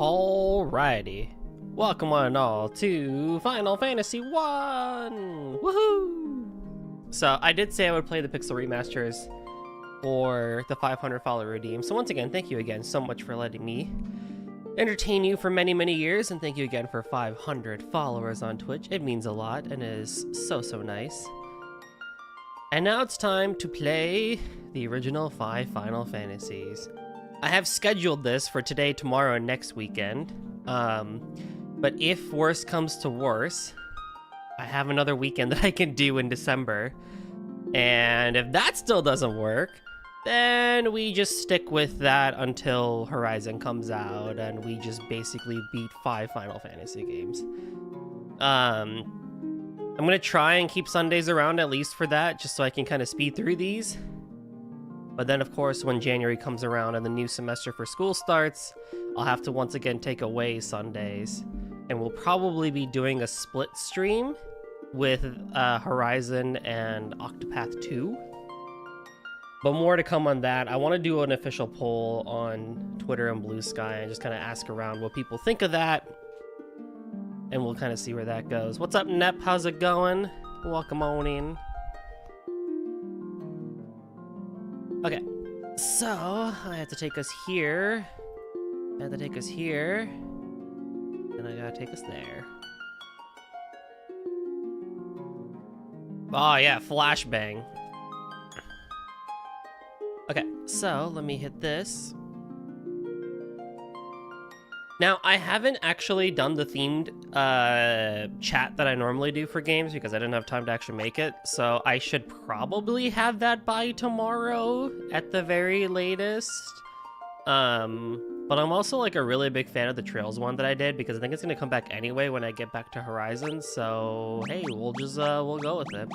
Alrighty, welcome one and all to Final Fantasy 1! Woohoo! So I did say I would play the Pixel remasters for the 500 follower redeem. So once again, thank you again so much for letting me entertain you for many years, and thank you again for 500 followers on Twitch. It means a lot and is so nice. And now it's time to play the original 5 Final Fantasies. I have scheduled this for today, tomorrow, and next weekend. But if worse comes to worse, I have another weekend that I can do in December. And if that still doesn't work, then we just stick with that until Horizon comes out, and we just basically beat 5 Final Fantasy games. I'm gonna try and keep Sundays around at least for that, just so I can kind of speed through these. But then, of course, when January comes around and the new semester for school starts, I'll have to once again take away Sundays. And we'll probably be doing a split stream with Horizon and Octopath 2. But more to come on that. I want to do an official poll on Twitter and Blue Sky and just kind of ask around what people think of that. And we'll kind of see where that goes. What's up, Nep? How's it going? Welcome on in. Okay, so I have to take us here. I have to take us here. And I gotta take us there. Oh yeah, flashbang. Okay, so let me hit this. Now, I haven't actually done the themed chat that I normally do for games because I didn't have time to actually make it. So I should probably have that by tomorrow at the very latest. But I'm also like a really big fan of the Trails one that I did because I think it's gonna come back anyway when I get back to Horizon. So hey, we'll just we'll go with it.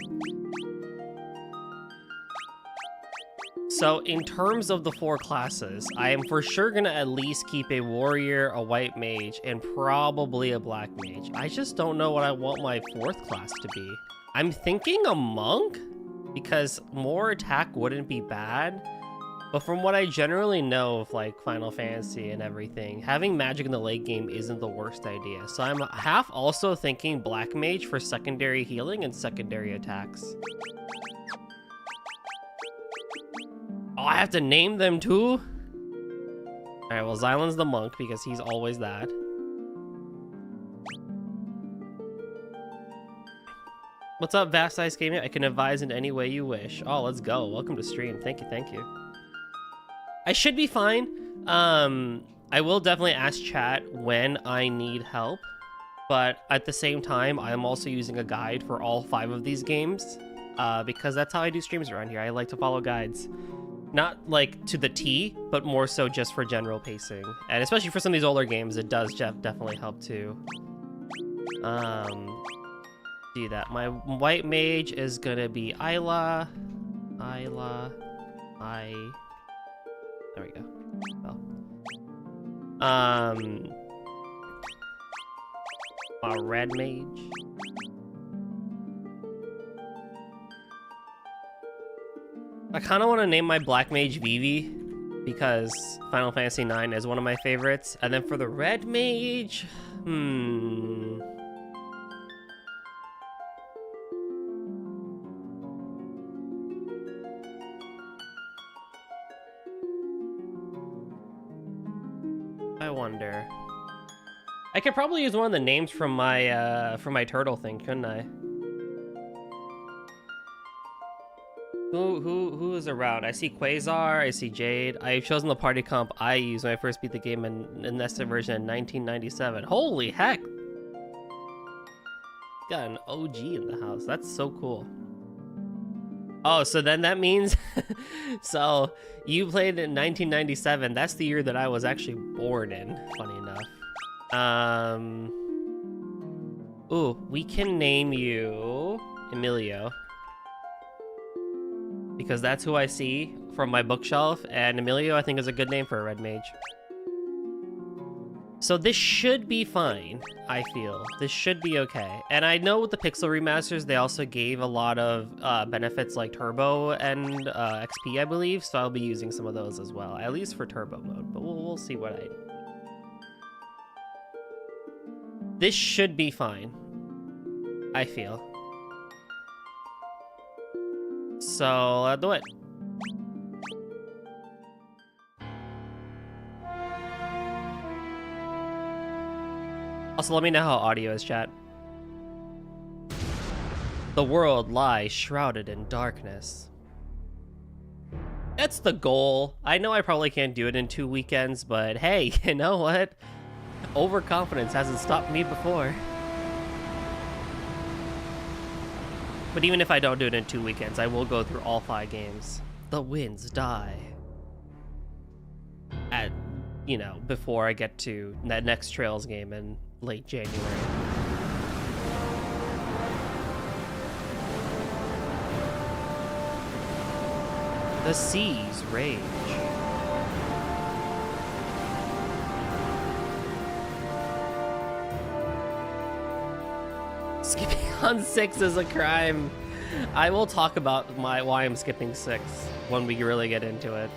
So in terms of the 4 classes, I am for sure gonna at least keep a warrior, a white mage, and probably a black mage. I just don't know what I want my 4th class to be. I'm thinking a monk, because more attack wouldn't be bad. But from what I generally know of like Final Fantasy and everything, having magic in the late game isn't the worst idea. So I'm half also thinking black mage for secondary healing and secondary attacks. Oh, I have to name them too? Alright, well, Xylan's the monk because he's always that. What's up, Vast Ice Gaming? I can advise in any way you wish. Oh, let's go. Welcome to stream. Thank you. I should be fine. I will definitely ask chat when I need help. But at the same time, I am also using a guide for all 5 of these games. Because that's how I do streams around here. I like to follow guides. Not like to the T, but more so just for general pacing. And especially for some of these older games, it does definitely help too. Do that. My white mage is gonna be Isla. There we go. Well. A red mage. I kind of want to name my black mage Vivi because Final Fantasy IX is one of my favorites. And then for the red mage, I wonder. I could probably use one of the names from my turtle thing, couldn't I? Who is around? I see Quasar, I see Jade. I've chosen the party comp I used when I first beat the game in Nested version in 1997. Holy heck! Got an OG in the house. That's so cool. Oh, so then that means... So, you played in 1997. That's the year that I was actually born in, funny enough. Ooh, we can name you Emilio. Because that's who I see from my bookshelf, and Emilio I think is a good name for a red mage. So this should be fine, I feel. This should be okay. And I know with the Pixel remasters, they also gave a lot of benefits like turbo and XP, I believe, so I'll be using some of those as well, at least for turbo mode, but we'll see what I This should be fine, I feel. So, let's do it. Also, let me know how audio is, chat. The world lies shrouded in darkness. That's the goal. I know I probably can't do it in 2 weekends, but hey, you know what? Overconfidence hasn't stopped me before. But even if I don't do it in 2 weekends, I will go through all 5 games. The winds die. At, you know, before I get to that next Trails game in late January. The seas rage. Skipping on 6 is a crime. I will talk about why I'm skipping 6 when we really get into it.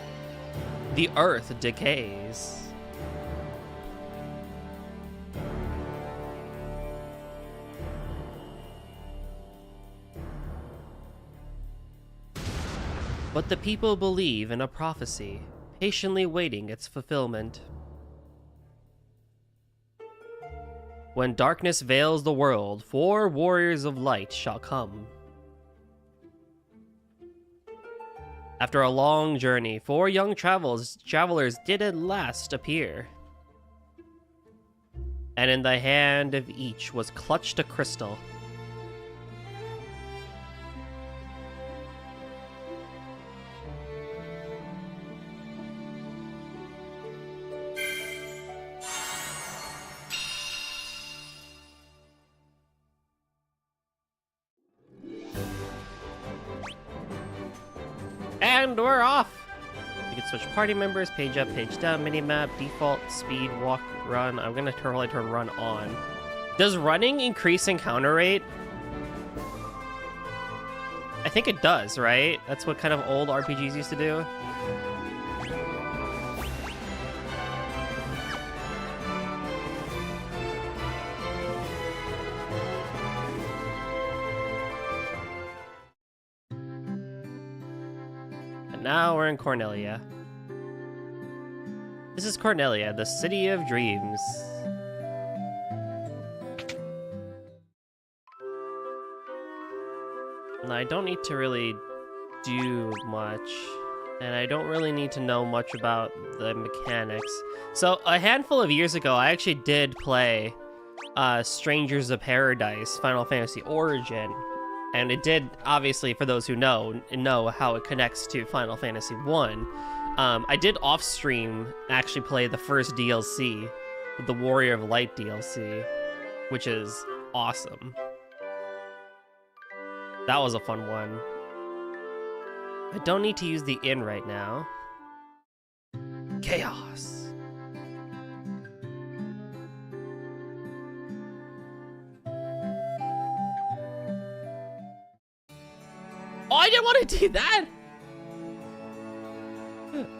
The earth decays. But the people believe in a prophecy, patiently waiting its fulfillment. When darkness veils the world, 4 warriors of light shall come. After a long journey, 4 young travelers did at last appear. And in the hand of each was clutched a crystal. And we're off! You can switch party members, page up, page down, minimap, default, speed, walk, run. I'm gonna probably turn run on. Does running increase encounter rate? I think it does, right? That's what kind of old RPGs used to do. Now we're in Cornelia. This is Cornelia, the city of dreams. And I don't need to really do much, and I don't really need to know much about the mechanics. So a handful of years ago, I actually did play Strangers of Paradise, Final Fantasy Origin. And it did, obviously, for those who know how it connects to Final Fantasy 1. I did off-stream actually play the first DLC, the Warrior of Light DLC, which is awesome. That was a fun one. I don't need to use the inn right now. Chaos. Oh, I didn't want to do that!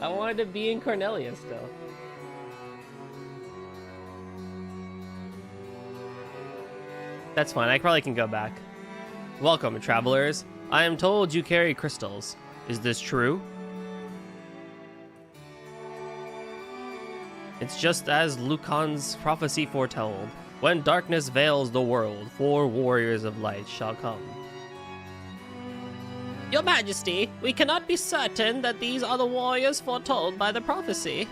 I wanted to be in Cornelia still. That's fine, I probably can go back. Welcome, travelers. I am told you carry crystals. Is this true? It's just as Lucan's prophecy foretold. When darkness veils the world, 4 warriors of light shall come. Your Majesty, we cannot be certain that these are the warriors foretold by the prophecy.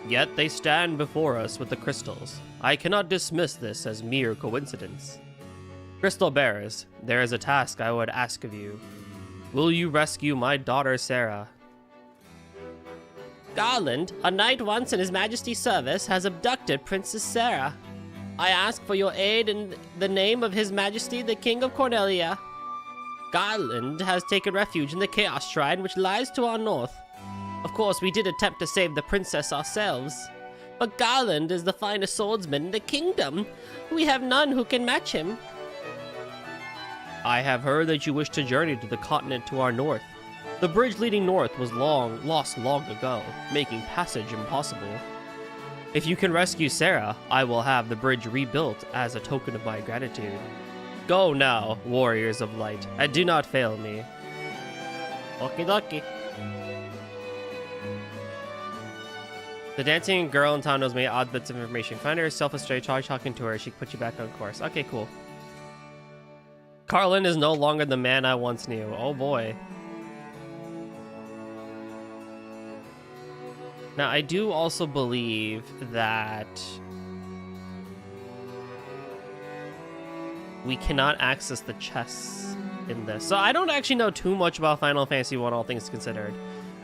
Yet they stand before us with the crystals. I cannot dismiss this as mere coincidence. Crystal bearers, there is a task I would ask of you. Will you rescue my daughter Sarah? Garland, a knight once in His Majesty's service, has abducted Princess Sarah. I ask for your aid in the name of His Majesty the King of Cornelia. Garland has taken refuge in the Chaos Shrine, which lies to our north. Of course, we did attempt to save the princess ourselves. But Garland is the finest swordsman in the kingdom. We have none who can match him. I have heard that you wish to journey to the continent to our north. The bridge leading north was lost long ago, making passage impossible. If you can rescue Sarah, I will have the bridge rebuilt as a token of my gratitude. Go now, warriors of light, and do not fail me. Okie dokie. The dancing girl in town knows many odd bits of information. Find her self-astray, try talking to her. She can put you back on course. Okay, cool. Carlin is no longer the man I once knew. Oh boy. Now, I do also believe that we cannot access the chests in this. So I don't actually know too much about Final Fantasy 1, all things considered.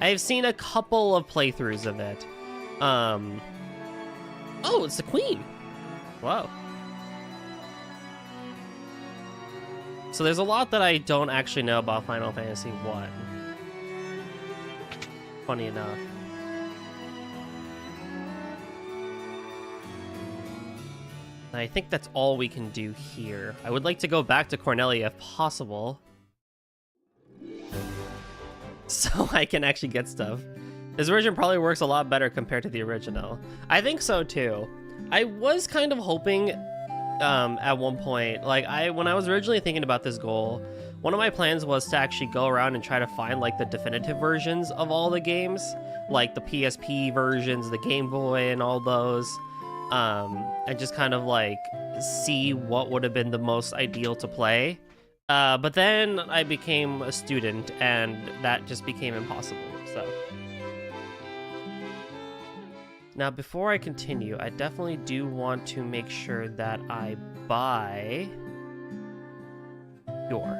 I've seen a couple of playthroughs of it. Oh, it's the Queen. Wow. So there's a lot that I don't actually know about Final Fantasy 1. Funny enough. I think that's all we can do here. I would like to go back to Cornelia if possible, so I can actually get stuff. This version probably works a lot better compared to the original. I think so too. I was kind of hoping at one point, like when I was originally thinking about this goal, one of my plans was to actually go around and try to find like the definitive versions of all the games, like the PSP versions, the Game Boy and all those. And just kind of like see what would have been the most ideal to play. But then I became a student and that just became impossible, so. Now, before I continue, I definitely do want to make sure that I buy Cure.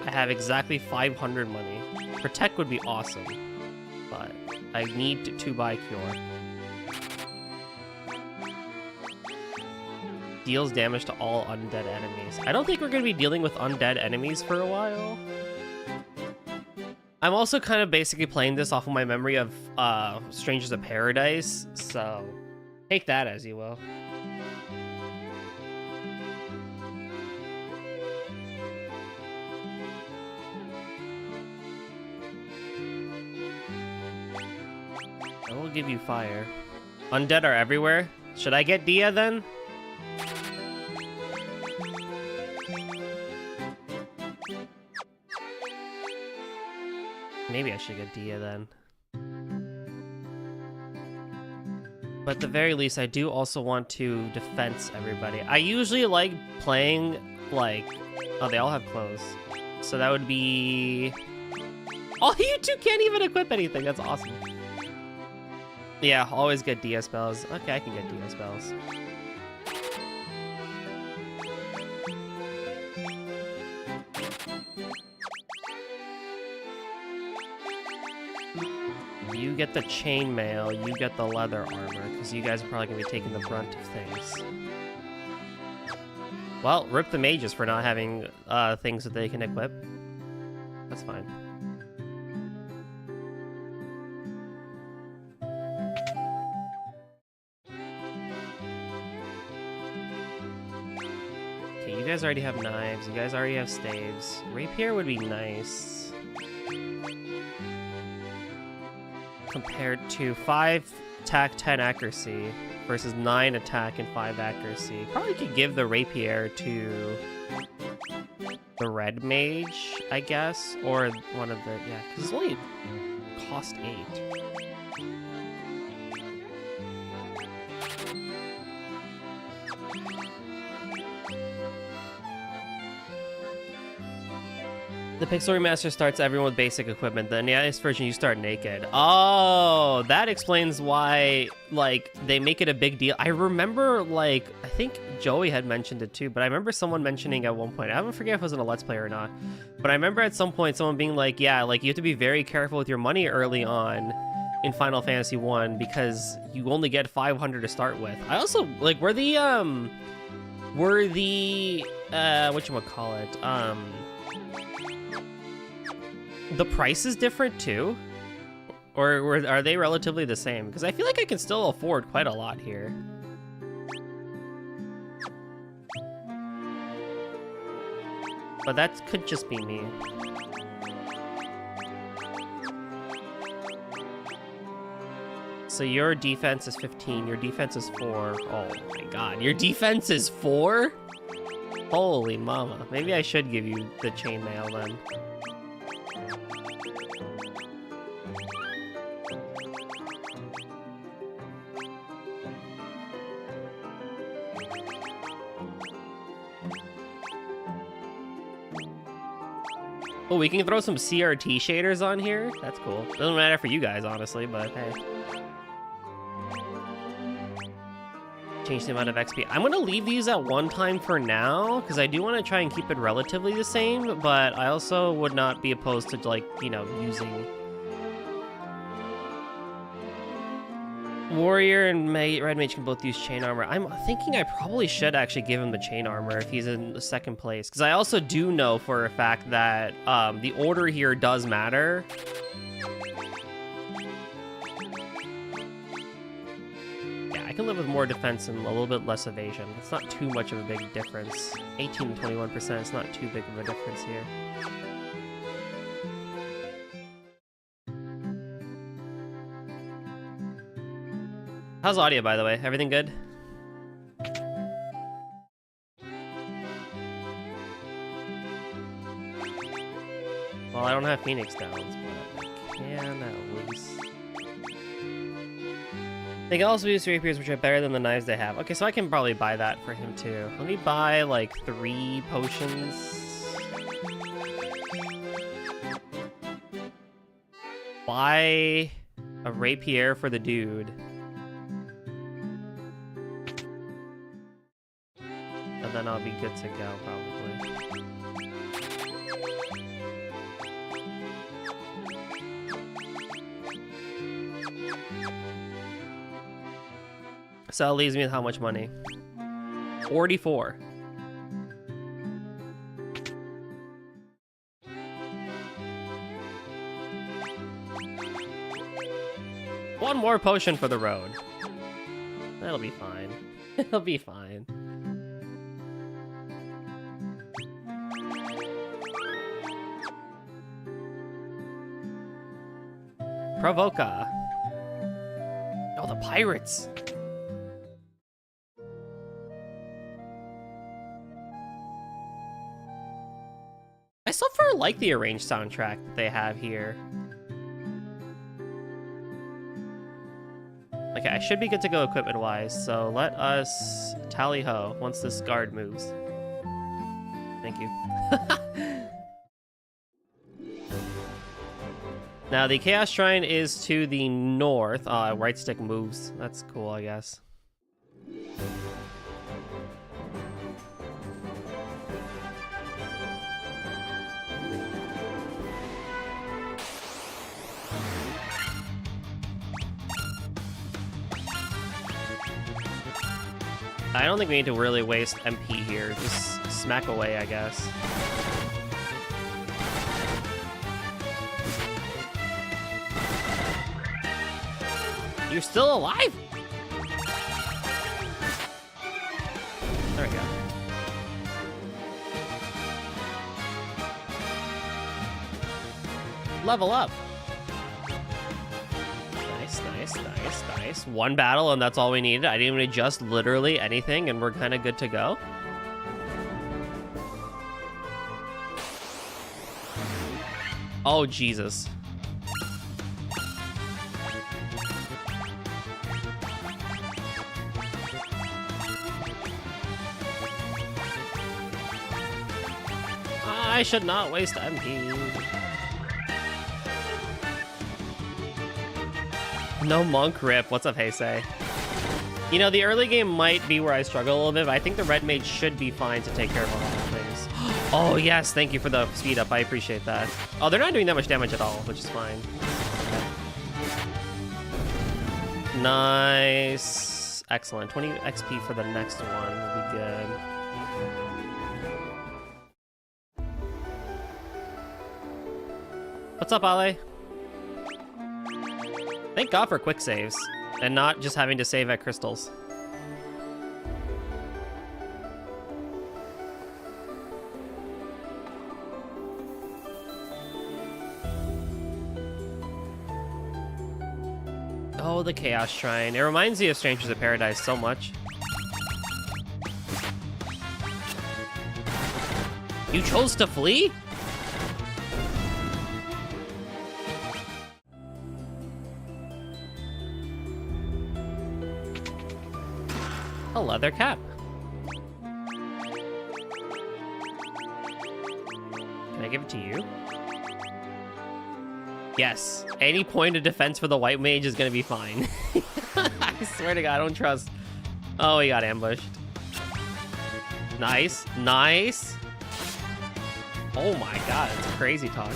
I have exactly 500 money. Protect would be awesome, but I need to buy Cure. Deals damage to all undead enemies. I don't think we're going to be dealing with undead enemies for a while. I'm also kind of basically playing this off of my memory of Strangers of Paradise, so take that as you will. I will give you fire. Undead are everywhere. Should I get Dia then? Maybe I should get Dia then. But at the very least, I do also want to defense everybody. I usually like playing, like... Oh, they all have clothes. So that would be... Oh, you two can't even equip anything. That's awesome. Yeah, always get Dia spells. Okay, I can get Dia spells. You get the chainmail, you get the leather armor, because you guys are probably going to be taking the brunt of things. Well, rip the mages for not having things that they can equip. That's fine. Okay, you guys already have knives, you guys already have staves. Rapier would be nice. Compared to 5 attack, 10 accuracy versus 9 attack and 5 accuracy. Probably could give the rapier to the red mage, I guess, or one of the, yeah, because it's only cost 8. The Pixel Remaster starts everyone with basic equipment. The NES version, you start naked. Oh, that explains why, like, they make it a big deal. I remember, like, I think Joey had mentioned it too, but I remember someone mentioning at one point, I don't forget if it was in a Let's Play or not, but I remember at some point someone being like, yeah, like, you have to be very careful with your money early on in Final Fantasy 1 because you only get 500 to start with. I also, like, were the whatchamacallit, the price is different too? Or are they relatively the same? Because I feel like I can still afford quite a lot here. But that could just be me. so your defense is 15, your defense is 4. Oh my god, your defense is 4? Holy mama. Maybe I should give you the chainmail then. Oh, we can throw some CRT shaders on here? That's cool. Doesn't matter for you guys, honestly, but hey. Change the amount of XP. I'm gonna leave these at 1 time for now, because I do want to try and keep it relatively the same, but I also would not be opposed to, like, you know, using... Warrior and Red Mage can both use chain armor. I'm thinking I probably should actually give him the chain armor if he's in the 2nd place, because I also do know for a fact that the order here does matter. Yeah, I can live with more defense and a little bit less evasion. It's not too much of a big difference. 18 to 21%, it's not too big of a difference here. How's audio, by the way? Everything good? Well, I don't have Phoenix Downs, but I can at least. They can also use rapiers, which are better than the knives they have. Okay, so I can probably buy that for him too. Let me buy like 3 potions. Buy a rapier for the dude. And then I'll be good to go, probably. So that leaves me with how much money? 44. One more potion for the road. That'll be fine. It'll be fine. Provoca. Oh, the pirates. I so far like the arranged soundtrack that they have here. Okay, I should be good to go equipment-wise, so let us tally-ho once this guard moves. Thank you. Now, the Chaos Shrine is to the north. Right stick moves. That's cool, I guess. I don't think we need to really waste MP here. Just smack away, I guess. You're still alive? There we go. Level up. Nice, nice, nice, nice. 1 battle and that's all we needed. I didn't even adjust literally anything and we're kind of good to go. Oh, Jesus. I should not waste MP. No monk rip. What's up, Heisei? You know, the early game might be where I struggle a little bit, but I think the red mage should be fine to take care of a lot of things. Oh, yes. Thank you for the speed up. I appreciate that. Oh, they're not doing that much damage at all, which is fine. Okay. Nice. Excellent. 20 XP for the next one will be good. What's up, Ale? Thank God for quick saves, and not just having to save at crystals. Oh, Oh, the Chaos Shrine. It reminds me of Strangers of Paradise so much. You chose to flee? A leather cap. Can I give it to you? Yes. Any point of defense for the white mage is gonna be fine. I swear to God, I don't trust. Oh, he got ambushed. Nice. Nice. Oh my God, it's crazy talk.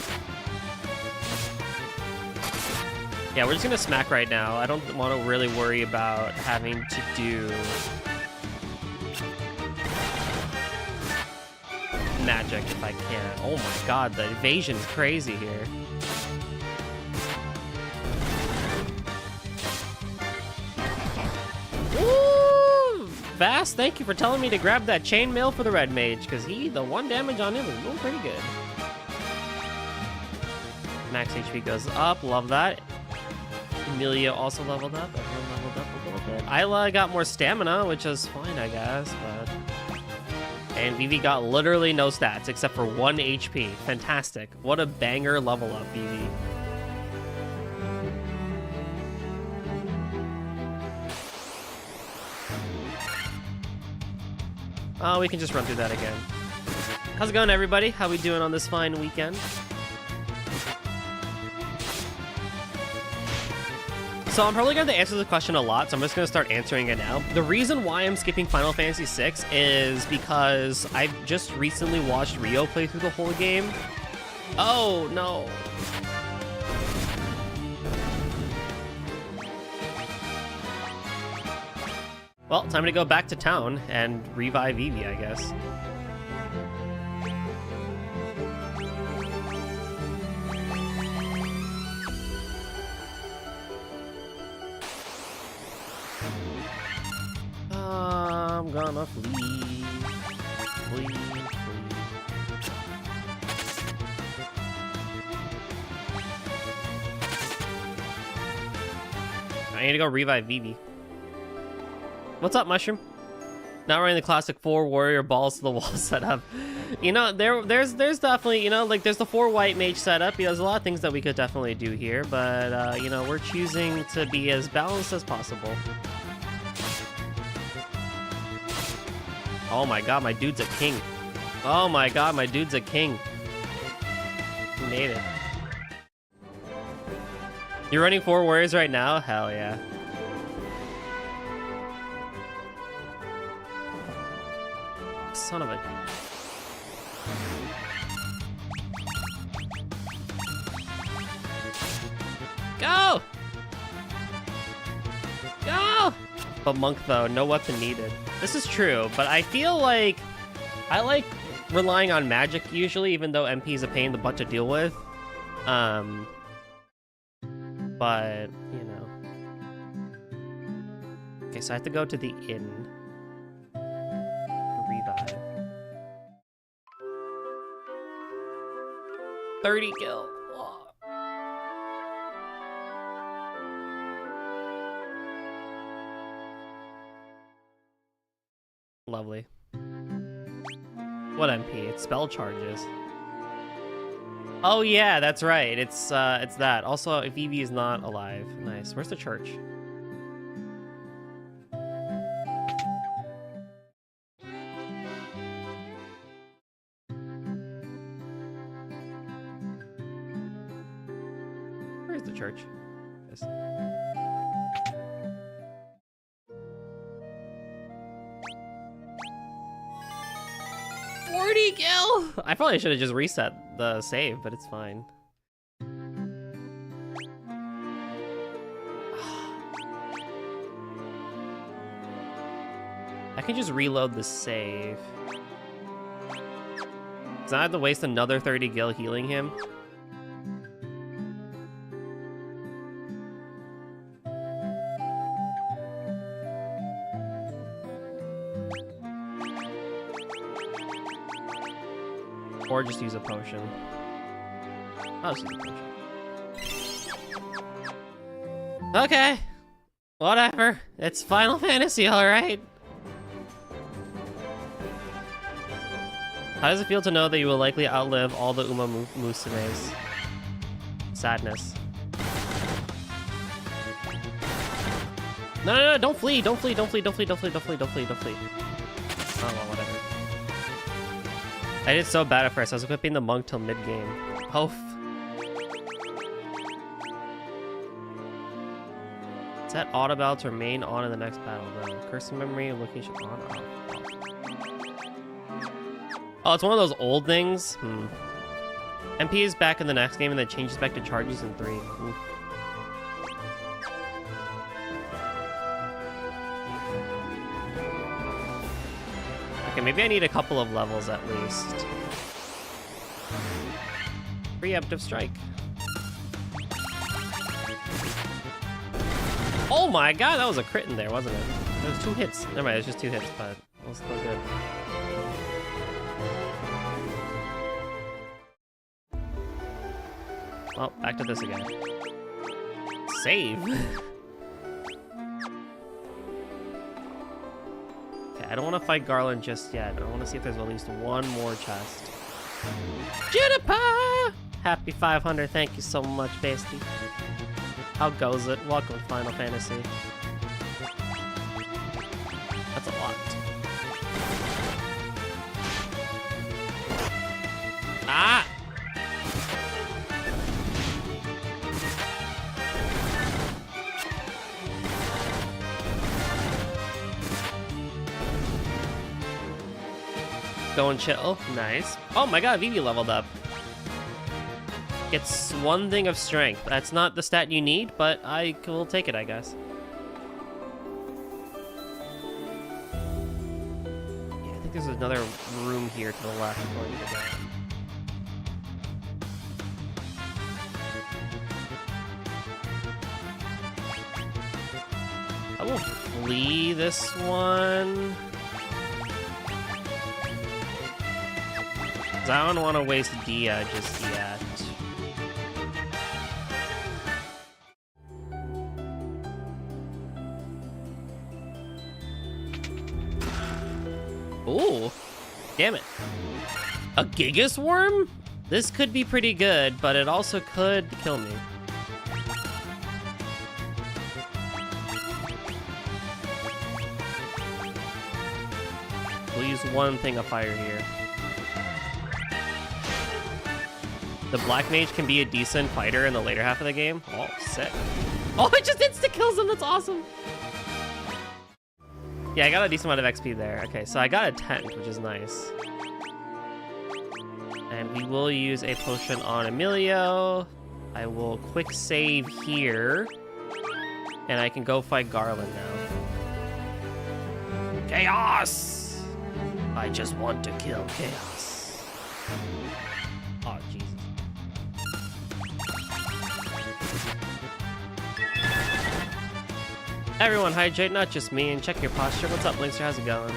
Yeah, we're just gonna smack right now. I don't want to really worry about having to do magic if I can. Oh my God, the evasion's crazy here. Woo! Vast, thank you for telling me to grab that chainmail for the red mage, because the 1 damage on him is doing pretty good. Max HP goes up, love that. Amelia also leveled up, everyone leveled up a little bit. Isla got more stamina, which is fine, I guess, but... And Vivi got literally no stats, except for 1 HP. Fantastic. What a banger level up, Vivi. Oh, we can just run through that again. How's it going, everybody? How we doing on this fine weekend? So I'm probably going to answer the question a lot, so I'm just going to start answering it now. The reason why I'm skipping Final Fantasy VI is because I just recently watched Rio play through the whole game. Oh, no. Well, time to go back to town and revive Eevee, I guess. I'm gonna flee. Flee, flee. I need to go revive Vivi. What's up, Mushroom? Not running the classic 4 warrior balls to the wall setup. You know, there's definitely, you know, like there's the 4 white mage setup. There's a lot of things that we could definitely do here, but you know, we're choosing to be as balanced as possible. Oh my God, my dude's a king. Oh my God, my dude's a king. He made it. You're running 4 warriors right now? Hell yeah. Son of a... Go! Go! But monk though, no weapon needed. This is true, but I feel like I like relying on magic usually, even though MP is a pain in the butt to deal with. But, you know. Okay, so I have to go to the inn. Revive. 30 gil. Oh. Lovely. What MP? It's spell charges. Oh yeah, that's right. It's that. Also, if Eevee is not alive. Nice. Where's the church? Where's the church? Yes. Gil! I probably should have just reset the save, but it's fine. I can just reload the save. Because I have to waste another 30 gil healing him. Or just use a potion. I'll just use a potion. Okay. Whatever. It's Final Fantasy, alright? How does it feel to know that you will likely outlive all the Uma Musumes? Sadness. No, don't flee, don't flee. Oh, well, whatever. I did so bad at first. I was equipping the monk till mid-game. Oh. Set auto battle to remain on in the next battle. No. Cursor memory, location on, off. Oh, it's one of those old things? MP is back in the next game and then changes back to charges in 3. Oof. Okay, maybe I need a couple of levels at least. Preemptive strike. Oh my god, that was a crit in there, wasn't it? There was 2 hits. Never mind, it was just 2 hits, but it was still good. Well, back to this again. Save! Okay, I don't want to fight Garland just yet. I want to see if there's at least one more chest. Juniper! Happy 500, thank you so much, Basty. How goes it? Welcome to Final Fantasy. That's a lot. Ah! Go and chill. Nice. Oh my god, Vivi leveled up. Gets 1 thing of strength. That's not the stat you need, but I will take it, I guess. Yeah, I think there's another room here to the left before I need to go. I will flee this one. I don't want to waste Dia just yet. Ooh, damn it. A Gigas Worm? This could be pretty good, but it also could kill me. We'll use 1 thing of fire here. The Black Mage can be a decent fighter in the later half of the game. Oh, sick. Oh, it just insta-kills him. That's awesome. Yeah, I got a decent amount of XP there. Okay, so I got a tent, which is nice. And we will use a potion on Emilio. I will quick save here. And I can go fight Garland now. Chaos! I just want to kill Chaos. Oh, Jesus. Everyone hydrate, not just me, and check your posture. What's up, Linkster? How's it going?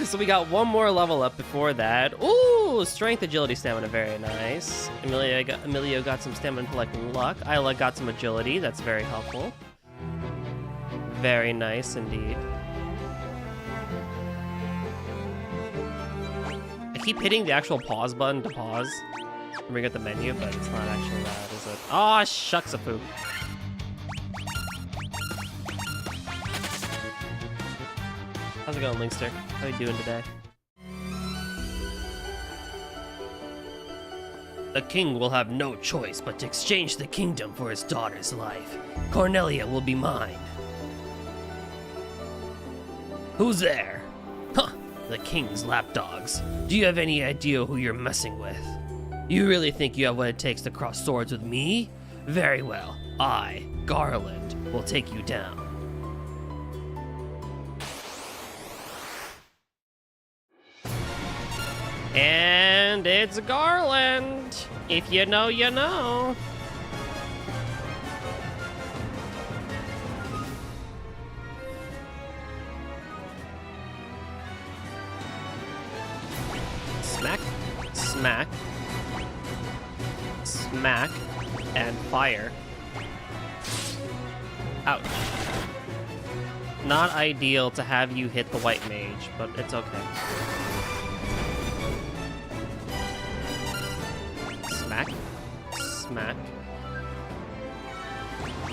So we got 1 more level up before that. Ooh, strength, agility, stamina, very nice. Emilio got some stamina, intellect, and luck. Isla got some agility, that's very helpful. Very nice indeed. I keep hitting the actual pause button to pause and bring up the menu, but it's not actually that, is it? Oh, shucks a poop. How's it going, Linkster? How are you doing today? The king will have no choice but to exchange the kingdom for his daughter's life. Cornelia will be mine. Who's there? Huh, the king's lapdogs. Do you have any idea who you're messing with? You really think you have what it takes to cross swords with me? Very well. I, Garland, will take you down. And it's Garland. If you know, you know. smack, smack, and fire. Ouch. Not ideal to have you hit the white mage, but it's okay. Smack, smack.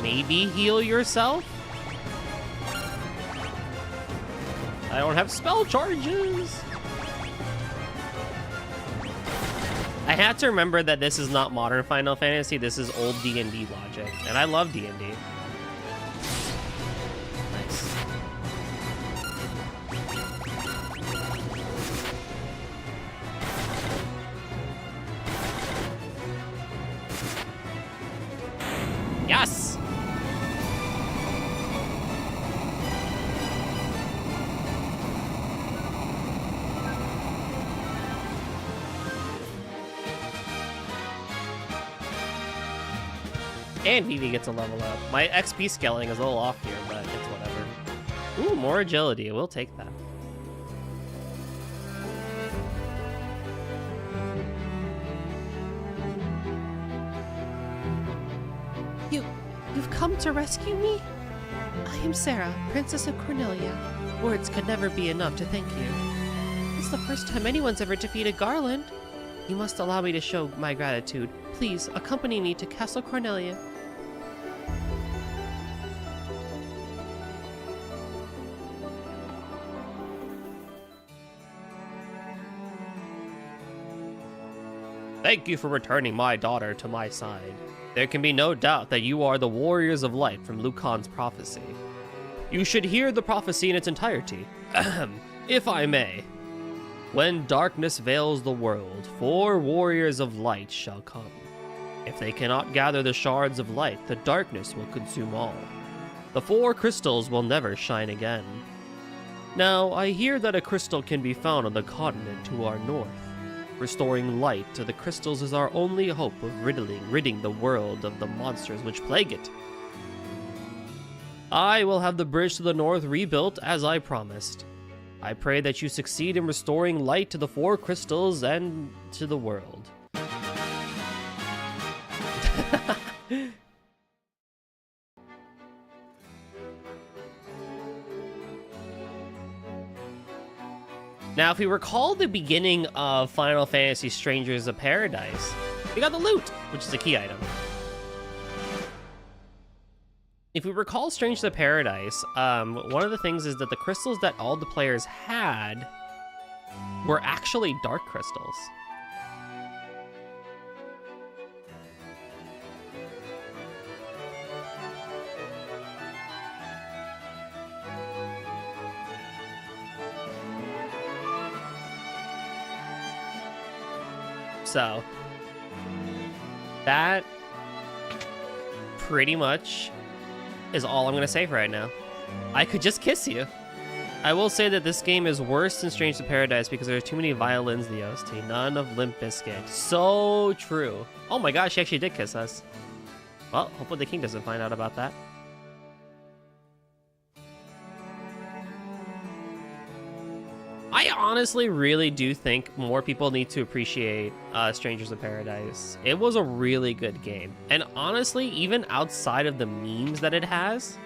Maybe heal yourself? I don't have spell charges! I had to remember that this is not modern Final Fantasy, this is old D&D logic, and I love D&D. Nice. Yes! And Vivi gets a level up. My XP scaling is a little off here, but it's whatever. Ooh, more agility. We'll take that. You've come to rescue me? I am Sarah, Princess of Cornelia. Words could never be enough to thank you. It's the first time anyone's ever defeated Garland. You must allow me to show my gratitude. Please, accompany me to Castle Cornelia. Thank you for returning my daughter to my side. There can be no doubt that you are the warriors of light from Lucan's prophecy. You should hear the prophecy in its entirety. If I may. When darkness veils the world, 4 warriors of light shall come. If they cannot gather the shards of light, the darkness will consume all. The 4 crystals will never shine again. Now, I hear that a crystal can be found on the continent to our north. Restoring light to the crystals is our only hope of ridding the world of the monsters which plague it. I will have the bridge to the north rebuilt as I promised. I pray that you succeed in restoring light to the 4 crystals and to the world. Now, if we recall the beginning of Final Fantasy Strangers of Paradise, we got the loot, which is a key item. If we recall Strangers of Paradise, one of the things is that the crystals that all the players had were actually dark crystals. So, that pretty much is all I'm going to say for right now. I could just kiss you. I will say that this game is worse than Strange to Paradise because there are too many violins in the OST. None of Limp Bizkit. So true. Oh my gosh, she actually did kiss us. Well, hopefully the king doesn't find out about that. I honestly really do think more people need to appreciate Strangers of Paradise. It was a really good game. And honestly, even outside of the memes that it has,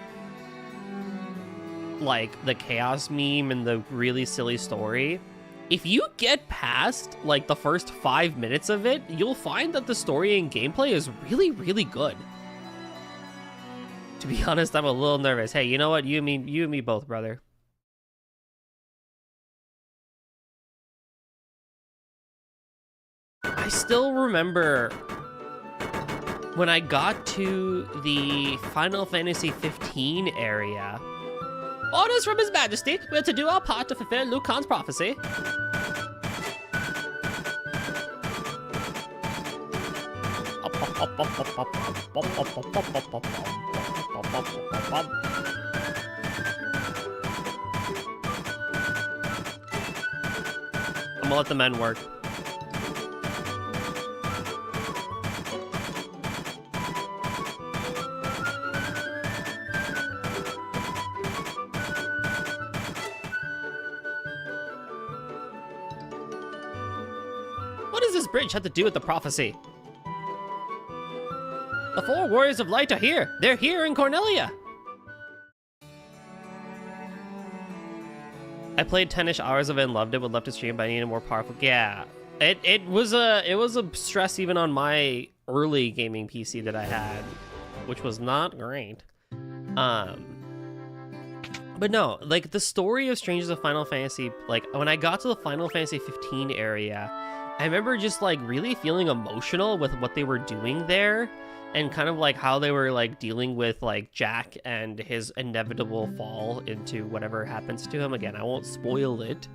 like the chaos meme and the really silly story, if you get past like the first 5 minutes of it, you'll find that the story and gameplay is really, really good. To be honest, I'm a little nervous. Hey, you know what? You and me both, brother. I still remember when I got to the Final Fantasy 15 area. Orders from His Majesty. We are to do our part to fulfill Lucan's prophecy. I'm gonna let the men work. What does this bridge have to do with the prophecy? The 4 warriors of light are here. They're here in Cornelia. I played 10-ish hours of it and loved it. Would love to stream, but I needed more powerful. Yeah, it was a stress even on my early gaming PC that I had, which was not great. But no, like the story of Strangers of Final Fantasy, like when I got to the Final Fantasy 15 area, I remember just like really feeling emotional with what they were doing there. And kind of like how they were like dealing with like Jack and his inevitable fall into whatever happens to him. Again, I won't spoil it,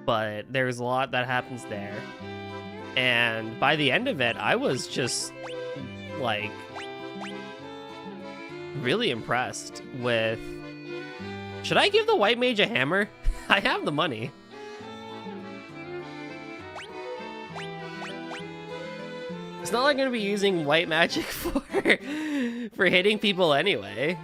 but there's a lot that happens there. And by the end of it, I was just like really impressed with... Should I give the White Mage a hammer? I have the money. It's not like I'm gonna be using white magic for hitting people anyway.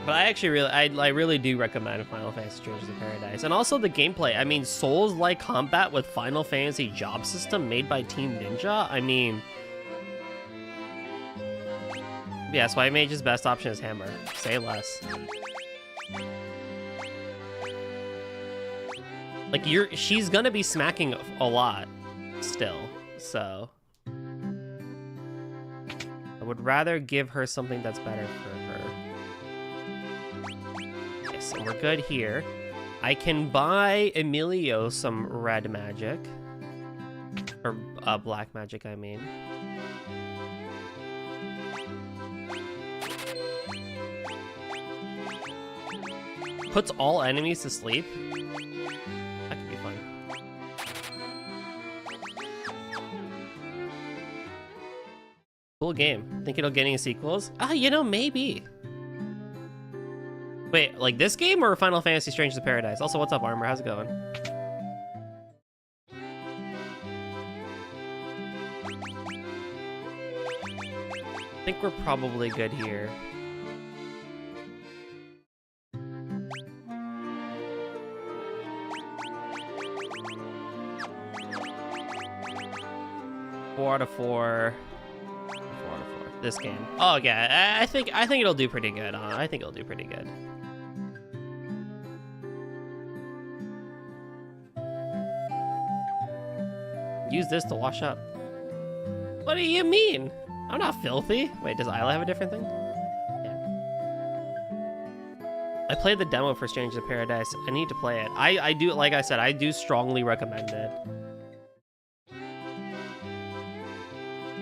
But I actually I really do recommend Final Fantasy Strangers of Paradise. And also the gameplay. I mean, Souls-like combat with Final Fantasy job system made by Team Ninja. I mean... Yes, White Mage's best option is hammer. Say less. Like, she's gonna be smacking a lot still, so... I would rather give her something that's better for her. Okay, so we're good here. I can buy Emilio some red magic. Or, black magic, I mean. Puts all enemies to sleep. That could be fun. Cool game. Think it'll get any sequels? You know, maybe. Wait, like this game or Final Fantasy Strangers of Paradise? Also, what's up, Armor? How's it going? I think we're probably good here. Four out of four. This game. Oh yeah, I think it'll do pretty good. I think it'll do pretty good. Use this to wash up. What do you mean? I'm not filthy. Wait, does Isla have a different thing? Yeah. I played the demo for Strangers of Paradise. I need to play it. I do, like I said, I do strongly recommend it.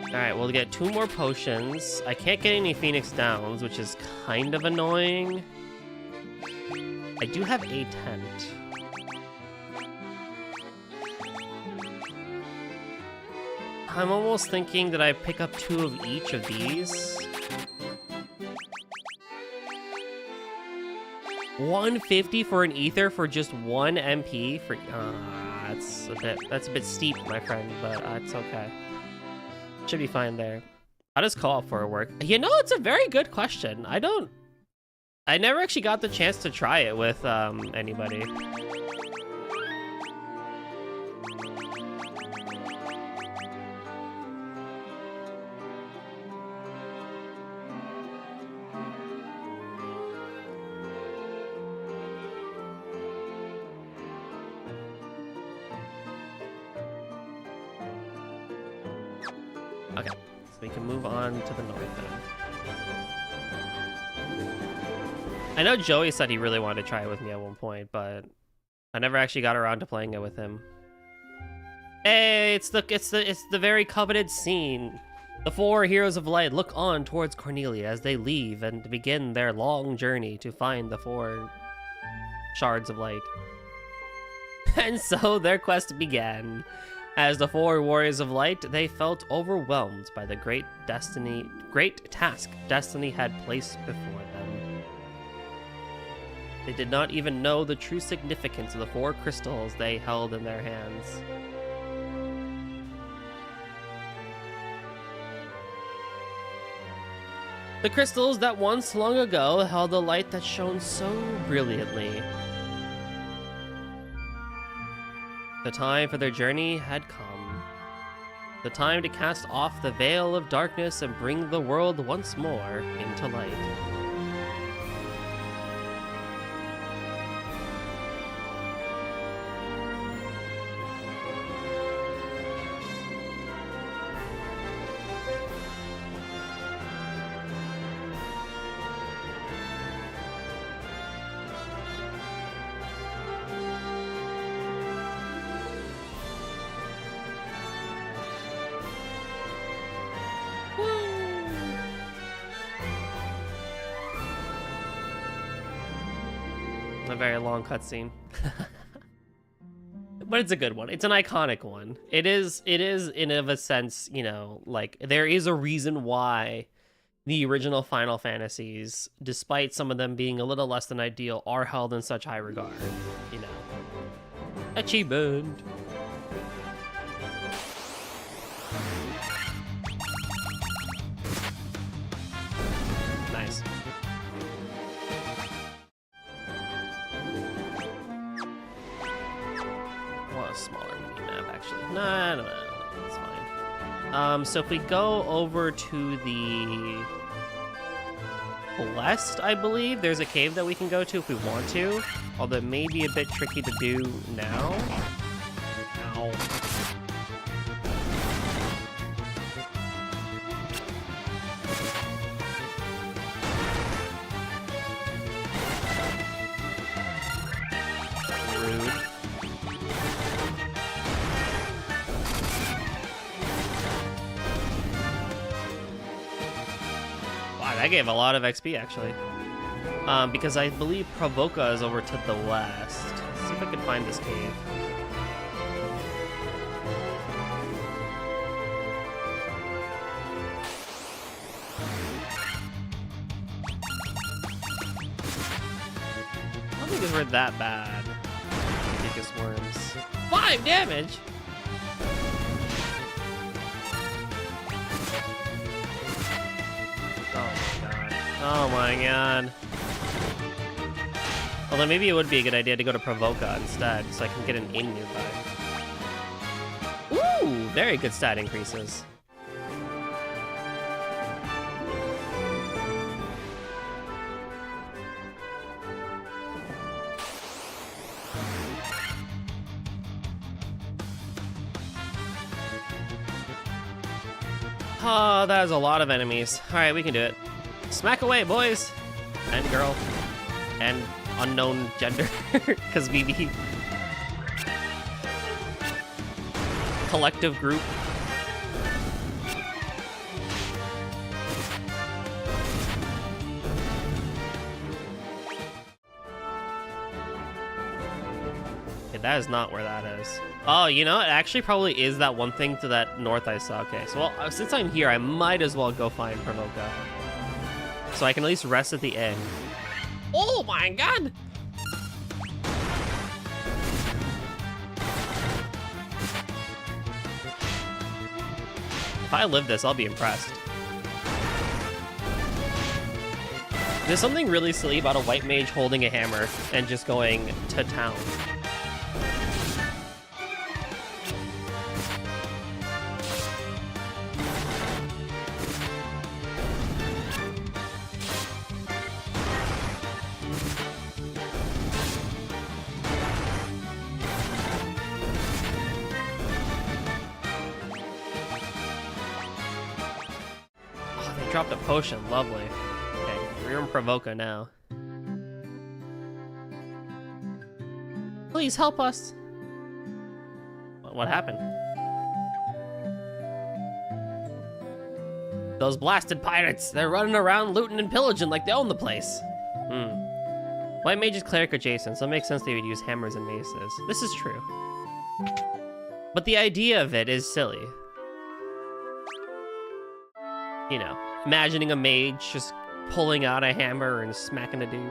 Alright, we'll get 2 more potions. I can't get any Phoenix Downs, which is kind of annoying. I do have a tent. I'm almost thinking that I pick up 2 of each of these. 150 for an ether for just 1 MP for that's a bit steep, my friend, but it's okay. Should be fine there. How does co-op for work? You know, it's a very good question. I never actually got the chance to try it with anybody. Okay, so we can move on to the north then. I know Joey said he really wanted to try it with me at one point, but I never actually got around to playing it with him. Hey, it's the very coveted scene. The 4 heroes of light look on towards Cornelia as they leave and begin their long journey to find the 4 shards of light. And so their quest began. As the 4 warriors of light, they felt overwhelmed by the great task destiny had placed before them. They did not even know the true significance of the 4 crystals they held in their hands. The crystals that once long ago held a light that shone so brilliantly. The time for their journey had come. The time to cast off the veil of darkness and bring the world once more into light. A very long cutscene. But it's a good one. It's an iconic one. It is in of a sense, you know, like there is a reason why the original Final Fantasies, despite some of them being a little less than ideal, are held in such high regard, you know. Achievement. Nice. A smaller mini map actually. No, that's fine. So if we go over to the west, I believe there's a cave that we can go to if we want to, although it may be a bit tricky to do now. Ow. That gave a lot of XP, actually. Because I believe Pravoka is over to the west. Let's see if I can find this cave. I don't think these were that bad. Biggest worms. 5 damage! Oh my god. Although maybe it would be a good idea to go to Pravoka instead, so I can get an inn nearby. Ooh, very good stat increases. Oh, that is a lot of enemies. Alright, we can do it. Smack away, boys! And girl. And unknown gender. Because BB. Collective group. Okay, that is not where that is. Oh, you know, it actually probably is that one thing to that north I saw. Okay, so well, since I'm here, I might as well go find Pravoka. So I can at least rest at the inn. Oh my god! If I live this, I'll be impressed. There's something really silly about a white mage holding a hammer and just going to town. Dropped a potion, lovely. Okay, we're in Pravoka now. Please help us. What happened? Those blasted pirates, they're running around looting and pillaging like they own the place. White mage is cleric adjacent, so it makes sense they would use hammers and maces. This is true. But the idea of it is silly. You know, imagining a mage just pulling out a hammer and smacking a dude.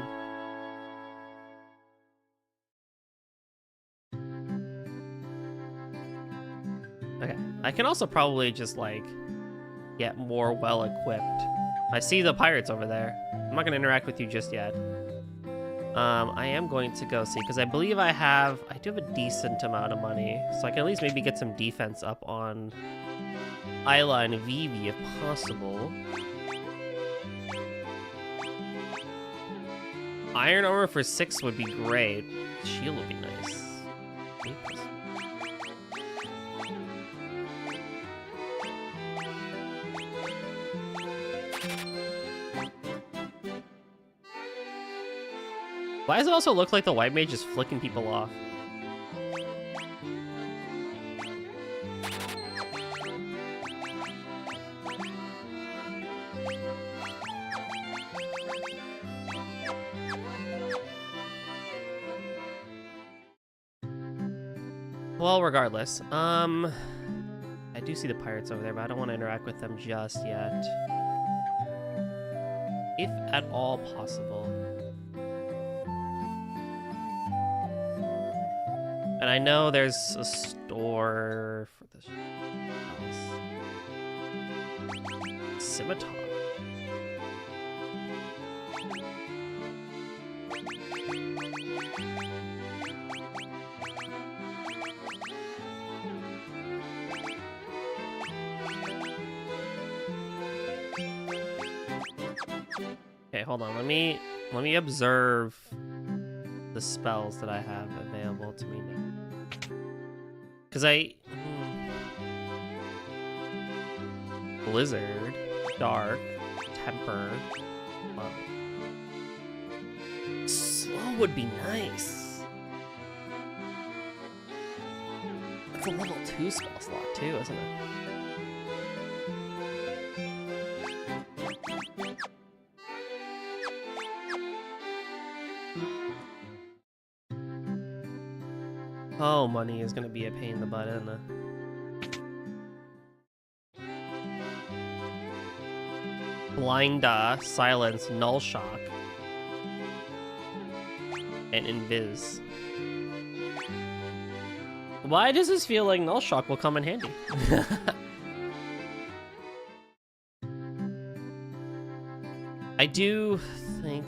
Okay, I can also probably just, like, get more well-equipped I see the pirates over there. I'm not gonna interact with you just yet. I am going to go see, because I believe I do have a decent amount of money, so I can at least maybe get some defense up on Isla and Vivi if possible. Iron armor for 6 would be great. Shield would be nice. Why does it also look like the white mage is flicking people off? Well, regardless, I do see the pirates over there, but I don't want to interact with them just yet. If at all possible. And I know there's a store for this house. Scimitar. Okay, hold on. Let me observe the spells that I have available to me now. Because Blizzard, Dark, Temper. Slow would be nice. That's a level 2 spell slot too, isn't it? Oh, money is gonna be a pain in the butt, isn't it? Blind, Silence, Null Shock, and Invis. Why does this feel like Null Shock will come in handy? I do think...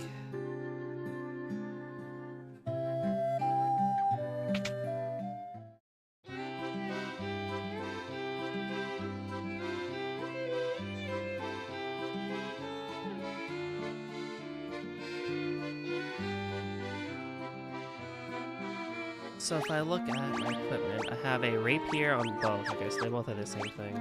So if I look at my equipment, I have a rapier on both. Okay, so they both are the same thing.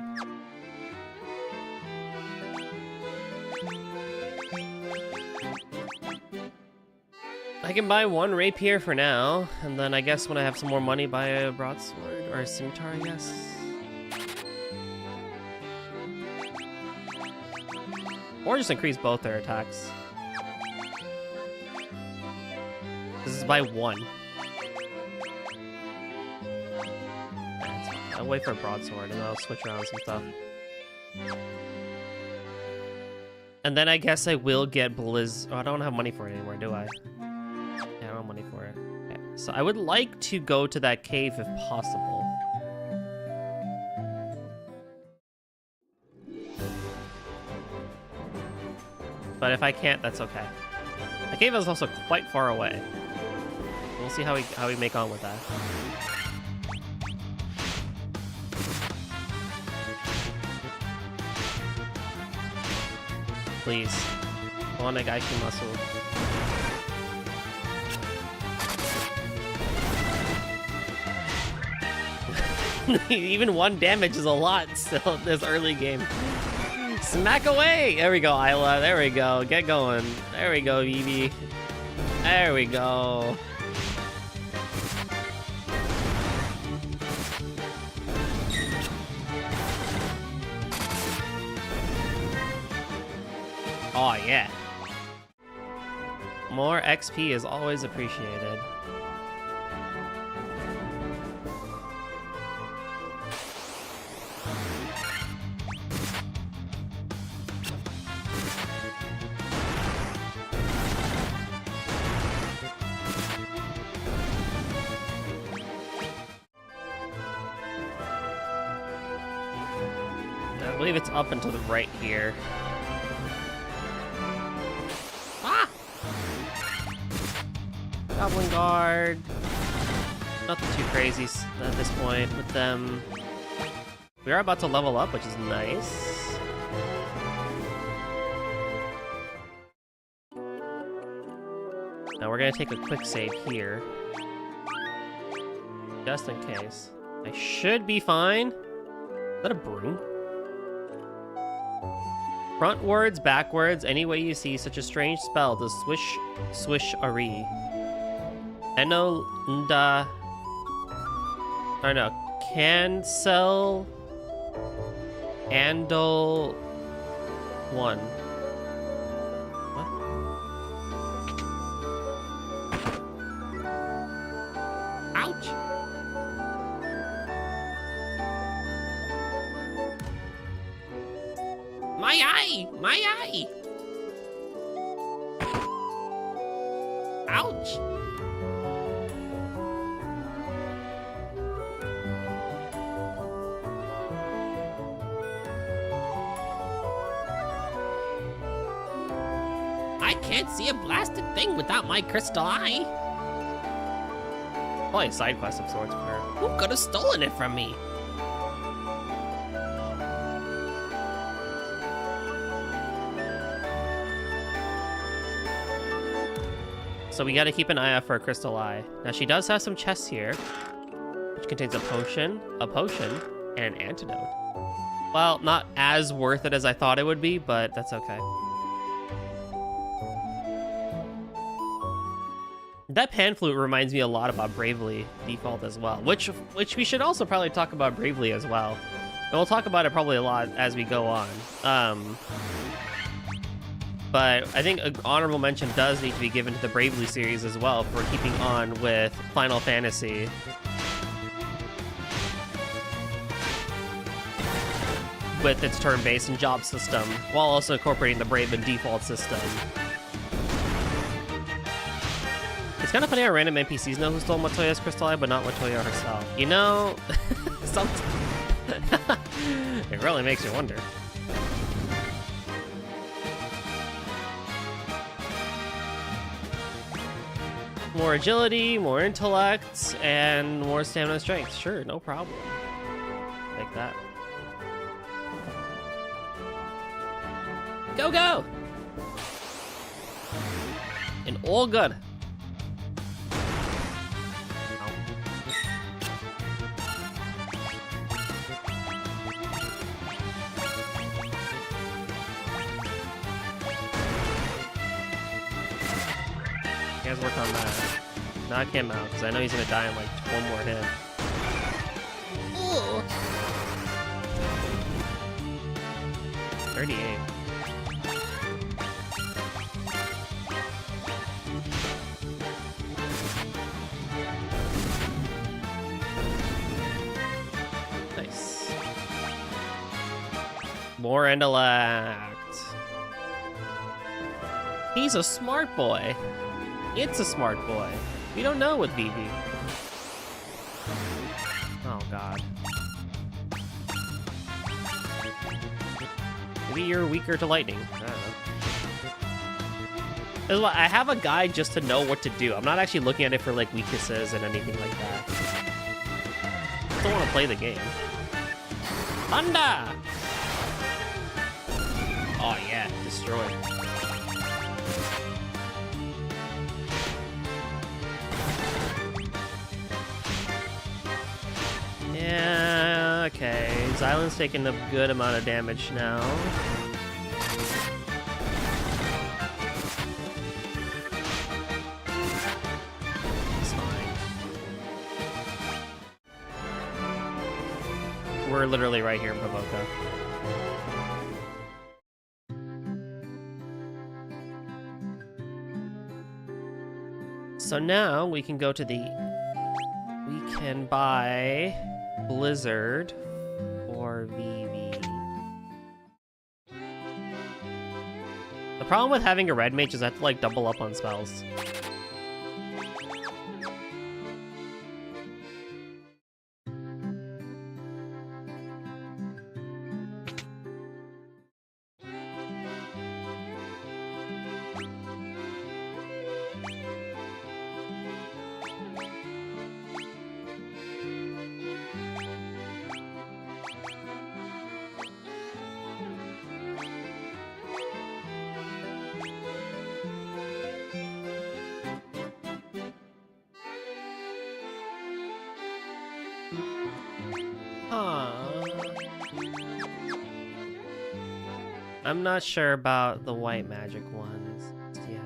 I can buy one rapier for now, and then I guess when I have some more money, buy a broadsword or a scimitar, I guess. Or just increase both their attacks. This is by one. I'll wait for a broadsword and then I'll switch around some stuff. And then I guess I will get Blizz. Oh, I don't have money for it anymore, do I? Yeah, I don't have money for it. Okay. So I would like to go to that cave if possible. But if I can't, that's okay. The cave is also quite far away. We'll see how we make on with that. Please. I want a Gaiku muscle. Even 1 damage is a lot still in this early game. Smack away! There we go, Isla. There we go. Get going. There we go, Vivi. There we go. Oh, yeah. More XP is always appreciated. I believe it's up and to the right here. Goblin Guard. Nothing too crazy at this point with them. We are about to level up, which is nice. Now we're gonna take a quick save here. Just in case. I should be fine. Is that a broom? Frontwards, backwards, any way you see such a strange spell does swish, swish, ari. Eno, nda... I don't know. Cancel... Andal... 1. What? Ouch! My eye! My eye! Ouch! I can't see a blasted thing without my crystal eye. Probably a side quest of sorts for her. Who could have stolen it from me? So we gotta keep an eye out for a crystal eye. Now she does have some chests here, which contains a potion, and an antidote. Well, not as worth it as I thought it would be, but that's okay. That pan flute reminds me a lot about Bravely Default as well, which we should also probably talk about Bravely as well. And we'll talk about it probably a lot as we go on. But I think an honorable mention does need to be given to the Bravely series as well for keeping on with Final Fantasy. With its turn-based and job system, while also incorporating the Brave and Default system. It's kind of funny how random NPCs know who stole Matoya's crystal eye, but not Matoya herself. You know, it really makes you wonder. More agility, more intellect, and more stamina and strength. Sure, no problem. Like that. Go, go! And all good. You guys work on that. Knock him out, because I know he's gonna die in like one more hit. Ooh. 38. Nice. More intellect. He's a smart boy. It's a smart boy. We don't know with Vivi. Oh god. Maybe you're weaker to lightning. I don't know. I have a guide just to know what to do. I'm not actually looking at it for like weaknesses and anything like that. I still want to play the game. Thunder! Oh yeah, destroy. Yeah, okay. Xylan's taking a good amount of damage now. It's fine. We're literally right here in Pravoka. So now we can go to the... We can buy Blizzard or Vivi. The problem with having a red mage is I have to like double up on spells. Huh. I'm not sure about the white magic ones yet.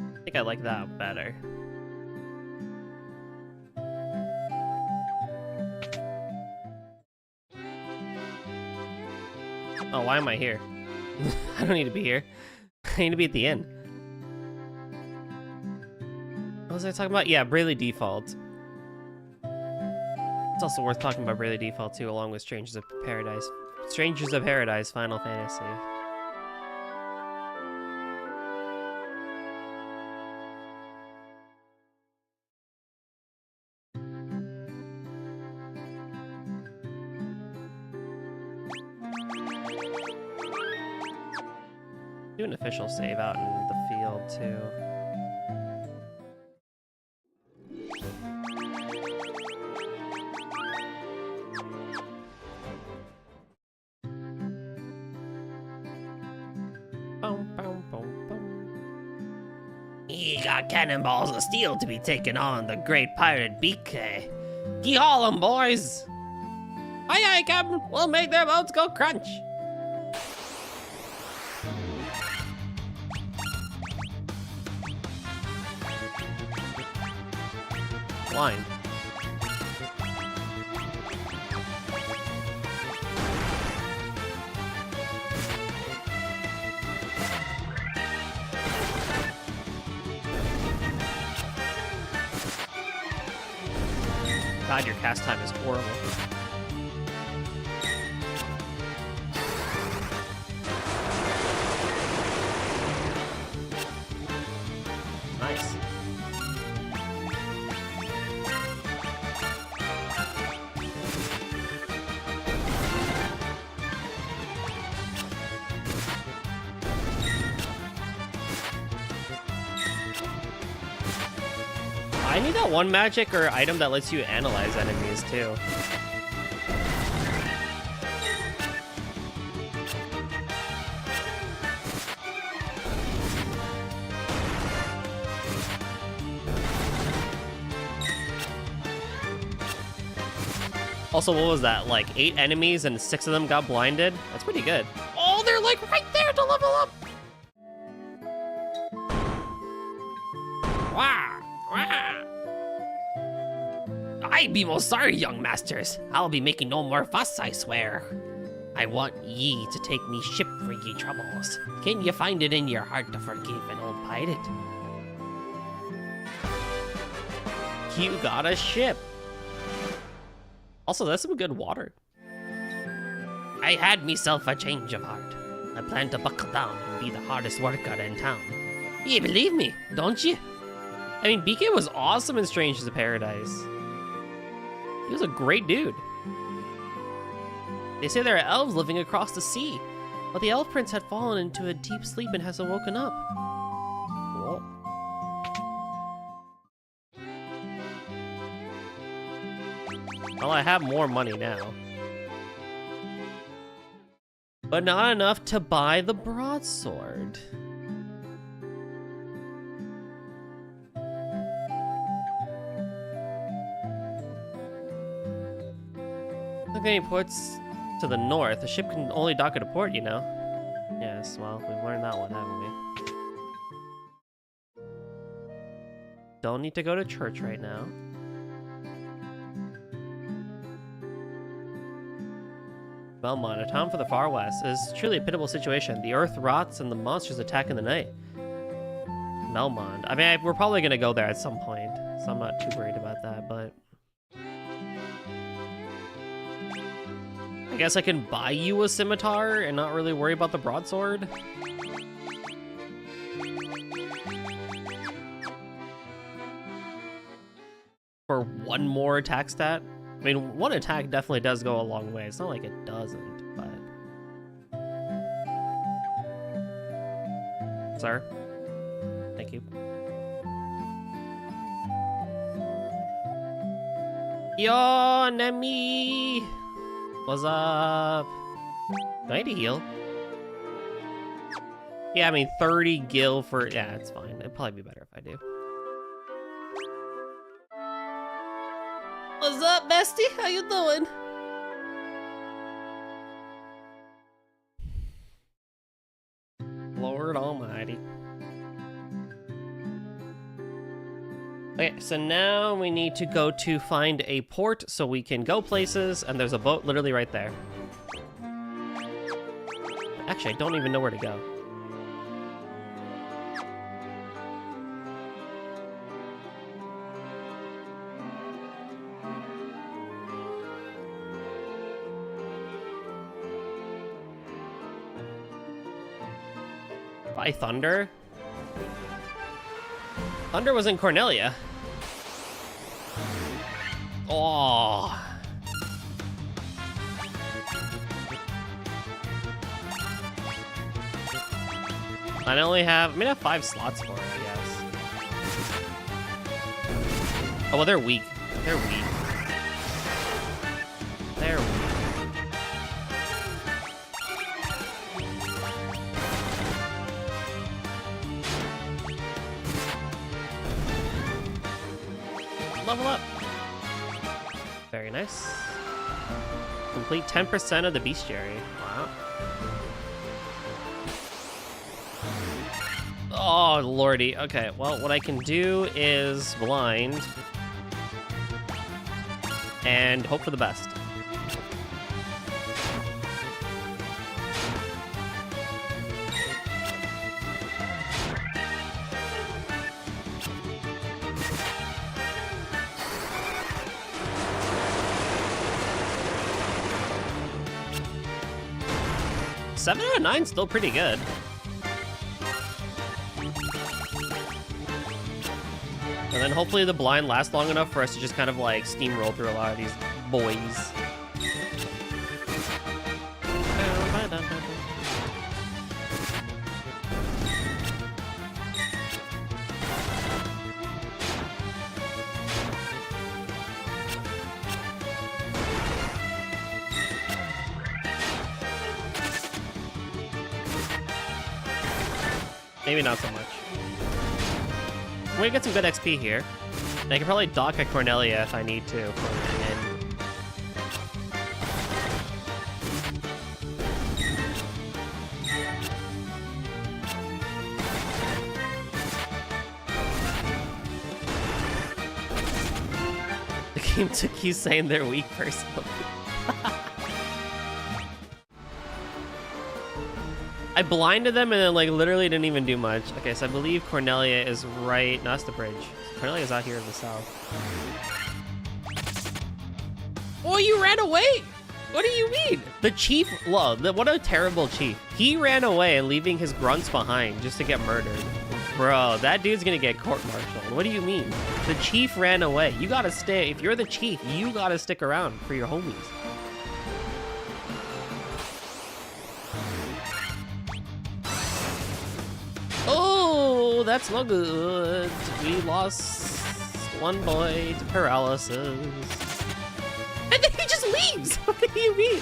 I think I like that better. Oh, why am I here? I don't need to be here. I need to be at the inn. What was I talking about? Yeah, Bravely Default. It's also worth talking about Bravely Default too, along with Strangers of Paradise. Strangers of Paradise, Final Fantasy. Do an official save out in the field too. He got cannonballs of steel to be taken on the great pirate BK. Ye haul 'em, boys! Aye aye, Captain! We'll make their boats go crunch! Line. God, your cast time is horrible. Nice. I need that one magic or item that lets you analyze enemies too. Also, what was that? Like 8 enemies and 6 of them got blinded? That's pretty good. Oh, they're like right there to level up! Wah! Wah! I be most sorry, young masters. I'll be making no more fuss, I swear. I want ye to take me ship for ye troubles. Can ye find it in your heart to forgive an old pirate? You got a ship. Also, that's some good water. I had myself a change of heart. I plan to buckle down and be the hardest worker in town. You believe me, don't you? I mean, BK was awesome in Strangers of Paradise. He was a great dude. They say there are elves living across the sea, but the elf prince had fallen into a deep sleep and hasn't woken up. Cool. Well, I have more money now. But not enough to buy the broadsword. Look at any ports to the north. A ship can only dock at a port, you know. Yes, well, we've learned that one, haven't we? Don't need to go to church right now. Belmont, a town for the far west. It is truly a pitiable situation. The earth rots and the monsters attack in the night. Melmond. I mean, we're probably going to go there at some point, so I'm not too worried about that, but... I guess I can buy you a scimitar and not really worry about the broadsword. For one more attack stat. I mean, one attack definitely does go a long way. It's not like it doesn't, but... Sir? Thank Thank you. Yo, Nemi! What's up? Do I need to heal? Yeah, I mean, 30 gil for... Yeah, it's fine. It'd probably be better if I do. What's up, bestie? How you doing? Lord almighty. Okay, so now we need to go to find a port so we can go places, and there's a boat literally right there. Actually, I don't even know where to go. By Thunder? Thunder was in Cornelia. Oh. I only have, I mean, I have 5 slots for it, I guess. Oh, well, they're weak. They're weak. They're weak. Level up. Very nice. Complete 10% of the bestiary. Wow. Oh, lordy. Okay, well, what I can do is blind and hope for the best. Seven out of 9 still pretty good. And then hopefully the blind lasts long enough for us to just kind of like steamroll through a lot of these boys. Maybe not so much. I'm gonna get some good XP here. And I can probably dock at Cornelia if I need to. The game took you saying they're weak personally. I blinded them and then like literally didn't even do much. Okay, so I believe Cornelia is right. No, that's the bridge. Cornelia's out here in the south. Oh, you ran away! What do you mean? The chief, what a terrible chief. He ran away and leaving his grunts behind just to get murdered. Bro, that dude's gonna get court-martialed. What do you mean? The chief ran away. You gotta stay. If you're the chief, you gotta stick around for your homies. Oh, that's no good. We lost one boy to paralysis. And then he just leaves. What do you mean?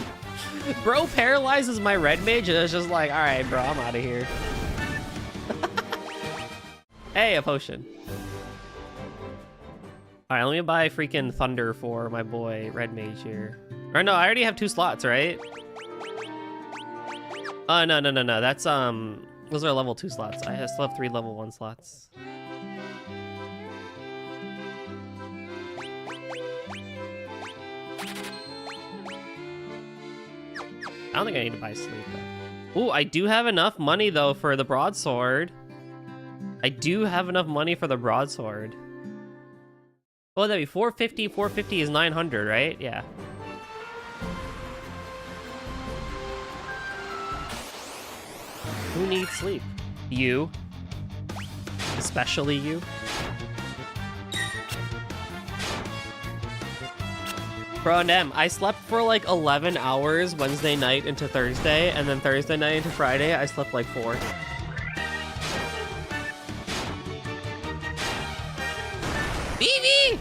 Bro paralyzes my red mage and it's just like, all right, bro, I'm out of here. Hey, a potion. All right, let me buy freaking Thunder for my boy red mage here. Or no, I already have 2 slots, right? Oh, no. That's, those are level 2 slots. I still have 3 level 1 slots. I don't think I need to buy sleep though. Ooh, I do have enough money though for the broadsword. I do have enough money for the broadsword. Oh, that'd be 450. 450 is 900, right? Yeah. Who needs sleep? You. Especially you. Bro, Nem, I slept for like 11 hours Wednesday night into Thursday, and then Thursday night into Friday, I slept like 4. Vivi!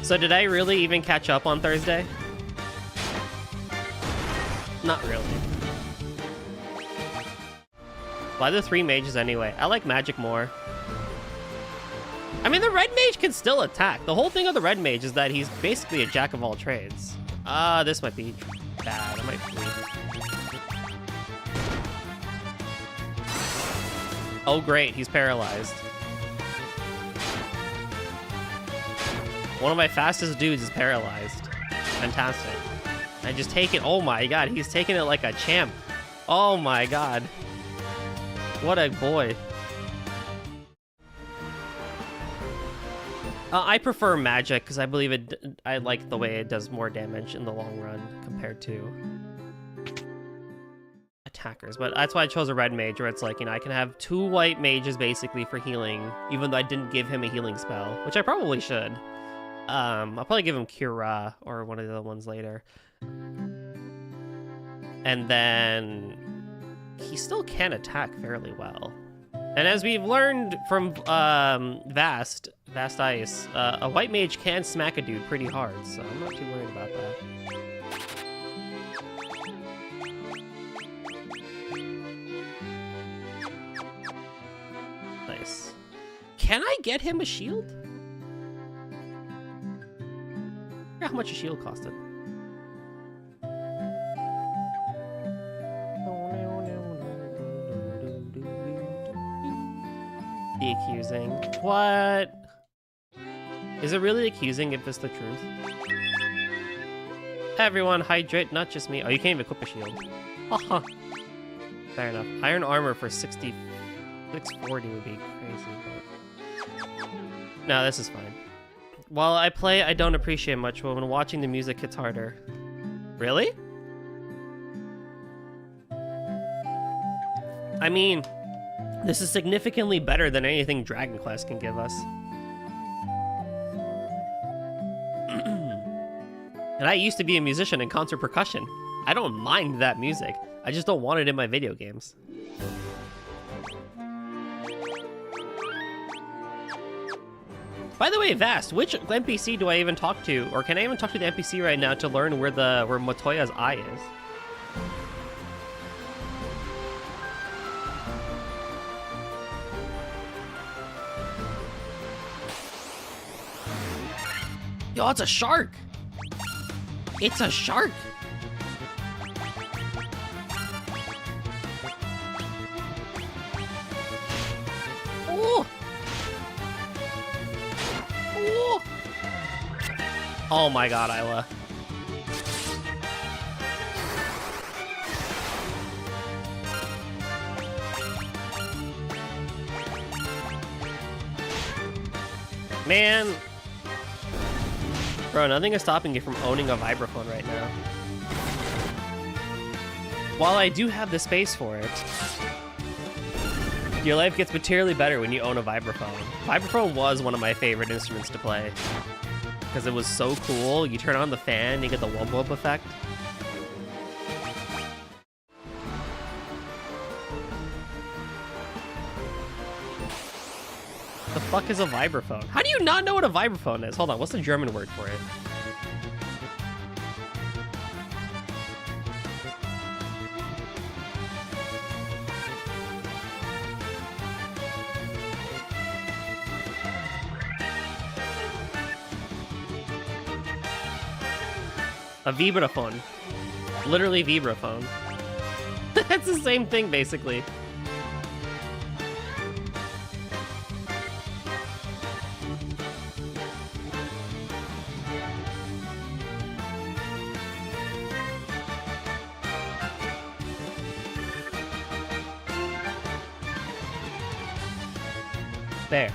So did I really even catch up on Thursday? Not really. Why the 3 mages anyway? I like magic more. I mean, the red mage can still attack. The whole thing of the red mage is that he's basically a jack of all trades. This might be bad. I might flee. Oh great, he's paralyzed. One of my fastest dudes is paralyzed. Fantastic. I just take it. Oh my god, he's taking it like a champ. Oh my god. What a boy. I prefer magic because I believe I like the way it does more damage in the long run compared to attackers. But that's why I chose a red mage, where it's like, you know, I can have 2 white mages basically for healing, even though I didn't give him a healing spell, which I probably should. I'll probably give him Cura or one of the other ones later. And then he still can attack fairly well. And as we've learned from Vast Ice, a white mage can smack a dude pretty hard, so I'm not too worried about that. Nice. Can I get him a shield? I forgot how much a shield costed. The accusing. What? Is it really accusing if it's the truth? Everyone, hydrate, not just me. Oh, you can't even equip a shield. Haha. Fair enough. Iron armor for 640 would be crazy, but... No, this is fine. While I play, I don't appreciate much, but when watching the music, hits harder. Really? I mean, this is significantly better than anything Dragon Quest can give us. And I used to be a musician in concert percussion. I don't mind that music. I just don't want it in my video games. By the way, Vast, which NPC do I even talk to? Or can I even talk to the NPC right now to learn where Motoya's eye is? Yo, it's a shark! It's a shark! Oh! Oh! Oh my god, Isla. Man! Bro, nothing is stopping you from owning a vibraphone right now. While I do have the space for it, your life gets materially better when you own a vibraphone. Vibraphone was one of my favorite instruments to play, because it was so cool. You turn on the fan, you get the whoop whoop effect. The fuck is a vibraphone? How do you not know what a vibraphone is? Hold on, what's the German word for it? A vibraphone. Literally vibraphone. That's the same thing, basically. There.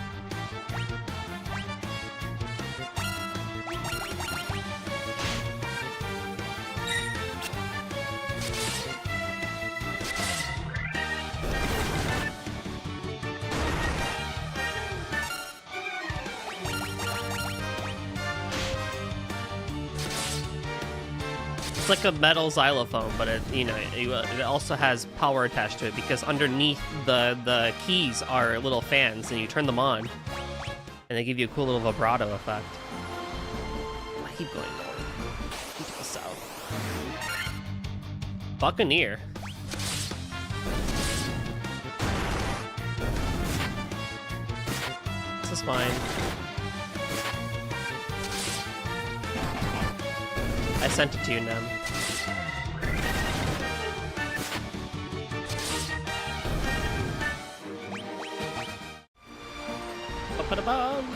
It's like a metal xylophone, but it also has power attached to it because underneath the keys are little fans, and you turn them on, and they give you a cool little vibrato effect. I keep going north. Keep going south. Buccaneer. This is fine. I sent it to you, Nem. Ba-ba-da-bum.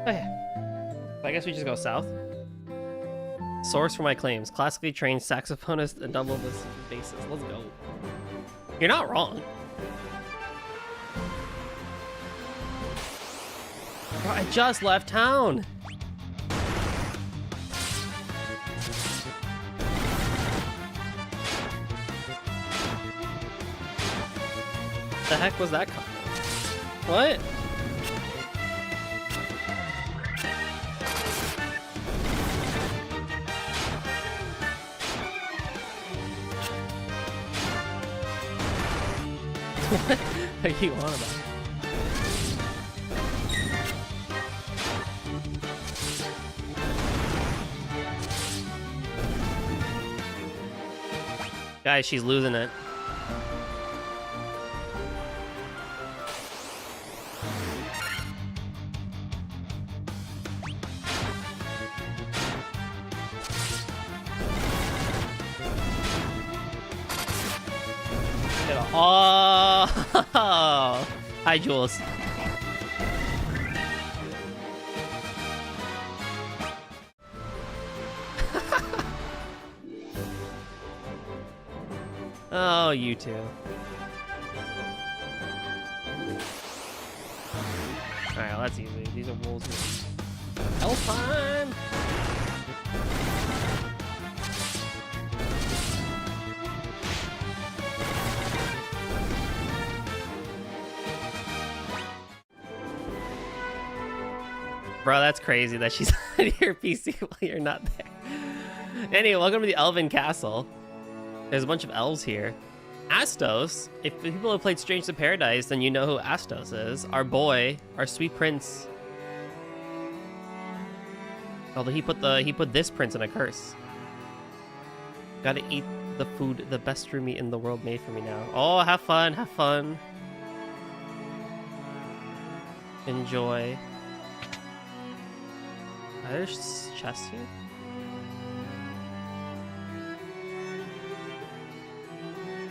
Oh, yeah. I guess we just go south. Source for my claims. Classically trained saxophonist and double bassist. Let's go. You're not wrong. Bro, I just left town. The heck was that comment? What? What are you on about? Guys, she's losing it. Oh, hi, Jules. Oh, you two. Alright, well, that's easy. These are wolves. Alpine! Bro, that's crazy that she's on your PC while you're not there. Anyway, welcome to the Elven Castle. There's a bunch of elves here. Astos, if people have played Strange to Paradise, then you know who Astos is. Our boy, our sweet prince. Although he put this prince in a curse. Gotta eat the food the best room meat in the world made for me now. Oh, have fun, have fun. Enjoy. There's chests here.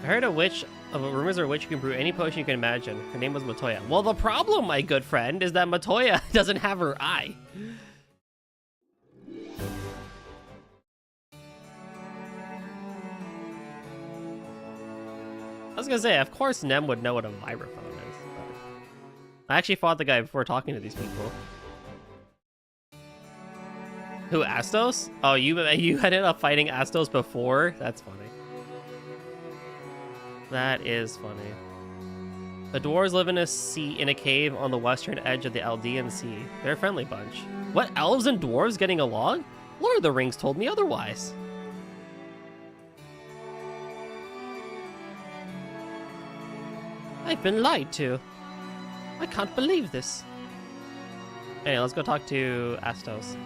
I heard rumors are a witch who can brew any potion you can imagine. Her name was Matoya. Well, the problem, my good friend, is that Matoya doesn't have her eye. I was gonna say, of course Nem would know what a vibraphone is. But I actually fought the guy before talking to these people. Who, Astos? Oh, you ended up fighting Astos before? That's funny. That is funny. The dwarves live in a cave on the western edge of the Aldean Sea. They're a friendly bunch. What, elves and dwarves getting along? Lord of the Rings told me otherwise. I've been lied to. I can't believe this. Anyway, let's go talk to Astos.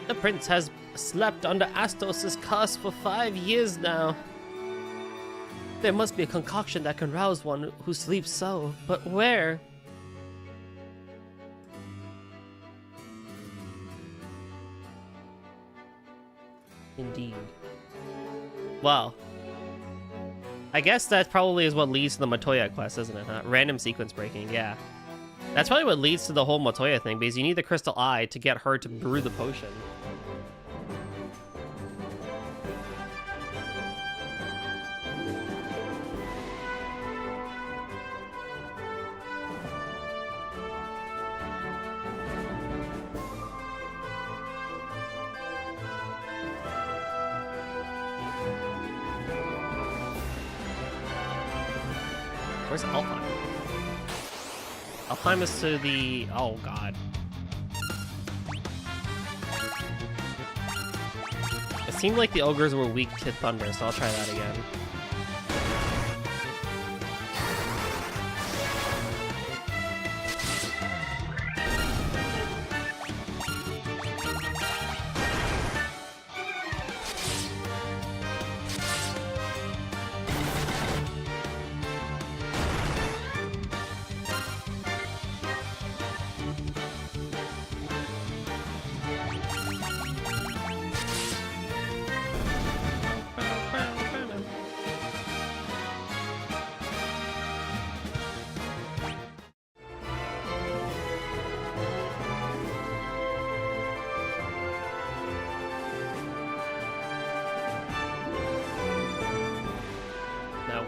The prince has slept under Astos' curse for 5 years now. There must be a concoction that can rouse one who sleeps so, but where? Indeed. Well, I guess that probably is what leads to the Matoya quest, isn't it? Huh? Random sequence breaking, yeah. That's probably what leads to the whole Matoya thing, because you need the crystal eye to get her to brew the potion. Where's Alfheim? Alfheim is to the... Oh, God. It seemed like the ogres were weak to thunder, so I'll try that again.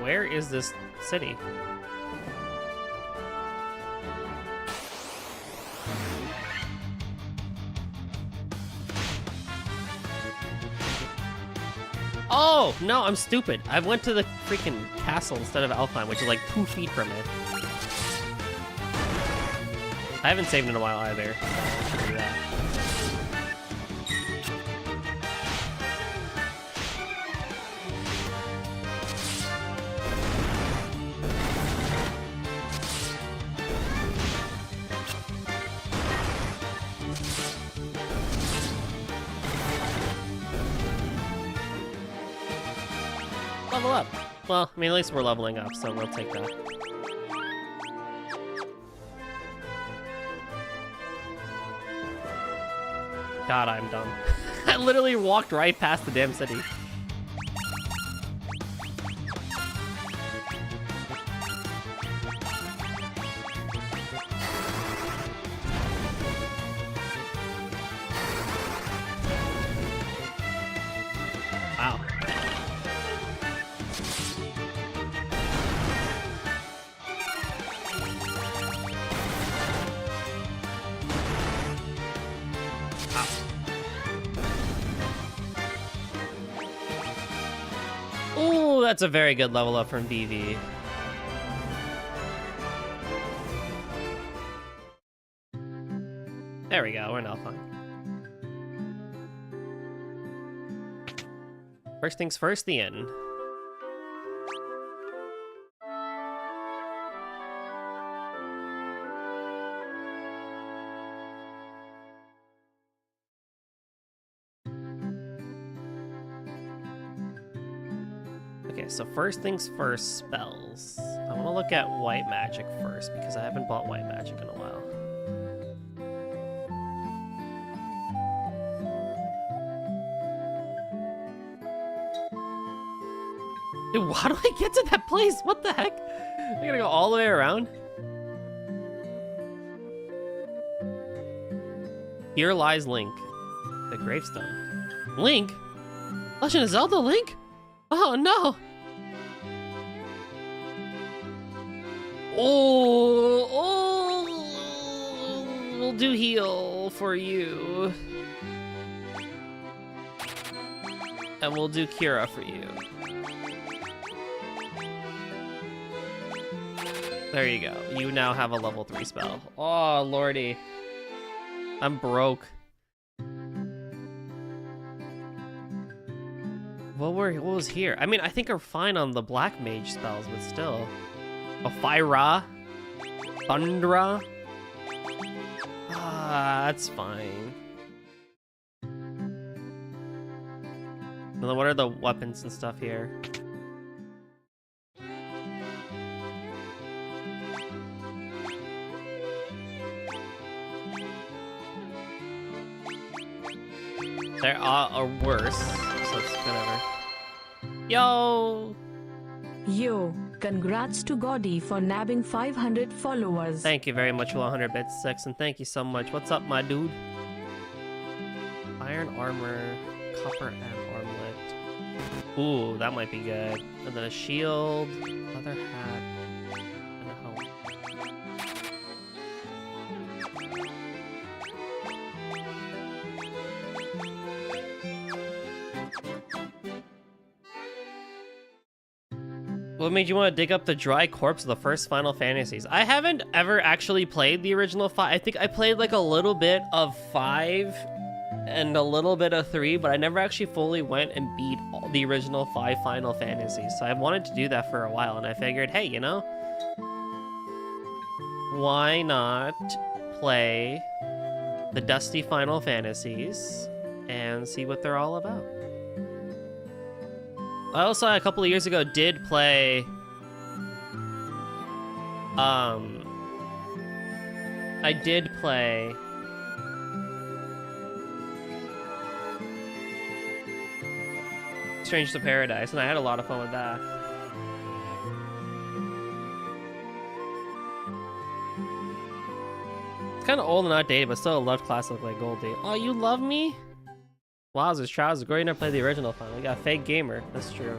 Where is this city? Oh, no, I'm stupid. I went to the freaking castle instead of Alfheim, which is like 2 feet from it. I haven't saved in a while either. I should do that. Level up. Well, I mean, at least we're leveling up, so we'll take that. God, I'm dumb. I literally walked right past the damn city. Wow. Ooh, that's a very good level up from Vivi. There we go, we're now fine. First things first, the inn. Okay, so first things first, spells. I want to look at white magic first because I haven't bought white magic in a while. Dude, how do I get to that place? What the heck? I gotta go all the way around? Here lies Link, the gravestone. Link? Legend of Zelda Link? Oh no! Oh, we'll do heal for you. And we'll do Kira for you. There you go. You now have a level 3 spell. Oh, lordy. I'm broke. What was here? I mean, I think we're fine on the black mage spells, but still. Oh, Fira. Thundra. Ah, that's fine. And then what are the weapons and stuff here? There are worse, so it's whatever. Yo! Yo, congrats to Gaudy for nabbing 500 followers. Thank you very much for 100 bits, 6, and thank you so much. What's up, my dude? Iron armor, copper and armlet. Ooh, that might be good. And then a shield, leather hat, and a helmet. What made you want to dig up the dry corpse of the first Final Fantasies? I haven't ever actually played the original 5. I think I played like a little bit of 5 and a little bit of 3, but I never actually fully went and beat all the original 5 Final Fantasies. So I wanted to do that for a while, and I figured, hey, you know, why not play the dusty Final Fantasies and see what they're all about? I also, a couple of years ago, did play, Strange to Paradise, and I had a lot of fun with that. It's kind of old and outdated, but still loved classic like Goldie. Oh, you love me? Wowzers, trousers. Great, never played the original Final. We got fake gamer. That's true.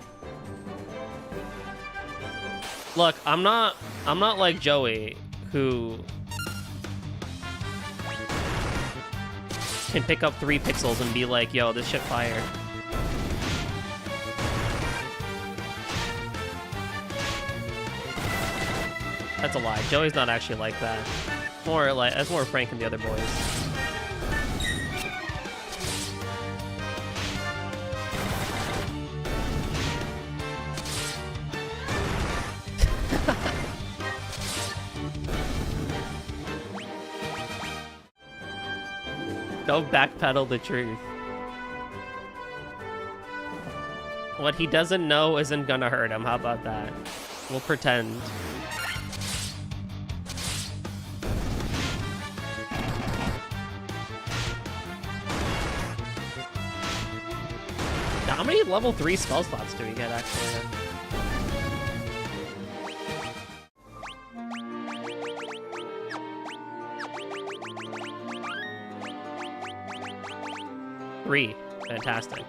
Look, I'm not like Joey, who can pick up 3 pixels and be like, yo, this shit fire. That's a lie. Joey's not actually like that. More like, that's more Frank and the other boys. Don't backpedal the truth. What he doesn't know isn't gonna hurt him. How about that? We'll pretend. Now, how many level 3 spell slots do we get actually? 3. Fantastic.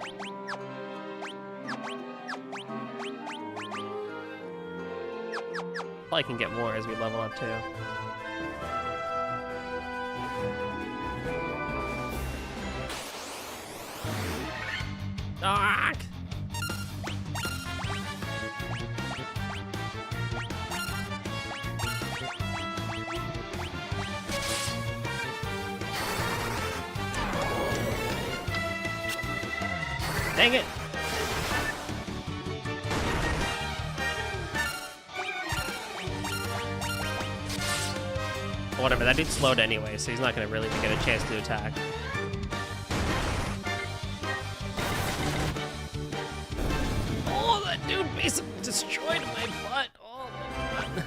Probably can get more as we level up too. Ah! Dang it! Whatever, that dude's slowed anyway, so he's not gonna really get a chance to attack. Oh, that dude basically destroyed my butt! Oh my god.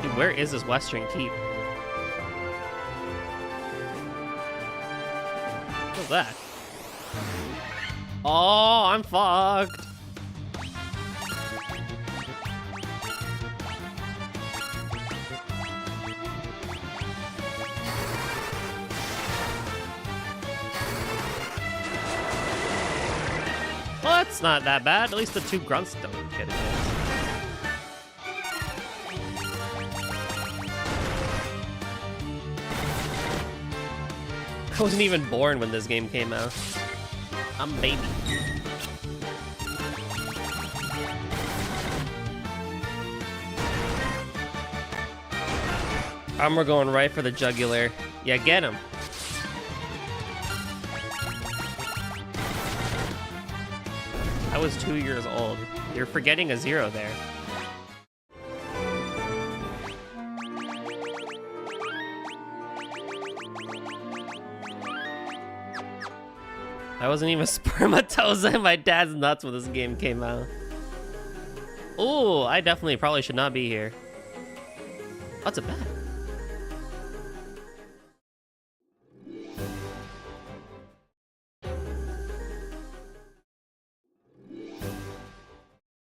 Dude, where is this Western Keep? What's that? Oh, I'm fucked. Well, that's not that bad. At least the 2 grunts don't get a chance. I wasn't even born when this game came out. I'm a baby. We're going right for the jugular. Yeah, get him. I was 2 years old. You're forgetting a 0 there. I wasn't even spermatozoa in my dad's nuts when this game came out. Ooh, I definitely probably should not be here. What's a bat?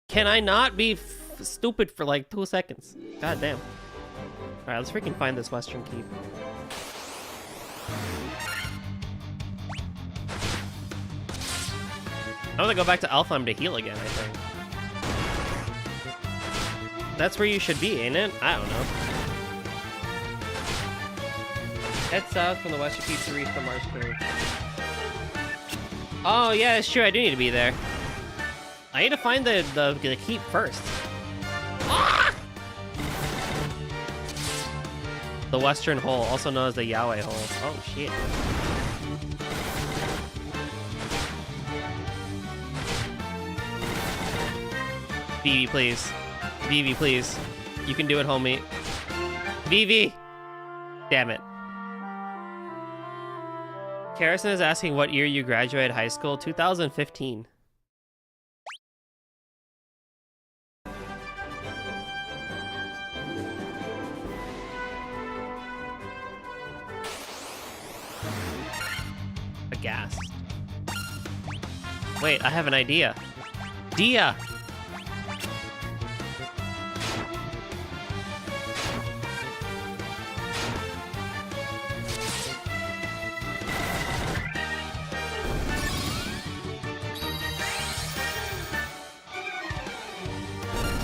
Can I not be stupid for like 2 seconds? God damn. Alright, let's freaking find this Western Keep. gonna go back to Alfheim to heal again, I think. That's where you should be, ain't it? I don't know. Head south from the western keep to reach the Marsh Curve. Oh, yeah, it's true. I do need to be there. I need to find the keep first. Ah! The Western Hole, also known as the Yahweh Hole. Oh, shit. Vivi, please. Vivi, please. You can do it, homie. Vivi! Damn it. Harrison is asking what year you graduated high school. 2015. Aghast. Wait, I have an idea. Dia!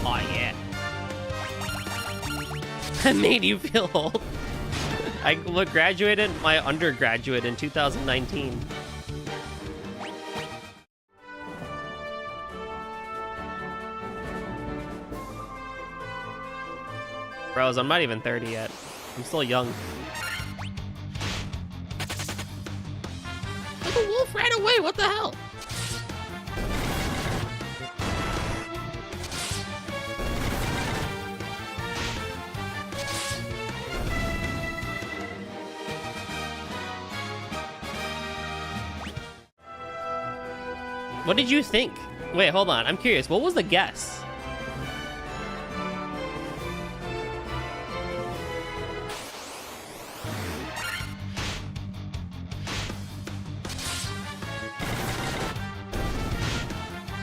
Oh yeah. I made you feel old. I graduated my undergraduate in 2019. Bros, I'm not even 30 yet. I'm still young. The wolf ran away, what the hell? What did you think? Wait, hold on. I'm curious. What was the guess?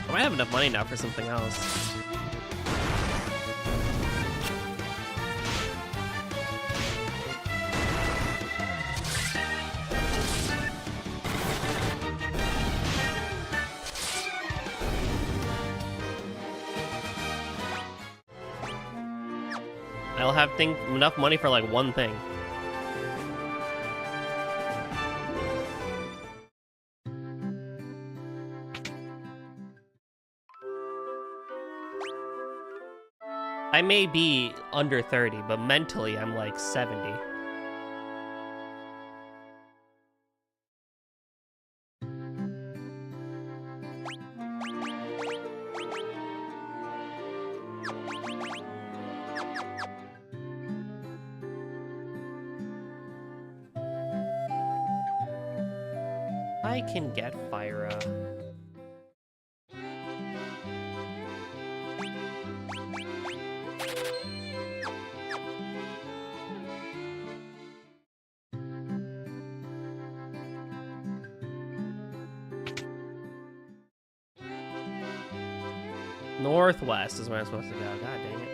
I might have enough money now for something else. I'll have enough money for like one thing. I may be under 30, but mentally I'm like 70. I can get Fyra. Northwest is where I'm supposed to go. God dang it.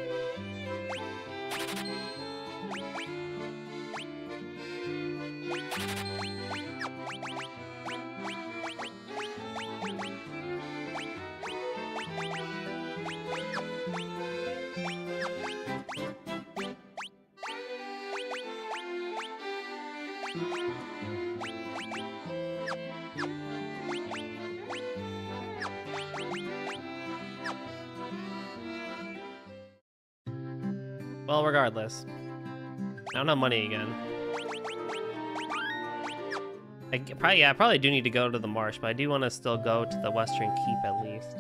Well, regardless, I don't have money again. I probably do need to go to the marsh, but I do want to still go to the Western Keep at least.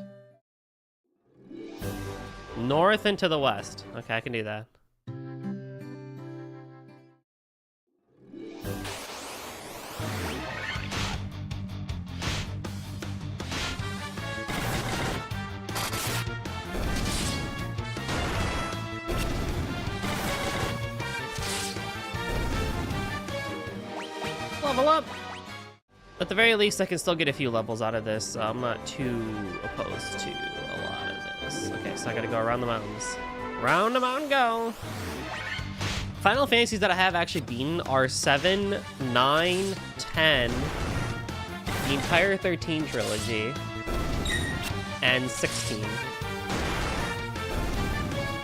North and to the west. Okay, I can do that. Level up! At the very least, I can still get a few levels out of this, so I'm not too opposed to a lot of this. Okay, so I gotta go around the mountains. Round the mountain go! Final Fantasies that I have actually beaten are 7, 9, 10, the entire 13 trilogy, and 16.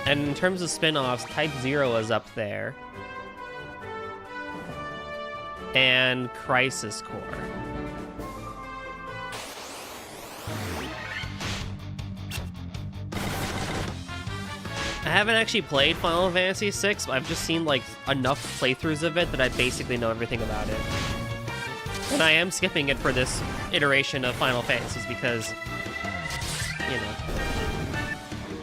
And in terms of spin-offs, Type 0 is up there. And Crisis Core. I haven't actually played Final Fantasy VI, but I've just seen like enough playthroughs of it that I basically know everything about it. And I am skipping it for this iteration of Final Fantasies because, you know,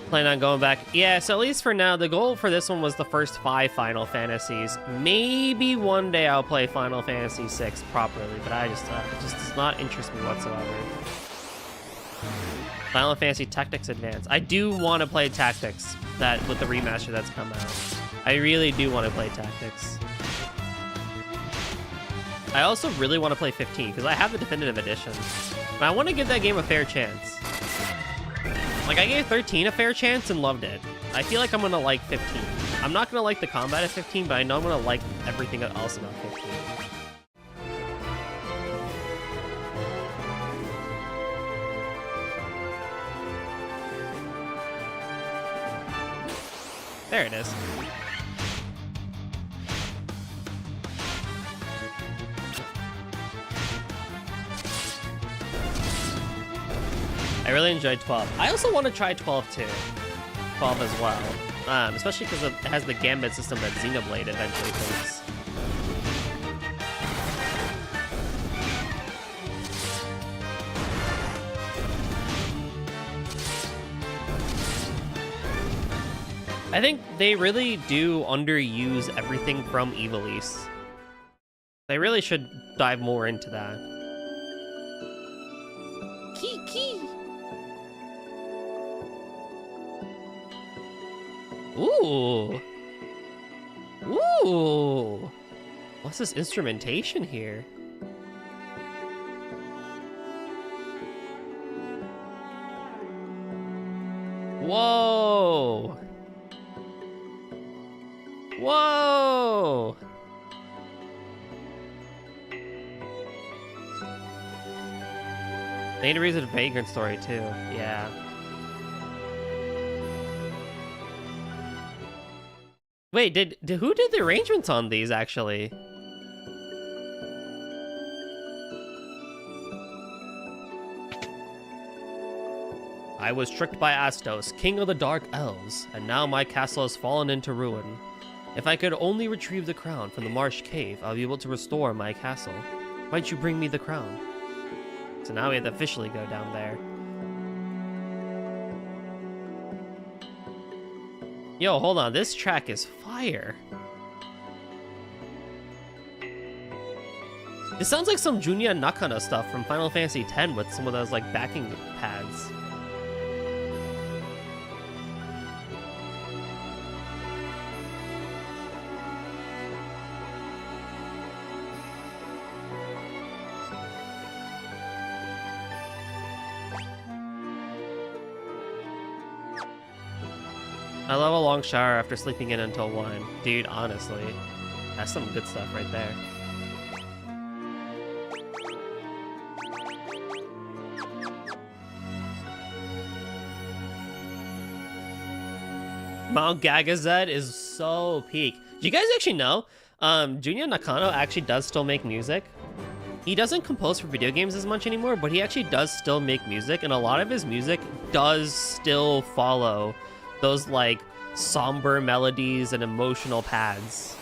plan on going back. Yeah, so at least for now, the goal for this one was the first 5 Final Fantasies. Maybe one day I'll play Final Fantasy VI properly, but it just does not interest me whatsoever. Final Fantasy Tactics Advance. I do want to play Tactics with the remaster that's come out. I really do want to play Tactics. I also really want to play 15 because I have the definitive edition. But I want to give that game a fair chance. Like, I gave 13 a fair chance and loved it. I feel like I'm gonna like 15. I'm not gonna like the combat at 15, but I know I'm gonna like everything else about 15. There it is. I really enjoyed 12. I also want to try 12 too. 12 as well. Especially because it has the Gambit system that Xenoblade eventually takes. I think they really do underuse everything from Ivalice. They really should dive more into that. Key. Ooh. Ooh. What's this instrumentation here? Whoa. Whoa. They need to revisit Vagrant Story too. Yeah. Wait, who did the arrangements on these actually? I was tricked by Astos, king of the Dark Elves, and now my castle has fallen into ruin. If I could only retrieve the crown from the Marsh Cave, I'll be able to restore my castle. Might you bring me the crown? So now we have to officially go down there. Yo, hold on. This track is fire. It sounds like some Junya Nakano stuff from Final Fantasy X with some of those like backing pads. I love a long shower after sleeping in until 1. Dude, honestly, that's some good stuff right there. Mount Gagazet is so peak. Do you guys actually know? Junya Nakano actually does still make music. He doesn't compose for video games as much anymore, but he actually does still make music, and a lot of his music does still follow those like somber melodies and emotional pads.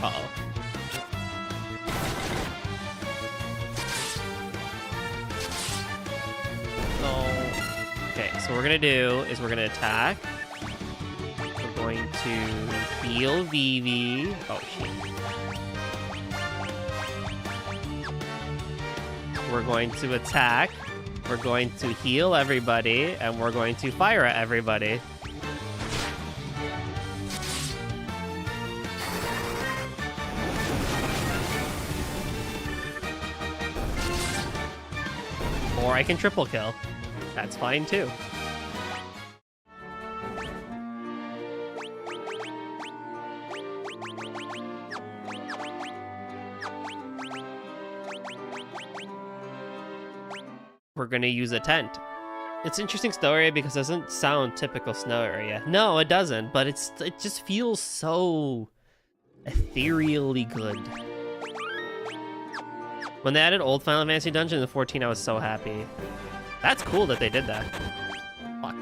Uh-oh. Oh. Okay, so what we're gonna do is we're gonna attack. We're going to heal Vivi. Oh shit. We're going to attack, we're going to heal everybody, and we're going to fire at everybody. Or I can triple kill. That's fine too. we're gonna use a tent. It's an interesting snow area because it doesn't sound typical snow area. No, it doesn't, but it just feels so ethereally good. When they added old Final Fantasy Dungeon in 14, I was so happy. That's cool that they did that. Fuck.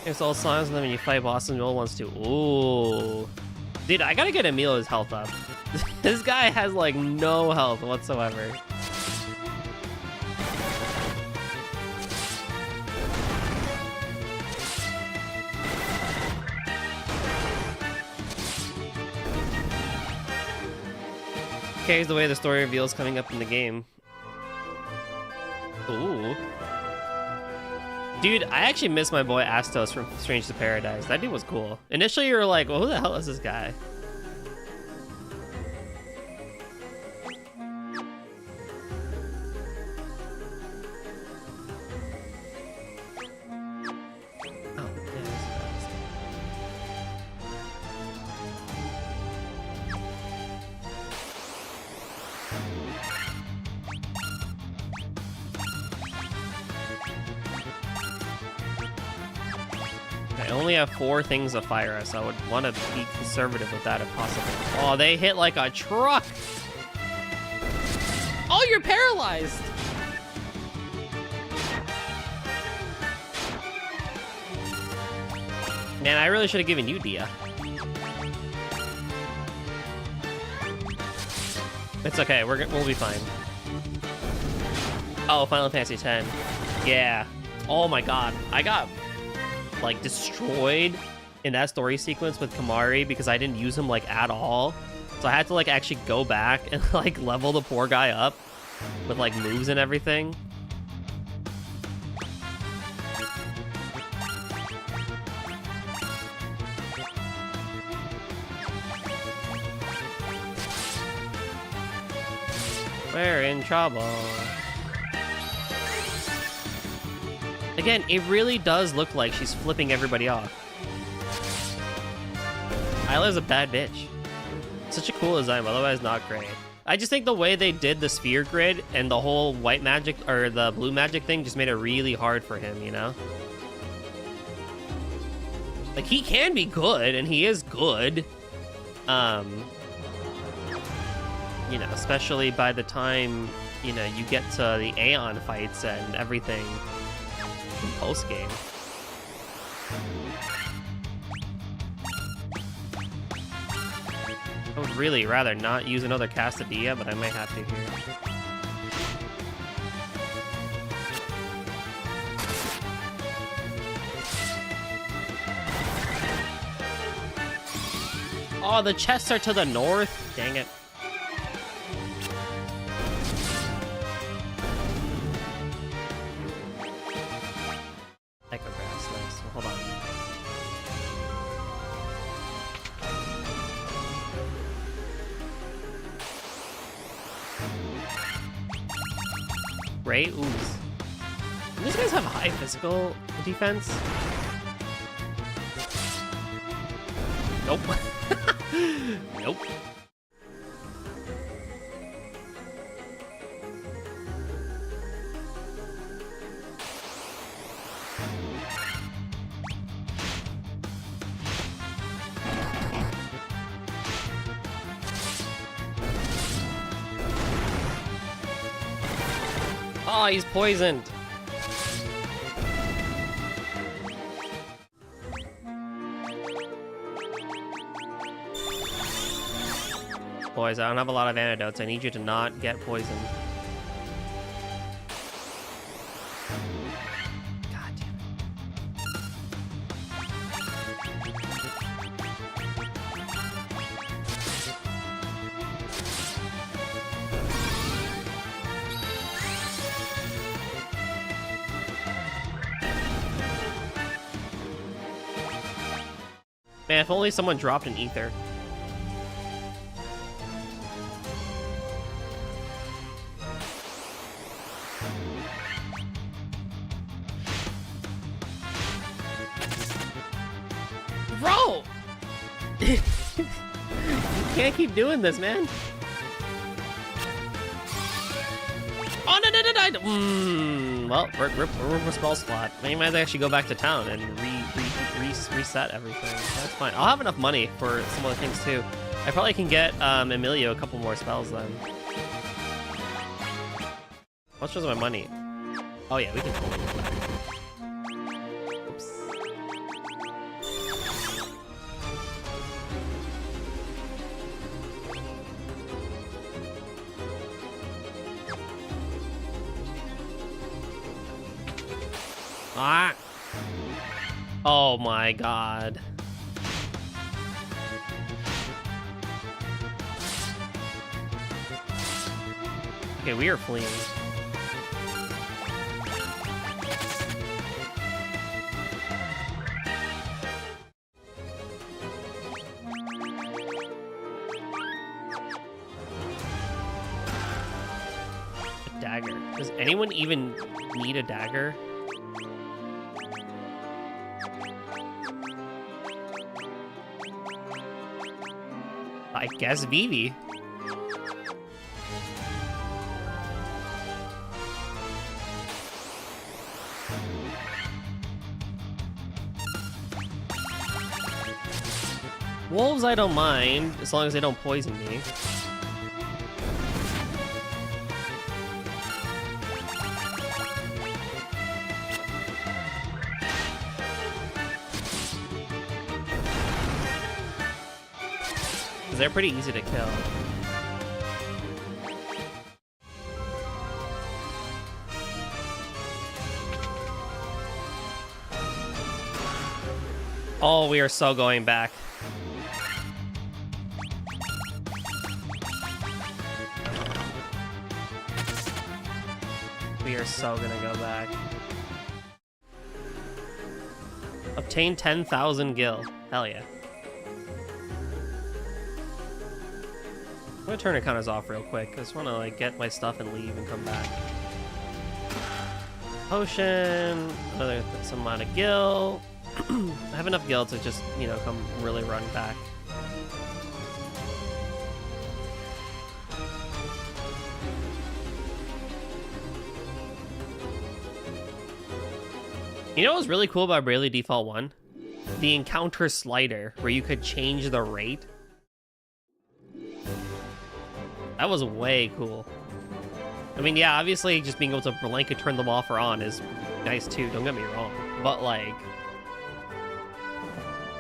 It's all songs, and then when you fight bosses, no ones too. Ooh. Dude, I gotta get Emilio's health up. This guy has, like, no health whatsoever. Carries the way the story reveals coming up in the game. Ooh. Dude, I actually miss my boy Astos from Strange to Paradise. That dude was cool. Initially, you were like, well, who the hell is this guy? Oh, yeah, I only have 4 things of fire, so I would want to be conservative with that if possible. Oh, they hit like a truck! Oh, you're paralyzed! Man, I really should have given you Dia. It's okay, we'll be fine. Oh, Final Fantasy X. Yeah. Oh my god, I got like destroyed in that story sequence with Kamari because I didn't use him like at all. So I had to like actually go back and like level the poor guy up with like moves and everything. We're in trouble. Again, it really does look like she's flipping everybody off. Isla's a bad bitch. Such a cool design, but otherwise not great. I just think the way they did the sphere grid and the whole white magic or the blue magic thing just made it really hard for him, you know? Like, he can be good, and he is good. You know, especially by the time, you know, you get to the Aeon fights and everything. Post game. I would really rather not use another Castadia, but I might have to here. Oh, the chests are to the north. Dang it. Nice. Hold on. Ray Ooze. Do these guys have high physical defense? Nope. Nope. Oh, he's poisoned. Boys, I don't have a lot of antidotes. I need you to not get poisoned. God damn it. Man, if only someone dropped an ether. Bro! You can't keep doing this, man. Oh, no. Well, we're spell slot. Maybe I might actually go back to town and reset everything. That's fine. I'll have enough money for some other things, too. I probably can get Emilio a couple more spells, then. How much was my money? Oh, yeah, we can totally go back. Oops. Ah! Oh my god. Okay, we are fleeing. A dagger. Does anyone even need a dagger? I guess Vivi. Wolves I don't mind, as long as they don't poison me. Because they're pretty easy to kill. Oh, we are so going back. We are so gonna go back. Obtain 10,000 gil. Hell yeah. I'm gonna turn encounters off real quick. I just wanna like get my stuff and leave and come back. Potion, some amount of gil. I have enough gil to just, you know, come really run back. You know what was really cool about Bravely Default 1? The encounter slider, where you could change the rate. That was way cool. I mean, yeah, obviously just being able to blanket turn them off or on is nice too, don't get me wrong. But like,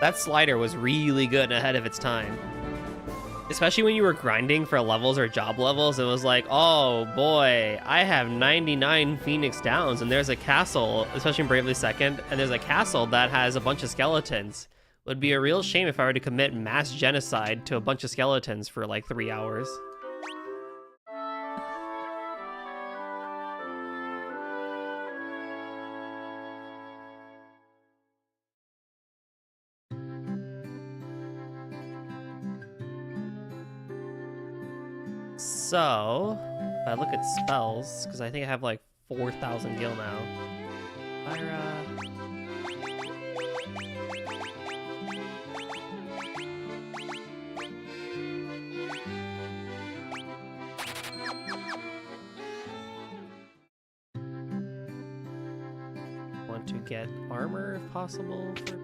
that slider was really good and ahead of its time. Especially when you were grinding for levels or job levels, it was like, oh boy, I have 99 Phoenix Downs and there's a castle, especially in Bravely Second, and there's a castle that has a bunch of skeletons. It would be a real shame if I were to commit mass genocide to a bunch of skeletons for like 3 hours. So, if I look at spells, because I think I have like 4,000 gil now. Lyra. Want to get armor if possible for...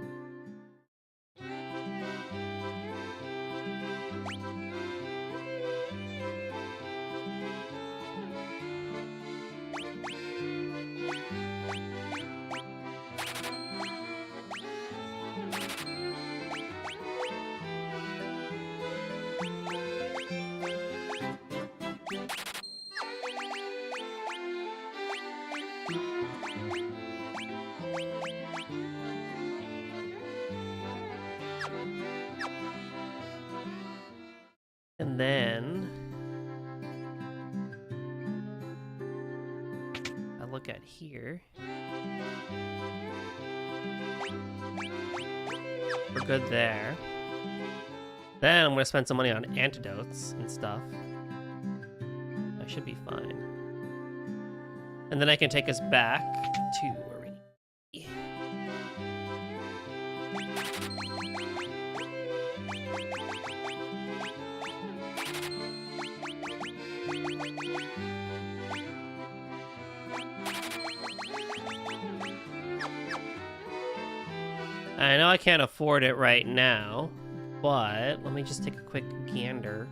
And then I look at here. We're good there. Then I'm gonna spend some money on antidotes and stuff. I should be fine. And then I can take us back to where we need. I know I can't afford it right now, but let me just take a quick gander.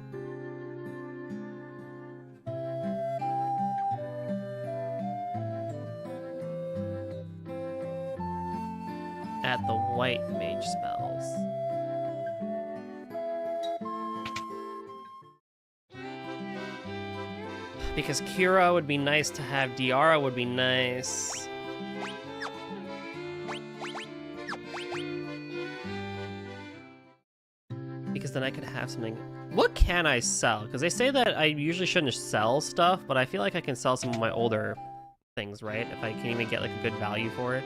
At the white mage spells. Because Kira would be nice to have, Diara would be nice. Because then I could have something. What can I sell? Because they say that I usually shouldn't sell stuff, but I feel like I can sell some of my older things, right? If I can even get like a good value for it.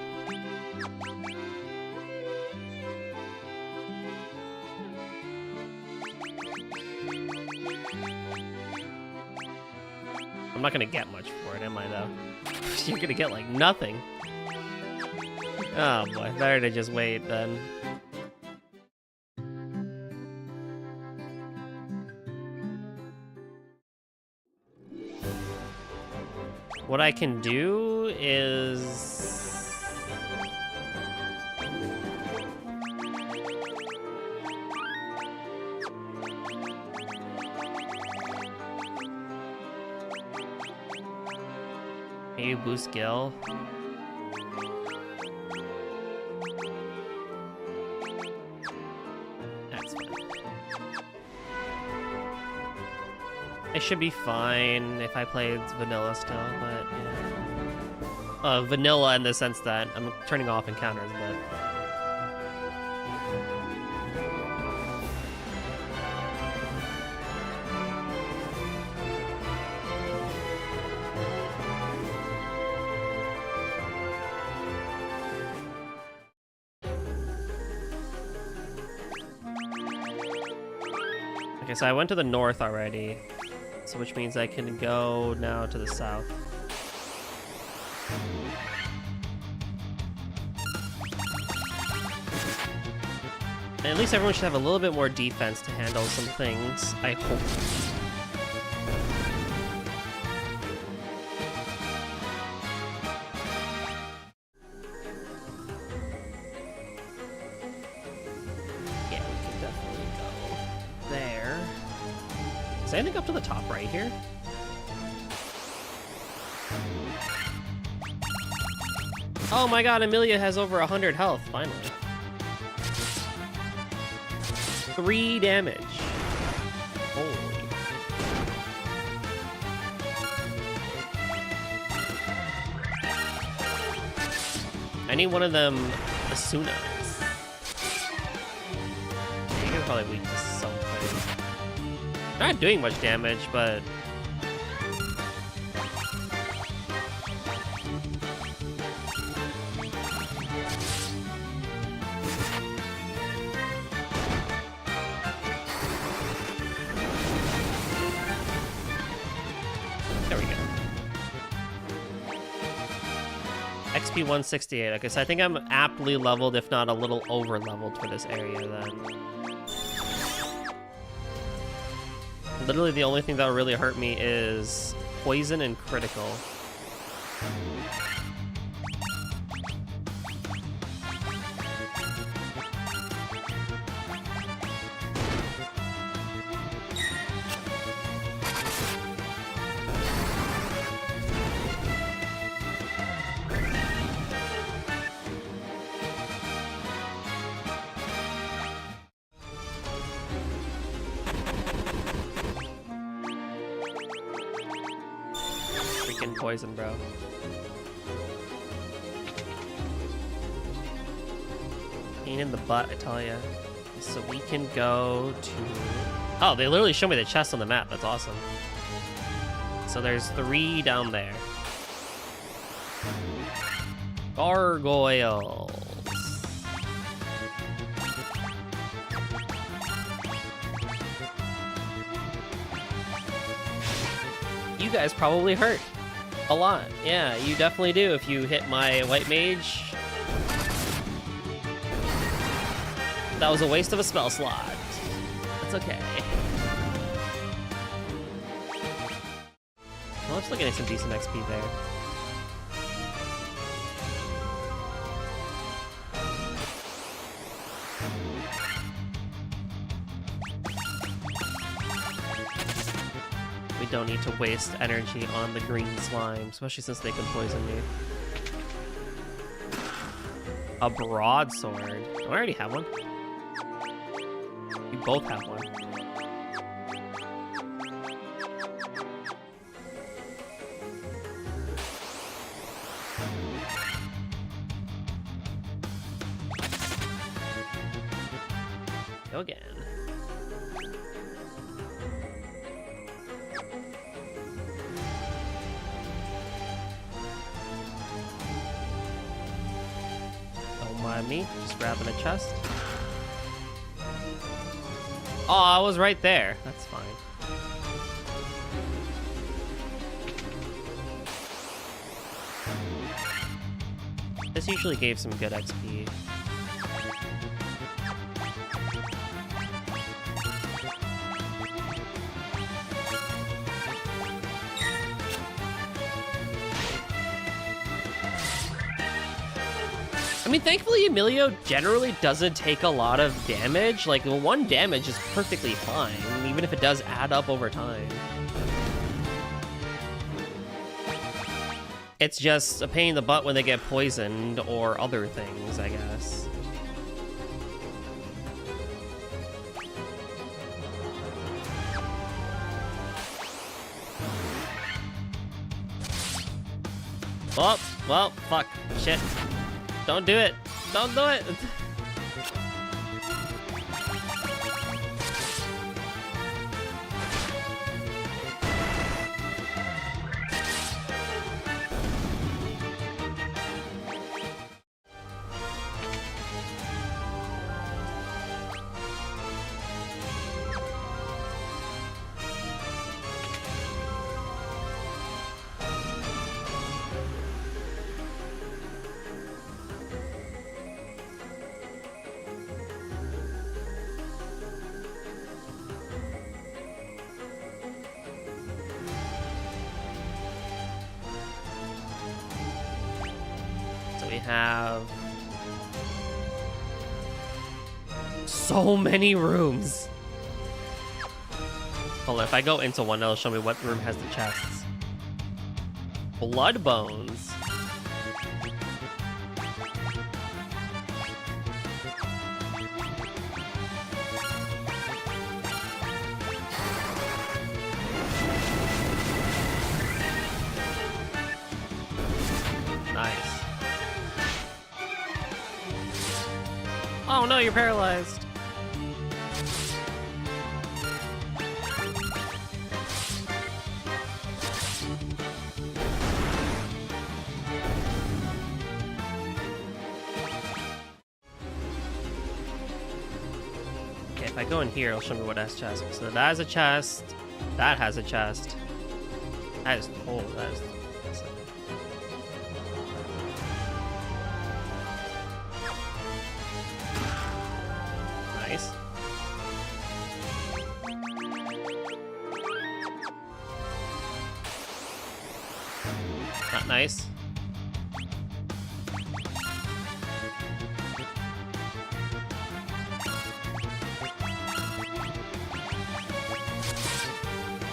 I'm not gonna get much for it, am I, though? You're gonna get, like, nothing. Oh, boy. Better to just wait, then. What I can do is... maybe boost Gil. That's fine. I should be fine if I played vanilla still, but yeah. Vanilla in the sense that I'm turning off encounters, but... Okay, so I went to the north already, so which means I can go now to the south. And at least everyone should have a little bit more defense to handle some things, I hope. Yeah, we can definitely go there. Is anything up to the top right here? Oh my god, Amelia has over 100 health, finally. 3 damage. Holy. I need one of them Asunas. You can probably weak to something. Not doing much damage, but... there we go. XP 168. Okay, so I think I'm aptly leveled, if not a little over leveled for this area then. Literally the only thing that'll really hurt me is poison and critical. Poison, bro. Pain in the butt, I tell ya. So we can go to... oh, they literally show me the chest on the map. That's awesome. So there's 3 down there. Gargoyles. you guys probably hurt a lot. Yeah, you definitely do if you hit my white mage. That was a waste of a spell slot. That's okay. Well, I'm still getting some decent XP there. We don't need to waste energy on the green slime, especially since they can poison me. A broadsword. Oh, I already have one. We both have one. Go again. Don't mind me, just grabbing a chest. Oh, I was right there. That's fine. This usually gave some good XP. I mean, thankfully, Emilio generally doesn't take a lot of damage. Like, 1 damage is perfectly fine, even if it does add up over time. It's just a pain in the butt when they get poisoned or other things, I guess. Oh, well, fuck, shit. Don't do it. Don't do it. We have so many rooms. Hold on, if I go into one, it'll show me what room has the chests. Blood bones. Nice. Oh no, you're paralyzed. Okay, if I go in here, it'll show me what has chest. So that has a chest. That has a chest. That is, oh, that is. Nice. Not nice.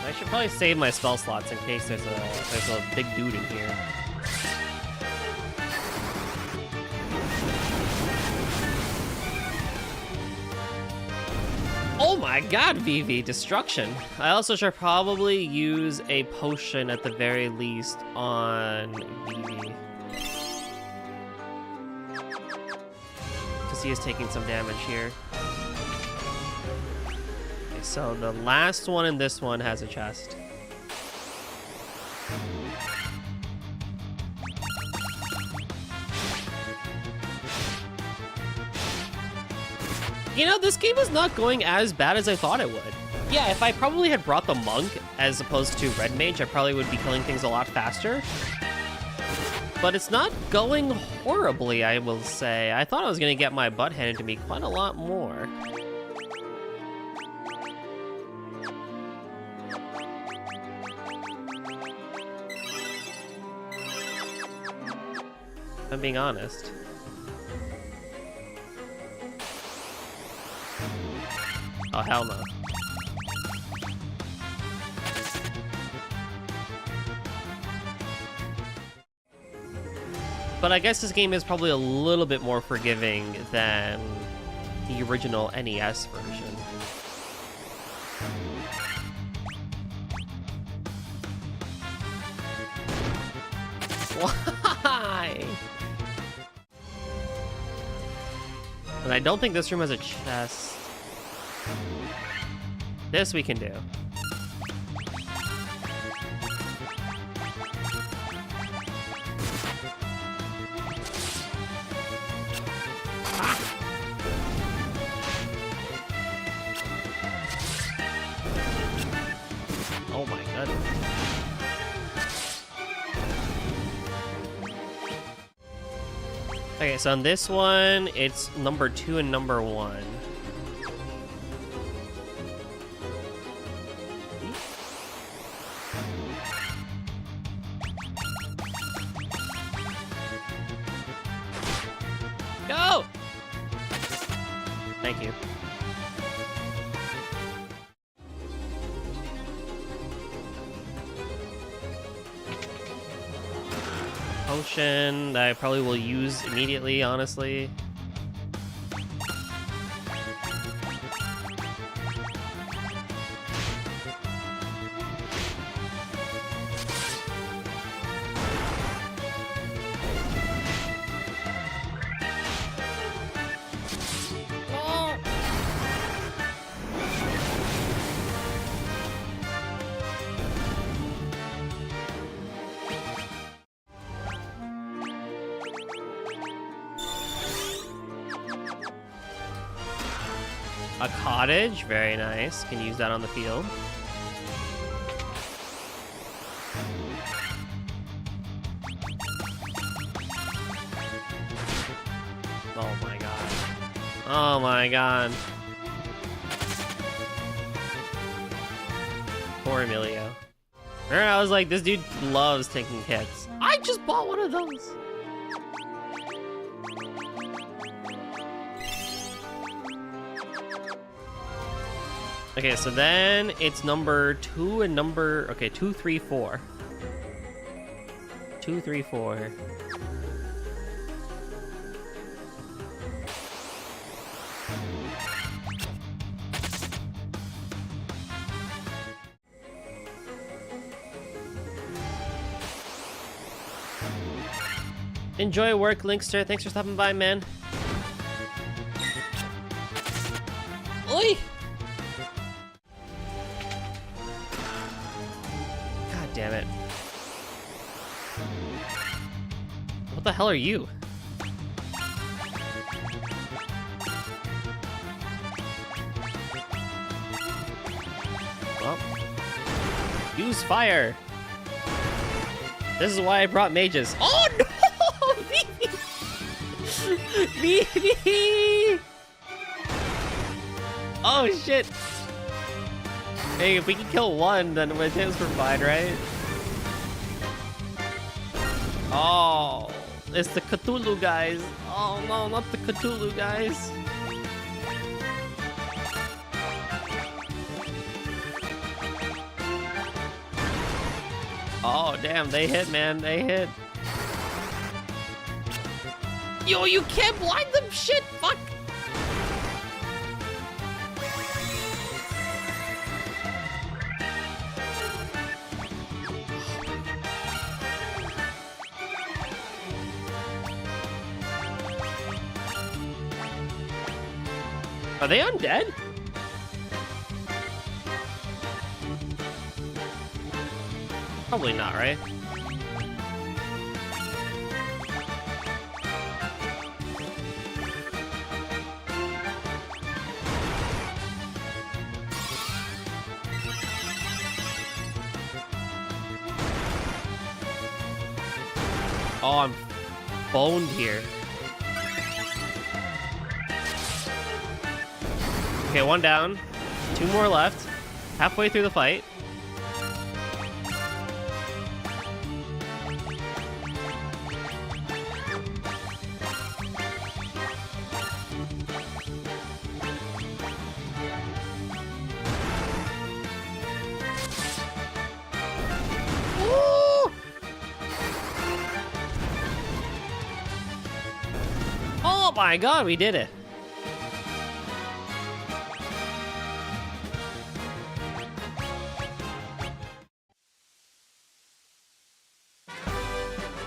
I should probably save my spell slots in case there's a big dude in here. Oh my god, Vivi, destruction. I also should probably use a potion at the very least on Vivi. Because he is taking some damage here. Okay, so the last one in this one has a chest. You know, this game is not going as bad as I thought it would. Yeah, if I probably had brought the monk as opposed to red mage, I probably would be killing things a lot faster. But it's not going horribly, I will say. I thought I was gonna get my butt handed to me quite a lot more. If I'm being honest. Oh, hell no. But I guess this game is probably a little bit more forgiving than the original NES version. Why? And I don't think this room has a chest. This we can do. Oh my god. Okay, so on this one, it's number 2 and number 1. Go! Thank you. Potion that I probably will use immediately, honestly. A cottage, very nice. Can use that on the field. Oh my god. Oh my god. Poor Emilio. Remember, I was like, this dude loves taking hits. I just bought one of those. Okay, so then it's number 2 and number... Okay, 2, 3, 4. 2, 3, 4. Enjoy work, Linkster. Thanks for stopping by, man. Oi! Damn it. What the hell are you? Well, use fire. This is why I brought mages. Oh no! Mimi! Oh shit! Hey, if we can kill one, then we're fine, right? Oh, it's the Cthulhu guys. Oh no, not the Cthulhu guys. Oh damn, they hit, man, they hit. Yo, you can't blind them, shit, fuck. Are they undead? Probably not, right? Oh, I'm boned here. Okay, one down. 2 more left. Halfway through the fight. Woo! Oh my god, we did it.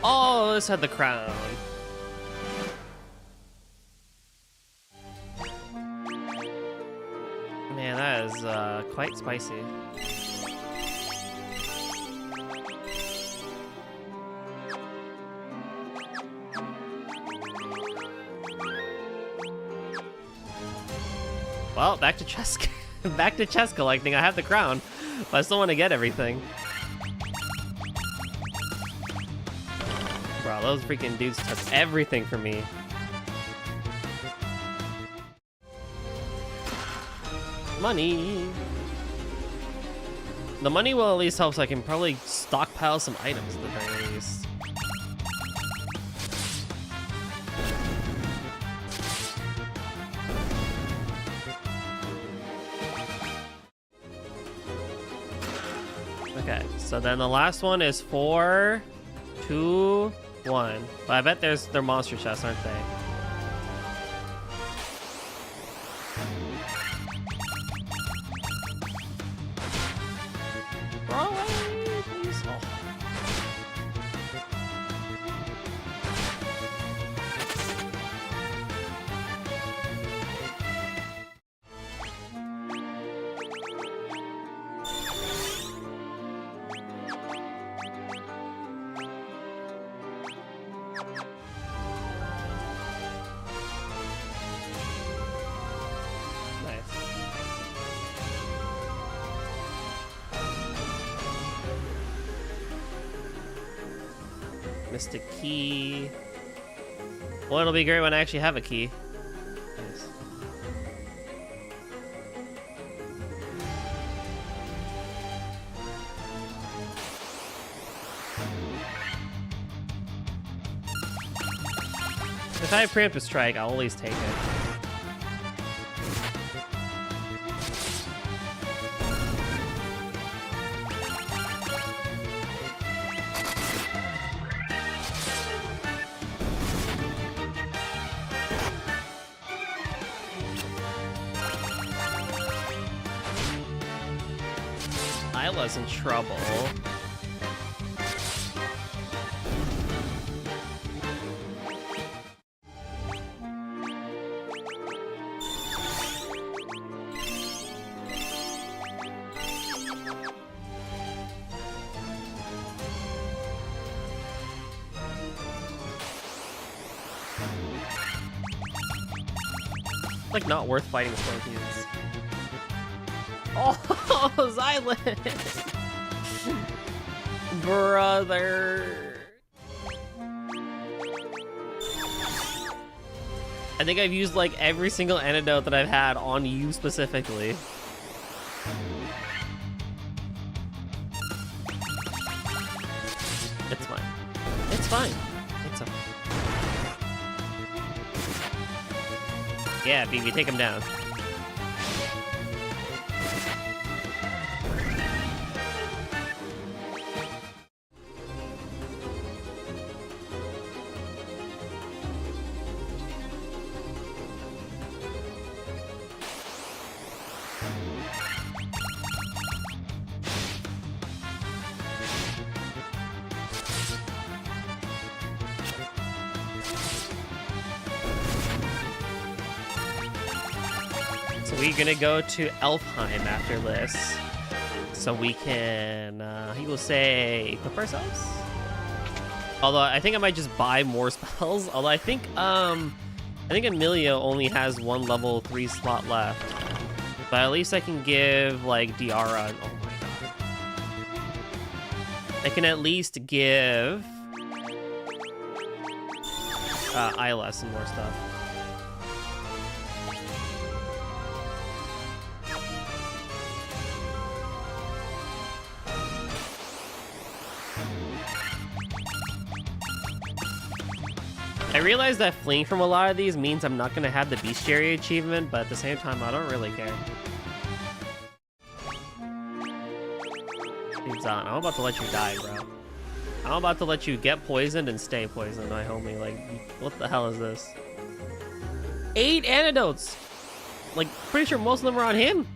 Oh, this had the crown. Man, that is quite spicy. Well, back to chess, back to chess collecting. I have the crown, but I still want to get everything. Bro, those freaking dudes took everything from me. Money. The money will at least help, so I can probably stockpile some items at the very least. Okay, so then the last one is 4, 2, 1. But I bet they're monster chests, aren't they? Throw away, please. Oh. Missed a key. Well, it'll be great when I actually have a key. Nice. If I have Preemptive Strike, I'll always take it. Isla's in trouble. It's like not worth fighting Scorpions. Oh, Xylan! Brother. I think I've used like every single antidote that I've had on you specifically. It's fine. It's fine. It's a... Yeah, BB, take him down. We're gonna go to Elfheim after this, so we can, he will say, equip ourselves? Although, I think I might just buy more spells, although I think Emilio only has 1 level 3 slot left. But at least I can give, like, Diara, oh my god. I can at least give Isla some more stuff. I realize that fleeing from a lot of these means I'm not gonna have the bestiary achievement, but at the same time, I don't really care. Dude, Zon, I'm about to let you die, bro. I'm about to let you get poisoned and stay poisoned, my homie. Like, what the hell is this? 8 antidotes! Like, pretty sure most of them are on him.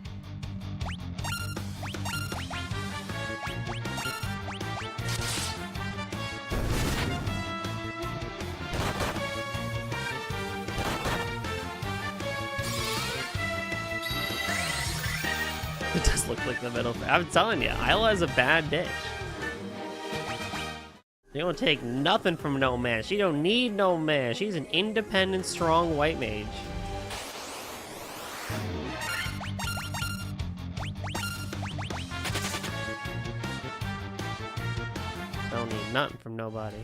It does look like the middle. I'm telling you, Isla is a bad bitch. She don't take nothing from no man. She don't need no man. She's an independent, strong white mage. Don't need nothing from nobody.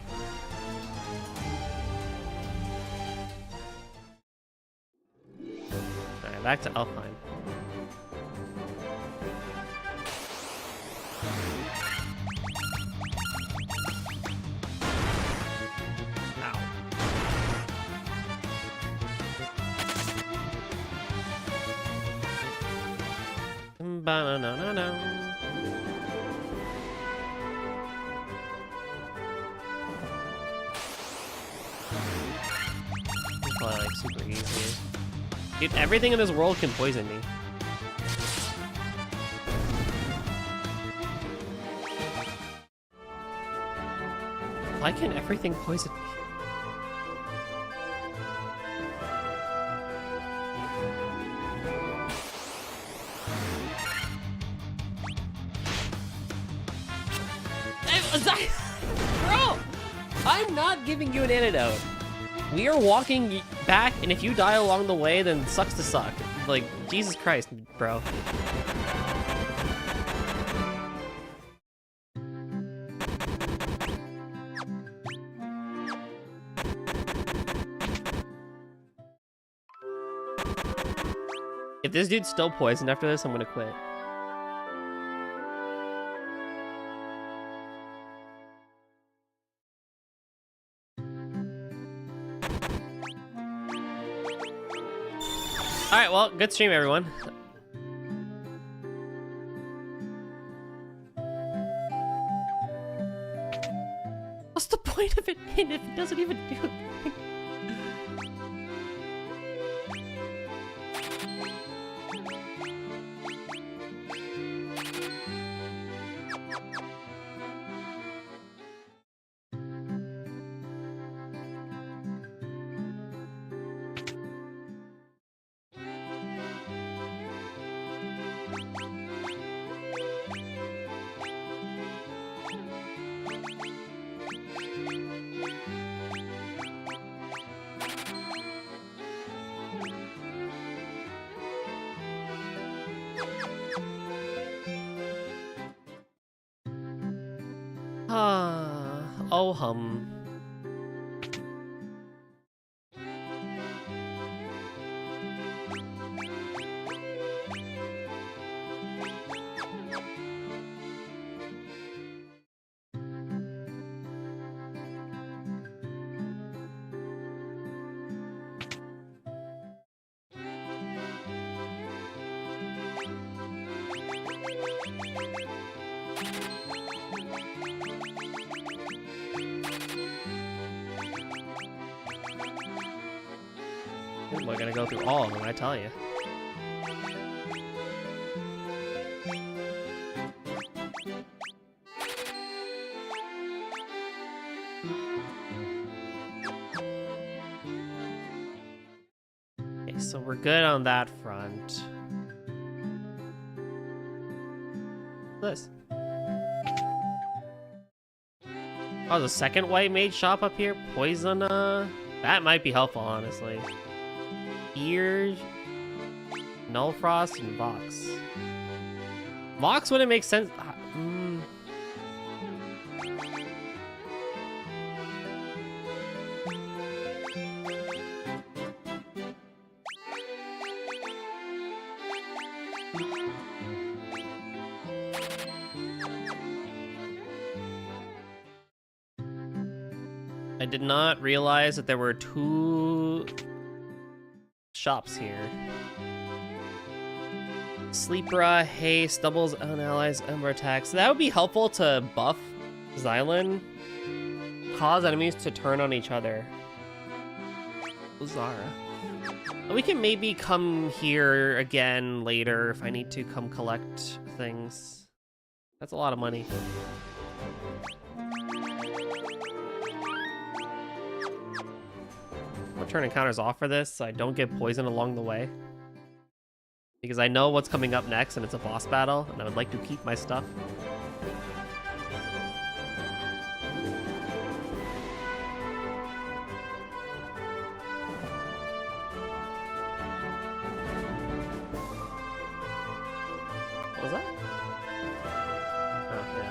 Alright, back to Alpine. Ba-na-na-na-na. It's probably like super easy. Dude, everything in this world can poison me. Why can everything poison me? Bro, I'm not giving you an antidote. We are walking back, and if you die along the way, then sucks to suck. Like, Jesus Christ, bro. If this dude's still poisoned after this, I'm gonna quit. Alright, well, good stream, everyone. What's the point of it if it doesn't even do anything? Oh hum. We're gonna go through all of them, I tell you. Okay, so we're good on that front. This. Oh, the second white mage shop up here? Poison, that might be helpful, honestly. Ears, Nullfrost, and Vox. Vox wouldn't make sense. I did not realize that there were 2 shops here. Sleepra, haste, doubles own allies, ember attacks. That would be helpful to buff Xylan. Cause enemies to turn on each other. Zara. We can maybe come here again later if I need to come collect things. That's a lot of money. I'll turn encounters off for this so I don't get poisoned along the way. Because I know what's coming up next and it's a boss battle, and I would like to keep my stuff. What was that? Oh, yeah.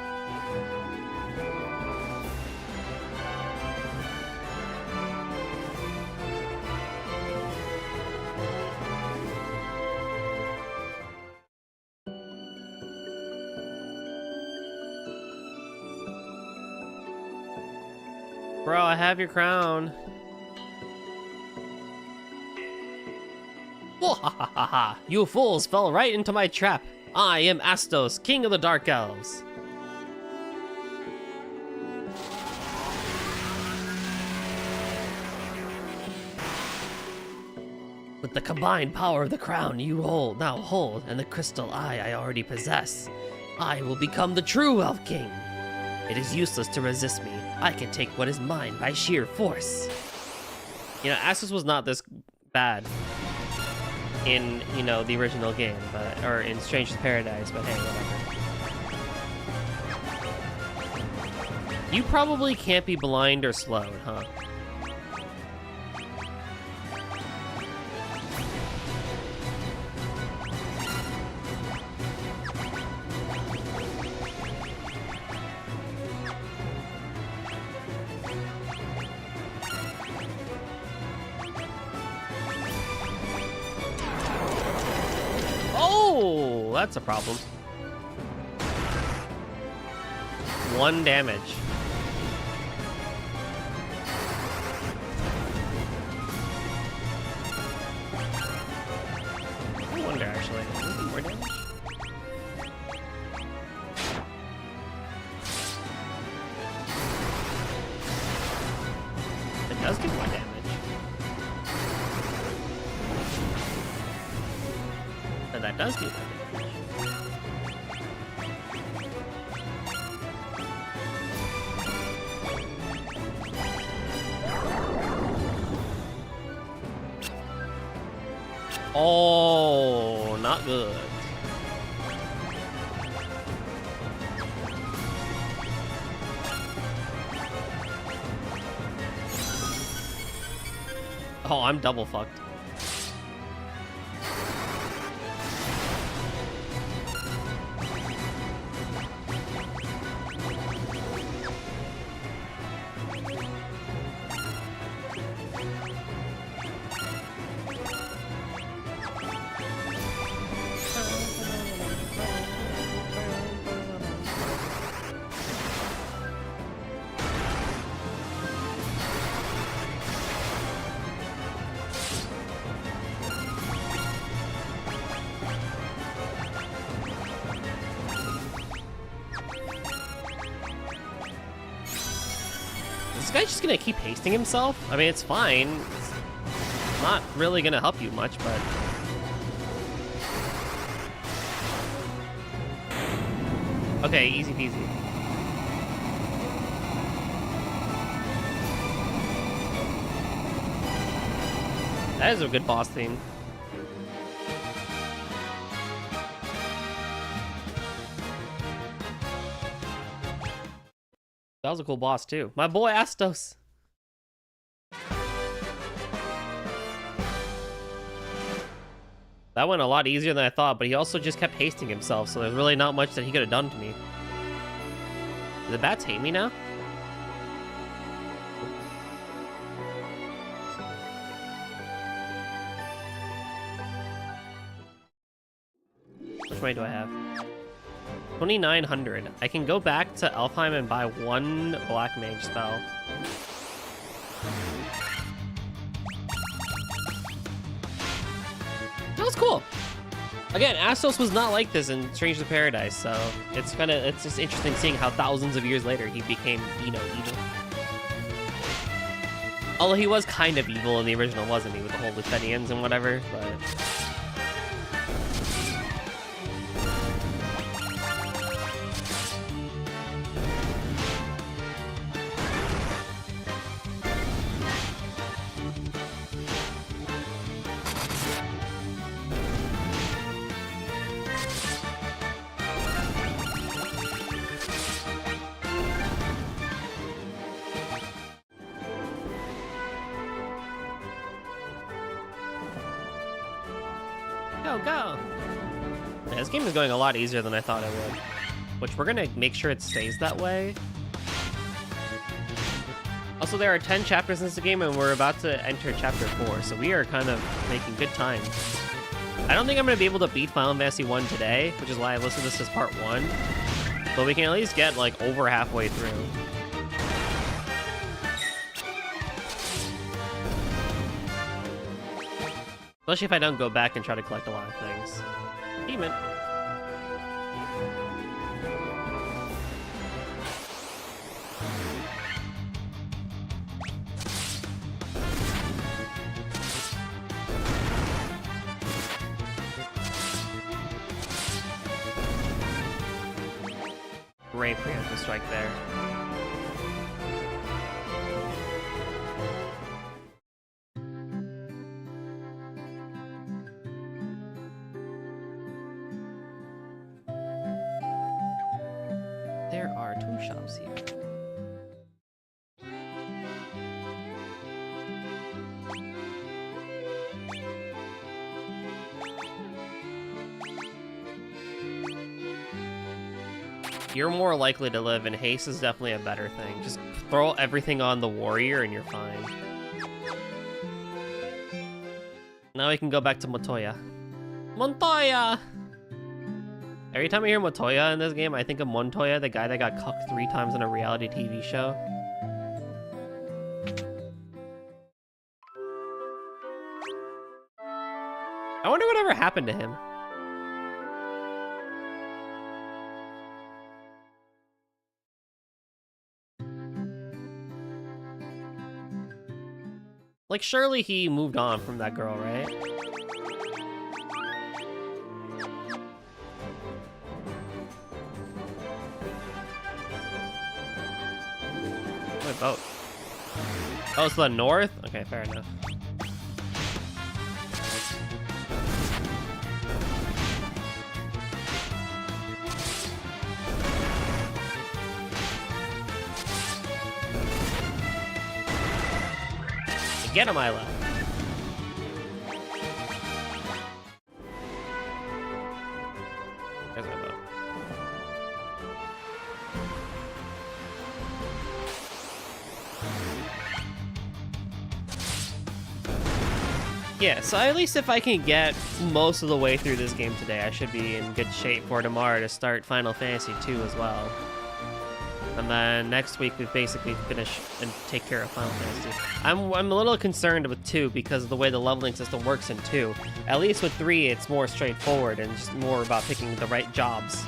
Bro, I have your crown. Wahahaha! You fools fell right into my trap. I am Astos, king of the Dark Elves. With the combined power of the crown you now hold, and the crystal eye I already possess, I will become the true Elf King. It is useless to resist me. I can take what is mine by sheer force. You know, Astos was not this bad in, you know, the original game, but or in Stranger's Paradise, but hey, whatever. You probably can't be blind or slowed, huh? Oh, that's a problem. 1 damage. I wonder, actually. Is it more damage? It does do more damage. And that does do more damage. Oh, not good. Oh, I'm double fucked. Is this guy just gonna keep hasting himself? I mean, it's fine. It's not really gonna help you much, but... Okay, easy peasy. That is a good boss theme. That was a cool boss too. My boy Astos. That went a lot easier than I thought, but he also just kept hasting himself, so there's really not much that he could have done to me. Do the bats hate me now? much money do I have? 2,900. I can go back to Elfheim and buy one Black Mage spell. That was cool. Again, Astos was not like this in Strange to Paradise, so it's just interesting seeing how thousands of years later he became, you know, evil. Although he was kind of evil in the original, wasn't he, with the whole Luthenians and whatever, but... Go, go! Yeah, this game is going a lot easier than I thought it would. Which we're gonna make sure it stays that way. Also, there are 10 chapters in this game, and we're about to enter chapter 4, so we are kind of making good time. I don't think I'm gonna be able to beat Final Fantasy 1 today, which is why I listed this as part 1. But we can at least get, like, over halfway through. Especially if I don't go back and try to collect a lot of things. Demon. Great preemptive strike there. There are 2 shops here. You're more likely to live, and haste is definitely a better thing. Just throw everything on the warrior and you're fine. Now we can go back to Montoya. Montoya! Every time I hear Montoya in this game, I think of Montoya, the guy that got cucked 3 times in a reality TV show. I wonder whatever happened to him. Like, surely he moved on from that girl, right? My boat. Oh, it's the north? Okay, fair enough. Get him, Isla. There's my boat. Yeah, so at least if I can get most of the way through this game today, I should be in good shape for tomorrow to start Final Fantasy 2 as well. And then next week we basically finish and take care of Final Fantasy. I'm a little concerned with 2 because of the way the leveling system works in 2. At least with 3, it's more straightforward and just more about picking the right jobs.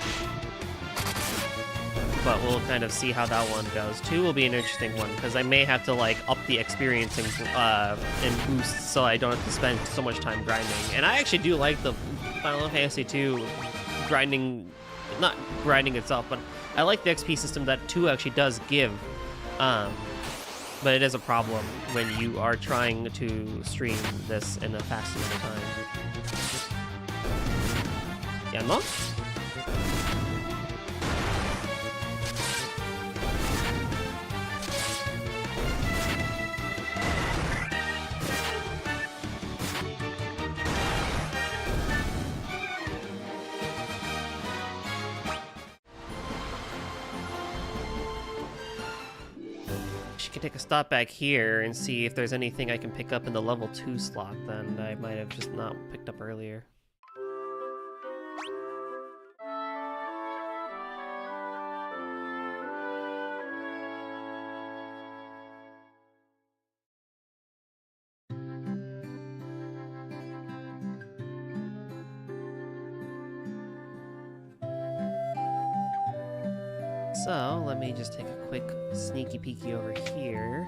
But we'll kind of see how that one goes. 2 will be an interesting one because I may have to like up the experience and boost so I don't have to spend so much time grinding. And I actually do like the Final Fantasy 2 grinding, not grinding itself, but I like the XP system that 2 actually does give, but it is a problem when you are trying to stream this in a fast amount of time. Yeah, no? Can take a stop back here and see if there's anything I can pick up in the level 2 slot then I might have just not picked up earlier. So, let me just take a quick sneaky peeky over here.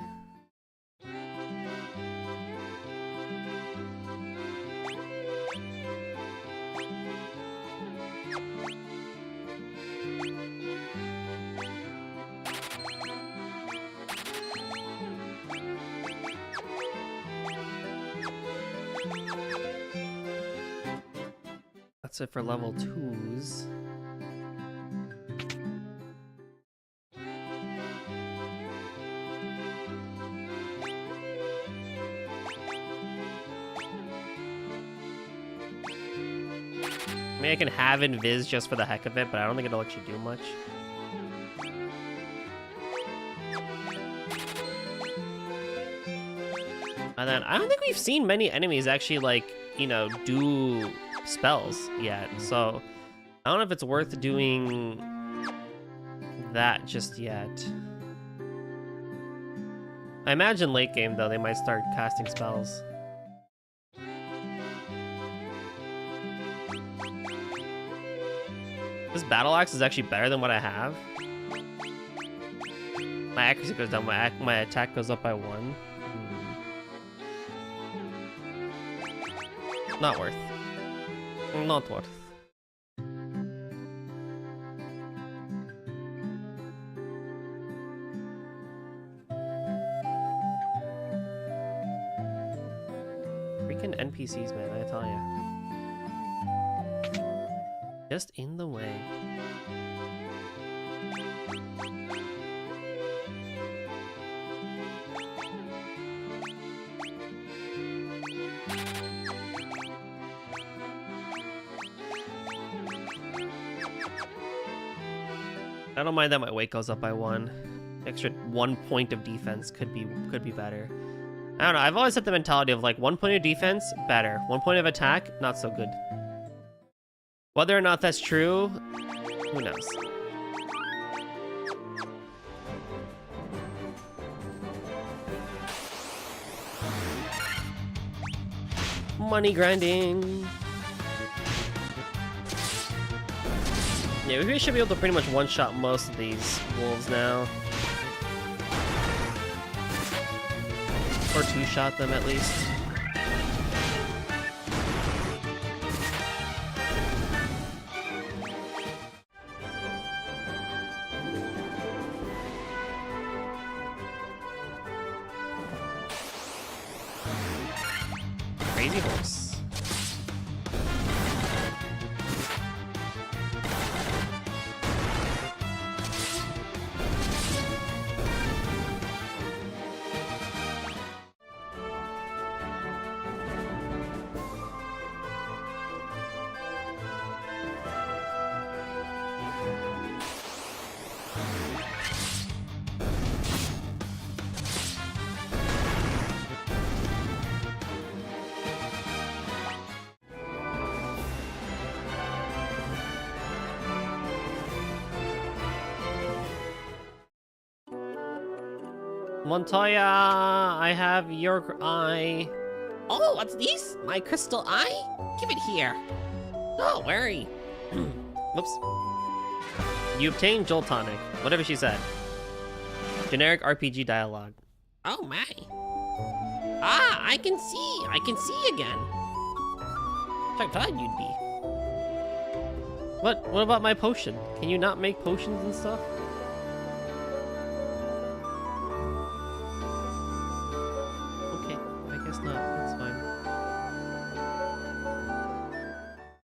That's it for level 2s. I mean, I can have Invis just for the heck of it, but I don't think it'll actually do much. And then, I don't think we've seen many enemies actually, like, you know, do spells yet, so I don't know if it's worth doing that just yet. I imagine late game, though, they might start casting spells. This battle axe is actually better than what I have. My accuracy goes down, my attack goes up by 1. Not worth. Not worth. Freaking NPCs, man, I tell ya. Just in the way. I don't mind that my weight goes up by 1. Extra 1 point of defense could be better. I don't know. I've always had the mentality of like 1 point of defense, better. 1 point of attack, not so good. Whether or not that's true, who knows? Money grinding. Yeah, we should be able to pretty much one-shot most of these wolves now. Or two-shot them at least. Crazy horse. Montoya, I have your eye. Oh, what's this? My crystal eye? Give it here. Don't worry. Whoops. You obtained Jolt Tonic. Whatever she said. Generic RPG dialogue. Oh my. Ah, I can see again. I thought you'd be. What about my potion? Can you not make potions and stuff?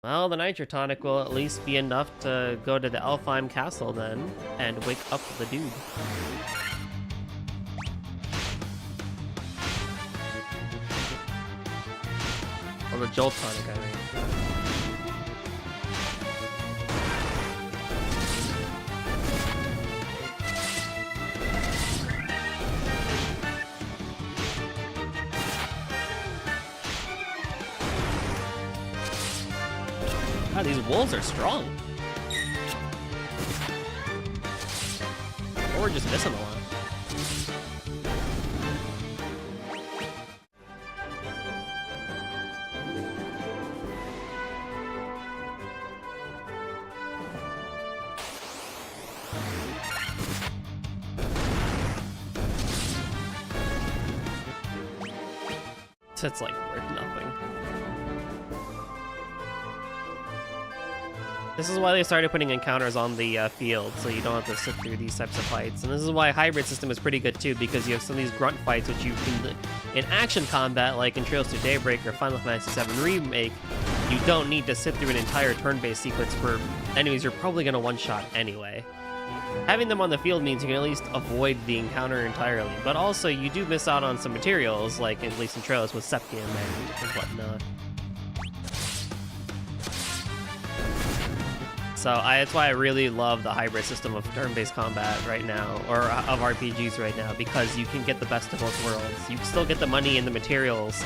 Well, the Nitro Tonic will at least be enough to go to the Elfheim Castle then, and wake up the dude. Or the Jolt Tonic, I mean. God, these wolves are strong. Or we're just missing a lot. it's like worth nothing. This is why they started putting encounters on the field, so you don't have to sit through these types of fights. And this is why hybrid system is pretty good too, because you have some of these grunt fights which you can, in action combat, like in Trails to Daybreak or Final Fantasy VII Remake, you don't need to sit through an entire turn-based sequence for enemies you're probably going to one-shot anyway. Having them on the field means you can at least avoid the encounter entirely, but also you do miss out on some materials, like at least in Trails with Septium and whatnot. So that's why I really love the hybrid system of turn-based combat right now, or of RPGs right now, because you can get the best of both worlds. You can still get the money and the materials,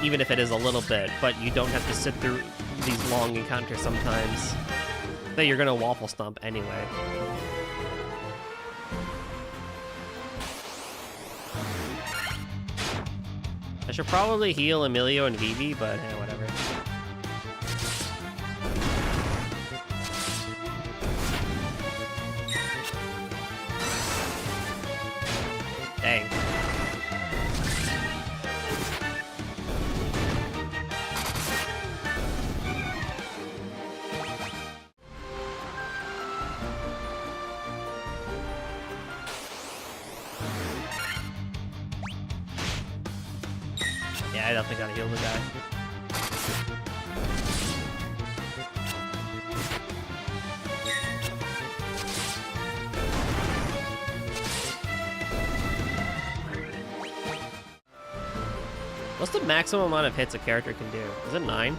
even if it is a little bit, but you don't have to sit through these long encounters sometimes that you're gonna waffle stomp anyway. I should probably heal Emilio and Vivi, but whatever. Dang. Yeah, I definitely gotta heal the guy. What's the maximum amount of hits a character can do? Is it 9?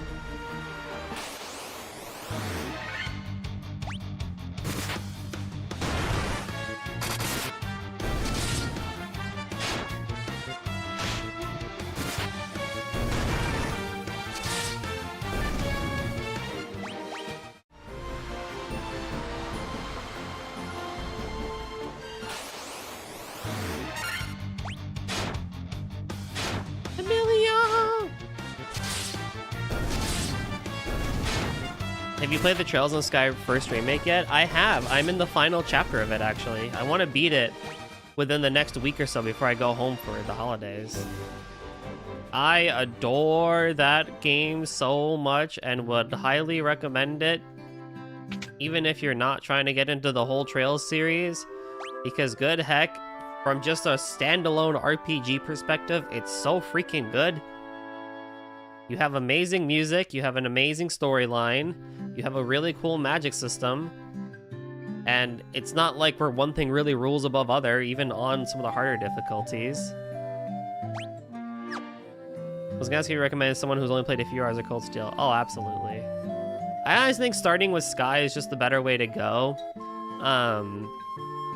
Have you played the Trails in the Sky first remake yet? I have. I'm in the final chapter of it, actually. I want to beat it within the next week or so before I go home for the holidays. I adore that game so much and would highly recommend it, even if you're not trying to get into the whole Trails series, because good heck, from just a standalone RPG perspective, it's so freaking good. You have amazing music, you have an amazing storyline, you have a really cool magic system, and it's not like where one thing really rules above other, even on some of the harder difficulties. I was gonna ask you to recommend someone who's only played a few hours of Cold Steel. Oh, absolutely. I honestly think starting with Sky is just the better way to go.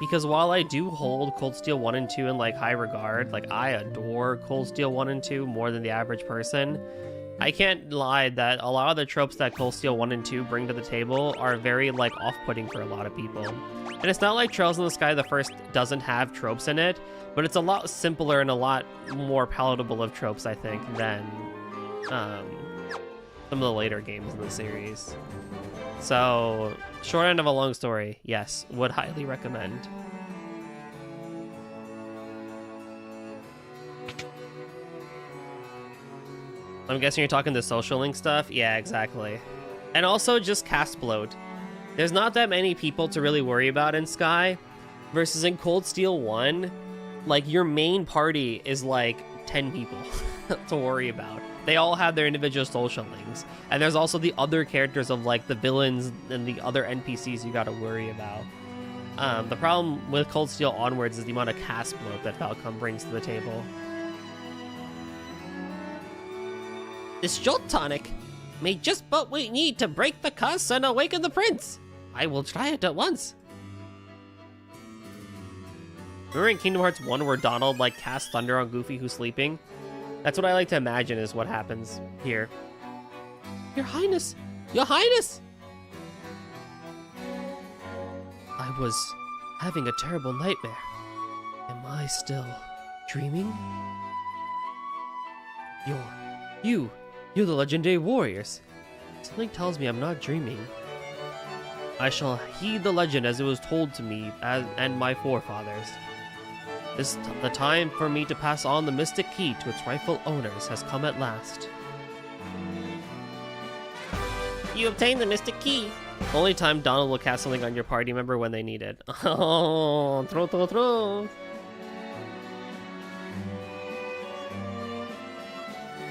Because while I do hold Cold Steel 1 and 2 in like high regard, like I adore Cold Steel 1 and 2 more than the average person, I can't lie that a lot of the tropes that Cold Steel 1 and 2 bring to the table are very, like, off-putting for a lot of people. And it's not like Trails in the Sky the First doesn't have tropes in it, but it's a lot simpler and a lot more palatable of tropes, I think, than some of the later games in the series. So, short end of a long story, yes, would highly recommend. I'm guessing you're talking the social link stuff? Yeah, exactly. And also just cast bloat. There's not that many people to really worry about in Sky, versus in Cold Steel 1, like your main party is like 10 people to worry about. They all have their individual social links. And there's also the other characters of like the villains and the other NPCs you gotta worry about. The problem with Cold Steel onwards is the amount of cast bloat that Falcom brings to the table. This Jolt Tonic may just what we need to break the curse and awaken the prince. I will try it at once. Remember in Kingdom Hearts 1 where Donald like casts thunder on Goofy who's sleeping? That's what I like to imagine is what happens here. Your Highness! Your Highness! I was having a terrible nightmare. Am I still dreaming? You're the legendary warriors. Something tells me I'm not dreaming. I shall heed the legend as it was told to me and my forefathers. The time for me to pass on the Mystic Key to its rightful owners has come at last. You obtained the Mystic Key. Only time Donald will cast something on your party member when they need it. Oh, throw.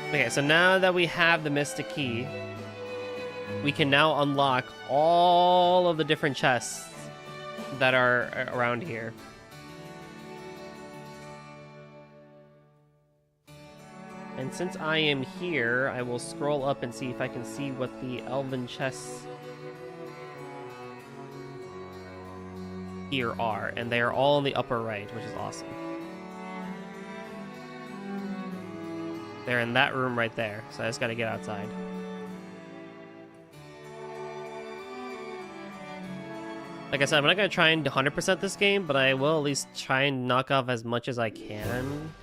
Okay, so now that we have the Mystic Key, we can now unlock all of the different chests that are around here. And since I am here, I will scroll up and see if I can see what the elven chests here are. And they are all in the upper right, which is awesome. They're in that room right there, so I just gotta get outside. Like I said, I'm not gonna try and 100% this game, but I will at least try and knock off as much as I can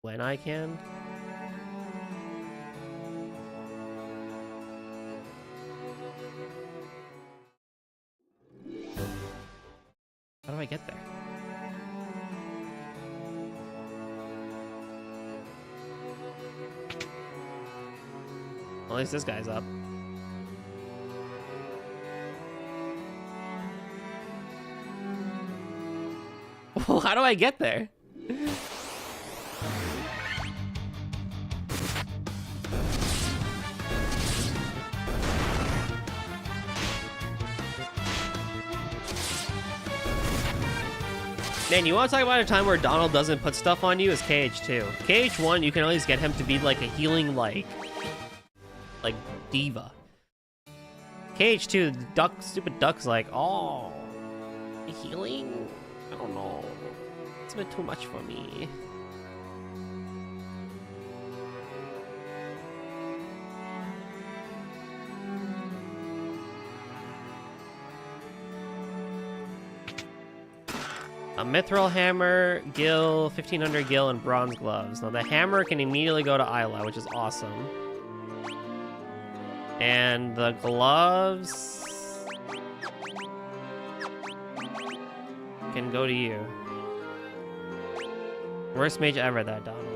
when I can. How do I get there? Well, at least this guy's up. Well, how do I get there? Man, you want to talk about a time where Donald doesn't put stuff on you? Is KH2. KH1, you can always get him to be like a healing, like diva. KH2, the stupid duck's like, oh, healing? I don't know. It's a bit too much for me. A mithril hammer, gil, 1500 gil, and bronze gloves. Now the hammer can immediately go to Isla, which is awesome. And the gloves can go to you. Worst mage ever, that Donald.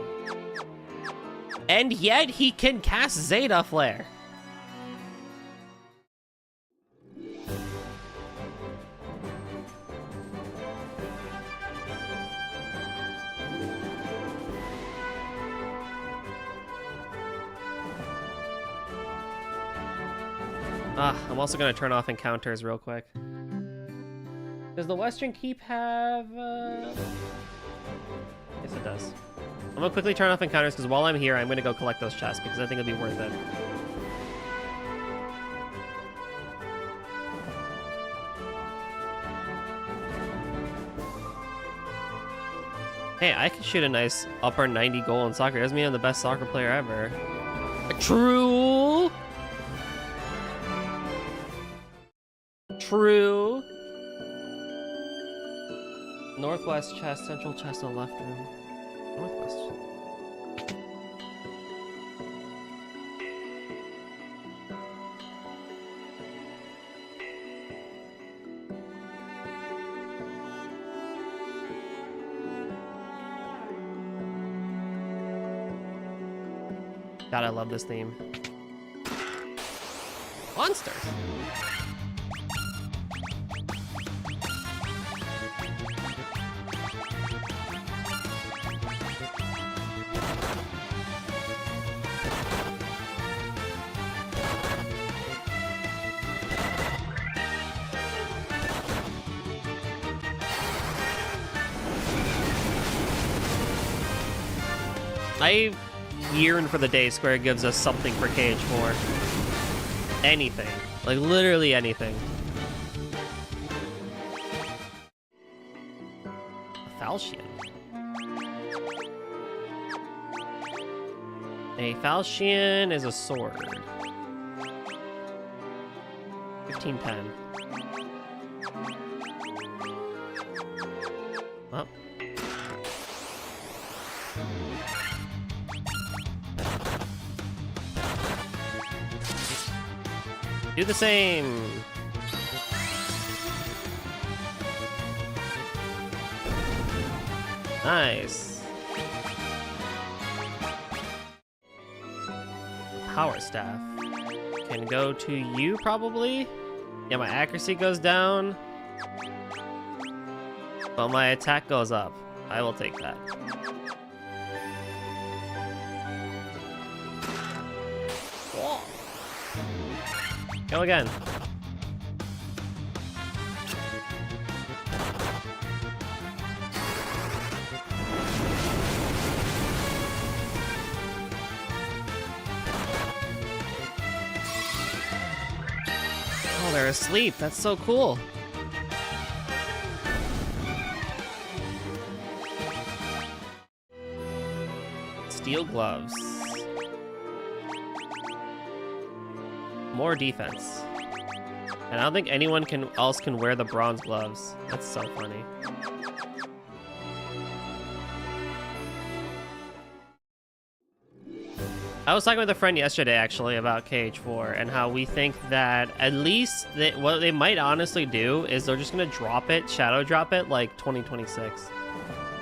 And yet he can cast Zeta Flare. I'm also going to turn off encounters real quick. Does the Western Keep have... Yes, it does. I'm going to quickly turn off encounters because while I'm here, I'm going to go collect those chests because I think it'll be worth it. Hey, I can shoot a nice upper 90 goal in soccer. Doesn't mean I'm the best soccer player ever. True! True. Northwest chest, central chest on the left room. Northwest. God, I love this theme. Monsters. I yearn for the day Square gives us something for KH4. Anything. Like, literally anything. A Falchion. A Falchion is a sword. 1510. Oh. Do the same. Nice. Power staff can go to you probably. Yeah, my accuracy goes down, but my attack goes up. I will take that. Go again. Oh, they're asleep. That's so cool. Steel gloves. More defense. And I don't think anyone else can wear the bronze gloves. That's so funny. I was talking with a friend yesterday, actually, about KH4 and how we think that at least what they might honestly do is they're just going to drop it, shadow drop it, like 2026.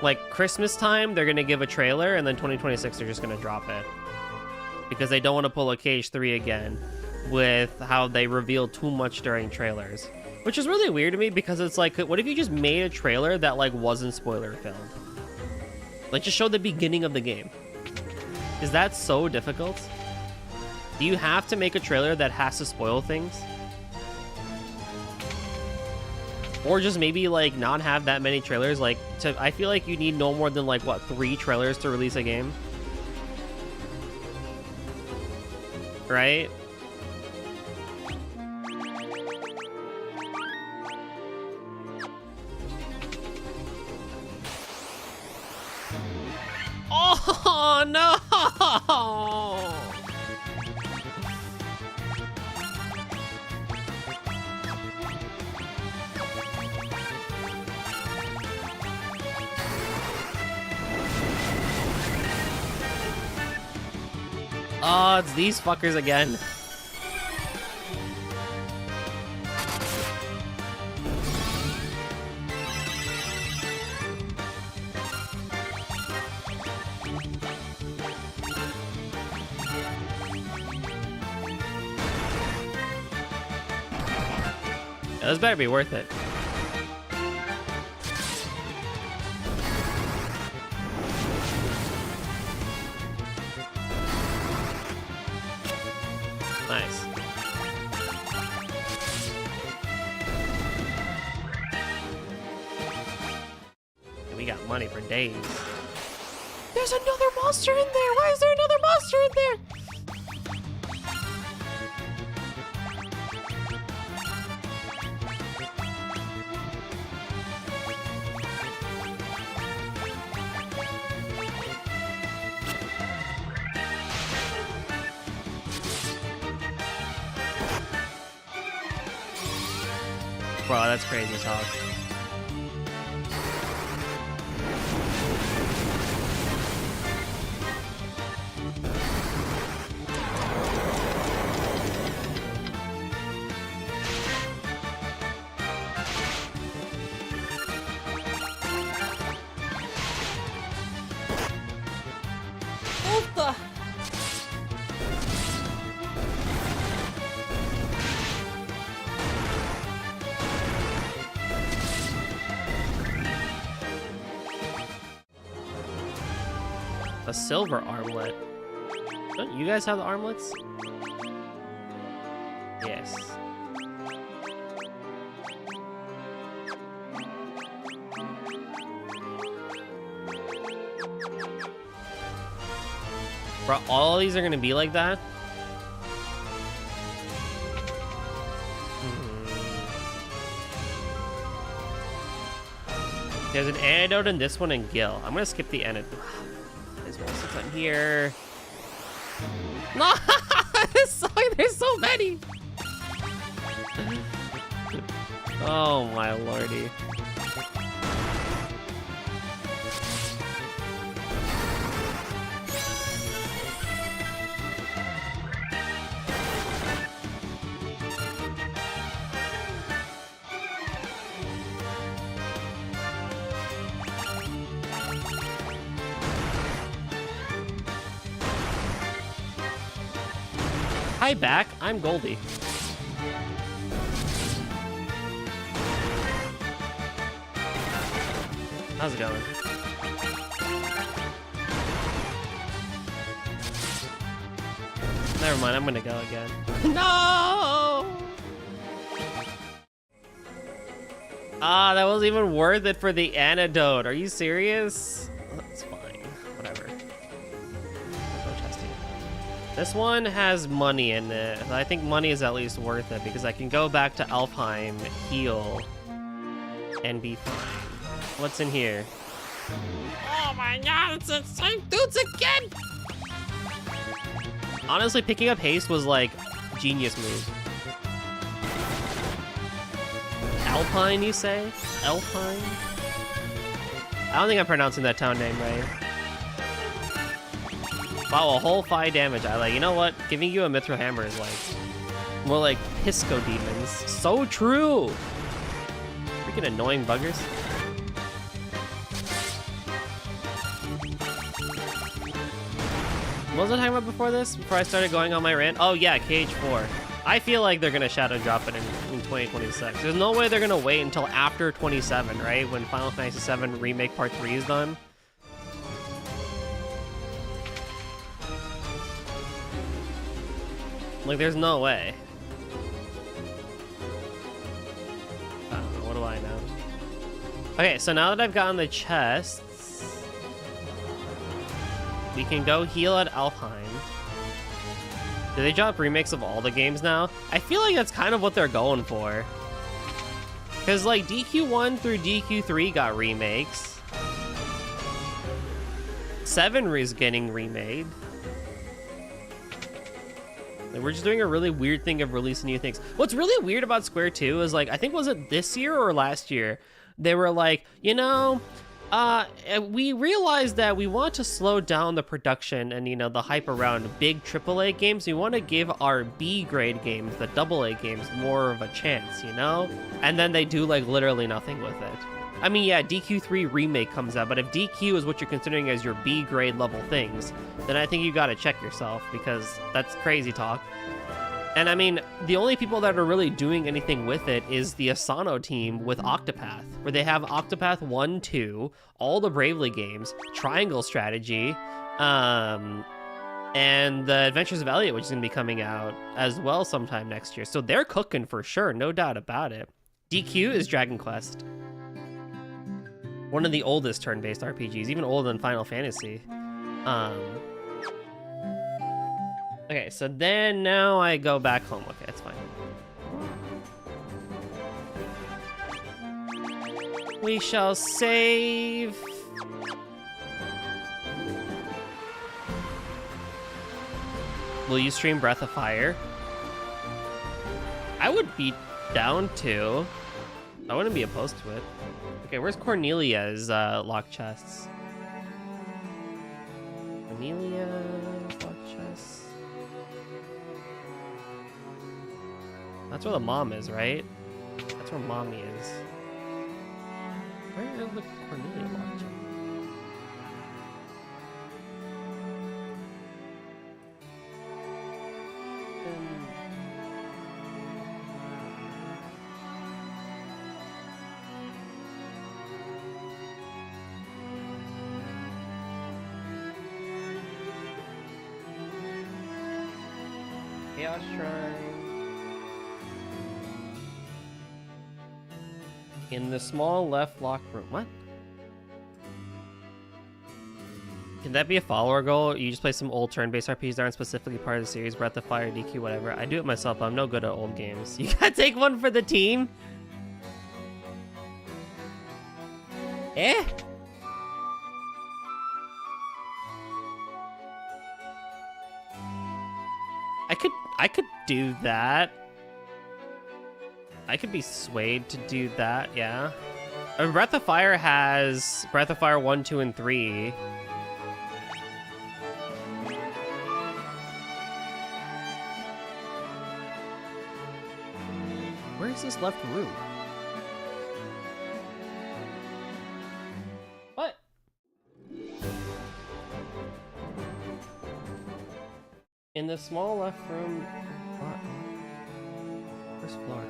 Like Christmas time, they're going to give a trailer, and then 2026, they're just going to drop it. Because they don't want to pull a KH3 again with how they reveal too much during trailers. Which is really weird to me because it's like, what if you just made a trailer that like wasn't spoiler filled? Like just show the beginning of the game. Is that so difficult? Do you have to make a trailer that has to spoil things? Or just maybe like not have that many trailers? Like I feel like you need no more than like what, 3 trailers to release a game? Right? Oh no! Oh, it's these fuckers again. Yeah, this better be worth it. Nice. We got money for days. There's another monster in there! Why is there another monster in there? Bro, that's crazy talk. What the? A silver armlet. Don't you guys have the armlets? Yes. Bro, all of these are gonna be like that? There's an antidote in this one and Gil. I'm gonna skip the antidote. As well since I'm here. No! There's so many! Oh my lordy. Hi back, I'm Goldie. How's it going? Never mind, I'm gonna go again. No! Ah, that wasn't even worth it for the antidote. Are you serious? That's fine. Whatever. No testing. This one has money in it. I think money is at least worth it because I can go back to Alfheim, heal, and be fine. What's in here? Oh my god, it's the same dudes again! Honestly, picking up haste was like genius move. Alpine, you say? Alpine? I don't think I'm pronouncing that town name right. Wow, a whole 5 damage. I like, you know what? Giving you a Mithril Hammer is like more like Pisco Demons. So true! Freaking annoying buggers. What was I talking about before this? Before I started going on my rant? Oh yeah, KH4. I feel like they're gonna shadow drop it in 2026. There's no way they're gonna wait until after 27, right? When Final Fantasy VII Remake Part 3 is done. Like, there's no way. I don't know, what do I know? Okay, so now that I've gotten the chests, we can go heal at Alfheim. Do they drop remakes of all the games now? I feel like that's kind of what they're going for. Because, like, DQ1 through DQ3 got remakes. 7 is getting remade. Like, we're just doing a really weird thing of releasing new things. What's really weird about Square 2 is, like, I think, was it this year or last year? They were like, you know, we realized that we want to slow down the production and, you know, the hype around big AAA games. We want to give our B-grade games, the AA games, more of a chance, you know? And then they do, like, literally nothing with it. I mean, yeah, DQ3 Remake comes out, but if DQ is what you're considering as your B-grade level things, then I think you gotta check yourself, because that's crazy talk. And I mean, the only people that are really doing anything with it is the Asano team with Octopath, where they have Octopath 1, 2, all the Bravely games, Triangle Strategy, and the Adventures of Elliot, which is going to be coming out as well sometime next year. So they're cooking for sure, no doubt about it. DQ is Dragon Quest. One of the oldest turn-based RPGs, even older than Final Fantasy. Okay, so then now I go back home. Okay, that's fine. We shall save. Will you stream Breath of Fire? I would be down to. I wouldn't be opposed to it. Okay, where's Cornelia's lock chests? Cornelia's lock chests. That's where the mom is, right? That's where mommy is. Where is the Cornelia lock chest? Chaos Shrine. In the small left lock room. What? Can that be a follower goal? You just play some old turn-based RPGs that aren't specifically part of the series, Breath of Fire, DQ, whatever. I do it myself, but I'm no good at old games. You gotta take one for the team? Eh? I could do that. I could be swayed to do that, yeah. And Breath of Fire has Breath of Fire 1, 2, and 3. Where is this left room? What? In In the small left room. What? First floor.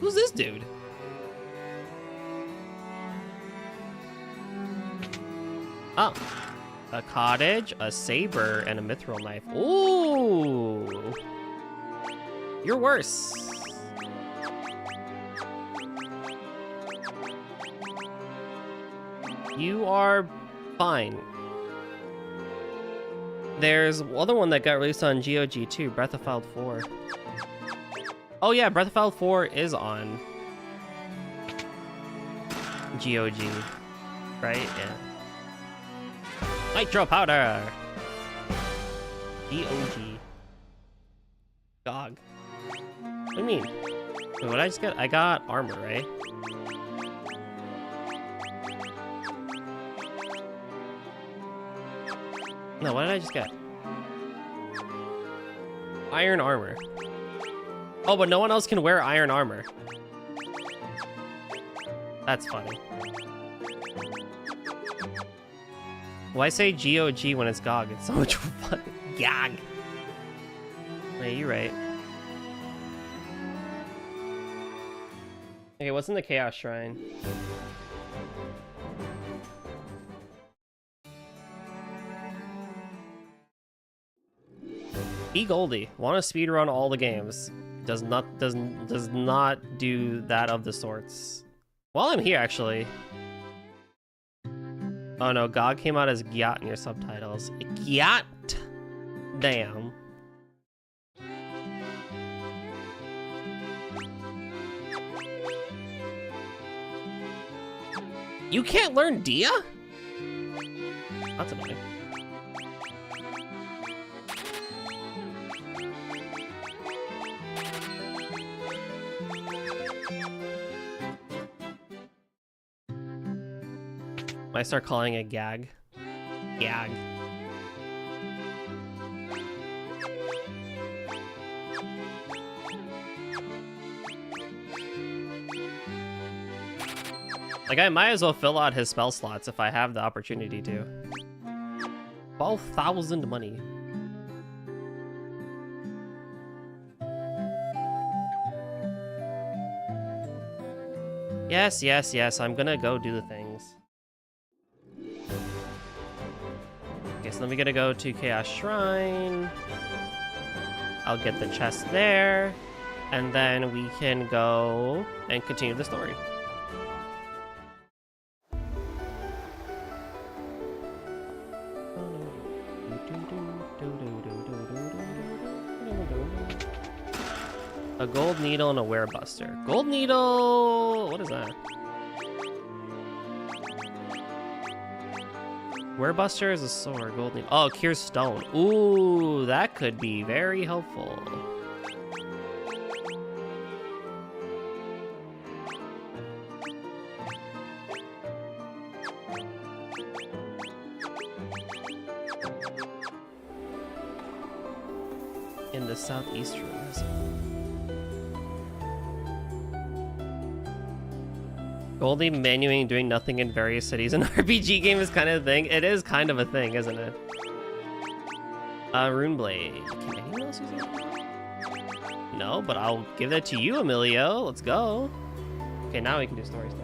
Who's this dude? Oh. A cottage, a saber, and a mithril knife. Ooh! You're worse. You are fine. There's other one that got released on GOG too, Breath of Wild 4. Oh yeah, Breath of Wild 4 is on GOG, right? Yeah. Nitro powder. GOG. GOG. What do you mean? Wait, what did I just get? I got armor, right? No, what did I just get? Iron armor. Oh, but no one else can wear iron armor. That's funny. Why say GOG when it's GOG? It's so much fun. GOG. Wait, you're right. Okay, what's in the Chaos Shrine? E Goldie, want to speedrun all the games. Does not do that of the sorts. While I'm here, actually. Oh no, GOG came out as Gyat in your subtitles. Gyat! Damn. You can't learn Dia? That's annoying. I start calling it gag. Gag. Like, I might as well fill out his spell slots if I have the opportunity to. 12,000 money. Yes, yes, yes, I'm gonna go do the things. Okay, so then we gotta go to Chaos Shrine. I'll get the chest there. And then we can go and continue the story. A gold needle and a werebuster. Gold needle... What is that? Werebuster is a sword. Gold needle... Oh, cures stone. Ooh, that could be very helpful. In the southeast rooms. Goldie menuing doing nothing in various cities. An RPG game is kind of a thing. It is kind of a thing, isn't it? Runeblade. Can anyone else use it? No, but I'll give that to you, Emilio. Let's go. Okay, now we can do story stuff.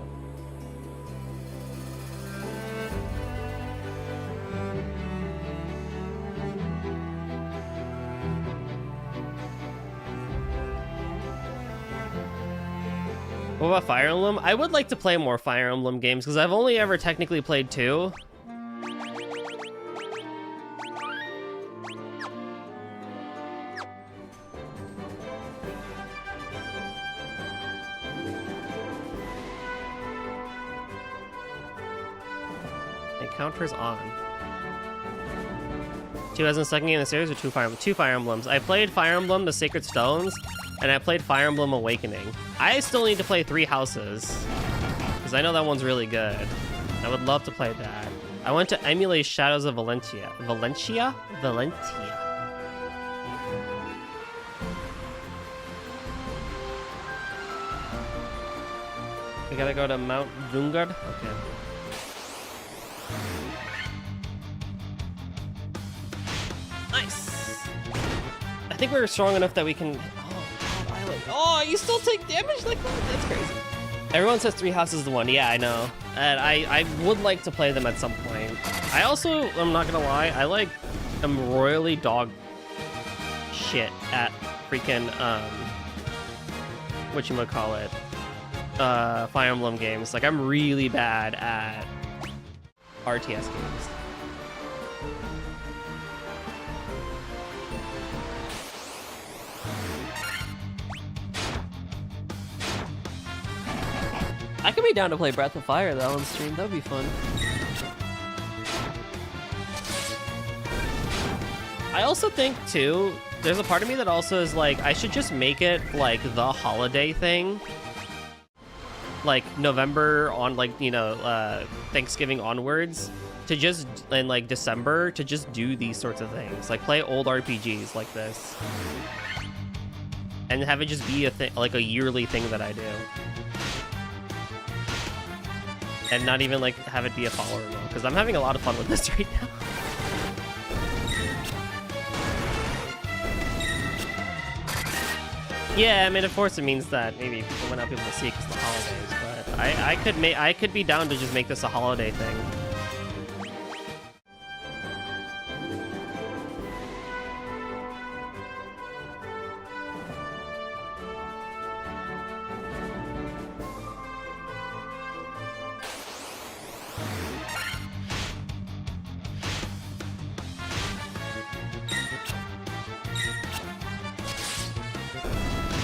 What about Fire Emblem? I would like to play more Fire Emblem games because I've only ever technically played 2. Encounters on. 2 as in the second game in the series or 2 Fire Emblems? I played Fire Emblem The Sacred Stones, and I played Fire Emblem Awakening. I still need to play 3 Houses, because I know that one's really good. I would love to play that. I want to emulate Shadows of Valentia. Valentia? We gotta go to Mount Vungard? Okay. I think we're strong enough that we can. Oh, you still take damage like that? That's crazy. Everyone says 3 houses is the one. Yeah, I know. And I would like to play them at some point. I also, I'm not gonna lie, I'm royally dog shit at freaking whatchamacallit, Fire Emblem games. Like, I'm really bad at RTS games. I could be down to play Breath of Fire though on stream. That'd be fun. I also think too, there's a part of me that also is like, I should just make it like the holiday thing. Like November on, like, you know, Thanksgiving onwards, to just, and like December, to just do these sorts of things. Like play old RPGs like this. And have it just be a thing, like a yearly thing that I do. And not even like have it be a follower role, because I'm having a lot of fun with this right now. Yeah, I mean, of course it means that maybe people might not be able to see it because of the holidays, but I could be down to just make this a holiday thing.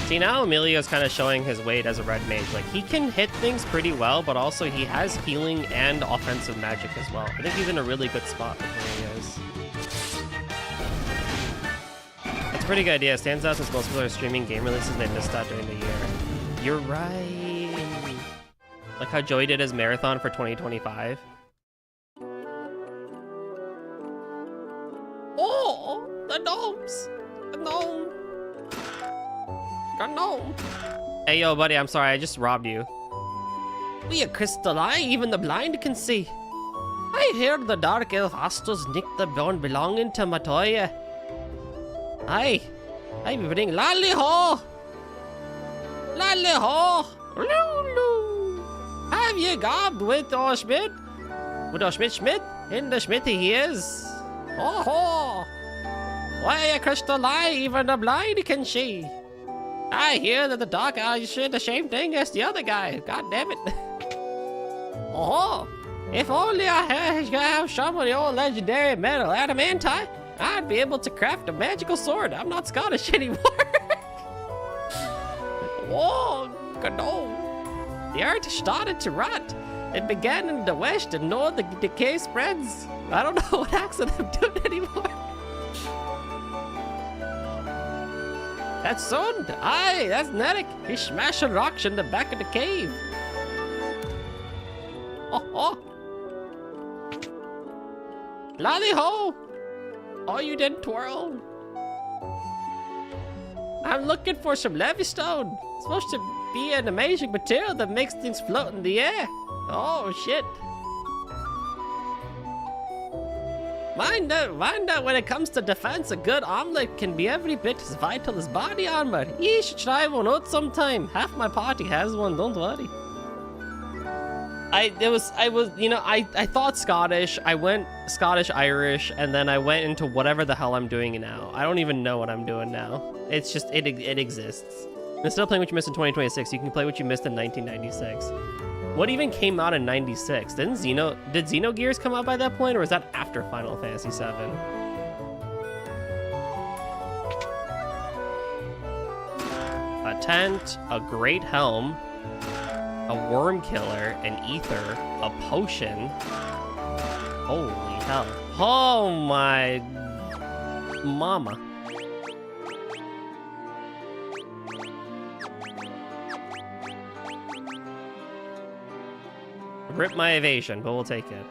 See, now Emilio's kind of showing his weight as a red mage. Like, he can hit things pretty well, but also he has healing and offensive magic as well. I think he's in a really good spot with where he is. It's a pretty good idea. It stands out since most people are streaming game releases and they missed out during the year. You're right. Like how Joey did his marathon for 2025. Oh, the gnomes! The gnome! No. Hey, yo, buddy, I'm sorry, I just robbed you. We a crystal eye, even the blind can see. I heard the dark elf Astos nicked the bone belonging to Matoya. I bring Lally Ho! Lally Ho! Lulu! Have you gobbed with Schmidt? With Schmidt? In the Schmitty he is. Oh ho! Why a crystal eye, even the blind can see. I hear that the dark eye did the same thing as the other guy. God damn it. Oh, if only I had some of the old legendary metal adamantite, I'd be able to craft a magical sword. I'm not Scottish anymore. Whoa, no. The earth started to rot. It began in the west and north, the decay spreads. I don't know what accent I'm doing anymore. That's Sund. Aye, that's Neddick. He's smashing rocks in the back of the cave. Oh. Lally ho! Oh, you didn't twirl. I'm looking for some Levistone. It's supposed to be an amazing material that makes things float in the air. Oh, shit. Mind that when it comes to defense, a good omelet can be every bit as vital as body armor. You should try one out sometime. Half my party has one, don't worry. I thought Scottish, I went Scottish, Irish, and then I went into whatever the hell I'm doing now. I don't even know what I'm doing now. It's just, it exists. Instead of playing what you missed in 2026, you can play what you missed in 1996. What even came out in 96? Did Xenogears come out by that point, or was that after Final Fantasy VII? A tent, a great helm, a worm killer, an ether, a potion. Holy hell. Oh my mama. Rip my evasion, but we'll take it.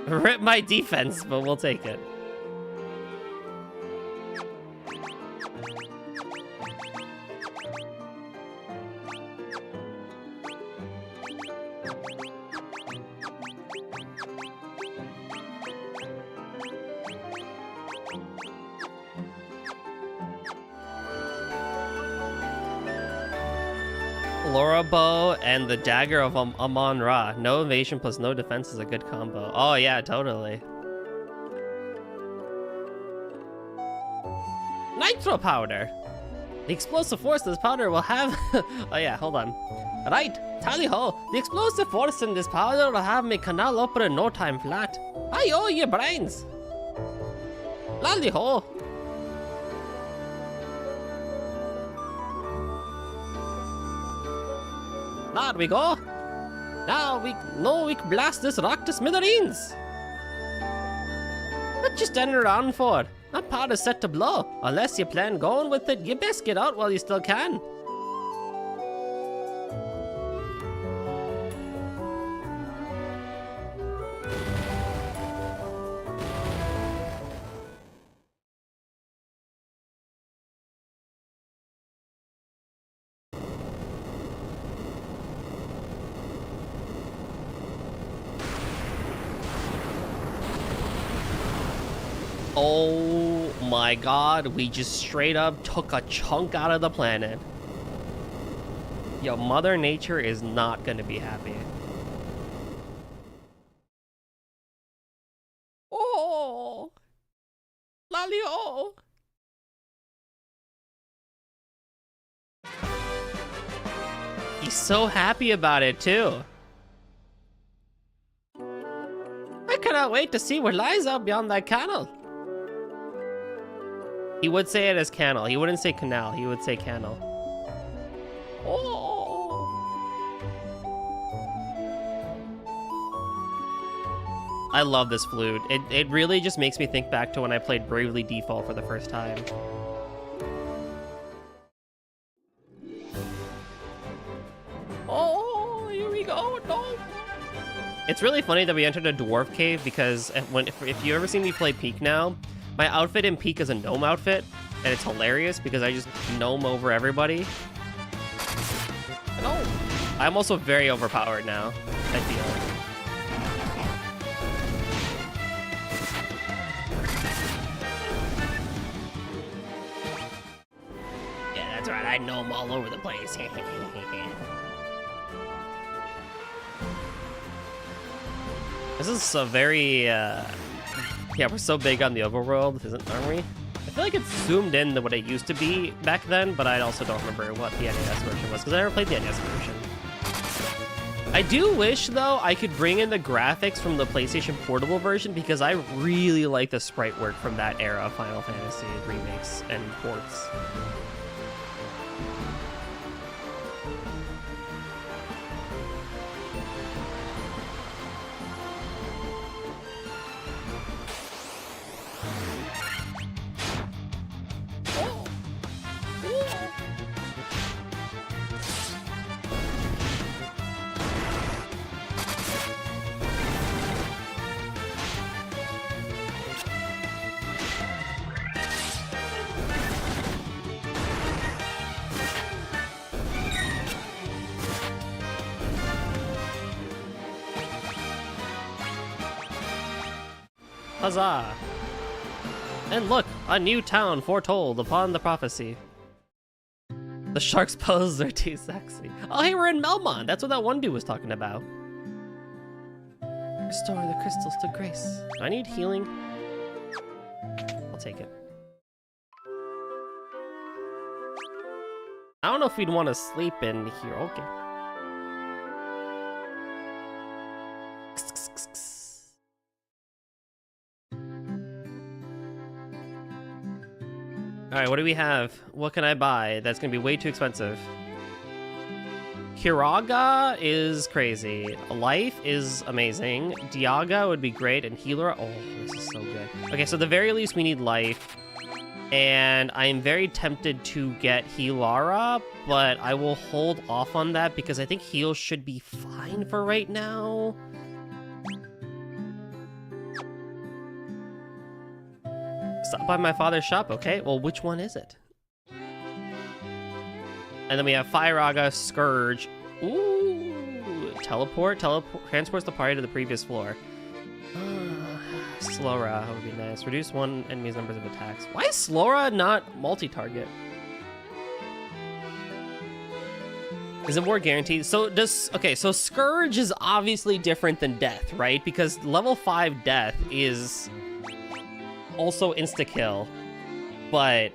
Rip my defense, but we'll take it. Allura Bow and the Dagger of Amon-Ra. No evasion plus no defense is a good combo. Oh yeah, totally. Nitro Powder! The explosive force this powder will have... oh yeah, hold on. Right, tally-ho! The explosive force in this powder will have me canal open in no time flat. I owe you brains! Lally-ho! There we go! Now we know we can blast this rock to smithereens! What you standing around for? That powder's set to blow. Unless you plan going with it, you best get out while you still can. Oh my god, we just straight up took a chunk out of the planet. Yo, Mother Nature is not gonna be happy. Oh! Lalio! He's so happy about it too. I cannot wait to see what lies out beyond that canal. He would say it as canal. He wouldn't say canal. He would say canal. Oh. I love this flute. It really just makes me think back to when I played Bravely Default for the first time. Oh, here we go. No. It's really funny that we entered a dwarf cave because if you ever seen me play Peak now, my outfit in Peak is a gnome outfit, and it's hilarious because I just gnome over everybody. No, I'm also very overpowered now, I feel. Yeah, that's right, I gnome all over the place. This is a very, yeah, we're so big on the overworld, aren't we? I feel like it's zoomed in than what it used to be back then, but I also don't remember what the NES version was, because I never played the NES version. I do wish, though, I could bring in the graphics from the PlayStation Portable version, because I really like the sprite work from that era of Final Fantasy remakes and ports. Huzzah! And look, a new town foretold upon the prophecy. The shark's poses are too sexy. Oh, hey, we're in Melmond. That's what that one dude was talking about. Restore the crystals to grace. Do I need healing? I'll take it. I don't know if we'd want to sleep in here. Okay. Alright, what do we have? What can I buy that's gonna be way too expensive? Kiraga is crazy. Life is amazing. Diaga would be great, and Healer. Oh, this is so good. Okay, so at the very least we need life. And I'm very tempted to get Healara, but I will hold off on that because I think heal should be fine for right now. Stop by my father's shop, okay? Well, which one is it? And then we have Firaga, Scourge. Ooh, teleport transports the party to the previous floor. Slora would be nice. Reduce one enemy's numbers of attacks. Why is Slora not multi-target? Is it more guaranteed? So so Scourge is obviously different than Death, right? Because level 5 Death is also insta-kill, but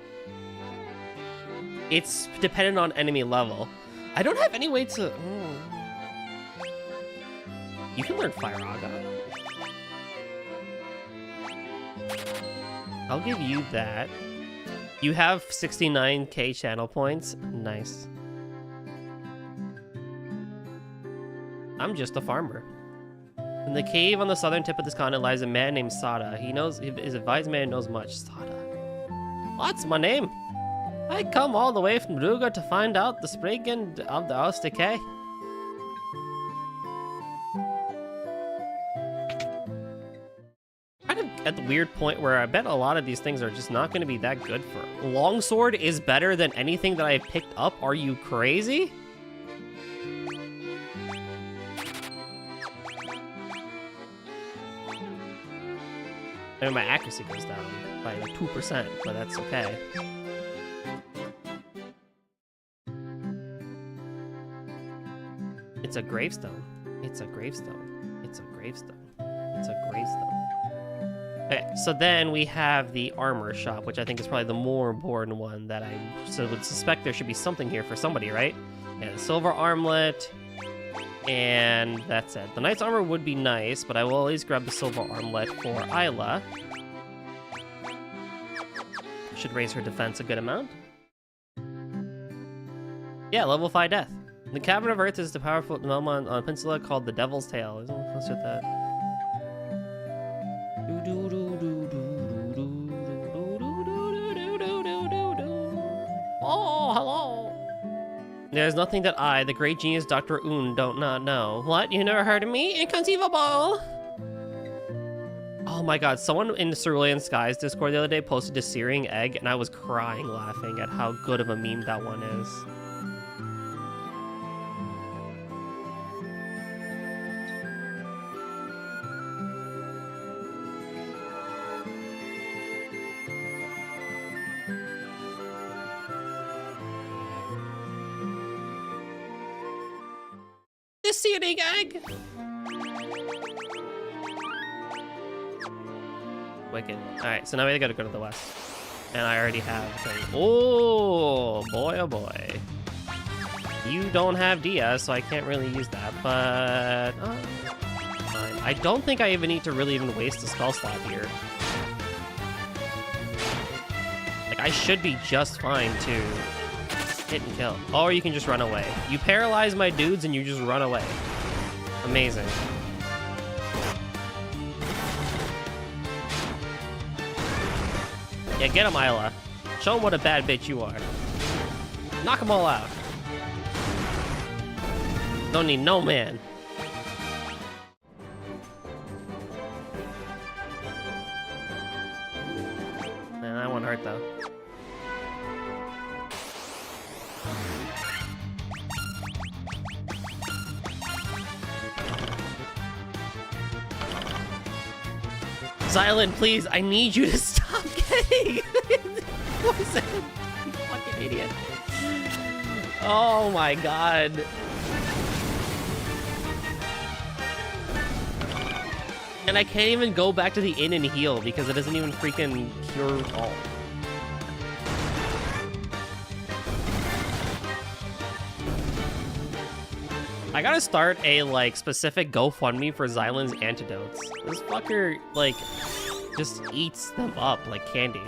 it's dependent on enemy level. I don't have any way to... You can learn Firaga. I'll give you that. You have 69k channel points. Nice. I'm just a farmer. In the cave on the southern tip of this continent lies a man named Sada. He is a wise man who knows much. Sada. What's my name? I come all the way from Ruga to find out the spriggan of the house decay. Kind of at the weird point where I bet a lot of these things are just not going to be that good for. Longsword is better than anything that I've picked up. Are you crazy? I mean, my accuracy goes down by like 2%, but that's okay. It's a gravestone. It's a gravestone. It's a gravestone. It's a gravestone. Okay, so then we have the armor shop, which I think is probably the more important one that I would suspect there should be something here for somebody, right? Yeah, the silver armlet. And that's it. The knight's armor would be nice, but I will always grab the silver armlet for Isla. Should raise her defense a good amount. Yeah, level 5 death. The Cavern of Earth is the powerful gnome on a peninsula called the Devil's Tail. Isn't it close to that? Oh, hello! There's nothing that I, the great genius Dr. Un, don't not know. What? You never heard of me? Inconceivable! Oh my god, someone in the Cerulean Skies Discord the other day posted a searing egg, and I was crying laughing at how good of a meme that one is. Searing egg. Wicked. Alright, so now we gotta go to the west. And I already have oh boy, oh boy. You don't have Dia, so I can't really use that, but fine. I don't think I even need to really even waste a spell slot here. Like, I should be just fine to hit and kill. Or you can just run away. You paralyze my dudes and you just run away. Amazing. Yeah, get him, Isla. Show him what a bad bitch you are. Knock them all out. Don't need no man. Man, that one hurt though. Xylan, please, I need you to stop getting poisoned. You fucking idiot. Oh my god. And I can't even go back to the inn and heal because it doesn't even freaking cure all. I gotta start a, like, specific GoFundMe for Xylan's antidotes. This fucker, like, just eats them up like candy.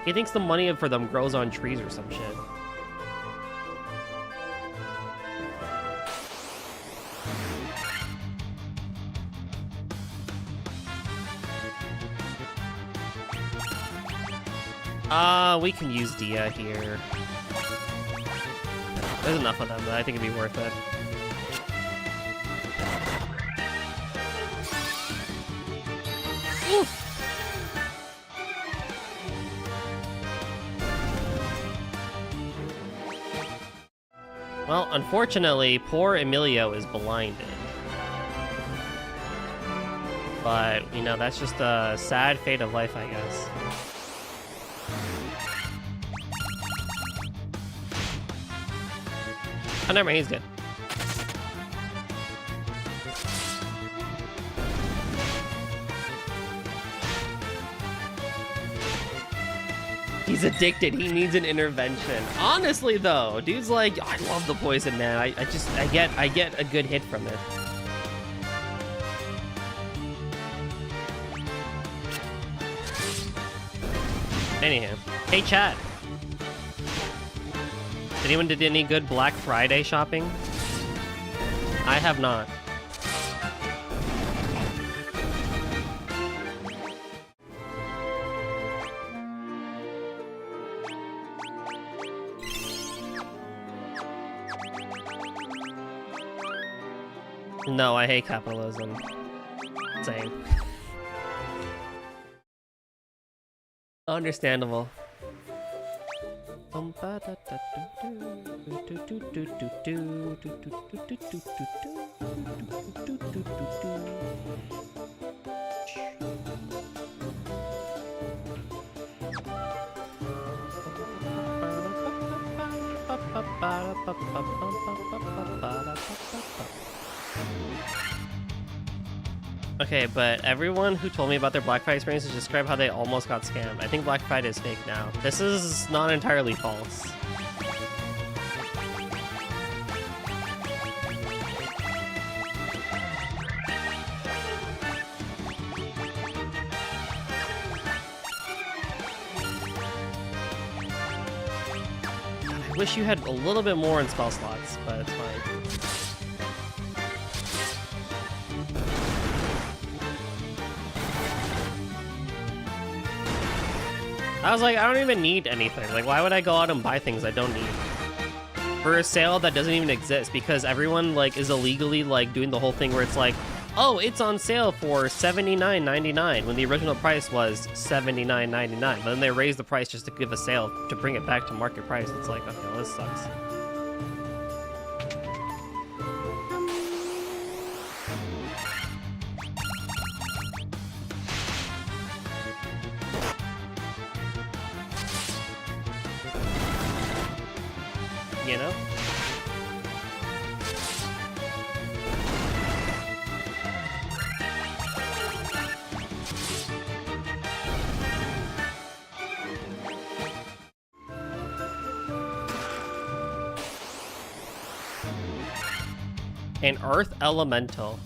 He thinks the money for them grows on trees or some shit. We can use Dia here. There's enough of them that I think it'd be worth it. Oof. Well, unfortunately, poor Emilio is blinded. But, you know, that's just a sad fate of life, I guess. Oh, never mind, he's good. He's addicted. He needs an intervention. Honestly, though, dude's like, I love the poison, man. I get a good hit from it. Anyhow, hey chat. Anyone did any good Black Friday shopping? I have not. No, I hate capitalism. Same. Understandable. Okay, but everyone who told me about their Black Friday experiences described how they almost got scammed. I think Black Friday is fake now. This is not entirely false. I wish you had a little bit more in spell slots, but it's fine. I was like, I don't even need anything. Like, why would I go out and buy things I don't need? For a sale that doesn't even exist, because everyone, like, is illegally, like, doing the whole thing where it's like, oh, it's on sale for $79.99 when the original price was $79.99. But then they raise the price just to give a sale to bring it back to market price. It's like, okay, well, this sucks. You know? An Earth Elemental.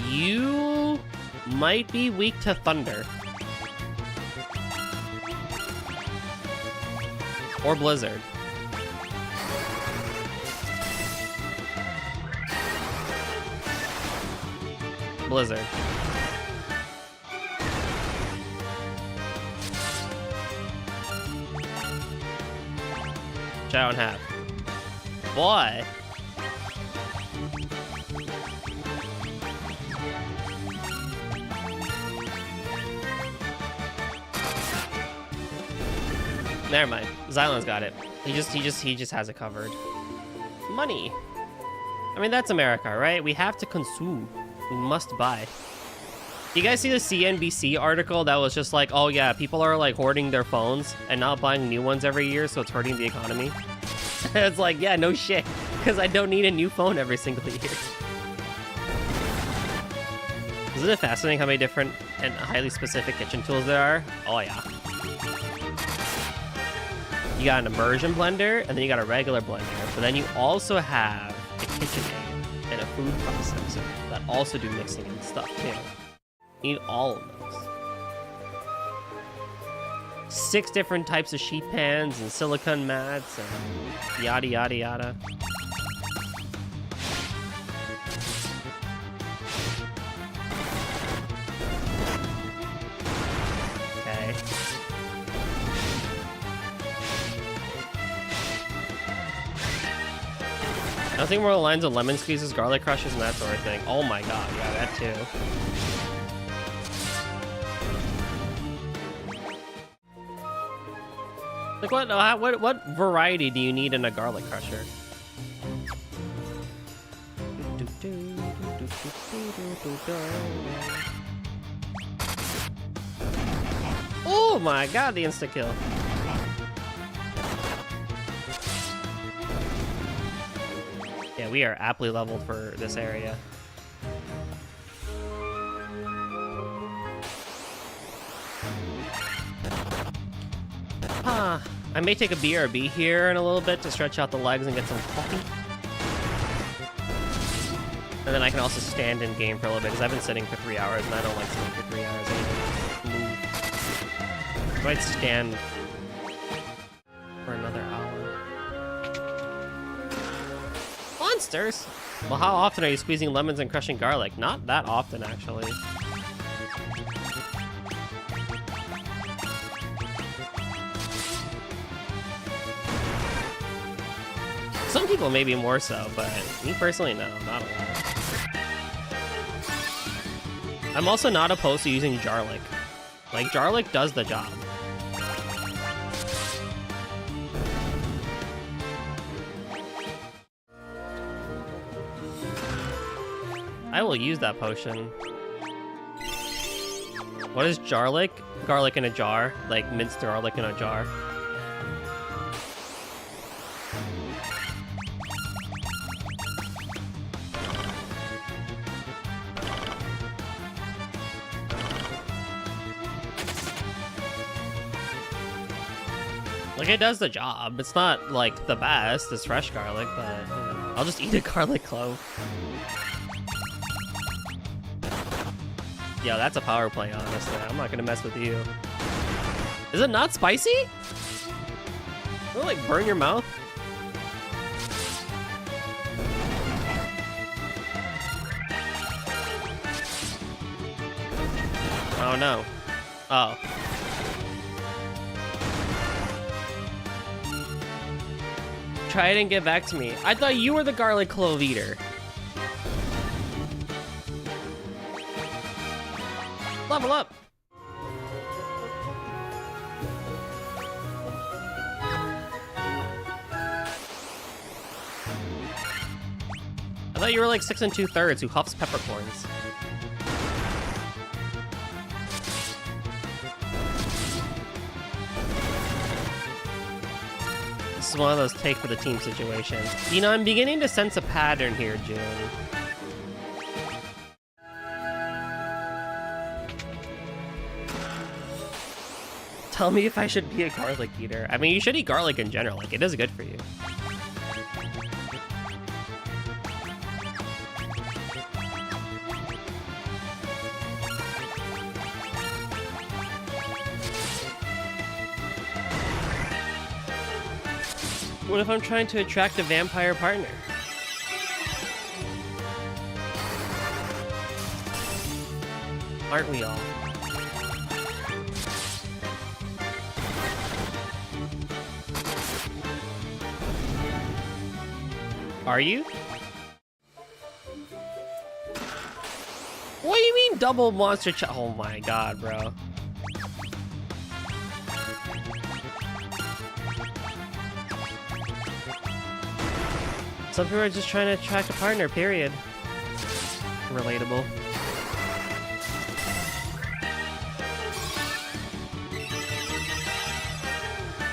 You might be weak to thunder. Or blizzard. Blizzard. Which I don't have. Boy. Never mind. Xylon's got it. He just has it covered. Money. I mean, that's America, right? We have to consume. We must buy. You guys see the CNBC article that was just like, oh yeah, people are like hoarding their phones and not buying new ones every year, so it's hurting the economy? It's like, yeah, no shit, because I don't need a new phone every single year. Isn't it fascinating how many different and highly specific kitchen tools there are? Oh yeah. You got an immersion blender, and then you got a regular blender, but then you also have a KitchenAid and a food processor that also do mixing and stuff too. You need all of those. 6 different types of sheet pans and silicone mats and yada yada yada. Okay. Nothing more lines of lemon squeezes, garlic crushes, and that sort of thing. Oh my god, yeah, that too. Like what variety do you need in a garlic crusher? Oh my god, the insta kill. Yeah, we are aptly leveled for this area. I may take a BRB here in a little bit to stretch out the legs and get some coffee. And then I can also stand in game for a little bit because I've been sitting for 3 hours and I don't like sitting for 3 hours. I need to move. I might stand for another hour. Monsters! Well, how often are you squeezing lemons and crushing garlic? Not that often, actually. Some people maybe more so, but me personally, no, not a lot. I'm also not opposed to using Jarlic. Like, Jarlic does the job. I will use that potion. What is Jarlic? Garlic in a jar. Like, minced garlic in a jar. Like, it does the job. It's not, like, the best. It's fresh garlic, but, you know, I'll just eat a garlic clove. Yeah, that's a power play, honestly. I'm not gonna mess with you. Is it not spicy? Will it, like, burn your mouth? Oh, no. Oh. Try it and get back to me. I thought you were the garlic clove eater. Level up. I thought you were like 6 2/3 who huffs peppercorns. This is one of those take for the team situations. You know, I'm beginning to sense a pattern here, June. Tell me if I should be a garlic eater. I mean, you should eat garlic in general. Like, it is good for you. What if I'm trying to attract a vampire partner? Aren't we all? Are you? What do you mean double monster oh my god, bro. Some people are just trying to attract a partner, period. Relatable.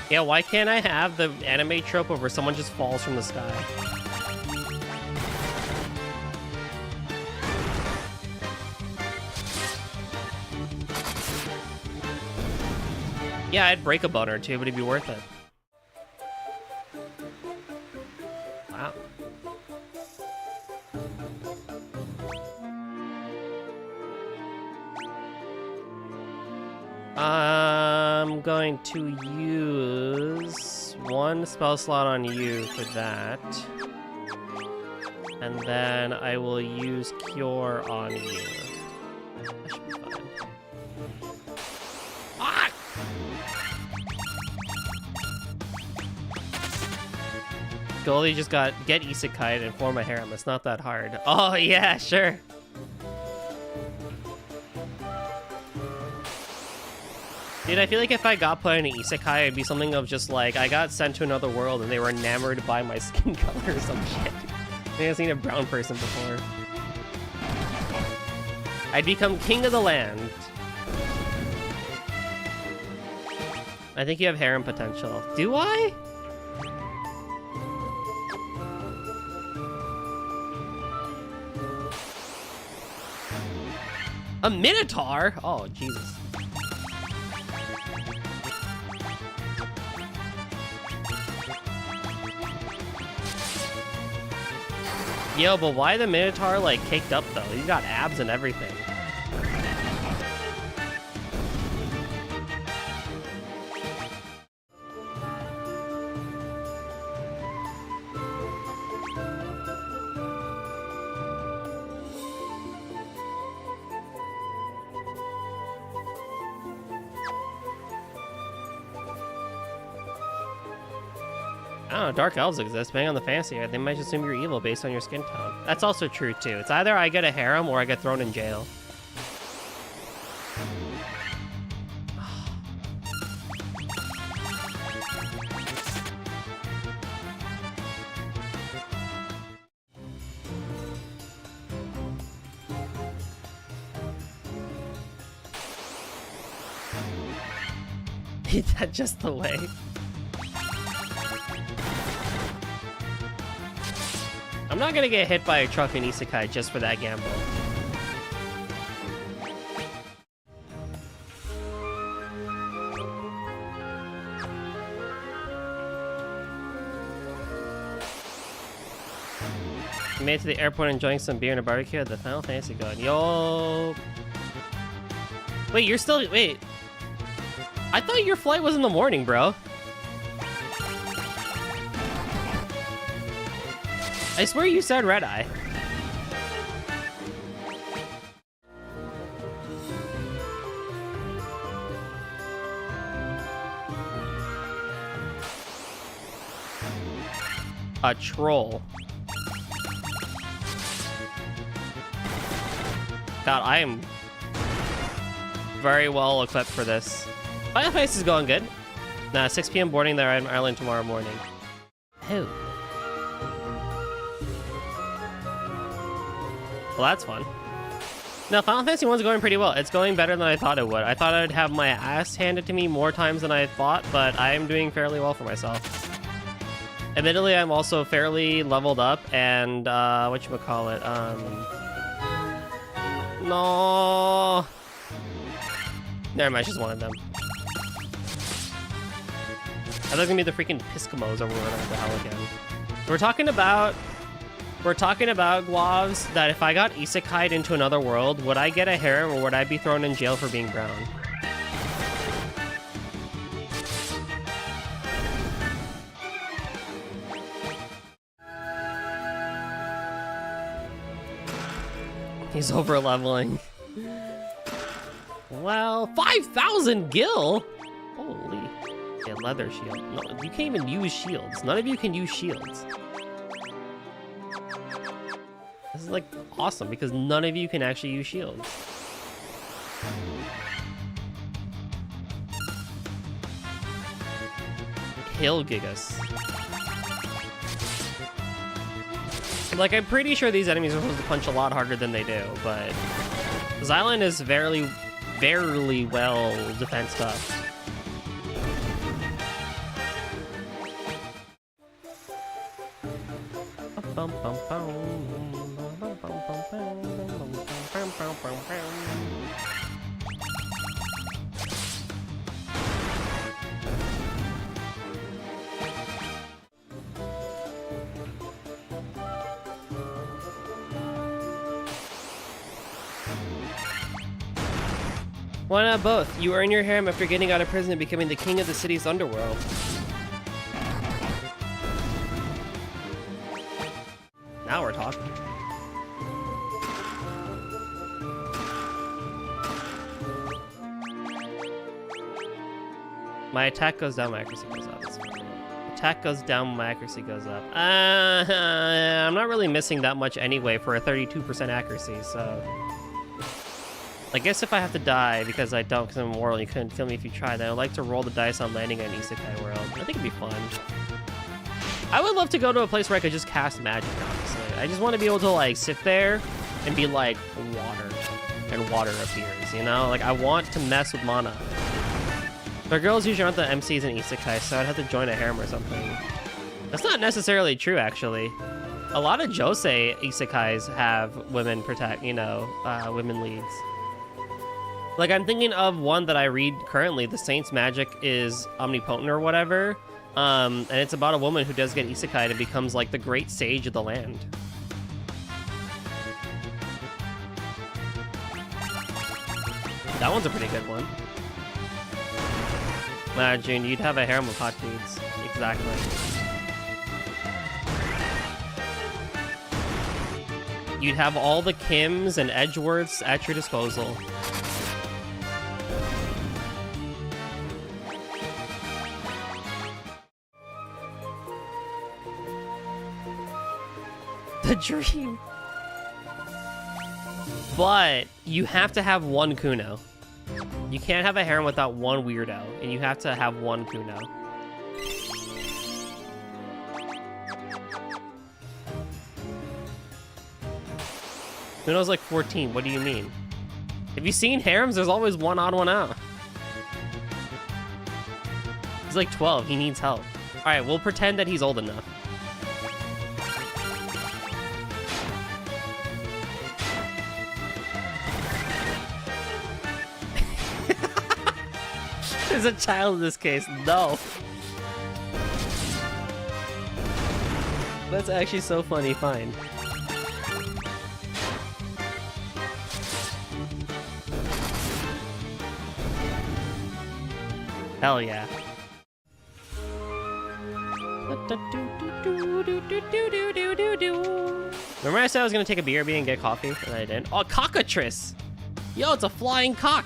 Yeah, why can't I have the anime trope where someone just falls from the sky? Yeah, I'd break a bone or two, but it'd be worth it. Wow. I'm going to use one spell slot on you for that. And then I will use Cure on you. That should be fine. Ah! Goldie just got get isekai'd and form a harem. It's not that hard. Oh yeah, sure. Dude, I feel like if I got put in an isekai, it'd be something of just like, I got sent to another world and they were enamored by my skin color or some shit. I think I've seen a brown person before. I'd become king of the land. I think you have harem potential. Do I? A minotaur? Oh, Jesus. Yo, but why the Minotaur like caked up though? He's got abs and everything. I don't know, dark elves exist, depending on the fantasy. They might just assume you're evil based on your skin tone. That's also true, too. It's either I get a harem or I get thrown in jail. Is that just the way? I'm not gonna get hit by a truck in Isekai just for that gamble. You made it to the airport enjoying some beer and a barbecue at the Final Fantasy going. Yo. Wait, you're still. Wait. I thought your flight was in the morning, bro. I swear you said red eye. A troll. God, I am very well equipped for this. Final Fantasy is going good. 6 p.m. boarding there in Ireland tomorrow morning. Oh. Well, that's fun. No, Final Fantasy 1's going pretty well. It's going better than I thought it would. I thought I'd have my ass handed to me more times than I thought, but I am doing fairly well for myself. Admittedly, I'm also fairly leveled up, and, whatchamacallit, no. Never mind, she's one of them. I thought it was gonna be the freaking Piscomos or whatever the hell again. We're talking about Guavs, that if I got isekai'd into another world, would I get a harem or would I be thrown in jail for being brown? He's over leveling. Well, 5,000 gil? Holy. Yeah, leather shield. No, you can't even use shields. None of you can use shields. This is like awesome because none of you can actually use shields. Kill Gigas. Like, I'm pretty sure these enemies are supposed to punch a lot harder than they do, but Xylan is very well defensed up. Why not both? You earn your harem after getting out of prison and becoming the king of the city's underworld. Now we're talking. My attack goes down, my accuracy goes up. Attack goes down, my accuracy goes up. I'm not really missing that much anyway for a 32% accuracy, so... I guess if I have to die because I don't, because I'm immortal, you couldn't kill me if you tried, then I'd like to roll the dice on landing on Isekai World. I think it'd be fun. I would love to go to a place where I could just cast magic, honestly. I just want to be able to, like, sit there and be like, water. And water appears, you know? Like, I want to mess with mana. But girls usually aren't the MCs in Isekai, so I'd have to join a harem or something. That's not necessarily true, actually. A lot of Josei Isekais have women protect, you know, women leads. Like, I'm thinking of one that I read currently, The Saint's Magic is Omnipotent or whatever, and it's about a woman who does get isekai and becomes, like, the great sage of the land. That one's a pretty good one. Imagine you'd have a harem of hot dudes. Exactly. You'd have all the Kims and Edgeworths at your disposal. The dream. But you have to have one Kuno. You can't have a harem without one weirdo, and you have to have one Kuno. Kuno's like 14, what do you mean? Have you seen harems? There's always one odd one out. He's like 12, he needs help. Alright, we'll pretend that he's old enough. There's a child in this case, no. That's actually so funny, fine. Hell yeah. Remember I said I was gonna take a BRB and get coffee? And I didn't. Oh, cockatrice! Yo, it's a flying cock!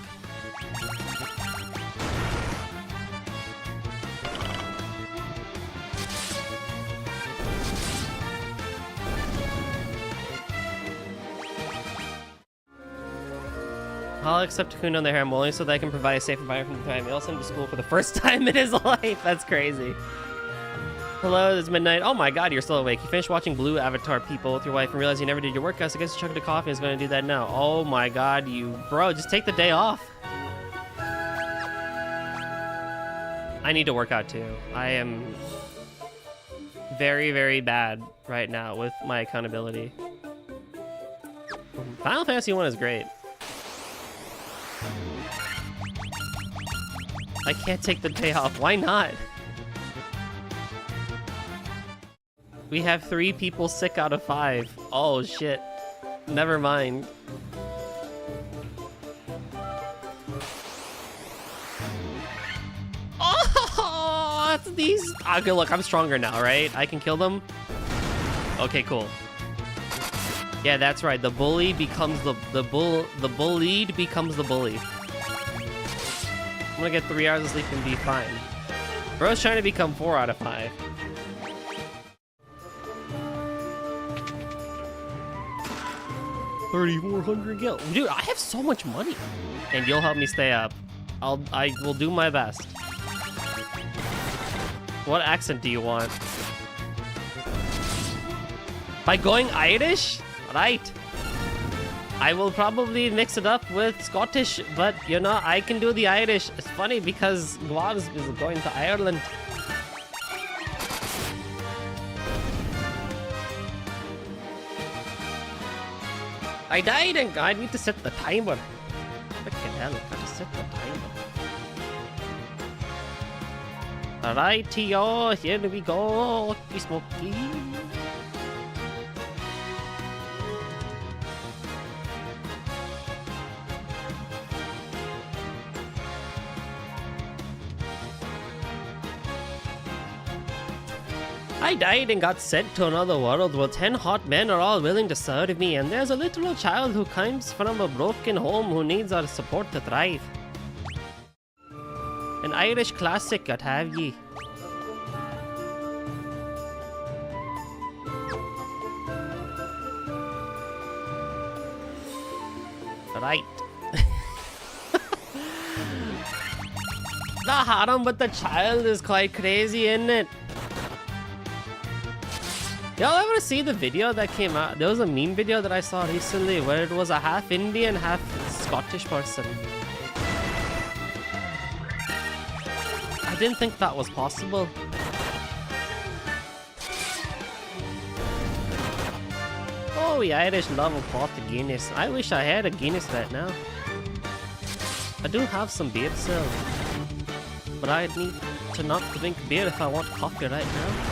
I'll accept Kuno in the harem only so that I can provide a safe environment from the time. He also went to school for the first time in his life. That's crazy. Hello, it's midnight. Oh my god, you're still awake. You finished watching Blue Avatar People with your wife and realized you never did your workout, so I guess you chugged a coffee and is going to do that now. Oh my god, you... Bro, just take the day off. I need to work out too. I am very, very bad right now with my accountability. Final Fantasy 1 is great. I can't take the day off. Why not? We have 3 people sick out of 5. Oh shit. Never mind. Oh, that's these. Okay, look, I'm stronger now, right? I can kill them. Okay, cool. Yeah, that's right. The bully becomes the bullied becomes the bully. I'm gonna get 3 hours of sleep and be fine. Bro's trying to become 4 out of 5. $3,400 gil. Dude, I have so much money. And you'll help me stay up. I will do my best. What accent do you want? By going Irish? Right. I will probably mix it up with Scottish, but you know, I can do the Irish. It's funny because Guavs is going to Ireland. I died and I need to set the timer. What the hell? I gotta set the timer. Alright, yo, here we go. Smoky. I died and got sent to another world where 10 hot men are all willing to serve me, and there's a literal child who comes from a broken home who needs our support to thrive. An Irish classic, I'd have ye. Right. The harem with the child is quite crazy, isn't it? Y'all ever see the video that came out? There was a meme video that I saw recently where it was a half Indian, half Scottish person. I didn't think that was possible. Oh, the Irish love a pot of Guinness. I wish I had a Guinness right now. I do have some beer still, but I need to not drink beer if I want coffee right now.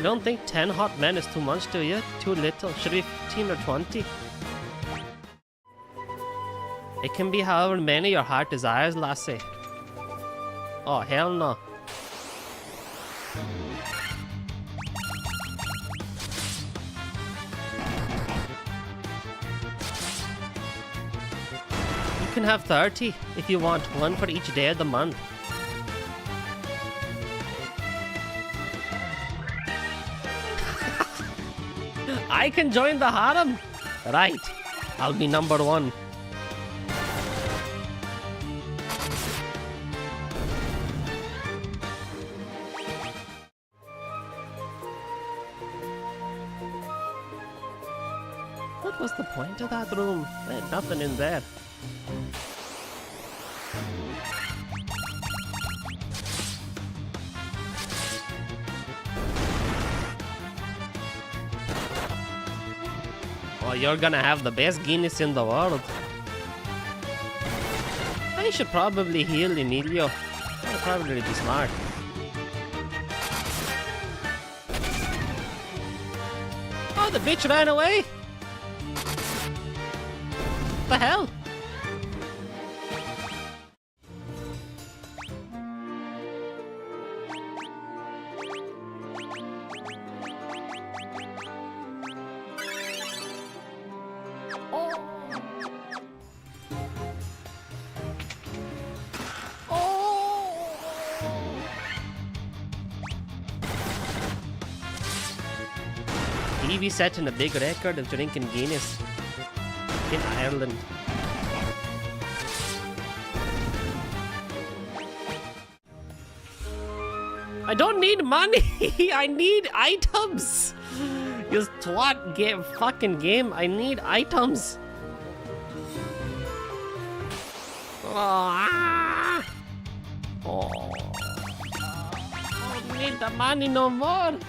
You don't think 10 hot men is too much, do you? Too little? Should it be 15 or 20? It can be however many your heart desires, lassie. Oh, hell no. You can have 30 if you want, one for each day of the month. I can join the harem. Right, I'll be number 1. What was the point of that room? There's nothing in there. Oh, you're gonna have the best Guinness in the world. I should probably heal Emilio. That'll probably be smart. Oh, the bitch ran away! What the hell? Evie setting a big record of drinking Guinness in Ireland. I don't need money. I need items. You twat game, fucking game. I need items. Oh, oh. I don't need the money no more.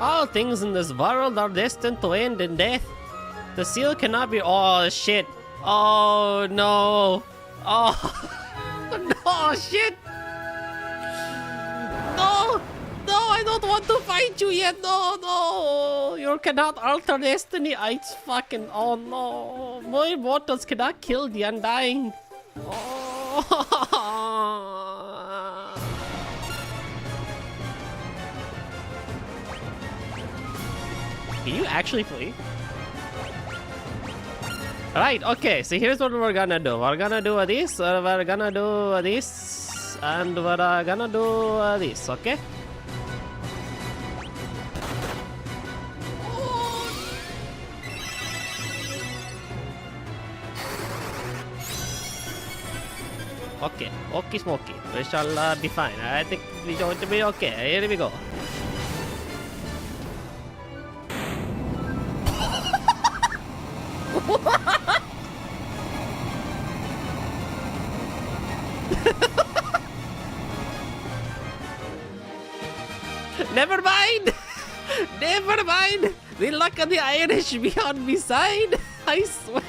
All things in this world are destined to end in death. The seal cannot be. Oh shit. Oh no. Oh no shit. No. No, I don't want to fight you yet. No, no. You cannot alter destiny. It's fucking. Oh no. My mortals cannot kill the undying. Oh. Can you actually flee? Alright, okay, so here's what we're gonna do. We're gonna do this, we're gonna do this, and we're gonna do this, okay? Okay, okie smoky. We shall be fine. I think we're going to be okay. Here we go. Never mind! Never mind! The luck of the Irish be on my side! I swear!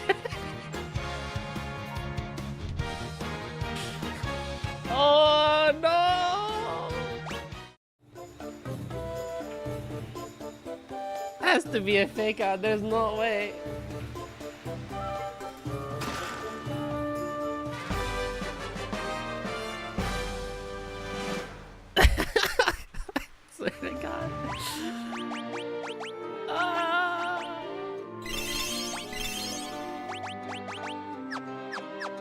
Oh no! Has to be a fake out, there's no way. Swear to God.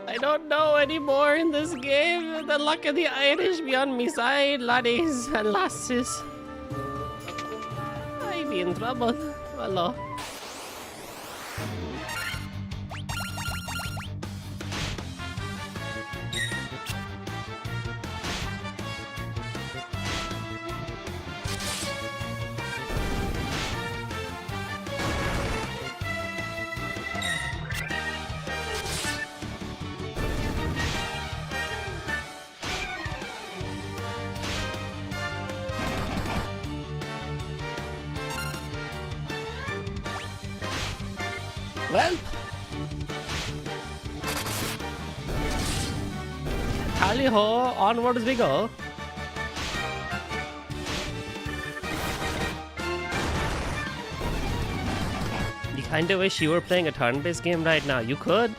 I don't know anymore in this game. The luck of the Irish be on me side, laddies and lasses. I be in trouble. Hello. Well, tally ho, onwards we go. You kinda wish you were playing a turn-based game right now. You could.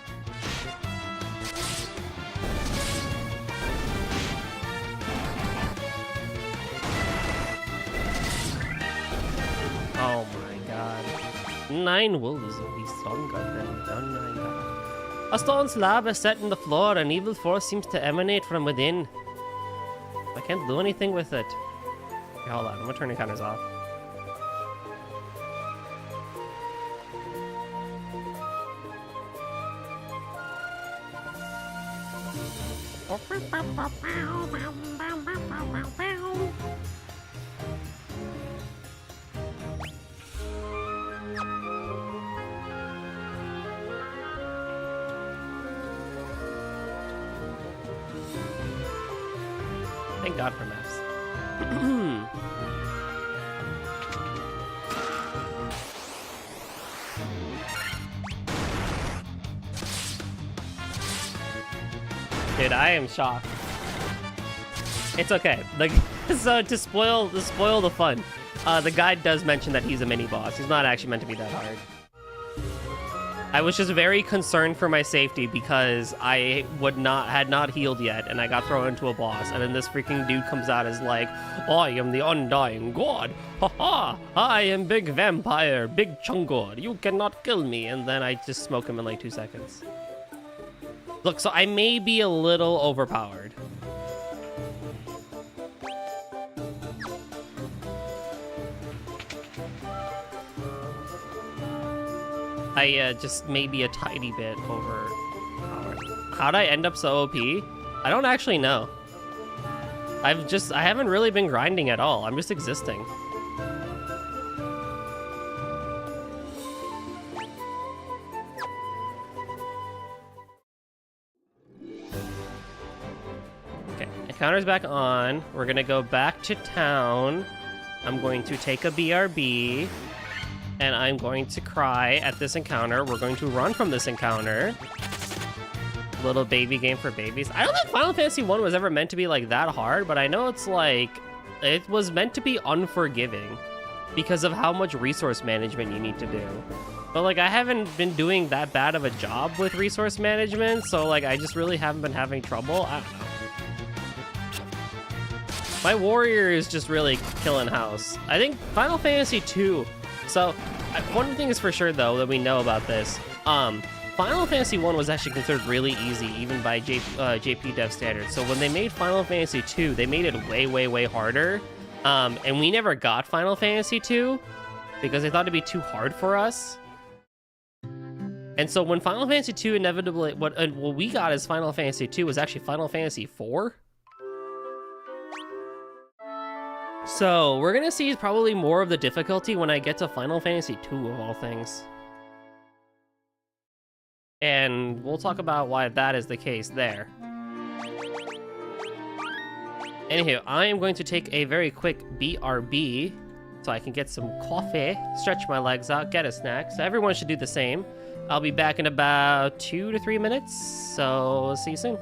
Oh my god. 9 wolves will be stronger than done, my god. A stone slab is set in the floor. An evil force seems to emanate from within. I can't do anything with it. Okay, hold on. I'm gonna turn the counters off. Thank God for maps. Dude, I am shocked. It's okay. So to spoil the fun, the guide does mention that he's a mini boss. He's not actually meant to be that hard. I was just very concerned for my safety because I had not healed yet, and I got thrown into a boss, and then this freaking dude comes out as like, I am the undying god. Haha! I am big vampire, big chungor. You cannot kill me, and then I just smoke him in like 2 seconds. Look, so I may be a little overpowered. I just maybe a tiny bit overpowered. How'd I end up so OP? I don't actually know. I haven't really been grinding at all. I'm just existing. Okay, counter's back on. We're gonna go back to town. I'm going to take a BRB. And I'm going to cry at this encounter. We're going to run from this encounter. Little baby game for babies. I don't think Final Fantasy 1 was ever meant to be like that hard, but I know it's like, it was meant to be unforgiving because of how much resource management you need to do. But like, I haven't been doing that bad of a job with resource management, so like, I just really haven't been having trouble. I don't know. My warrior is just really killing house. I think Final Fantasy 2. So, one thing is for sure, though, that we know about this. Final Fantasy 1 was actually considered really easy, even by JP Dev standards. So when they made Final Fantasy 2, they made it way, way, way harder. And we never got Final Fantasy 2 because they thought it'd be too hard for us. And so when Final Fantasy 2 inevitably, what we got as Final Fantasy 2 was actually Final Fantasy 4. So, we're gonna see probably more of the difficulty when I get to Final Fantasy 2 of all things. And we'll talk about why that is the case there. Anywho, I am going to take a very quick BRB so I can get some coffee, stretch my legs out, get a snack. So everyone should do the same. I'll be back in about 2 to 3 minutes, so see you soon.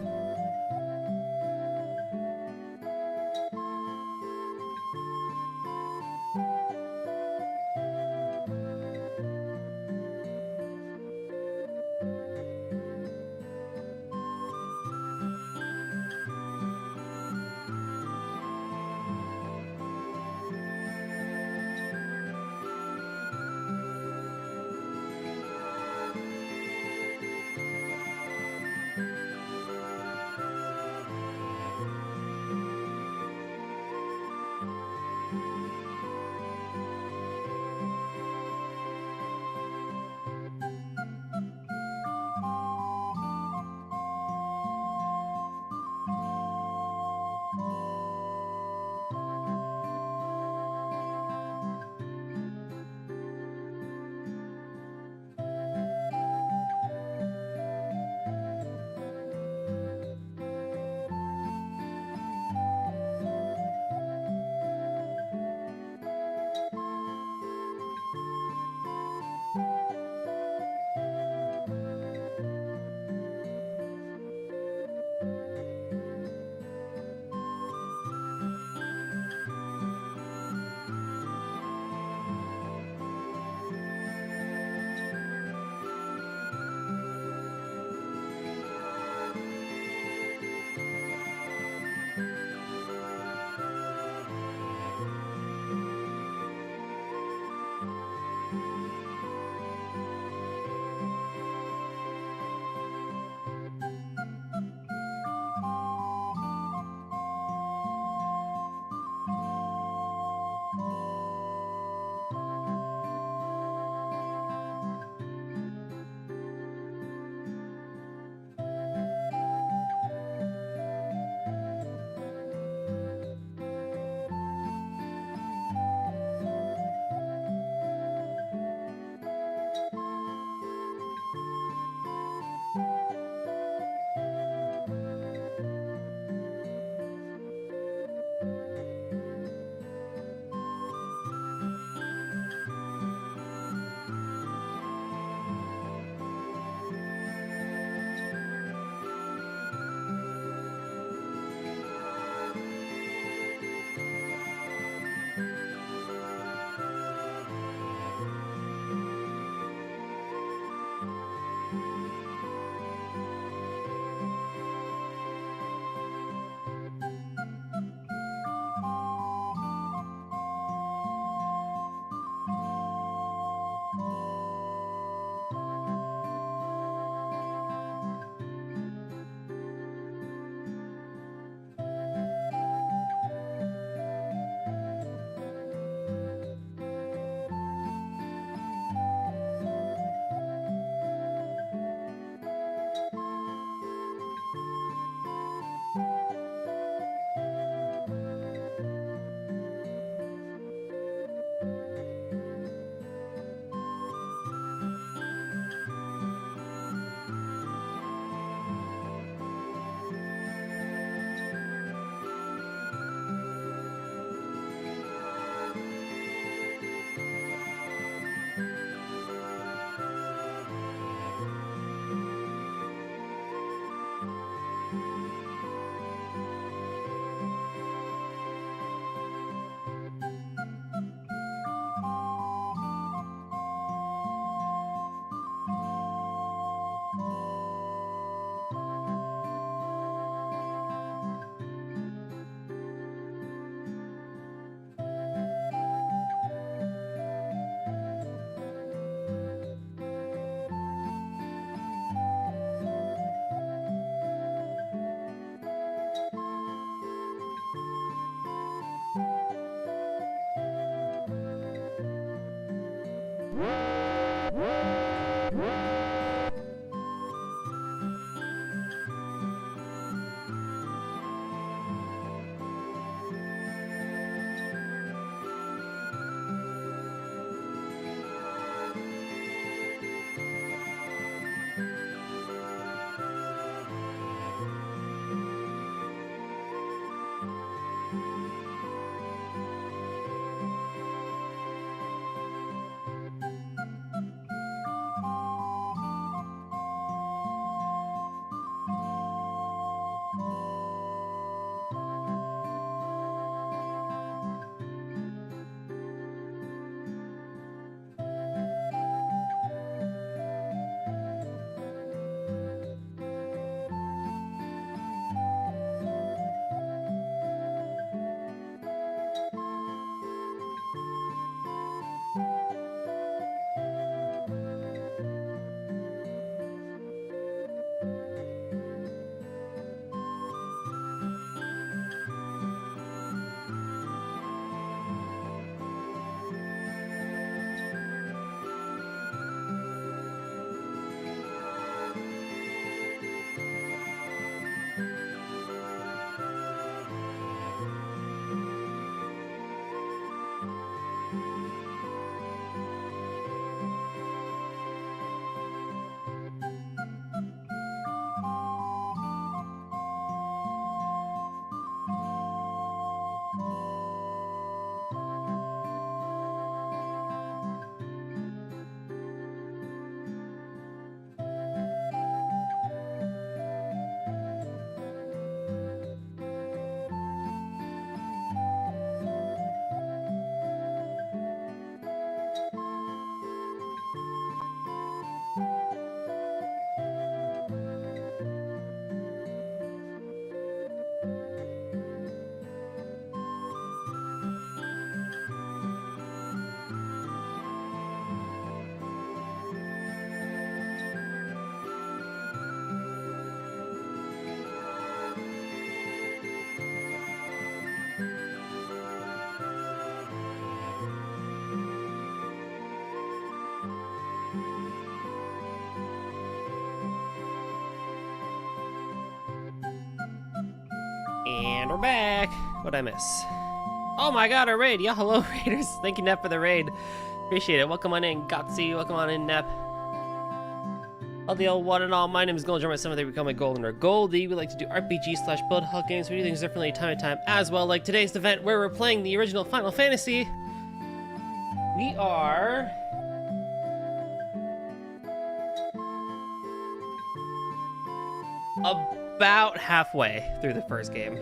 And we're back. What'd I miss? Oh my god, a raid. Yeah, hello, raiders. Thank you, Nep, for the raid. Appreciate it. Welcome on in, Gotsy. Welcome on in, Nep. All the old one and all. My name is Golden Drum. At 7th, they become a Golden or Goldie. We like to do RPG/build hell games. We do things differently time to time as well. Like today's event where we're playing the original Final Fantasy. We are... about halfway through the first game.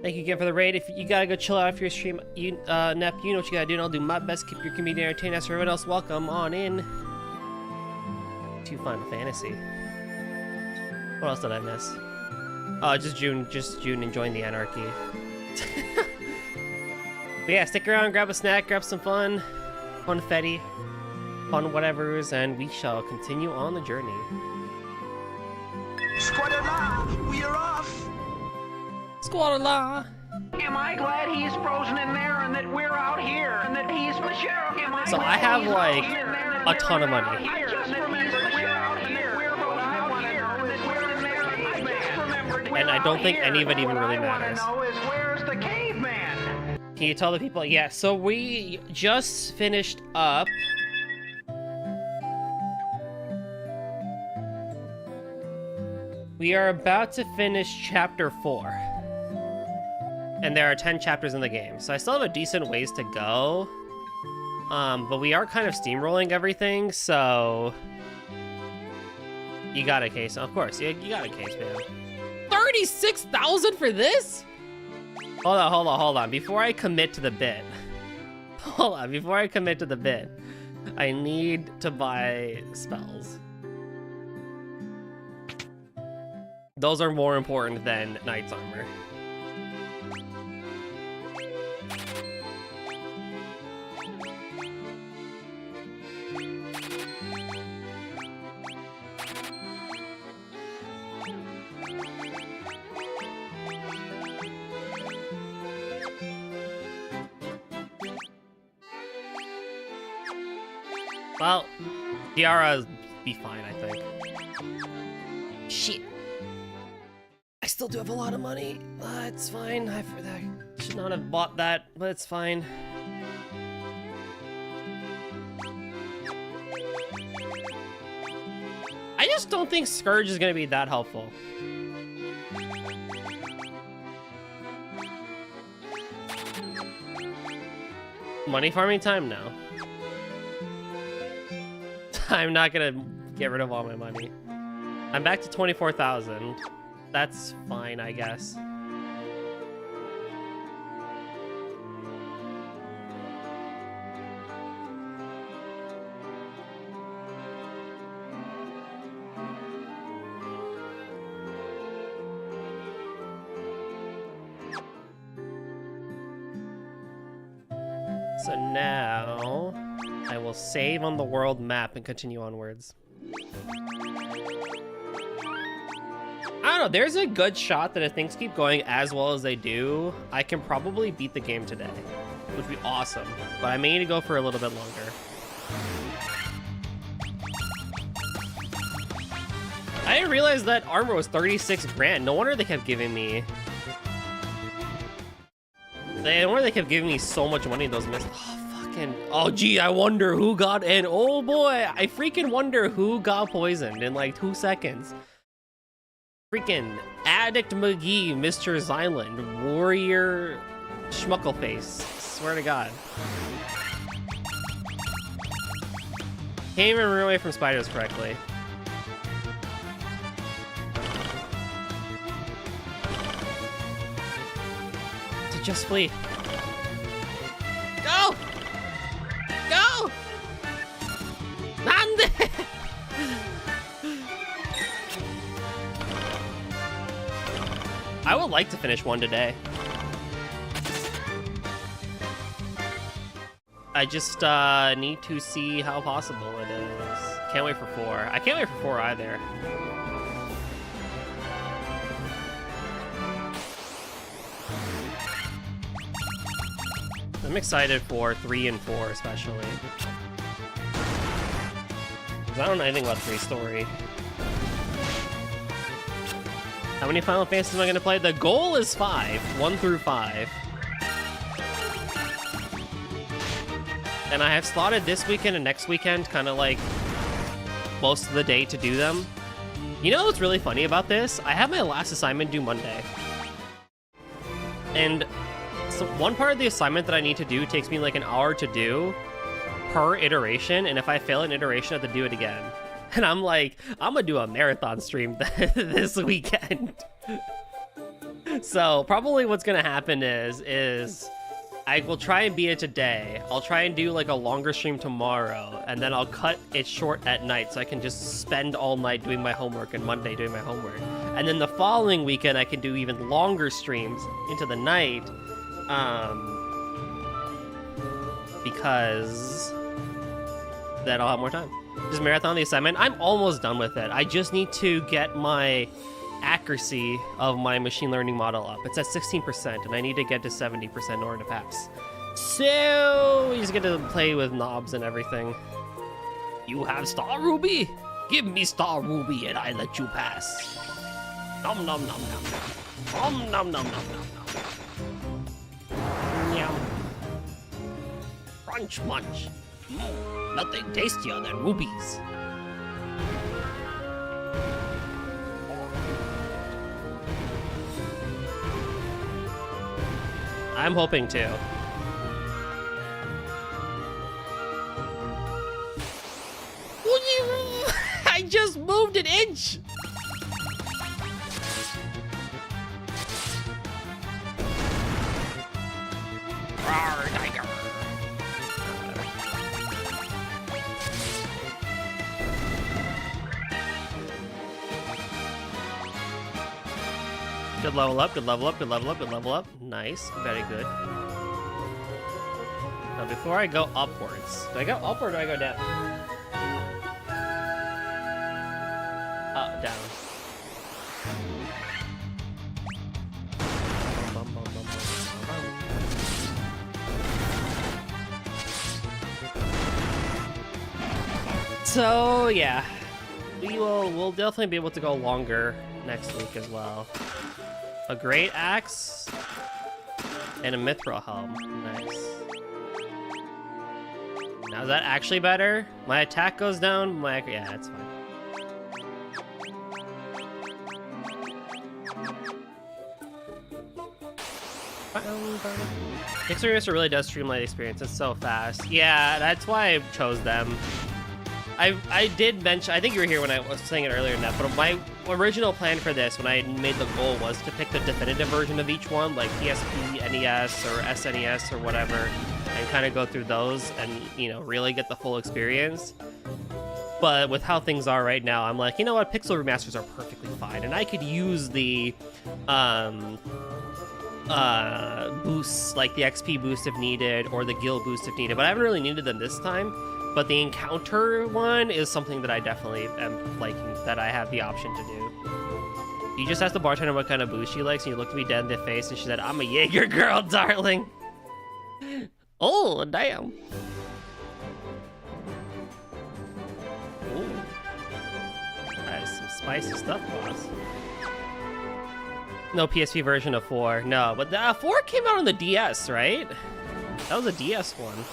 Thank you again for the raid. If you gotta go chill out after your stream, Nep, you know what you gotta do, and I'll do my best to keep your community entertained. As for everyone else, welcome on in to Final Fantasy. What else did I miss? Just June enjoying the anarchy. But yeah, stick around, grab a snack, grab some fun confetti, fun whatevers, and we shall continue on the journey. Squad-a-la, we are off! Squad-a-la! Am I glad he's frozen in there and that we're out here and that he's the sheriff? Am I So glad I have he's like out here and that a ton of we're money. out here and that he's the sheriff and that we're both out here and that we're in there? I just remembered we're And I don't out think here. any of it even What really I wanna matters. know is where's the caveman? Can you tell the people? Yeah, so we just finished up we are about to finish chapter 4. And there are 10 chapters in the game. So I still have a decent ways to go. But we are kind of steamrolling everything, so you got a case. Of course, you got a case, man. 36,000 for this? Hold on. Before I commit to the bid. I need to buy spells. Those are more important than Knight's Armor. Well, Tiara be fine, I think. Shit. I still do have a lot of money. It's fine. I should not have bought that, but it's fine. I just don't think Scourge is gonna be that helpful. Money farming time? No. I'm not gonna get rid of all my money. I'm back to 24,000. That's fine, I guess. So now I will save on the world map and continue onwards. I don't know, there's a good shot that if things keep going as well as they do, I can probably beat the game today, which would be awesome, but I may need to go for a little bit longer. I didn't realize that armor was 36 grand. No wonder they kept giving me... No wonder they kept giving me so much money in those missions. Oh, fucking... Oh, gee, I wonder who got... And oh boy, I freaking wonder who got poisoned in like 2 seconds. Freaking Addict McGee, Mr. Zyland, Warrior Schmuckleface. Swear to God. Can't even run away from spiders correctly. To just flee. Go! Go! Nande! I would like to finish one today. I just need to see how possible it is. Can't wait for 4. I can't wait for 4 either. I'm excited for 3 and 4 especially. Because I don't know anything about 3's story. How many Final Fantasies am I gonna play? The goal is 5, 1 through 5. And I have slotted this weekend and next weekend kind of like most of the day to do them. You know what's really funny about this? I have my last assignment due Monday. And so one part of the assignment that I need to do takes me like an hour to do per iteration, and if I fail an iteration, I have to do it again. And I'm like, I'm gonna do a marathon stream this weekend. So probably what's gonna happen is I will try and beat it today. I'll try and do like a longer stream tomorrow, and then I'll cut it short at night so I can just spend all night doing my homework and Monday doing my homework. And then the following weekend I can do even longer streams into the night, because then I'll have more time. Just marathon the assignment. I'm almost done with it. I just need to get my accuracy of my machine learning model up. It's at 16%, and I need to get to 70% in order to pass. So you just get to play with knobs and everything. You have Star Ruby? Give me Star Ruby and I let you pass. Nom nom nom nom nom. Nom nom nom nom nom nom. Yum. Crunch munch. Nothing tastier than rubies. I'm hoping to. I just moved an inch. Rawr, tiger. Good level up, good level up, good level up, good level up. Nice, very good. Now before I go upwards, do I go up or do I go down? Down. So yeah, we'll definitely be able to go longer next week as well. A great axe and a mithril helm. Nice. Now is that actually better? My attack goes down. Yeah, it's fine. Pixel Remaster really does streamline the experience. It's so fast. Yeah, that's why I chose them. I did mention, I think you were here when I was saying it earlier, Nef, but my original plan for this, when I made the goal, was to pick the definitive version of each one, like PSP, NES, or SNES, or whatever, and kind of go through those and, you know, really get the full experience. But with how things are right now, I'm like, you know what, Pixel Remasters are perfectly fine, and I could use the, boosts, like the XP boost if needed, or the Gil boost if needed, but I haven't really needed them this time. But the encounter one is something that I definitely am liking, that I have the option to do. You just asked the bartender what kind of boost she likes, and you looked me dead in the face, and she said, I'm a Jaeger girl, darling. Oh, damn. Ooh. That is some spicy stuff, boss. No PSP version of 4. No, but the 4 came out on the DS, right? That was a DS one.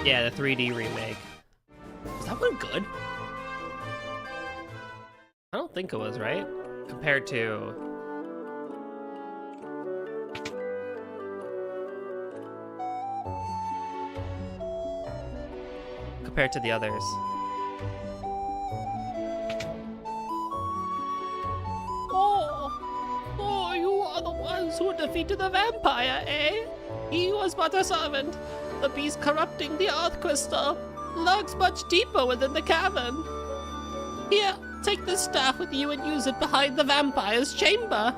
Yeah, the 3D remake. Was that one good? I don't think it was, right? Compared to... Compared to the others. Oh, you are the ones who defeated the vampire, eh? He was but a servant. The beast corrupting the Earth Crystal lurks much deeper within the cavern. Here, take this staff with you and use it behind the vampire's chamber.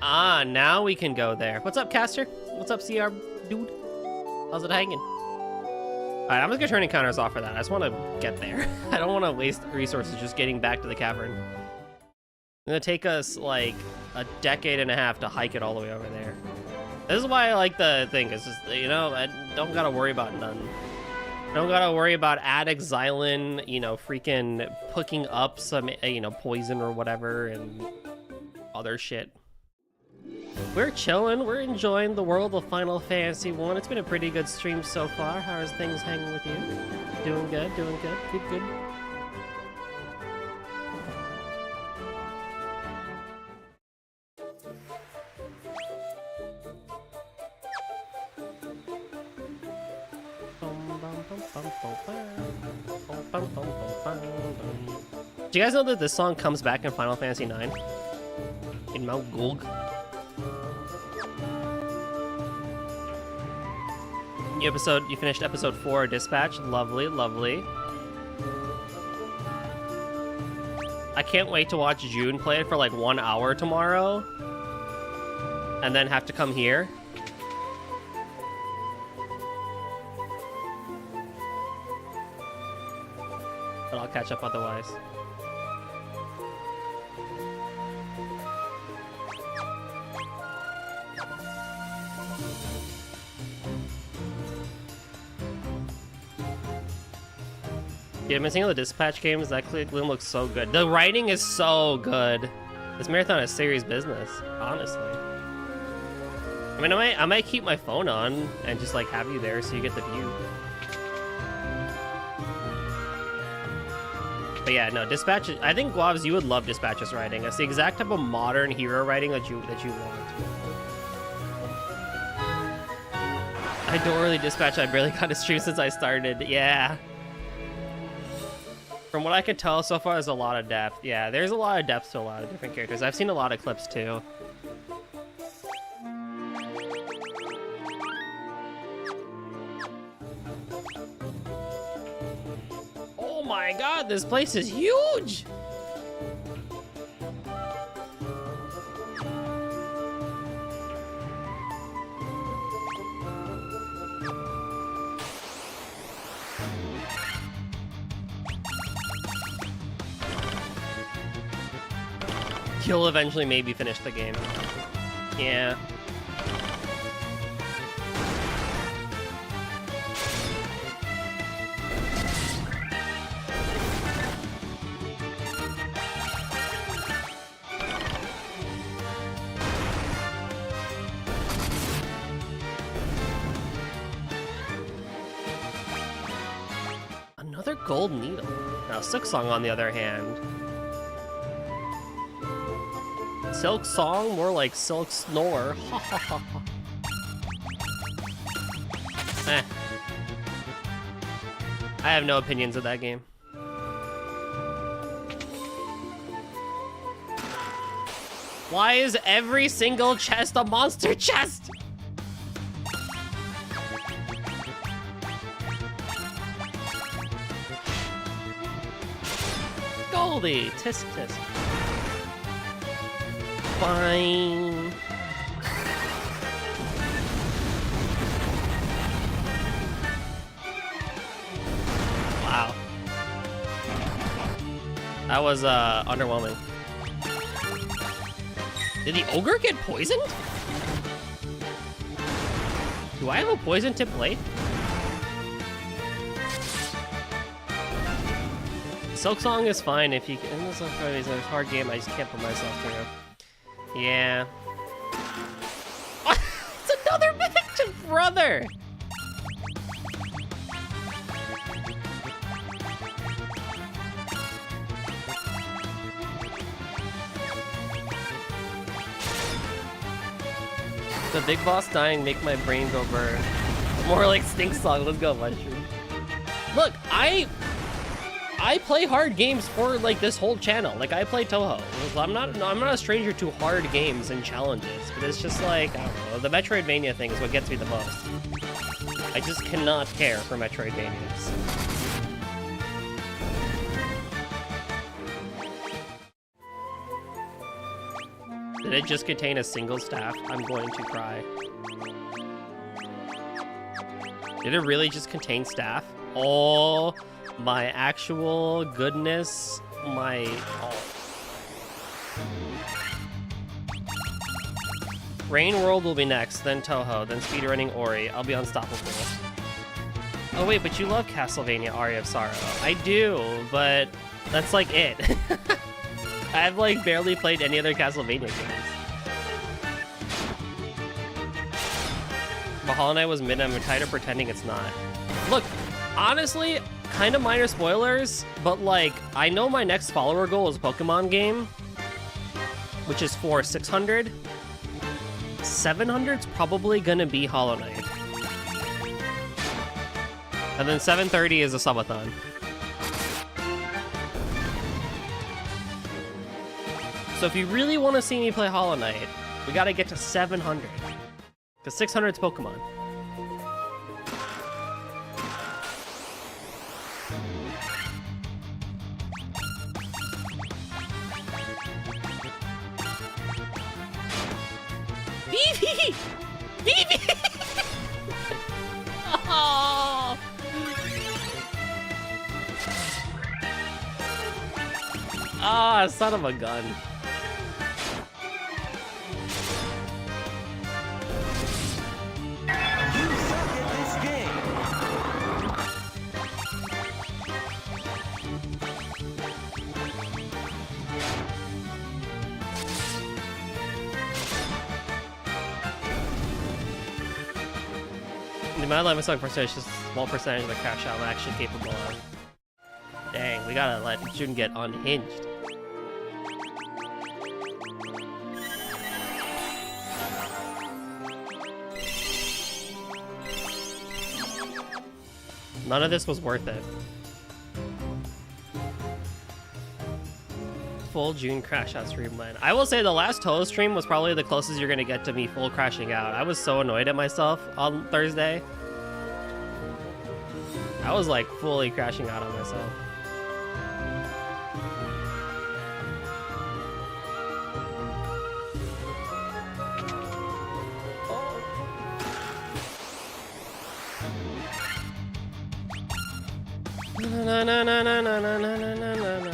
Ah, now we can go there. What's up, Caster? What's up, CR dude? How's it hanging? Alright, I'm just gonna turn encounters off for that. I just want to get there. I don't want to waste resources just getting back to the cavern. It's gonna take us like a decade and a half to hike it all the way over there. This is why I like the thing. It's just, you know, I don't gotta worry about none. Don't gotta worry about Addict, Xylan, you know, freaking picking up some, you know, poison or whatever and other shit. We're chilling. We're enjoying the world of Final Fantasy 1. It's been a pretty good stream so far. How is things hanging with you? Doing good, doing good. Good, good. Do you guys know that this song comes back in Final Fantasy 9? In Mount Gulg? You finished episode 4 Dispatch. Lovely, lovely. I can't wait to watch June play it for like 1 hour tomorrow. And then have to come here. But I'll catch up otherwise. Yeah, I've been seeing all the Dispatch games. That Gloom looks so good. The writing is so good. This marathon is serious business, honestly. I mean, I might keep my phone on and just like have you there so you get the view. But yeah, no, Dispatch. I think Guavs, you would love Dispatch's writing. It's the exact type of modern hero writing that you want. I don't really Dispatch. I barely got to stream since I started. Yeah. From what I can tell so far, there's a lot of depth. Yeah, there's a lot of depth to a lot of different characters. I've seen a lot of clips too. Oh my god, this place is huge! You'll eventually maybe finish the game. Yeah. Another gold needle. Now, Silksong, on the other hand. Silk Song, more like Silk Snore. Ha ha ha ha. Eh. I have no opinions of that game. Why is every single chest a monster chest? Goldie, tisk tisk. Fine. Wow. That was underwhelming. Did the ogre get poisoned? Do I have a poison tip blade? Silksong is fine if you can. This is a hard game I just can't put myself through. Yeah. It's another victim, brother! The big boss dying make my brain go burn. More like Stink Song. Let's go, Mushroom. Look, I play hard games for like this whole channel. Like I play Touhou. I'm not a stranger to hard games and challenges, but it's just like, I don't know, the Metroidvania thing is what gets me the most. I just cannot care for Metroidvanias. Did it just contain a single staff? I'm going to cry. Did it really just contain staff? Oh, my actual goodness. My... Oh. Rain World will be next, then Touhou, then speedrunning Ori. I'll be unstoppable. Oh wait, but you love Castlevania Aria of Sorrow. I do, but that's like it. I've like barely played any other Castlevania games. But Hollow Knight was mid, I'm tired of pretending it's not. Look, honestly, kind of minor spoilers, but like, I know my next follower goal is Pokemon game, which is for 600. 700's probably gonna be Hollow Knight. And then 730 is a subathon. So if you really want to see me play Hollow Knight, we gotta get to 700. Because 600's Pokemon. Vivi! Vivi! Oh! Ah, son of a gun. The amount of life percentage is just a small percentage of the cash out I'm actually capable of. Dang, we gotta let Jun get unhinged. None of this was worth it. Full June crash out stream win. I will say the last Toho stream was probably the closest you're gonna get to me full crashing out. I was so annoyed at myself on Thursday. I was like fully crashing out on myself. Na na na na na na na na na na na.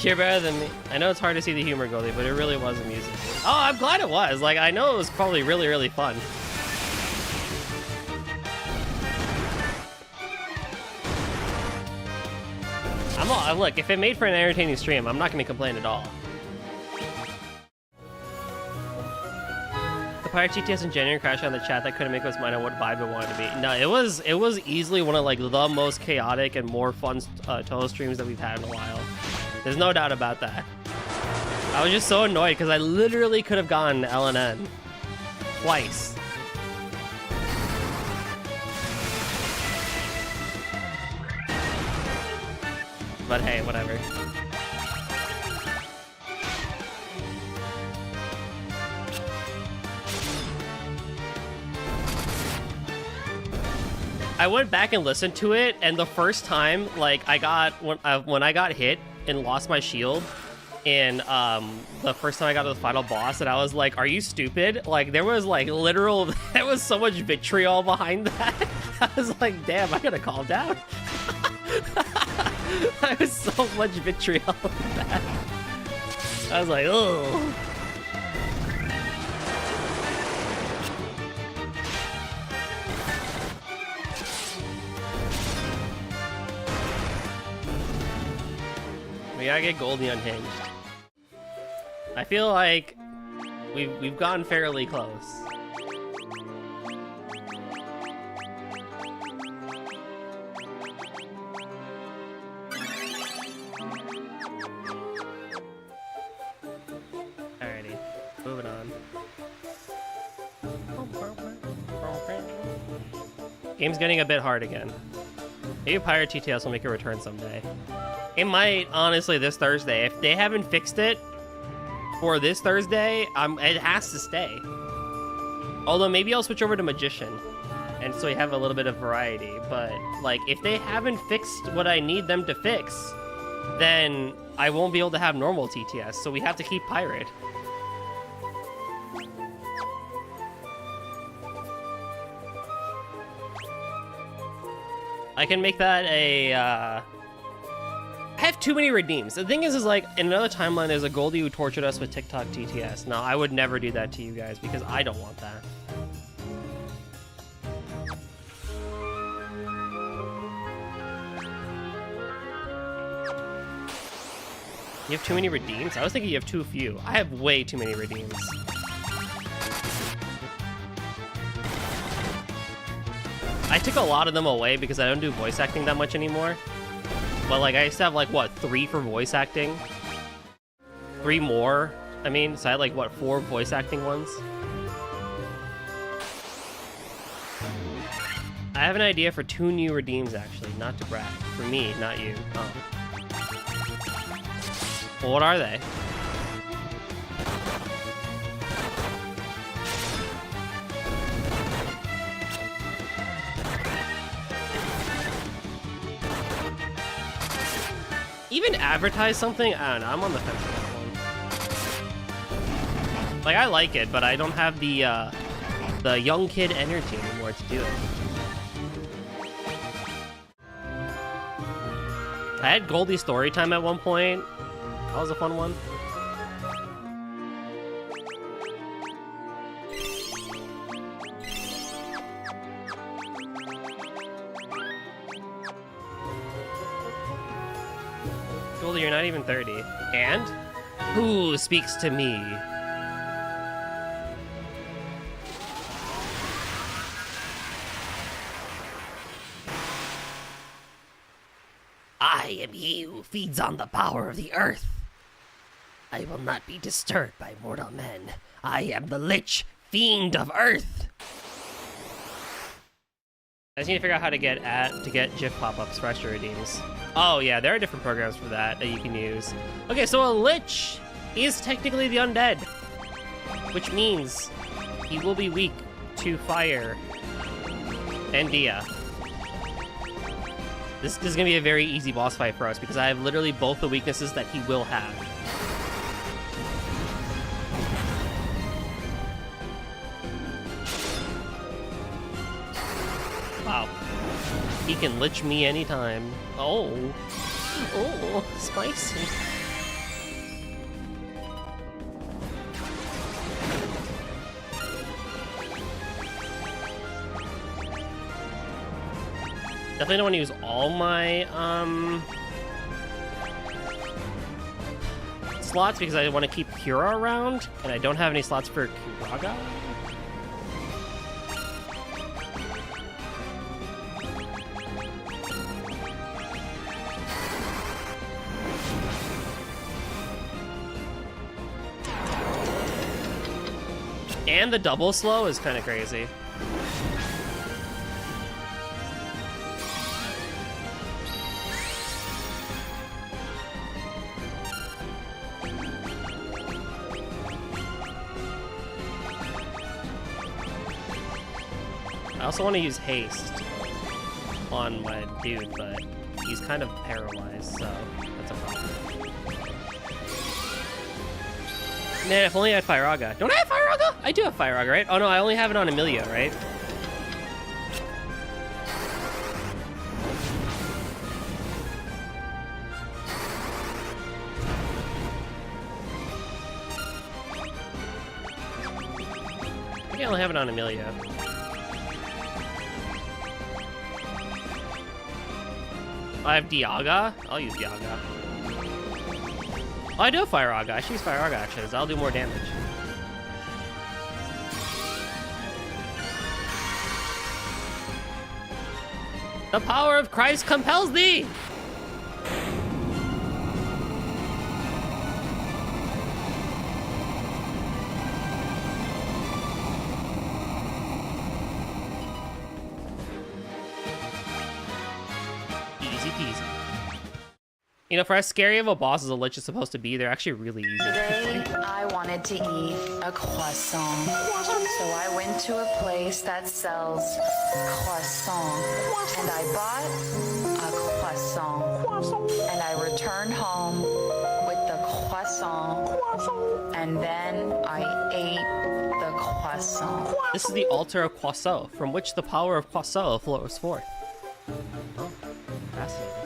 You're better than me. I know it's hard to see the humor, Goldie, but it really was amusing. Oh, I'm glad it was. Like, I know it was probably really, really fun. Look, if it made for an entertaining stream, I'm not going to complain at all. The Pirate GTS and January crash on the chat that couldn't make us mind on what vibe it wanted to be. No, it was easily one of like the most chaotic and more fun Toho streams that we've had in a while. There's no doubt about that. I was just so annoyed because I literally could have gotten LNN twice. But hey, whatever. I went back and listened to it, and the first time, like, when I got hit and lost my shield, and the first time I got to the final boss, and I was like, are you stupid? Like, there was like there was so much vitriol behind that. I was like, damn, I gotta calm down. There was so much vitriol in that. I was like, oh. We gotta get Goldie unhinged. I feel like we've gone fairly close. Alrighty, moving on. Game's getting a bit hard again. Maybe Pirate TTS will make a return someday. It might, honestly, this Thursday. If they haven't fixed it for this Thursday, it has to stay. Although maybe I'll switch over to Magician, and so we have a little bit of variety. But like, if they haven't fixed what I need them to fix, then I won't be able to have normal TTS, so we have to keep pirate. I can make that a, I have too many redeems. The thing is like, in another timeline, there's a Goldie who tortured us with TikTok TTS. No, I would never do that to you guys, because I don't want that. You have too many redeems? I was thinking you have too few. I have way too many redeems. I took a lot of them away because I don't do voice acting that much anymore. But like I used to have like what, 3 for voice acting? 3 more, I mean, so I had like what, 4 voice acting ones? I have an idea for 2 new redeems actually, not to brag. For me, not you. Oh. Well, what are they? Even advertise something? I don't know, I'm on the fence with that one. Like, I like it, but I don't have the young kid energy anymore to do it. I had Goldie Storytime at one point. That was a fun one. Goldie, you're not even 30. And? Who speaks to me? I am he who feeds on the power of the earth. I will not be disturbed by mortal men. I am the Lich, fiend of earth. I just need to figure out how to get GIF pop-ups for extra redeems. Oh yeah, there are different programs for that you can use. Okay, so a Lich is technically the undead, which means he will be weak to fire and Dia. This is gonna be a very easy boss fight for us because I have literally both the weaknesses that he will have. Wow. He can lich me anytime. Oh. Oh, spicy. Definitely don't want to use all my slots because I want to keep Pura around, and I don't have any slots for Kuraga. And the double slow is kind of crazy. I also want to use haste on my dude, but he's kind of paralyzed, so that's a problem. Man, if only I had Firaga. Don't I have Firaga? I do have Firaga, right? Oh no, I only have it on Amelia, right? I think I only have it on Amelia. I have Dialga? I'll use Dialga. Oh, I do have Firaga. I should use Firaga actually, because I'll do more damage. The power of Christ compels thee! Easy peasy. You know, for as scary of a boss as a Lich is supposed to be, they're actually really easy. Today, I wanted to eat a croissant. So I went to a place that sells croissant. And I bought a croissant. croissant. And I returned home with the croissant. And then I ate the croissant. This is the altar of Quasau, from which the power of Quasau flows forth. Oh, fascinating.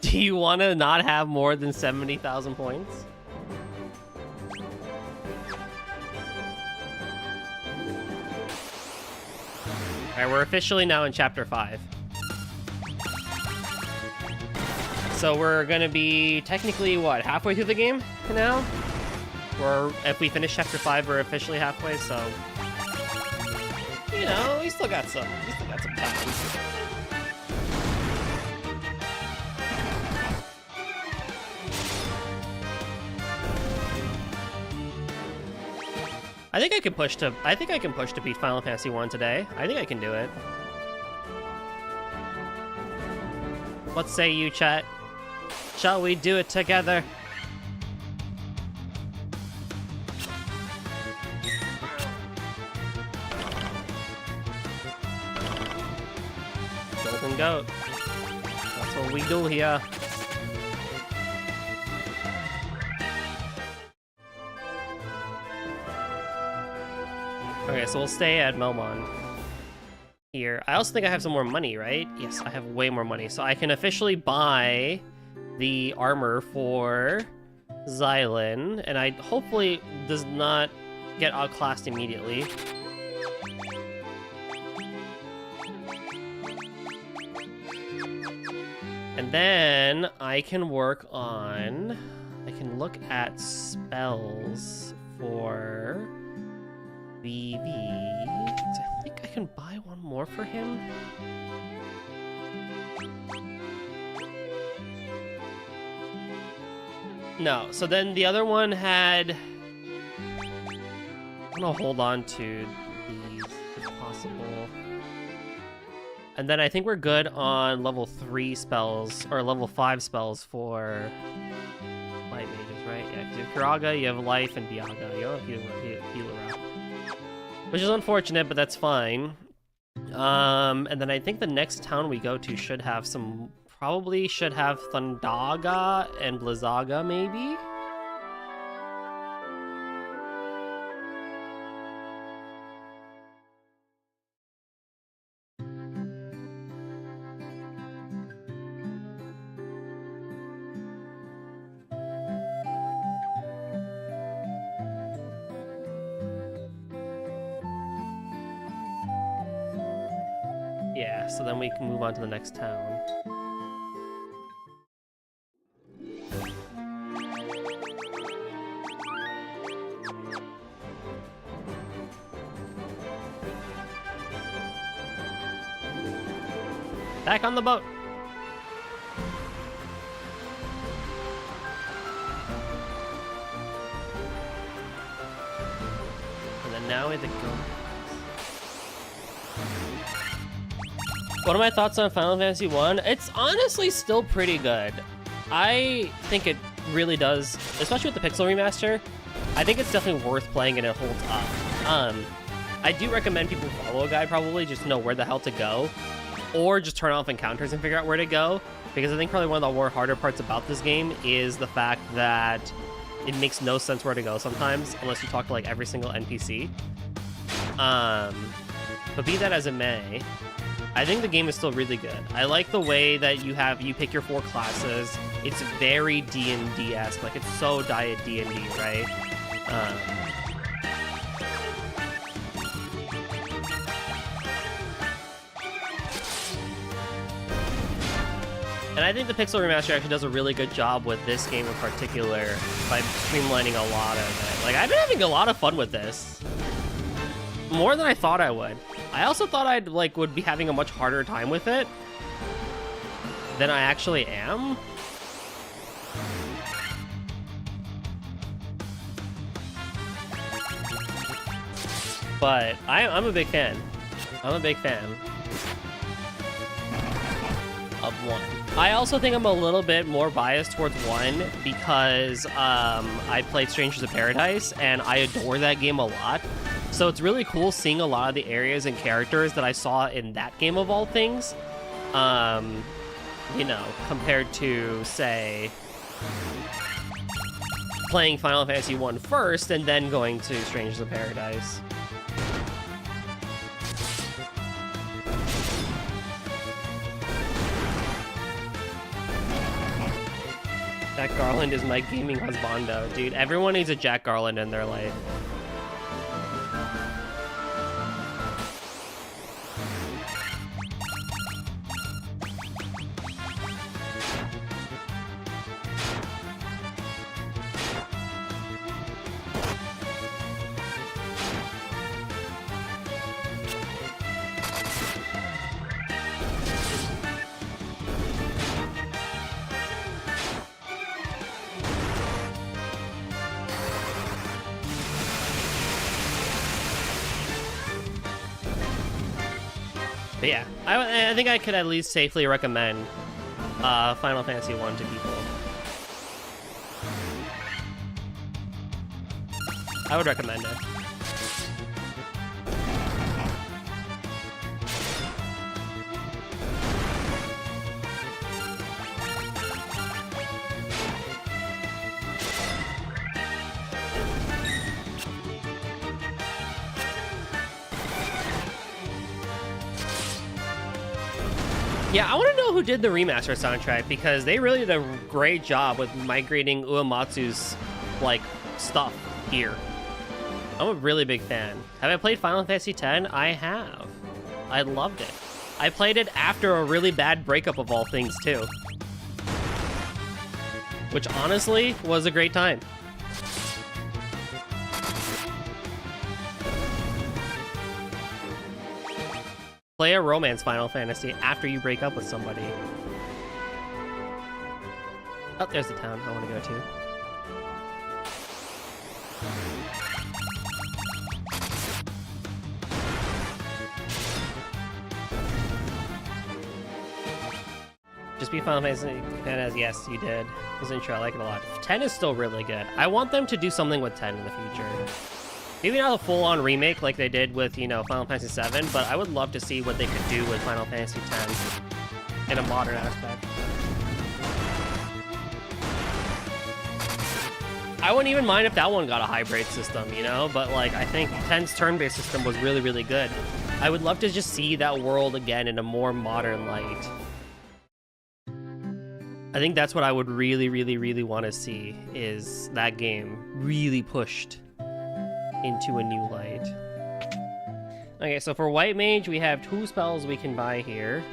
Do you want to not have more than 70,000 points? Alright, we're officially now in Chapter 5. So we're gonna be technically, what, halfway through the game now? Or if we finish Chapter 5, we're officially halfway, so... You know, we still got some time. I think I can push to beat Final Fantasy 1 today. I think I can do it. What say you, chat? Shall we do it together? Golden Goat. That's what we do here. Okay, so we'll stay at Melmon here. I also think I have some more money, right? Yes, I have way more money. So I can officially buy the armor for Xylin, and I hopefully does not get outclassed immediately. And then I can work on... I can look at spells for... BB. I think I can buy one more for him. No, so then the other one had... I'm gonna hold on to these if possible. And then I think we're good on level 3 spells, or level 5 spells for light mages, right? Yeah, because you have Kiraga, you have Life, and Biaga. You don't have Healer. Which is unfortunate, but that's fine. And then I think the next town we go to should have some... Probably should have Thundaga and Blizzaga, maybe? Yeah, so then we can move on to the next town. Back on the boat! And then now we have to go. What are my thoughts on Final Fantasy 1? It's honestly still pretty good. I think it really does, especially with the Pixel Remaster, I think it's definitely worth playing and it holds up. I do recommend people follow a guide probably, just to know where the hell to go. Or just turn off encounters and figure out where to go. Because I think probably one of the more harder parts about this game is the fact that it makes no sense where to go sometimes, unless you talk to like every single NPC. But be that as it may, I think the game is still really good. I like the way that you pick your 4 classes. It's very D&D-esque, like it's so diet D&D, right? And I think the Pixel Remaster actually does a really good job with this game in particular by streamlining a lot of it. Like, I've been having a lot of fun with this. More than I thought I would. I also thought would be having a much harder time with it than I actually am. But I'm a big fan. I'm a big fan of 1. I also think I'm a little bit more biased towards 1 because I played Strangers of Paradise and I adore that game a lot. So it's really cool seeing a lot of the areas and characters that I saw in that game of all things. You know, compared to, say, playing Final Fantasy 1 first and then going to Strangers of Paradise. Jack Garland is my gaming husbando. Dude, everyone needs a Jack Garland in their life. But yeah, I think I could at least safely recommend Final Fantasy 1 to people. I would recommend it. Yeah, I want to know who did the remaster soundtrack, because they really did a great job with migrating Uematsu's, like, stuff here. I'm a really big fan. Have I played Final Fantasy X? I have. I loved it. I played it after a really bad breakup of all things, too. Which, honestly, was a great time. Play a romance Final Fantasy after you break up with somebody. Oh, there's the town I want to go to. Just be Final Fantasy X, yes, you did. His intro, I like it a lot. 10 is still really good. I want them to do something with 10 in the future. Maybe not a full-on remake like they did with, you know, Final Fantasy 7, but I would love to see what they could do with Final Fantasy X in a modern aspect. I wouldn't even mind if that one got a hybrid system, you know, but like I think 10's turn-based system was really, really good. I would love to just see that world again in a more modern light. I think that's what I would really, really, really want to see, is that game really pushed into a new light. Okay, so for White Mage, we have 2 spells we can buy here.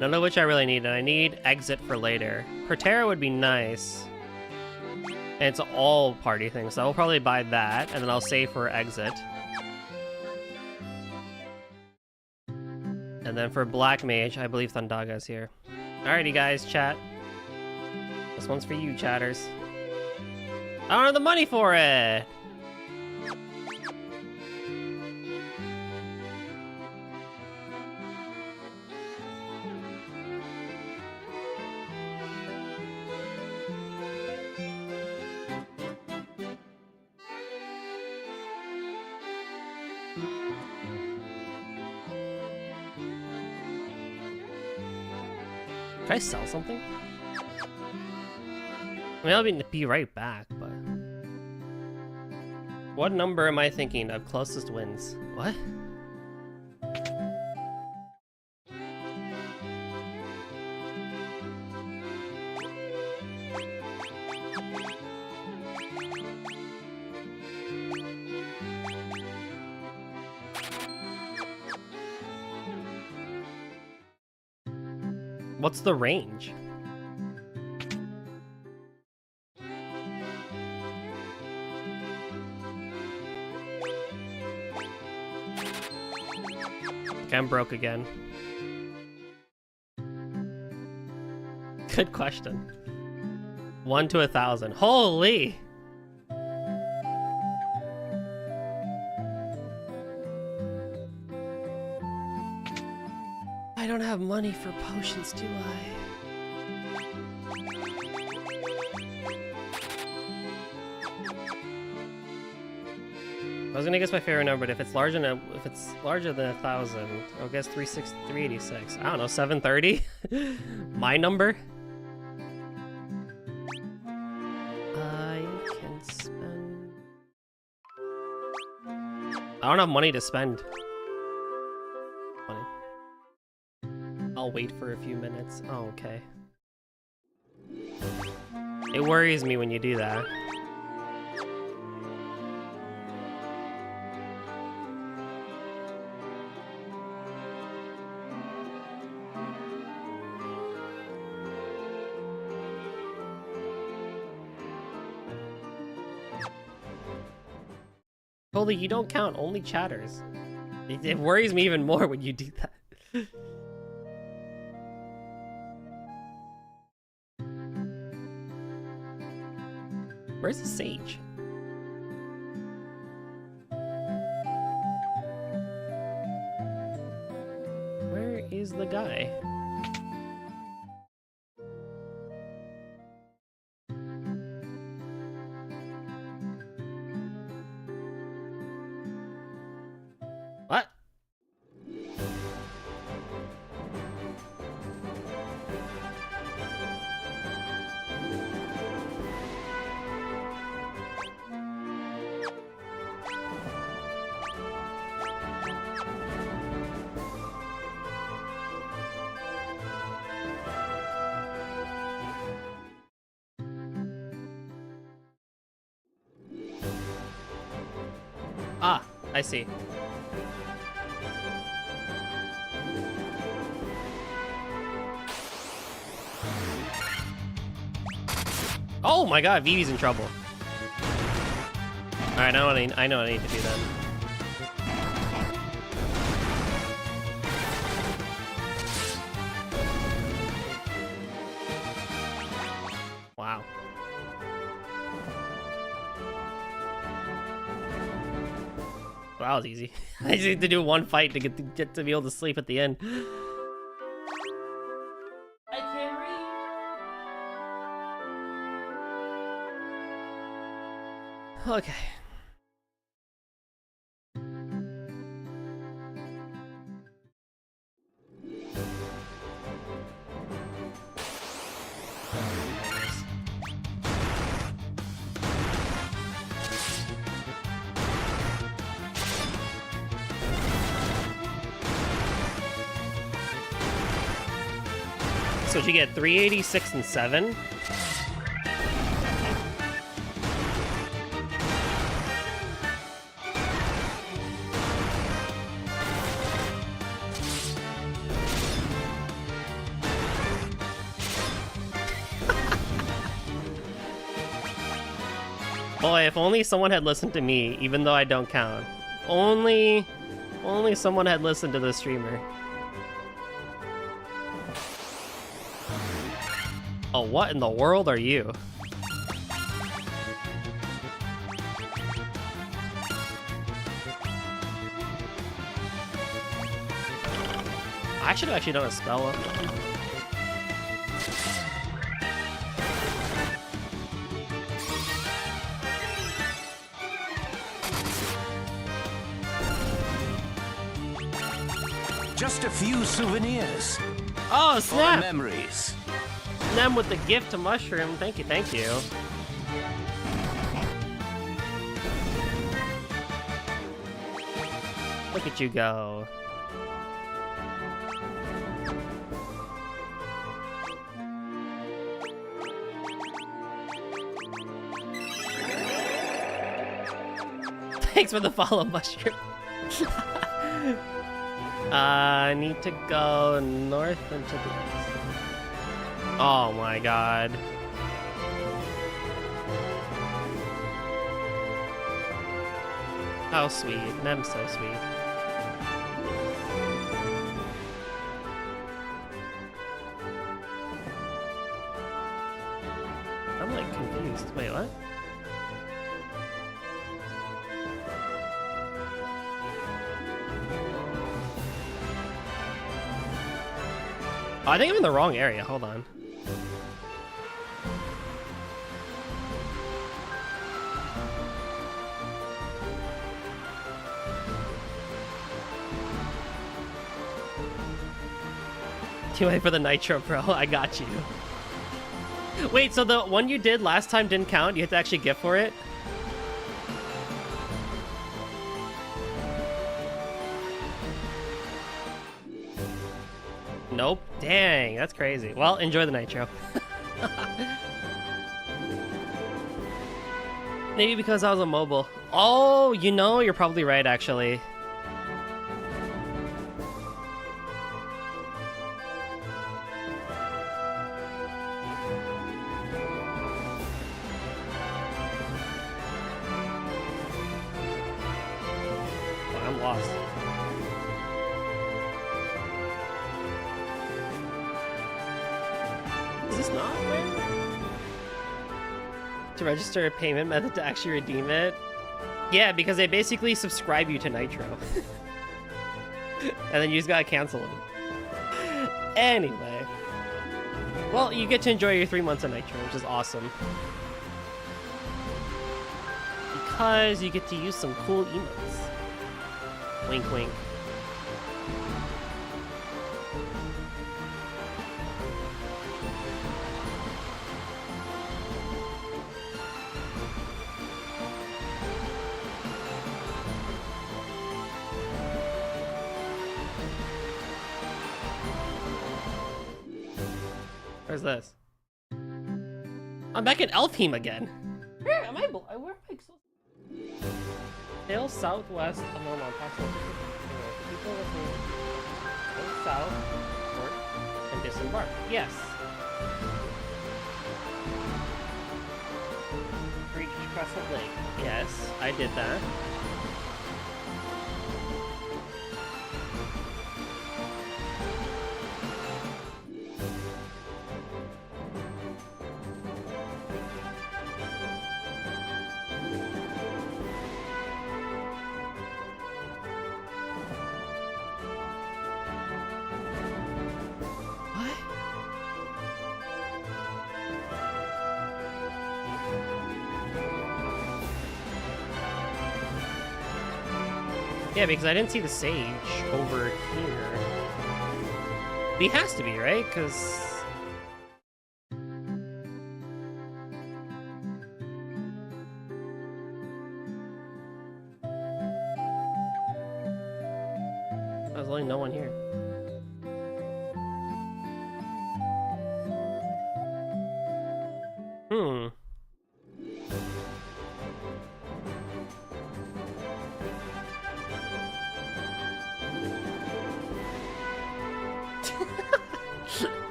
None of which I really need, and I need Exit for later. Proterra would be nice. And it's all party things, so I'll probably buy that, and then I'll save for Exit. And then for Black Mage, I believe Thundaga is here. Alrighty guys, chat. This one's for you, chatters. I don't have the money for it! Can I sell something? I mean, I'll be right back, but... What number am I thinking of? Closest wins. What? What's the range? Okay, I'm broke again. Good question. 1 to 1,000. Holy! I don't have money for potions, do I? I was gonna guess my favorite number, but if it's larger than 1,000, I'll guess 386. I don't know, 730. My number. I can spend. I don't have money to spend. Money. I'll wait for a few minutes. Oh, okay. It worries me when you do that. Holy, you don't count, only chatters. It worries me even more when you do that. Where's the sage? Where is the guy? What? Ah, I see. Oh my god, Vivi's in trouble. Alright, I know what I need to do then. Wow. Well, that was easy. I just need to do one fight to get to be able to sleep at the end. I can't read. Okay. So did you get 386 and 7? Boy, if only someone had listened to me, even though I don't count. Only someone had listened to the streamer. Oh, what in the world are you? I should have actually done a spell up. Just a few souvenirs. Oh, Or snap! memories. Nem with the gift to Mushroom. Thank you, thank you. Look at you go. Thanks for the follow, Mushroom. I need to go north and to the east. Oh my god. How sweet. Nem's so sweet. confused. Wait, what? Oh, I think I'm in the wrong area. Hold on. Too late for the nitro, bro. I got you. Wait, so the one you did last time didn't count? You had to actually get for it? Nope. Dang, that's crazy. Well, enjoy the nitro. Maybe because I was on mobile. Oh, you know, you're probably right, actually. Oh, I'm lost. Is this not where? To register a payment method to actually redeem it? Yeah, because they basically subscribe you to Nitro. And then you just gotta cancel them. Anyway. Well, you get to enjoy your 3 months of Nitro, which is awesome. Because you get to use some cool emotes. Wink wink. Where's this? I'm back in Elfheim again. Where am I? Where am I supposed to? Sail southwest of Normal. Approximately 50 people listening. Go south, port, and disembark. Yes. Reach Crescent Lake. Yes, I did that. Yeah, because I didn't see the sage over here. He has to be, right? Because... there's only no one here. Hmm.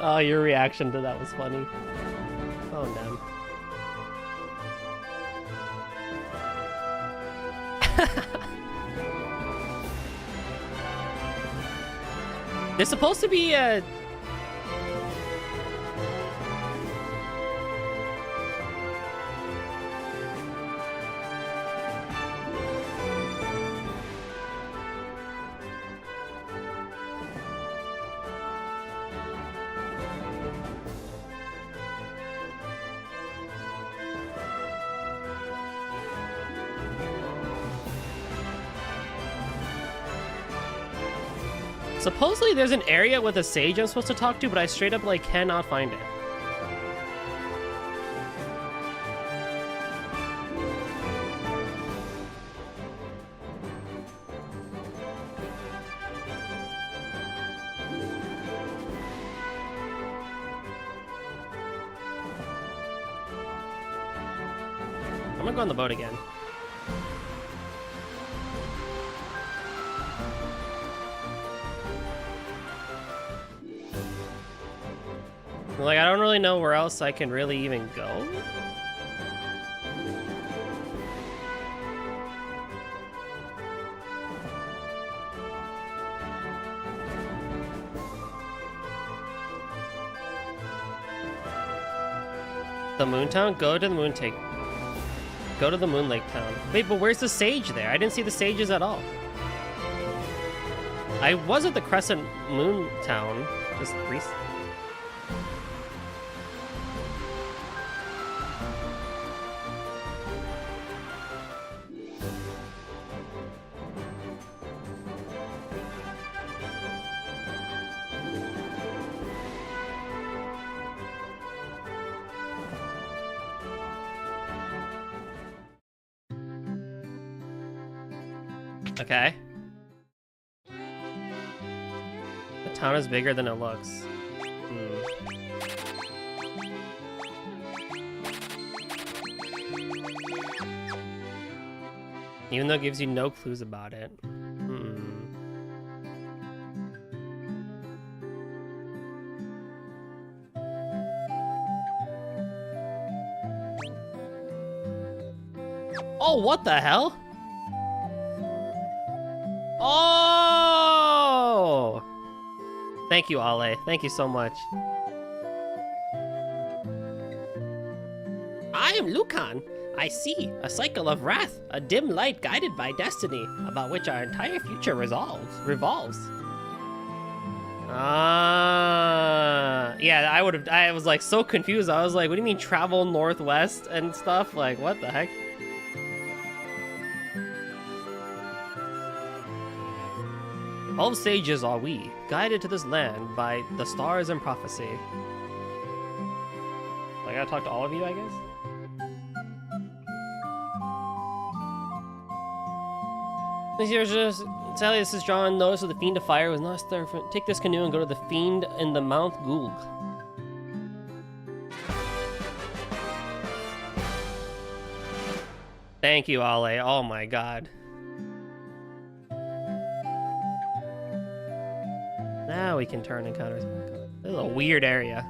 Oh, your reaction to that was funny. Oh, no. There's supposed to be a... Supposedly there's an area with a sage I'm supposed to talk to, but I straight up, like, cannot find it. I'm gonna go on the boat again. Like, I don't really know where else I can really even go. The Moon Town? Go to the Moon Take. Go to the Moon Lake Town. Wait, but where's the sage there? I didn't see the sages at all. I was at the Crescent Moon Town just recently. Okay. The town is bigger than it looks. Even though it gives you no clues about it. Oh, what the hell? Oh! Thank you, Ale. Thank you so much. I am Lucan. I see a cycle of wrath, a dim light guided by destiny, about which our entire future revolves. Yeah, I was like so confused. I was like, what do you mean travel northwest and stuff? Like, what the heck? All sages are we, guided to this land by the stars and prophecy. I gotta talk to all of you, I guess? Sally, this is John. Notice of the Fiend of Fire was not there. Take this canoe and go to the Fiend in the Mount Gulg. Thank you, Ale. Oh my god. Now we can turn encounters back on. This is a weird area.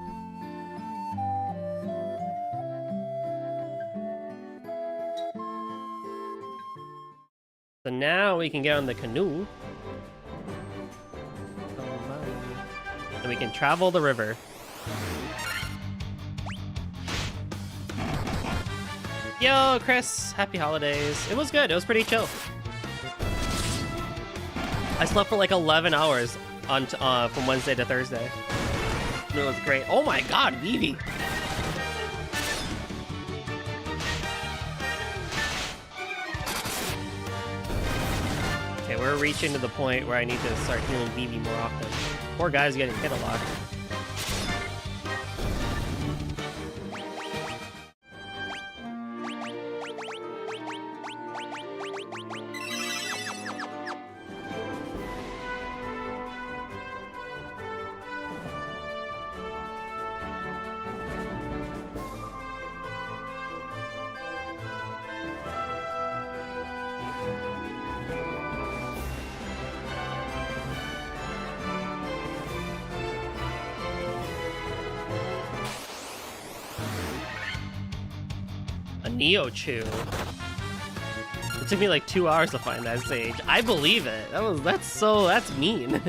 So now we can get on the canoe. And we can travel the river. Yo, Chris, happy holidays. It was good, it was pretty chill. I slept for like 11 hours on from Wednesday to Thursday. It was great. Oh my god, Vivi. Okay, we're reaching to the point where I need to start healing Vivi more often. Poor guy's getting hit a lot. Neochew. It took me like 2 hours to find that sage. I believe it. That's mean.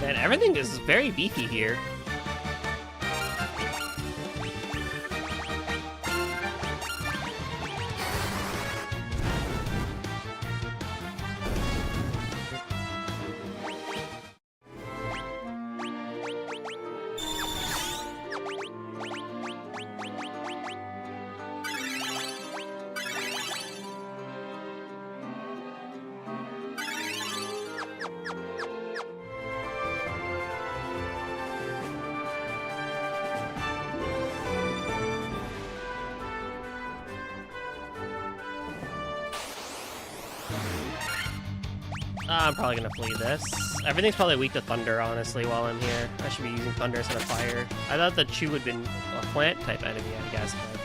Man, everything is very beefy here. I'm probably gonna flee this. Everything's probably weak to thunder, honestly, while I'm here. I should be using thunder instead of fire. I thought the Chew had been a plant-type enemy, I guess, but...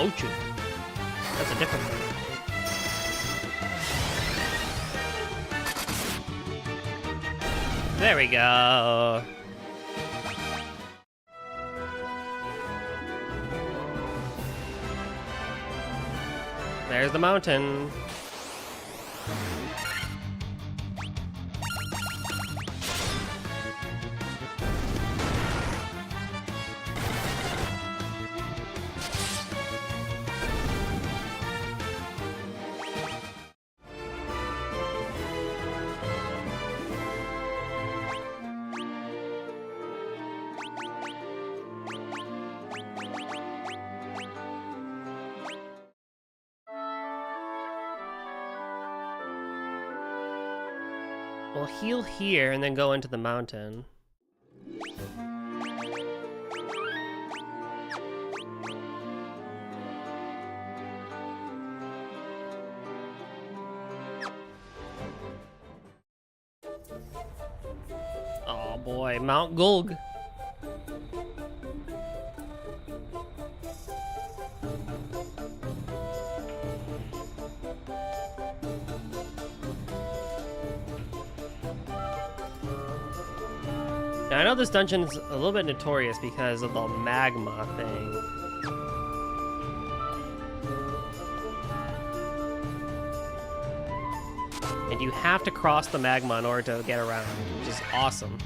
Ochu. That's a different thing. There we go. There's the mountain. We'll heal here and then go into the mountain. Oh boy, Mount Gulg. Now, I know this dungeon's a little bit notorious because of the magma thing. And you have to cross the magma in order to get around, which is awesome.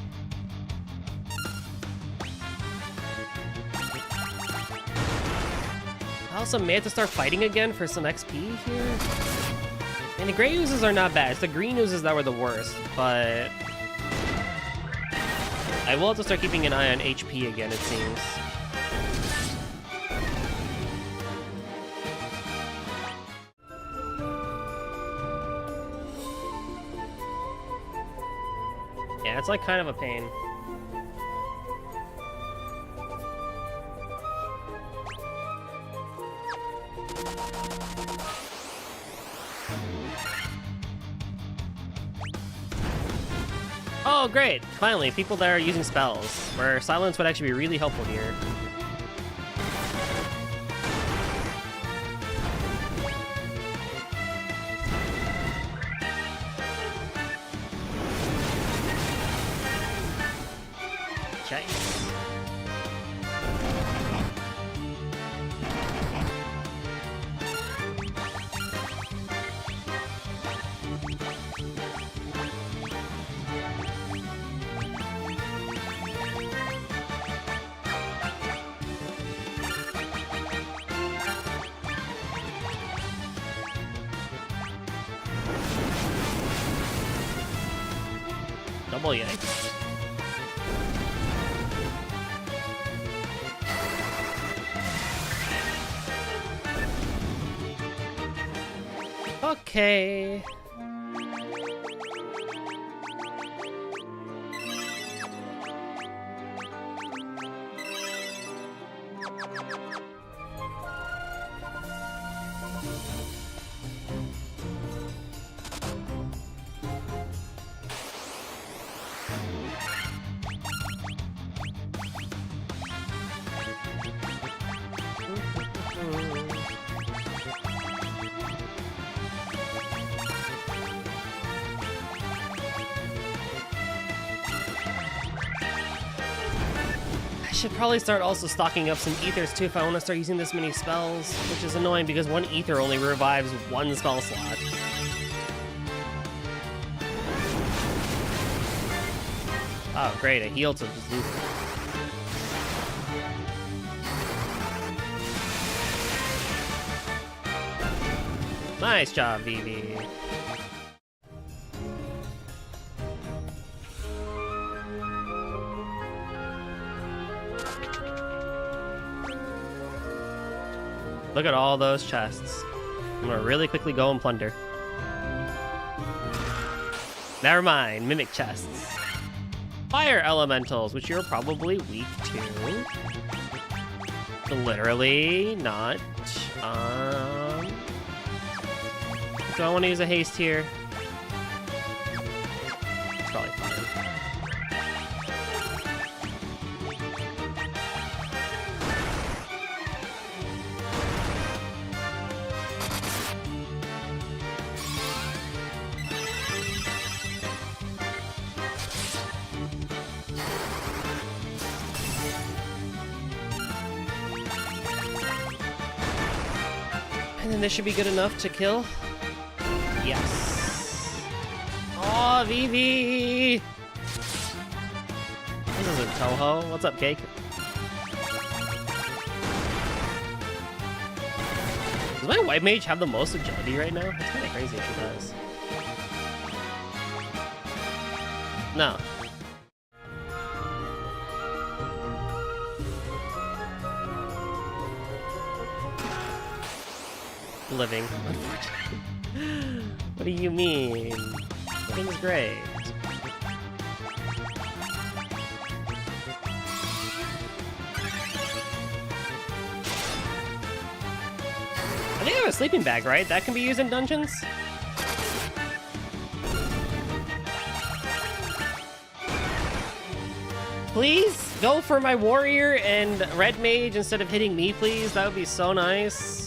I also may have to start fighting again for some XP here. And the gray oozes are not bad. It's the green oozes that were the worst, but I will have to start keeping an eye on HP again, it seems. Yeah, it's like kind of a pain. Oh, great! Finally, people that are using spells, where silence would actually be really helpful here. Okay. Double yanks. Okay. I should probably start also stocking up some ethers too if I want to start using this many spells, which is annoying because one ether only revives one spell slot. Oh great, a heal to Bazooka. Nice job, Vivi. Look at all those chests. I'm gonna really quickly go and plunder. Never mind, mimic chests. Fire elementals, which you're probably weak to. Literally not. Do I want to use a haste here? It's probably fine. And then this should be good enough to kill. Yes. Oh, Vivi! This isn't Toho. What's up, Cake? Does my white mage have the most agility right now? That's kind of crazy if she does. No. Living, unfortunately. What do you mean? Living's great. I think I have a sleeping bag, right? That can be used in dungeons? Please go for my warrior and red mage instead of hitting me, please. That would be so nice.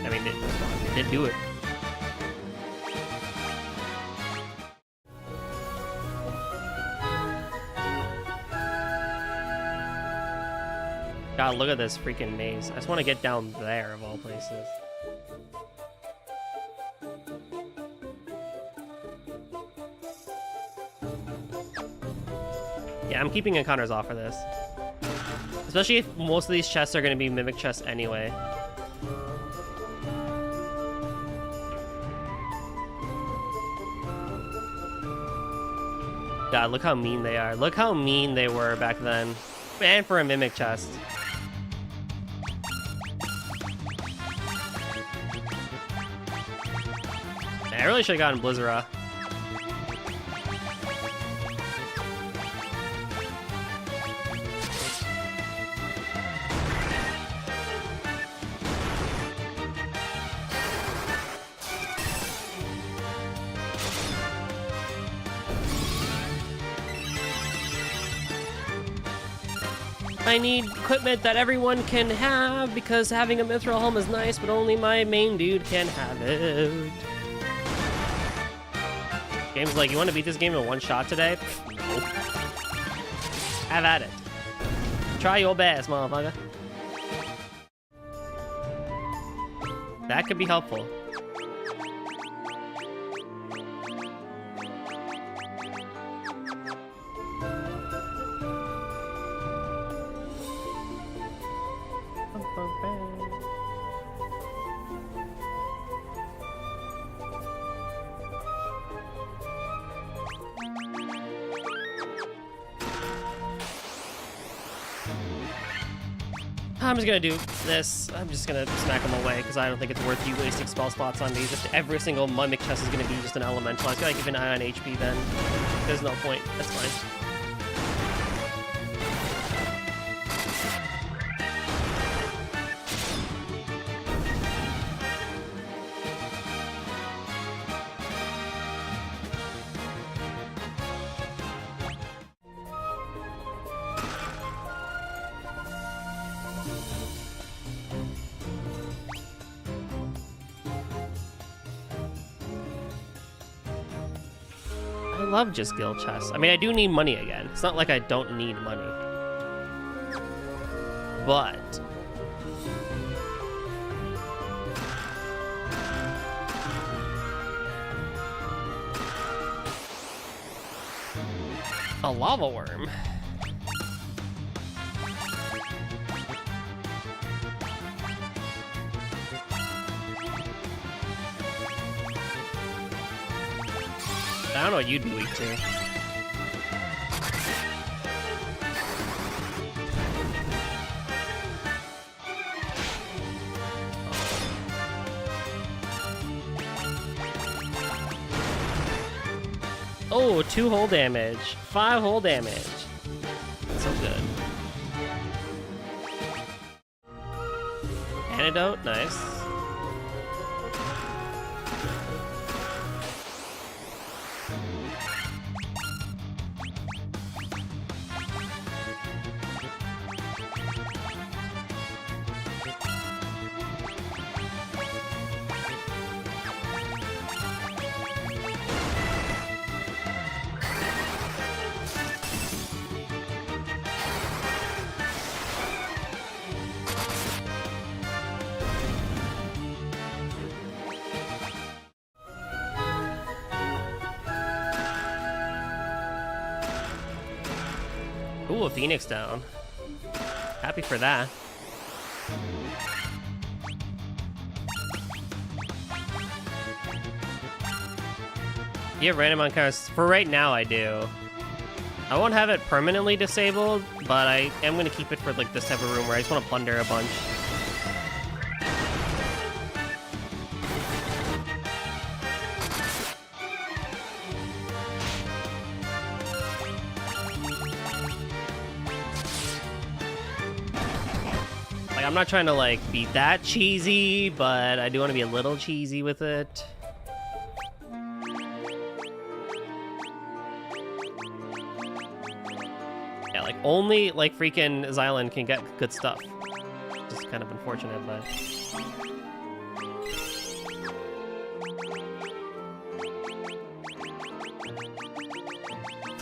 I mean, it did do it. God, look at this freaking maze. I just want to get down there, of all places. Yeah, I'm keeping encounters off for this. Especially if most of these chests are going to be mimic chests anyway. God, look how mean they are. Look how mean they were back then. Man, for a mimic chest. I really should have gotten Blizzara. I need equipment that everyone can have because having a mithril helm is nice, but only my main dude can have it. Game's like, you want to beat this game in one shot today? Nope. Have at it. Try your best, motherfucker. That could be helpful. I'm just gonna do this. I'm just gonna smack them away because I don't think it's worth you wasting spell slots on these. Just every single mimic chest is gonna be just an elemental. I feel like keep an eye on HP then. There's no point. That's fine. I love just guild chests. I mean, I do need money again. It's not like I don't need money. But... a lava worm. I don't know what you'd be weak to. Oh, 2 hull damage, 5 hull damage. So good. Antidote, nice. Ooh, a Phoenix down. Happy for that. You have random encounters? For right now, I do. I won't have it permanently disabled, but I am going to keep it for like this type of room where I just want to plunder a bunch. Like, I'm not trying to like be that cheesy, but I do want to be a little cheesy with it. Yeah, like only like freaking Xylan can get good stuff. Just kind of unfortunate, but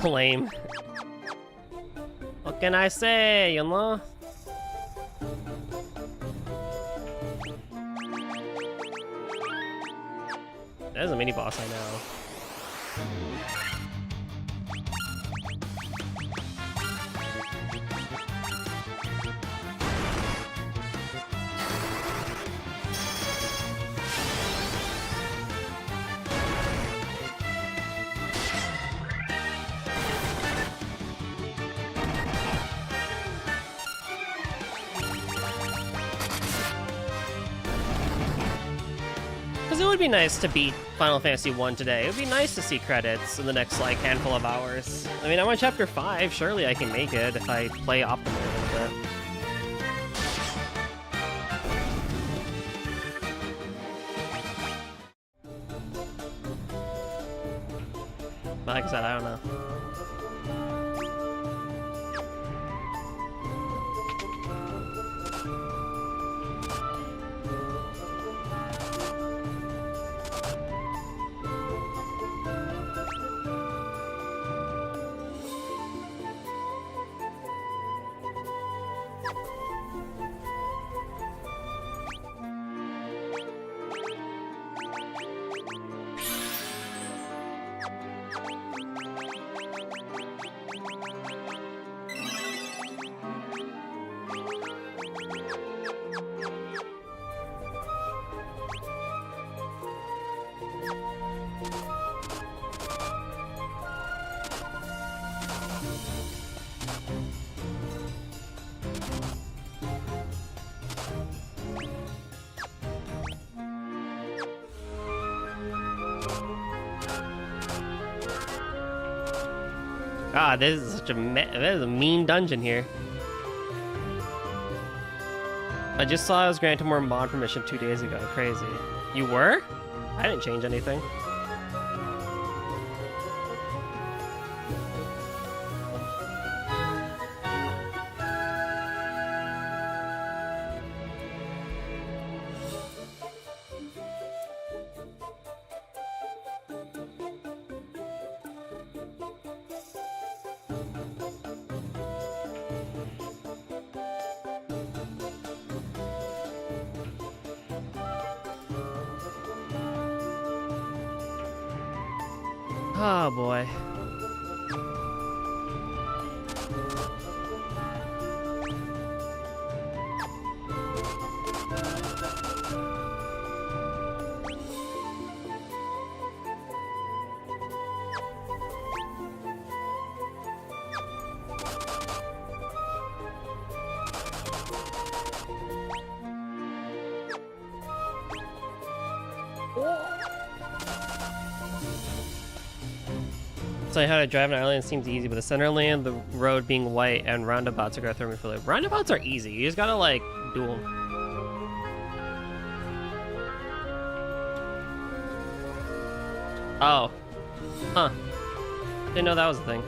lame. What can I say, you know? There's a mini boss I know. Because it would be nice to beat Final Fantasy 1 today. It would be nice to see credits in the next like handful of hours. I mean, I'm on chapter 5. Surely I can make it if I play optimally a little bit. But like I said, I don't know. God, this is such a this is a mean dungeon here. I just saw I was granted more mod permission 2 days ago. Crazy. You were? I didn't change anything. Oh boy. So how to drive an island seems easy, but the center lane, the road being white, and roundabouts are gonna throw me for a loop. Roundabouts are easy. You just gotta like do them. Oh, huh? Didn't know that was a thing.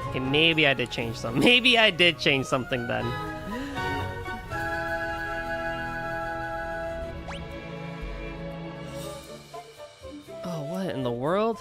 Okay, maybe I did change something. Maybe I did change something then. In the world?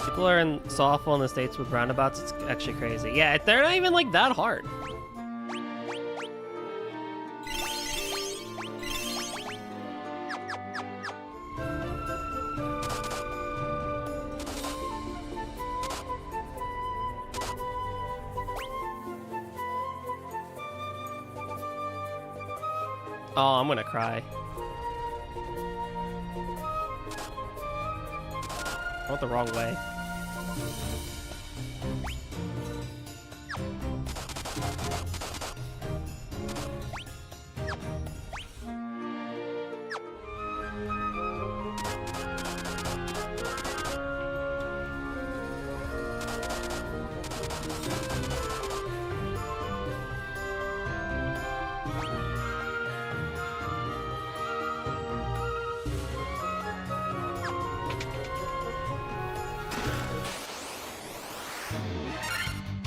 People are so awful in the States with roundabouts, it's actually crazy. Yeah, they're not even like that hard. Oh, I'm gonna cry. I went the wrong way.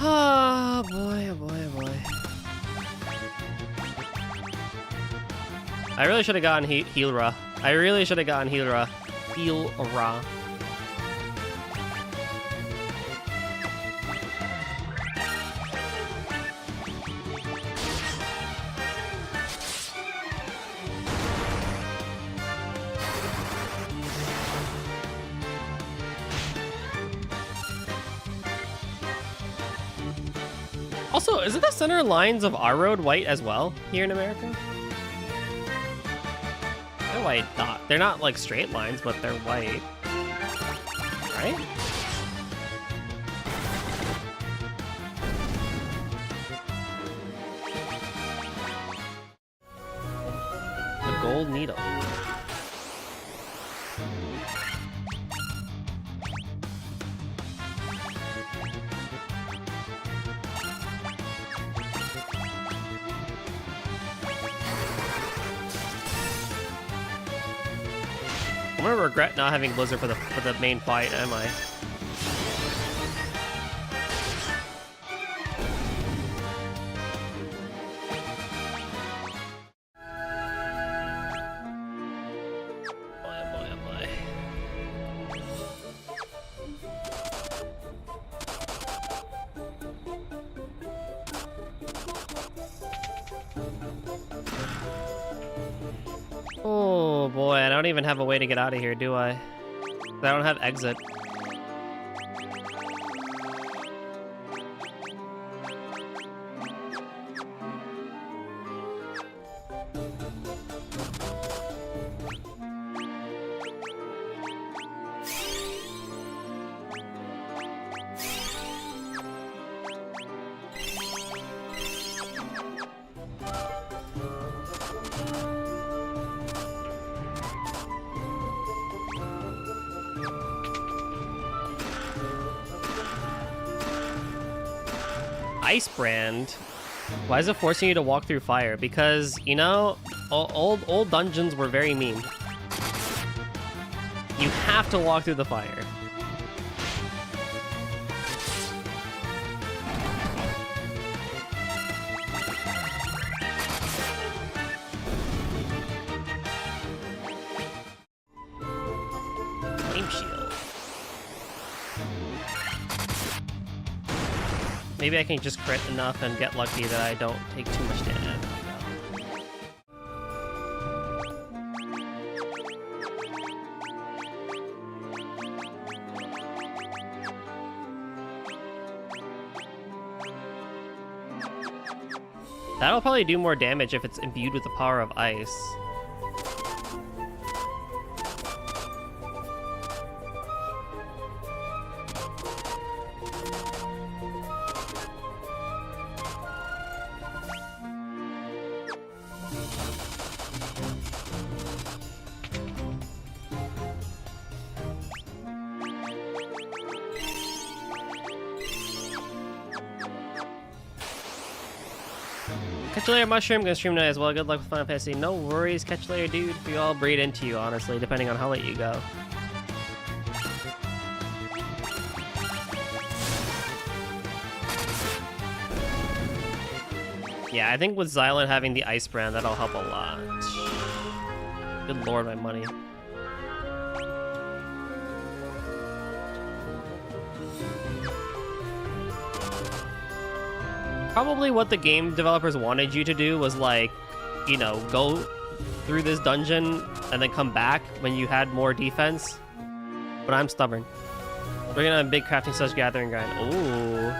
Oh boy, oh boy, oh boy. I really should have gotten Healra. I really should have gotten Healra. Healra. Also, isn't the center lines of our road white as well here in America? They're white dot. They're not like straight lines, but they're white. Right? The gold needle. I'm gonna regret not having Blizzard for the main fight, am I? Boy, boy, boy. Oh boy, I don't even have a way to get out of here, do I? I don't have exit. Ice Brand? Why is it forcing you to walk through fire? Because, you know, old dungeons were very mean. You have to walk through the fire. Flame Shield. Maybe I can just crit enough and get lucky that I don't take too much damage. That'll probably do more damage if it's imbued with the power of ice. Catch you later, Mushroom. Gonna stream tonight as well. Good luck with Final Fantasy. No worries, Catch you later, dude. We all breed into you, honestly, depending on how late you go. Yeah, I think with Xylem having the Ice Brand, that'll help a lot. Good lord, my money. Probably what the game developers wanted you to do was like, you know, go through this dungeon and then come back when you had more defense. But I'm stubborn. We're gonna have a big crafting slash gathering grind. Ooh.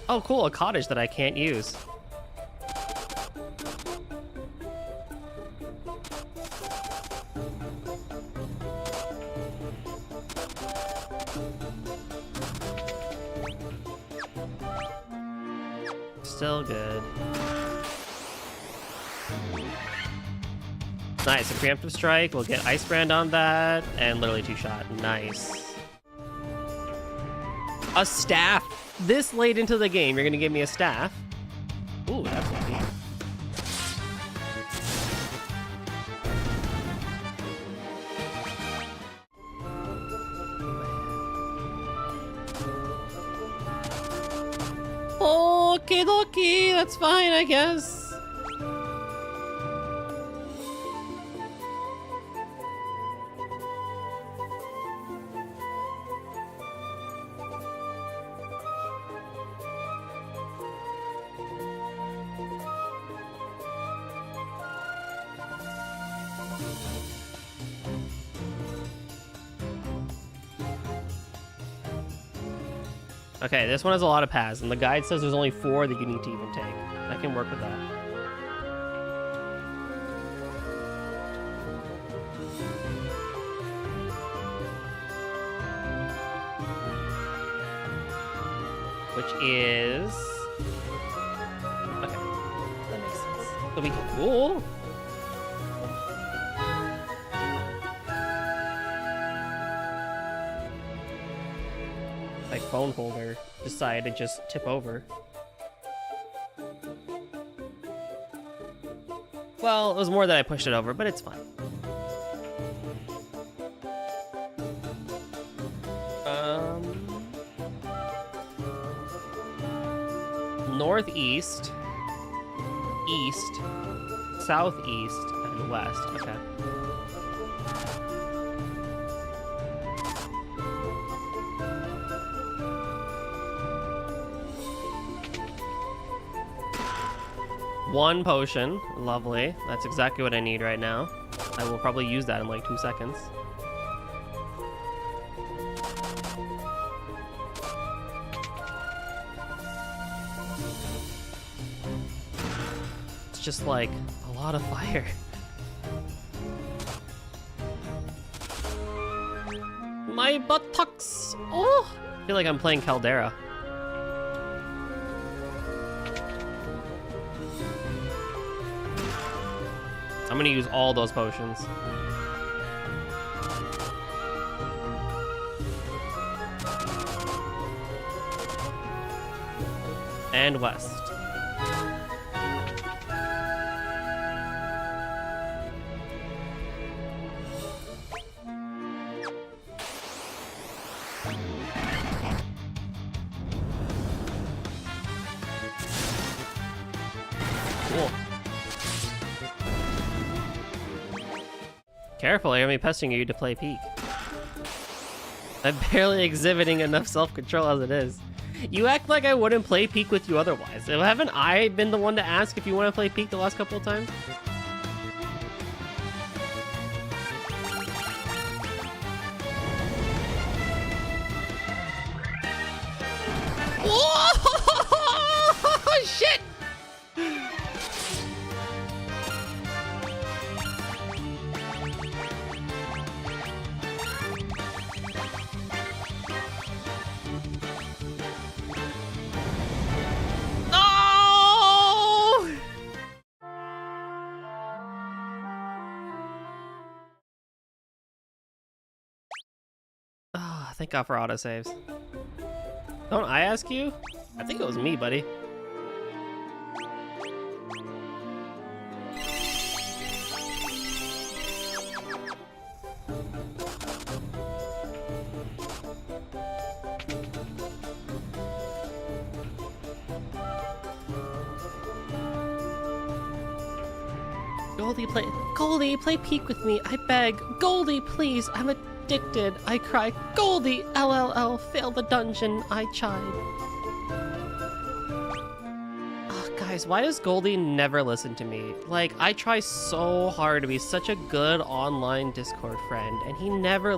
Oh, cool, a cottage that I can't use. Still good. Nice, a preemptive strike. We'll get Ice Brand on that, and literally 2-shot. Nice. A staff. This late into the game, you're gonna give me a staff. Ooh, that's lucky. Okie dokie, that's fine, I guess. Okay, this one has a lot of paths, and the guide says there's only 4 that you need to even take. I can work with that. Which is... Okay, that makes sense. So we can... Ooh! My phone holder decided to just tip over. Well, it was more that I pushed it over, but it's fine. Northeast, east, southeast, and west. Okay. One potion. Lovely. That's exactly what I need right now. I will probably use that in like 2 seconds. It's just like a lot of fire. My buttocks! Oh! I feel like I'm playing Caldera. I'm gonna use all those potions. And west. Cool. Careful, I'm pestering you to play Peak. I'm barely exhibiting enough self-control as it is. You act like I wouldn't play Peak with you otherwise. Haven't I been the one to ask if you want to play Peak the last couple of times? Oh, shit! Thank God for autosaves. Don't I ask you? I think it was me, buddy. Goldie, play Peak with me. I beg. Goldie, please. I'm a addicted. I cry, Goldie, LLL, fail the dungeon, I chide. Oh, guys, why does Goldie never listen to me? Like, I try so hard to be such a good online Discord friend, and he never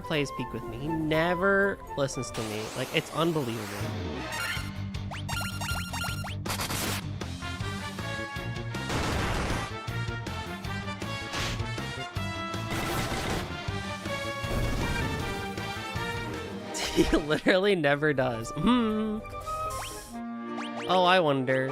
plays Peak with me. He never listens to me. Like, it's unbelievable. He literally never does. Oh, I wonder.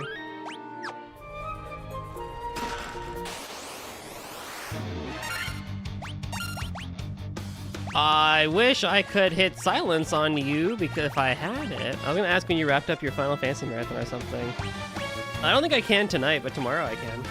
I wish I could hit silence on you, because if I had it, I was gonna ask when you wrapped up your Final Fantasy marathon or something. I don't think I can tonight, but tomorrow I can.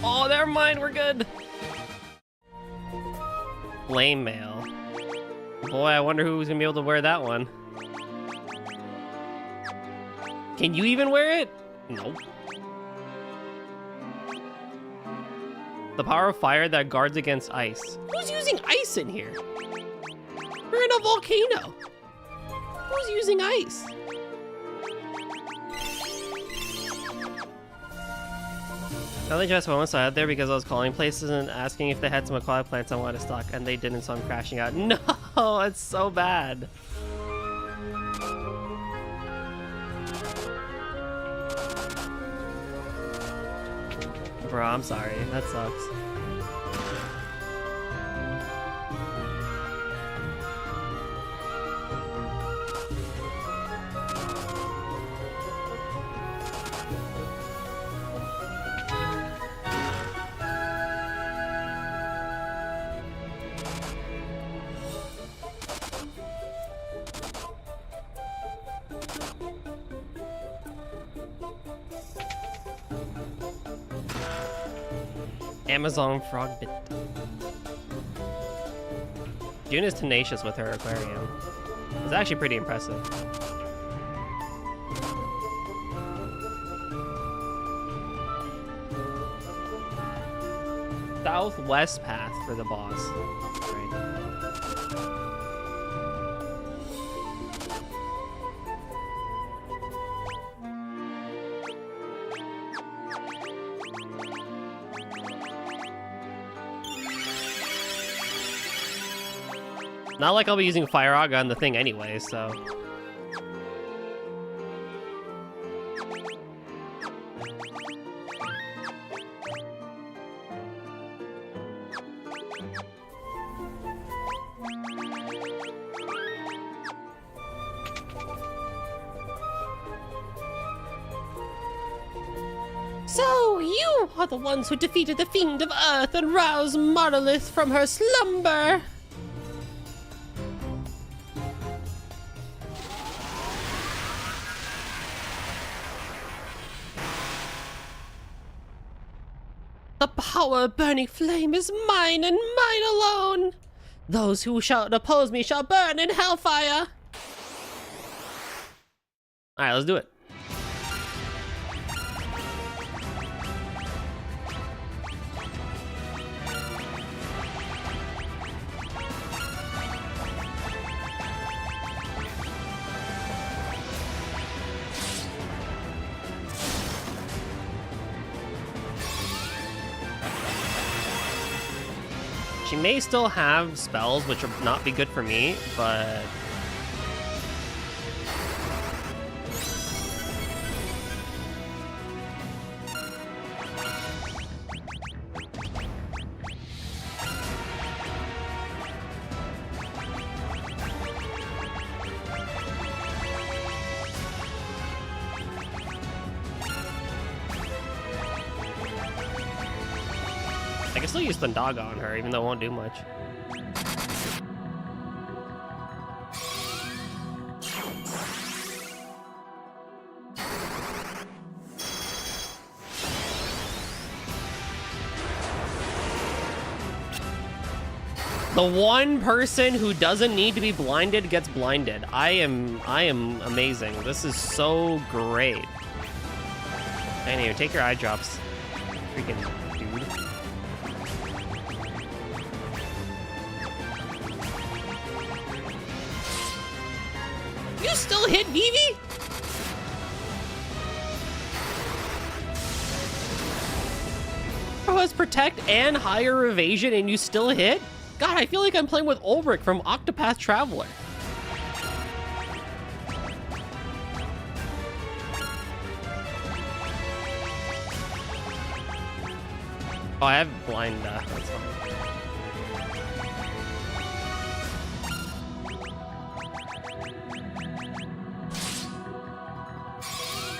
Oh, never mind, we're good. Flame mail. Boy, I wonder who's gonna be able to wear that one. Can you even wear it? Nope. The power of fire that guards against ice. Who's using ice in here? We're in a volcano. Who's using ice? I only just moments I out there because I was calling places and asking if they had some aquatic plants I wanted to stock, and they didn't, so I'm crashing out. No, it's so bad. Bro, I'm sorry. That sucks. Amazon Frogbit. June is tenacious with her aquarium. It's actually pretty impressive. Southwest path for the boss. Right. Not like I'll be using Fire Aga on the thing anyway, so. So, you are the ones who defeated the Fiend of Earth and roused Monolith from her slumber! The power of burning flame is mine and mine alone! Those who shall oppose me shall burn in hellfire! Alright, let's do it. She may still have spells, which will not be good for me, but... I can still use Thundaga on her, even though it won't do much. The one person who doesn't need to be blinded gets blinded. I am amazing. This is so great. Anyway, take your eye drops. Freaking dude. You still hit Vivi? Has protect and higher evasion and you still hit? God, I feel like I'm playing with Ulrich from Octopath Traveler. Oh, I have blind, that's fine.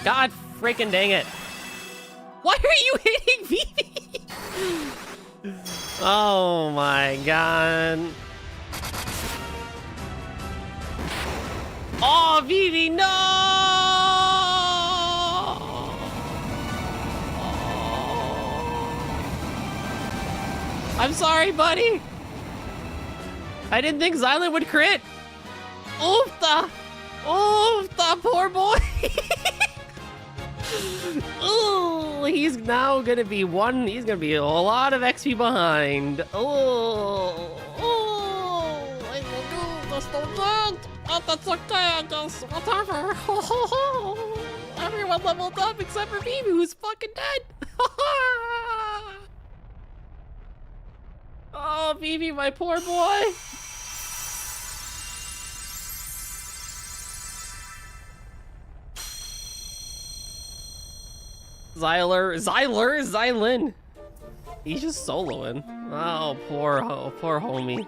God freaking dang it. Why are you hitting Vivi? Oh my god. Oh, Vivi, no! I'm sorry, buddy. I didn't think Xylan would crit. Oofta! Oofta, poor boy! Oh, he's now gonna be he's gonna be a lot of XP behind. Oh, I will do this, don't. Oh, that's okay, I guess, whatever. Everyone leveled up except for Vivi, who's fucking dead. Oh, Vivi, my poor boy. Xylan. He's just soloing. Oh, poor homie.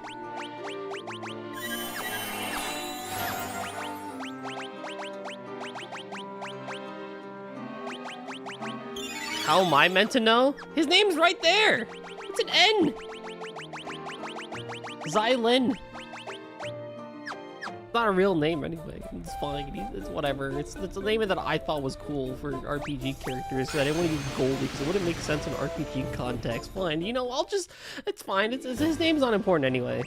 How am I meant to know? His name's right there. It's an N. Xylan. It's not a real name anyway. It's fine. It's whatever. It's a name that I thought was cool for RPG characters. So I didn't want to use Goldie because it wouldn't make sense in RPG context. Fine. You know, it's fine. His name's not important anyway.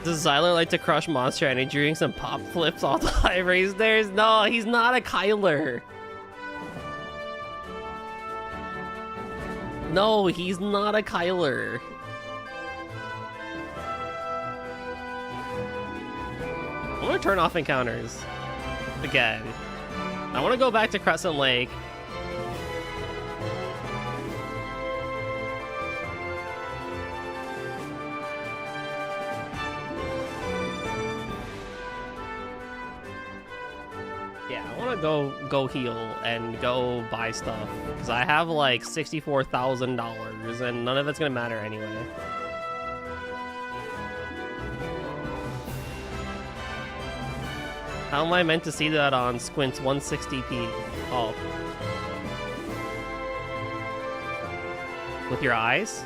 Does Xylan like to crush Monster Energy doing some pop flips off the high raise stairs? No, he's not a Kyler. No, he's not a Kyler. I want to turn off encounters again. I want to go back to Crescent Lake. Yeah, I want to go heal and go buy stuff because I have like $64,000 and none of it's gonna matter anyway. How am I meant to see that on Squint's 160p? Oh, with your eyes?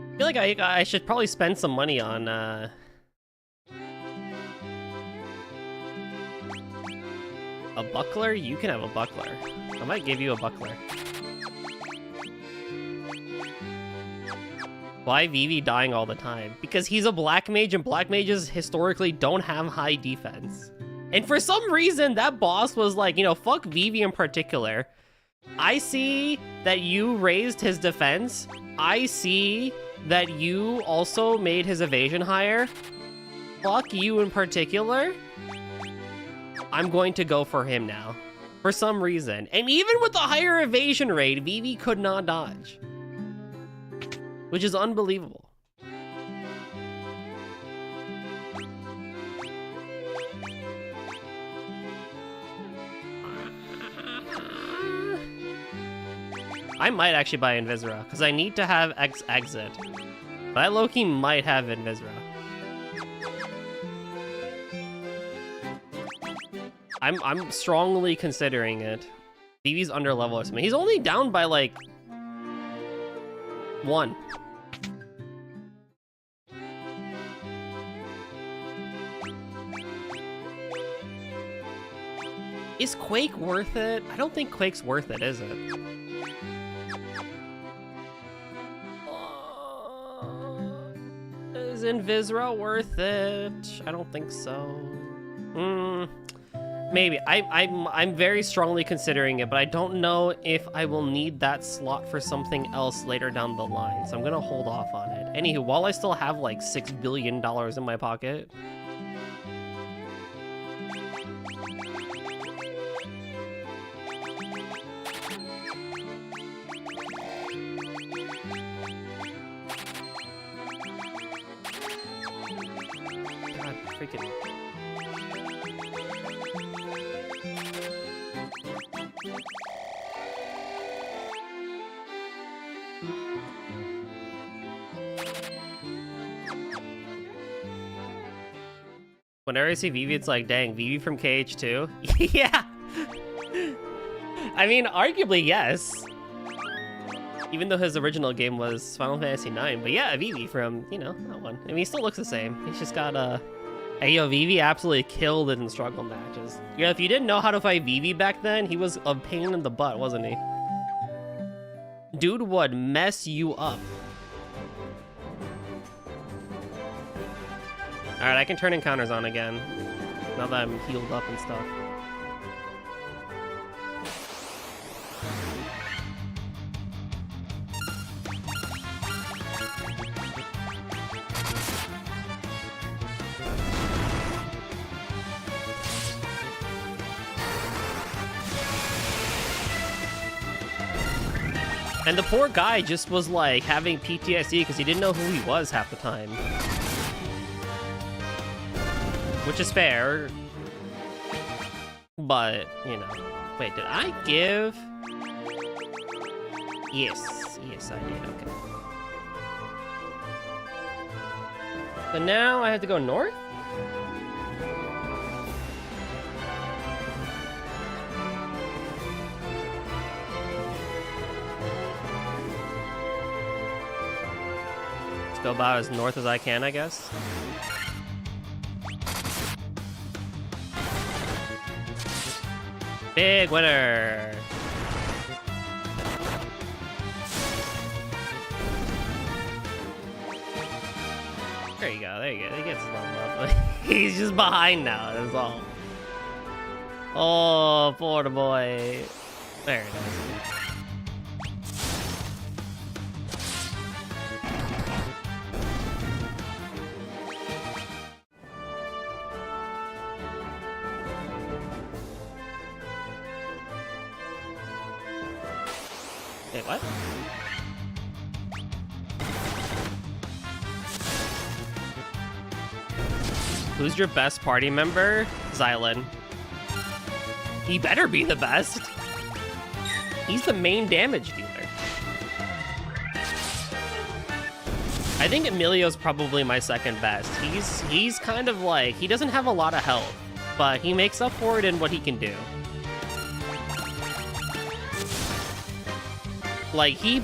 I feel like I should probably spend some money on a buckler. You can have a buckler. I might give you a buckler. Why Vivi dying all the time? Because he's a black mage and black mages historically don't have high defense. And for some reason that boss was like, you know, fuck Vivi in particular. I see that you raised his defense. I see that you also made his evasion higher. Fuck you in particular. I'm going to go for him now. For some reason. And even with the higher evasion rate, Vivi could not dodge. Which is unbelievable. I might actually buy Invisra, because I need to have exit. But I low-key might have Invisra. I'm strongly considering it. Vivi's under level or something. He's only down by like 1. Is Quake worth it? I don't think Quake's worth it, is it? Is Invisra worth it? I don't think so. Maybe. I'm very strongly considering it, but I don't know if I will need that slot for something else later down the line, so I'm gonna hold off on it. Anywho, while I still have like $6 billion in my pocket, God, freaking. Whenever I see Vivi, it's like, dang, Vivi from KH2? Yeah! I mean, arguably, yes. Even though his original game was Final Fantasy IX. But yeah, Vivi from, you know, that one. I mean, he still looks the same. He's just got a... Hey, yo, Vivi absolutely killed it in struggle matches. Yeah, if you didn't know how to fight Vivi back then, he was a pain in the butt, wasn't he? Dude would mess you up. Alright, I can turn encounters on again. Now that I'm healed up and stuff. And the poor guy just was like having PTSD because he didn't know who he was half the time. Which is fair. But, you know. Wait, did I give? Yes. Yes, I did. Okay. So now I have to go north? Let's go about as north as I can, I guess. Big winner! There you go, there you go. He gets leveled up. He's just behind now, that's all. Oh, poor boy. There it is. Wait, what? Who's your best party member? Xylan. He better be the best. He's the main damage dealer. I think Emilio's probably my second best. He's kind of like, he doesn't have a lot of health, but he makes up for it in what he can do. Like, he,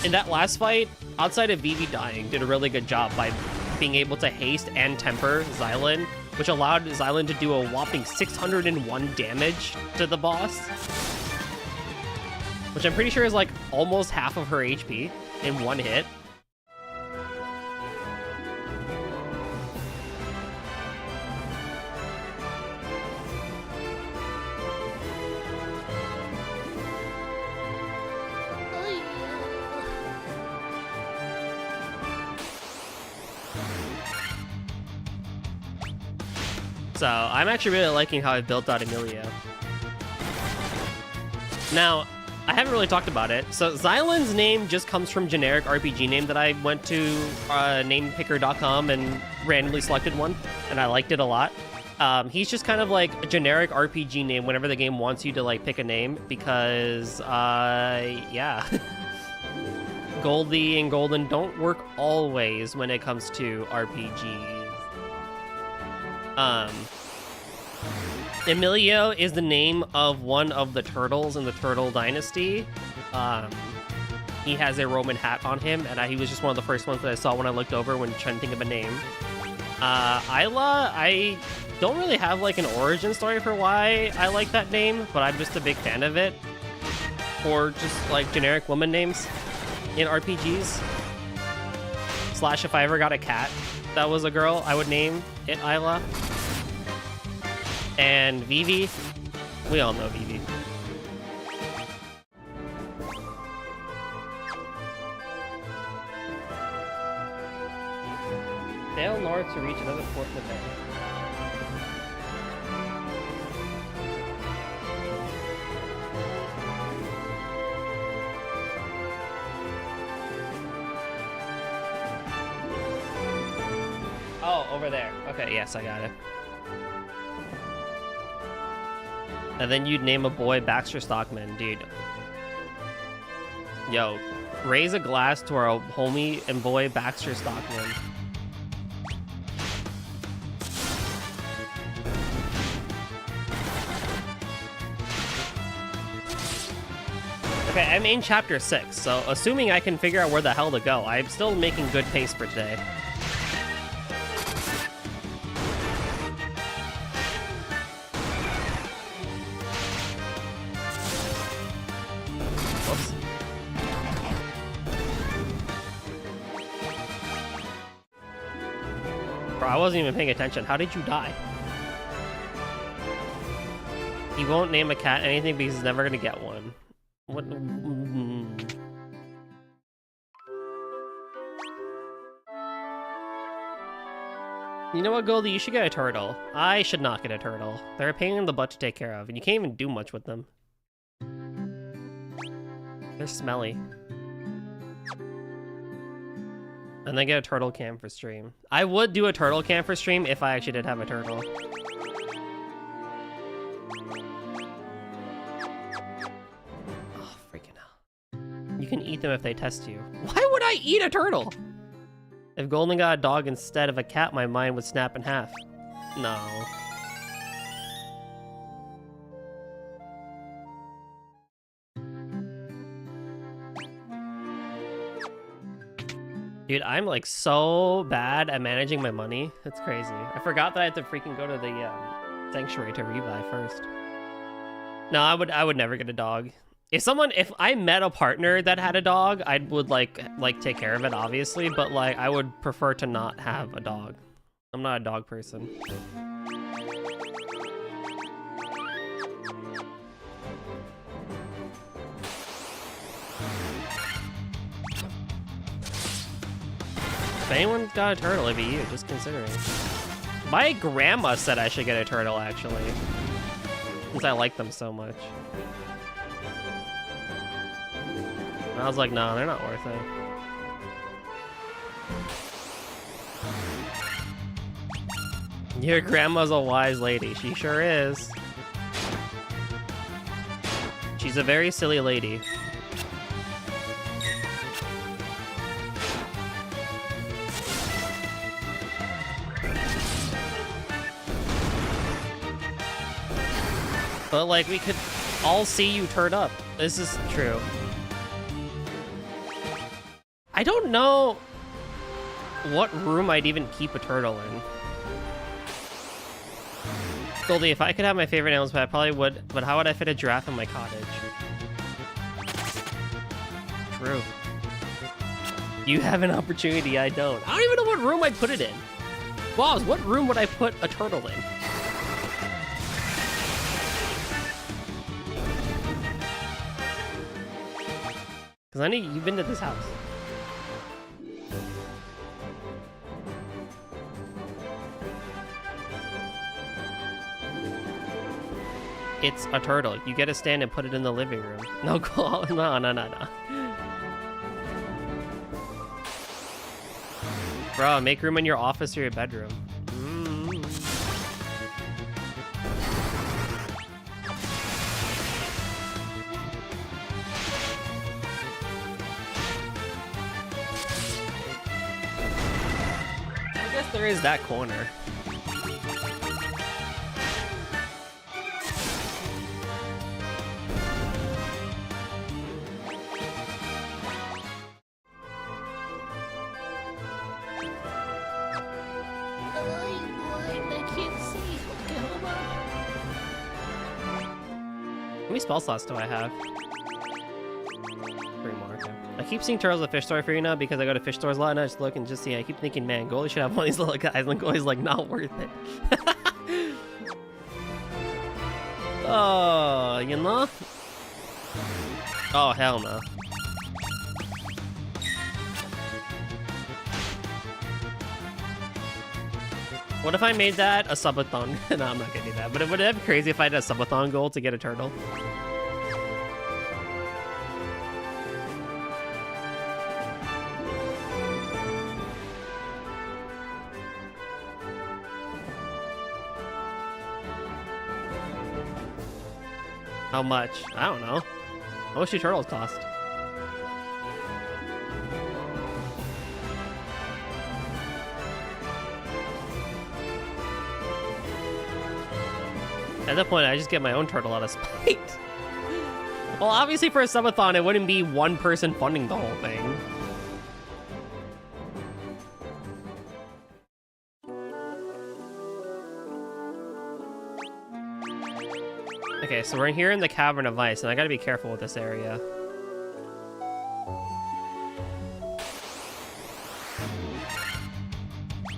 in that last fight, outside of Vivi dying, did a really good job by being able to haste and temper Xylan, which allowed Xylan to do a whopping 601 damage to the boss. Which I'm pretty sure is like almost half of her HP in one hit. So, I'm actually really liking how I built out Emilio. Now, I haven't really talked about it. So, Xylan's name just comes from generic RPG name that I went to namepicker.com and randomly selected one, and I liked it a lot. He's just kind of like a generic RPG name whenever the game wants you to like pick a name, because, yeah. Goldie and Golden don't work always when it comes to RPGs. Emilio is the name of one of the turtles in the Turtle Dynasty. He has a Roman hat on him, and he was just one of the first ones that I saw when I looked over when trying to think of a name. Isla, I don't really have like an origin story for why I like that name, but I'm just a big fan of it. Or just like generic woman names in RPGs. Slash, if I ever got a cat that was a girl, I would name it Isla. And Vivi, we all know Vivi. Sail north to reach another port in the bay. Oh, over there. Okay, yes, I got it. And then you'd name a boy Baxter Stockman, dude. Yo, raise a glass to our homie and boy Baxter Stockman. Okay, I'm in chapter 6, so assuming I can figure out where the hell to go, I'm still making good pace for today. Whoops. Bro, I wasn't even paying attention. How did you die? He won't name a cat anything because he's never gonna get one. What? You know what, Goldie? You should get a turtle. I should not get a turtle. They're a pain in the butt to take care of, and you can't even do much with them. They're smelly. And then get a turtle cam for stream. I would do a turtle cam for stream if I actually did have a turtle. You can eat them if they test you. Why would I eat a turtle? If Golden got a dog instead of a cat, my mind would snap in half. No. Dude, I'm like so bad at managing my money. It's crazy. I forgot that I had to freaking go to the sanctuary to rebuy first. No, I would never get a dog. If I met a partner that had a dog, I would like take care of it, obviously, but like I would prefer to not have a dog. I'm not a dog person. If anyone got a turtle, it'd be you, just considering. My grandma said I should get a turtle, actually, since I like them so much. I was like, no, they're not worth it. Your grandma's a wise lady. She sure is. She's a very silly lady. But like, we could all see you turn up. This is true. I don't know what room I'd even keep a turtle in. Goldie, if I could have my favorite animals, I probably would, but how would I fit a giraffe in my cottage? True. You have an opportunity, I don't. I don't even know what room I'd put it in. Woz, what room would I put a turtle in? Because I know you've been to this house. It's a turtle. You get a stand and put it in the living room. No, no. Bro, make room in your office or your bedroom. I guess there is that corner. many spell slots do I have? 3 more. Okay. I keep seeing turtles at fish store for you now because I go to fish stores a lot and I just look and just see. I keep thinking, man, Goalie should have one of these little guys, and Goalie's like, not worth it. Oh, you know? Oh, hell no. What if I made that a subathon? No, I'm not gonna do that. But would it be crazy if I did a subathon goal to get a turtle? How much? I don't know. How much do turtles cost? At that point, I just get my own turtle out of spite. Well, obviously for a subathon, it wouldn't be one person funding the whole thing. Okay, so we're here in the Cavern of Ice, and I gotta be careful with this area.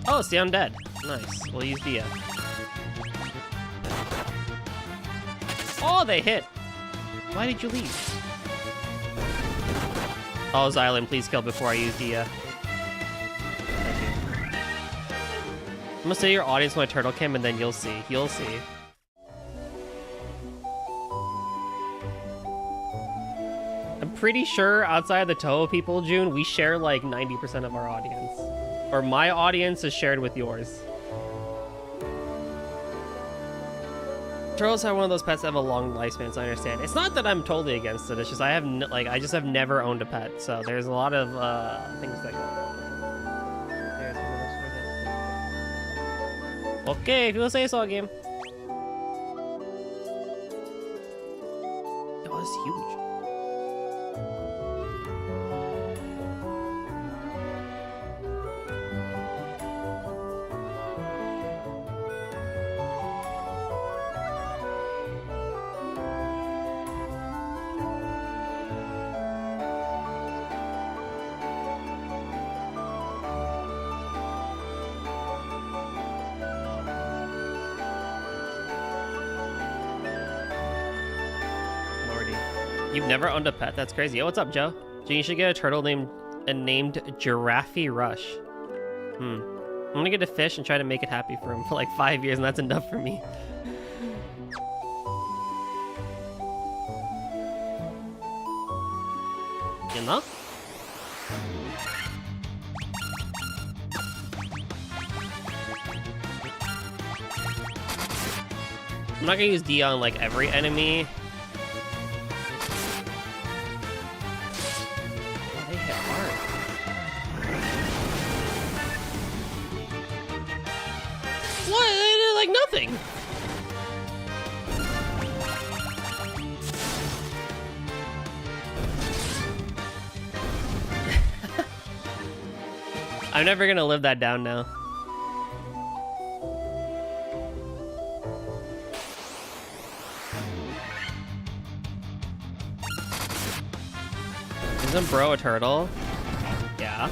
Oh, it's the undead. Nice. We'll use Dia. Oh, they hit! Why did you leave? Oh, Xylem, please kill before I use Dia. Thank you. I'm gonna say your audience my turtle cam, and then you'll see. You'll see. I'm pretty sure outside of the Toho people, June, we share like 90% of our audience. Or my audience is shared with yours. Turtles are one of those pets that have a long lifespan, so I understand. It's not that I'm totally against it. It's just I have I just have never owned a pet, so there's a lot of things that go. Okay, if you say so, game. Oh, this is huge. You've never owned a pet? That's crazy. Oh, what's up, Joe? You should get a turtle named Giraffe Rush. I'm gonna get a fish and try to make it happy for him for like 5 years, and that's enough for me. You know? I'm not gonna use D on like every enemy. Like nothing. I'm never gonna live that down now. Isn't bro a turtle? Yeah.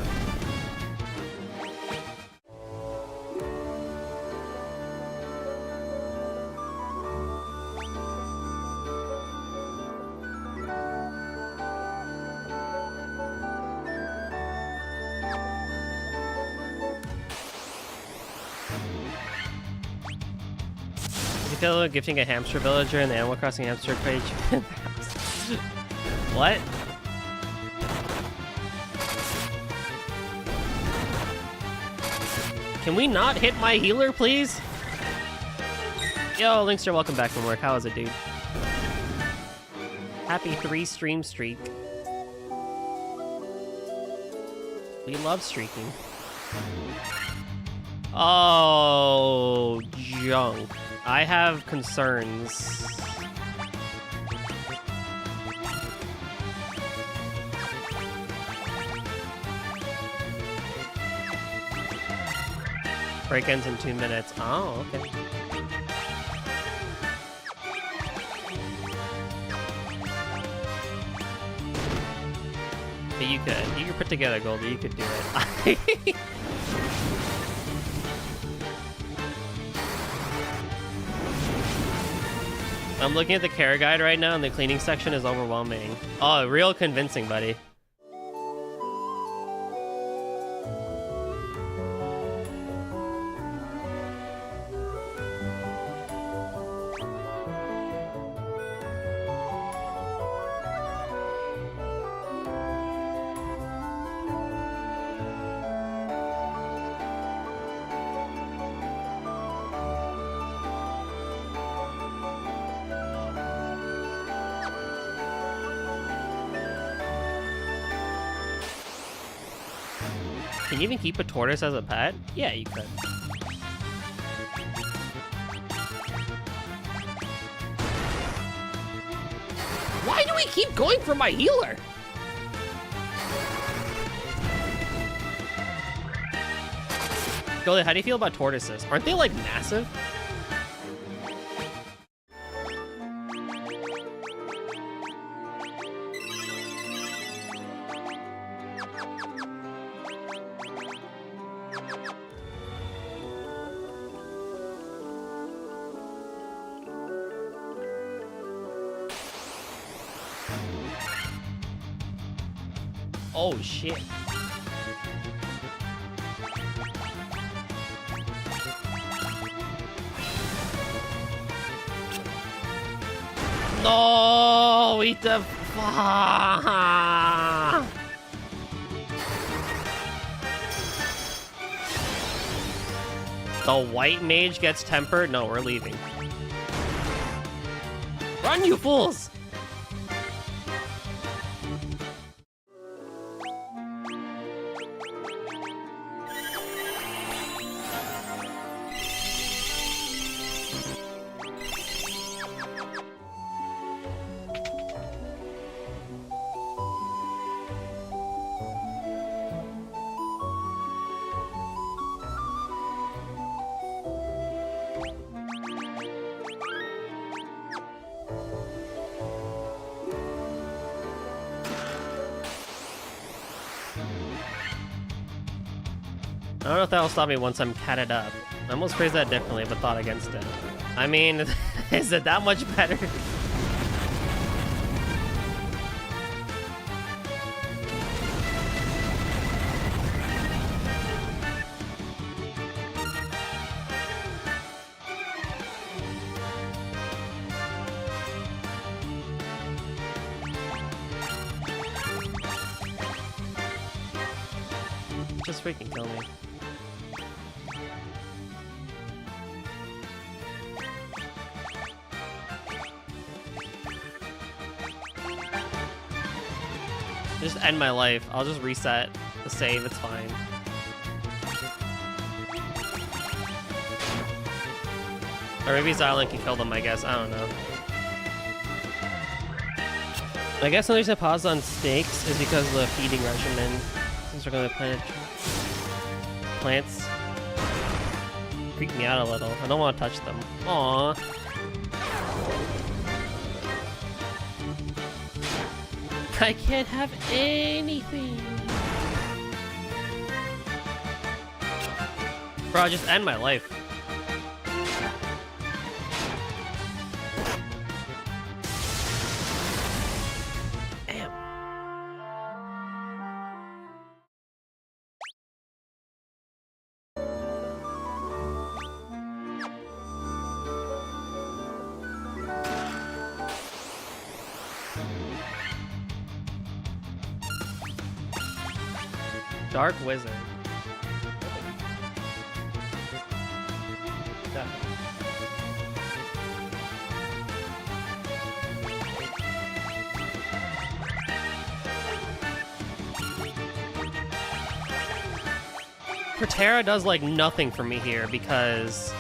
You feel like gifting a hamster villager in the Animal Crossing hamster page? What? Can we not hit my healer, please? Yo, Linkster, welcome back from work. How is it, dude? Happy 3 stream streak. We love streaking. Oh, junk. I have concerns. Break ends in 2 minutes. Oh, okay. You could. You could put together Goldie. You could do it. I'm looking at the care guide right now, and the cleaning section is overwhelming. Oh, real convincing, buddy. Can you even keep a tortoise as a pet? Yeah, you could. Why do we keep going for my healer? Goldie, how do you feel about tortoises? Aren't they like massive? Oh shit. No, eat the The white mage gets tempered? No, we're leaving. Run, you fools! I don't know if that'll stop me once I'm catted up. I almost phrased that differently, but thought against it. I mean, is it that much better? Just freaking kill me. Just end my life. I'll just reset the save, it's fine. Or maybe Xylan can kill them, I guess. I don't know. I guess the reason I paused on snakes is because of the feeding regimen. Since we're gonna plant plants. Freak me out a little. I don't want to touch them. Aww. I can't have anything. Bro, I'll just end my life. Damn. Dark Wizard. Protera does like nothing for me here because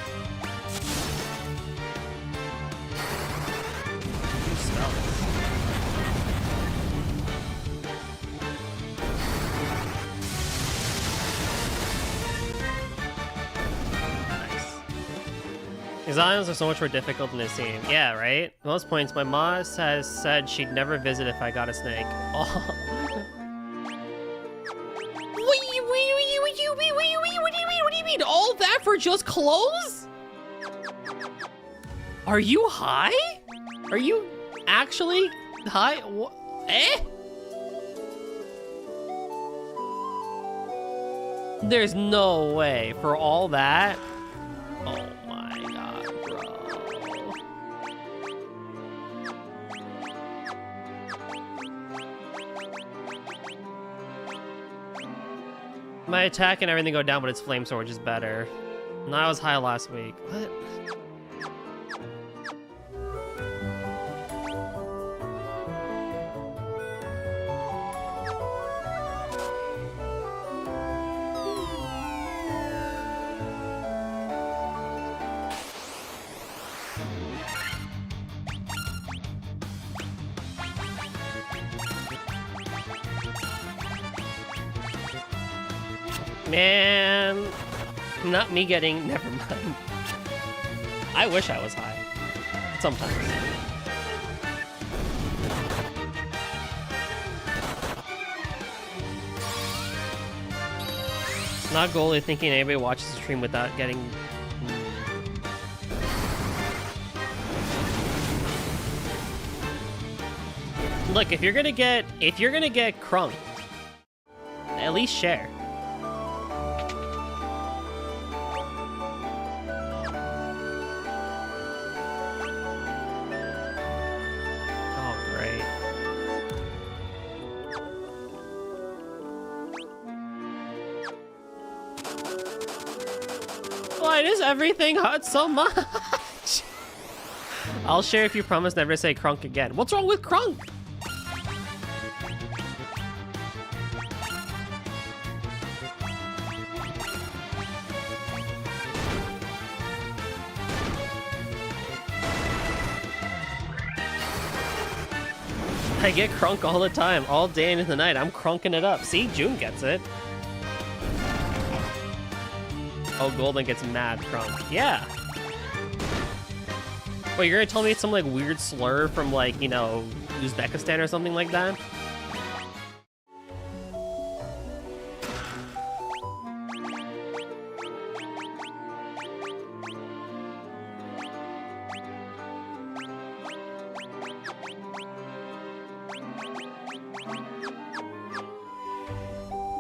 these islands are so much more difficult in this game. Yeah, right? At most points, my mom has said she'd never visit if I got a snake. Oh. What do you mean? All that for just clothes? Are you high? Are you actually high? Eh? There's no way for all that. Oh my god, bro. My attack and everything go down, but its flame sword is better. And I was high last week. What? Man, not me getting, never mind. I wish I was high. Sometimes. Not goalie thinking anybody watches the stream without getting... Look, if you're gonna get crunk, at least share. Why does everything hurt so much? I'll share if you promise never to say crunk again. What's wrong with crunk? I get crunk all the time, all day and in the night. I'm crunking it up. See, June gets it. Oh, Golden gets mad crunk. Yeah. Wait, you're gonna tell me it's some like weird slur from like, you know, Uzbekistan or something like that?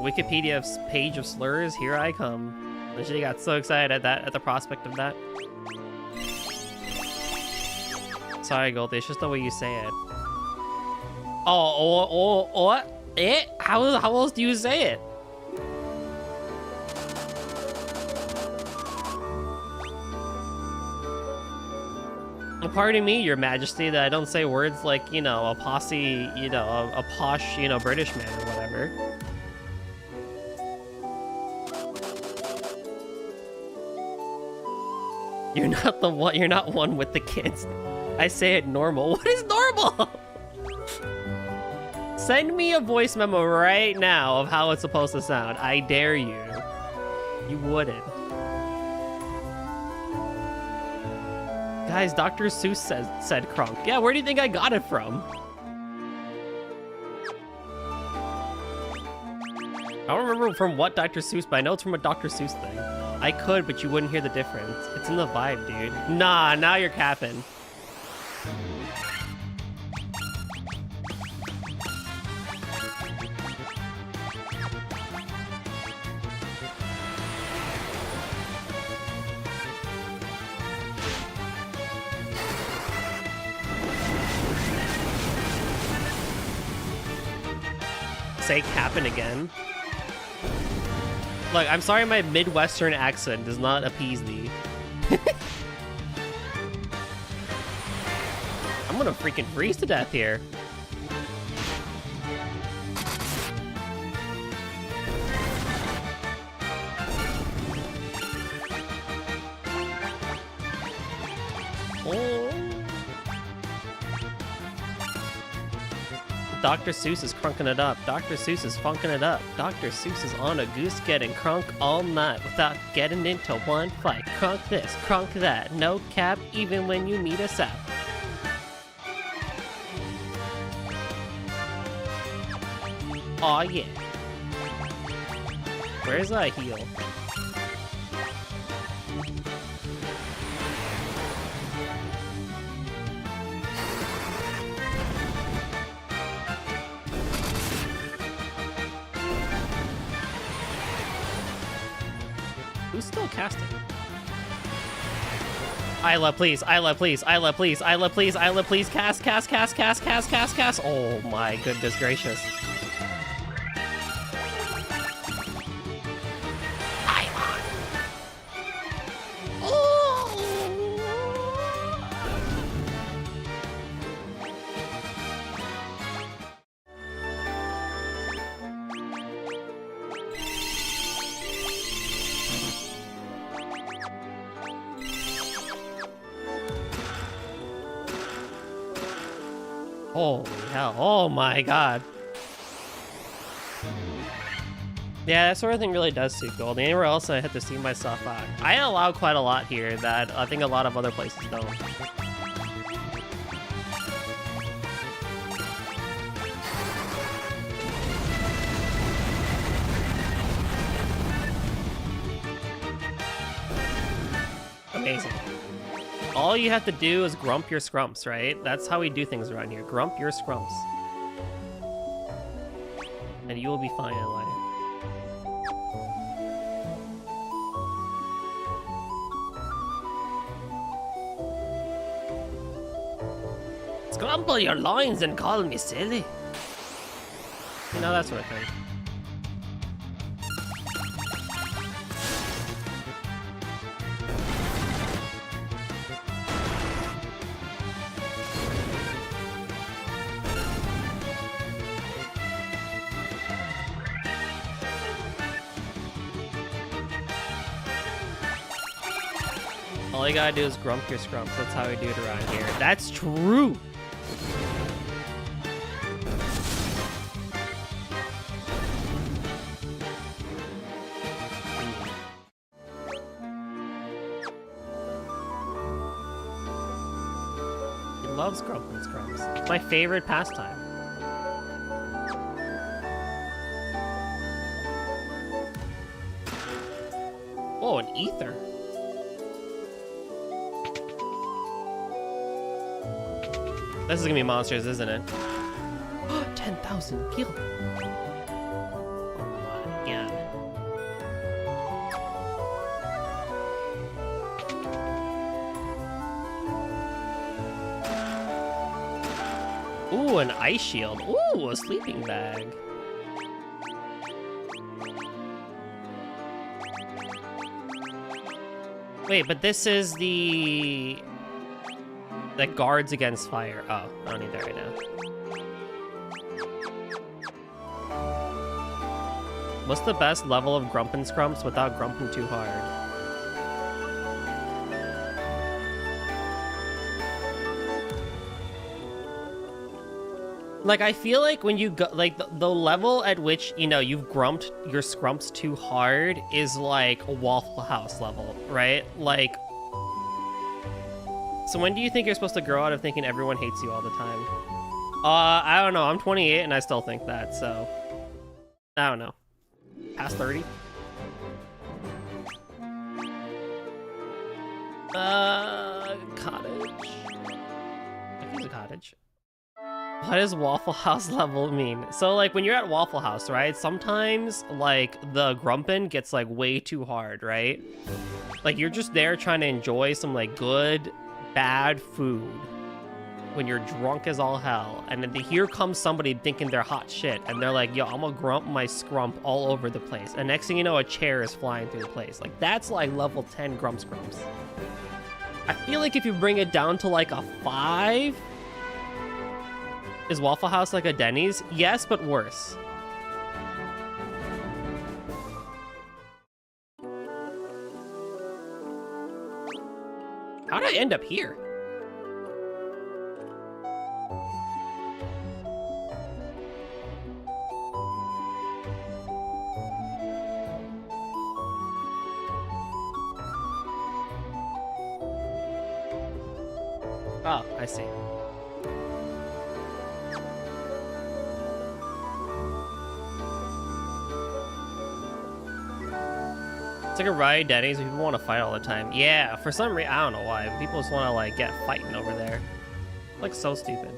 Wikipedia's page of slurs, here I come. Literally got so excited at the prospect of that. Sorry, Goldie, it's just the way you say it. What? How else do you say it? Pardon me, Your Majesty, that I don't say words like, you know, a posse, you know, a posh, you know, British man or whatever. You're not one with the kids. I say it normal. What is normal? Send me a voice memo right now of how it's supposed to sound. I dare you. You wouldn't. Guys, Dr. Seuss said crunk. Yeah, where do you think I got it from? I don't remember from what Dr. Seuss, but I know it's from a Dr. Seuss thing. I could, but you wouldn't hear the difference. It's in the vibe, dude. Nah, now you're capping. Say capping again. Look, I'm sorry my Midwestern accent does not appease thee. I'm gonna freaking freeze to death here. Oh. Dr. Seuss is crunking it up. Dr. Seuss is funking it up. Dr. Seuss is on a goose getting crunk all night without getting into one fight. Crunk this, crunk that. No cap even when you meet a sap. Aw yeah. Where's that heal? Who's still casting? Isla, please, Isla, please, Isla, please, Isla, please, Isla, please, cast. Oh my goodness gracious. Holy hell. Oh my god. Yeah, that sort of thing really does suit Gold. Anywhere else I have to see myself out. I allow quite a lot here that I think a lot of other places don't. Amazing. All you have to do is grump your scrumps, right? That's how we do things around here. Grump your scrumps. And you will be fine in life. Scrumple your loins and call me silly. You know, that sort of thing. All you gotta do is grump your scrumps. That's how we do it around here. That's true! He loves grumping scrumps. It's my favorite pastime. Oh, an ether. This is gonna be monsters, isn't it? 10,000 gil. Oh my god. Ooh, an ice shield. Ooh, a sleeping bag. Wait, but this is the... that guards against fire. Oh, I don't need that right now. What's the best level of grumpin' scrumps without grumping too hard? Like, I feel like when you go, like, the level at which, you know, you've grumped your scrumps too hard is like a Waffle House level, right? Like, so when do you think you're supposed to grow out of thinking everyone hates you all the time? I don't know. I'm 28 and I still think that, so... I don't know. Past 30? Cottage? I think it's a cottage. What does Waffle House level mean? So, like, when you're at Waffle House, right? Sometimes, like, the grumpin gets, like, way too hard, right? Like, you're just there trying to enjoy some, like, good... bad food when you're drunk as all hell, and then here comes somebody thinking they're hot shit, and they're like, yo, I'm gonna grump my scrump all over the place, and next thing you know, a chair is flying through the place. Like, that's like level 10 grump scrumps. I feel like if you bring it down to like a 5, is Waffle House like a Denny's? Yes, but worse. How did I end up here? Oh, I see. It's like a riot Denny's. People want to fight all the time. Yeah, for some reason, I don't know why. People just want to like get fighting over there. Like so stupid.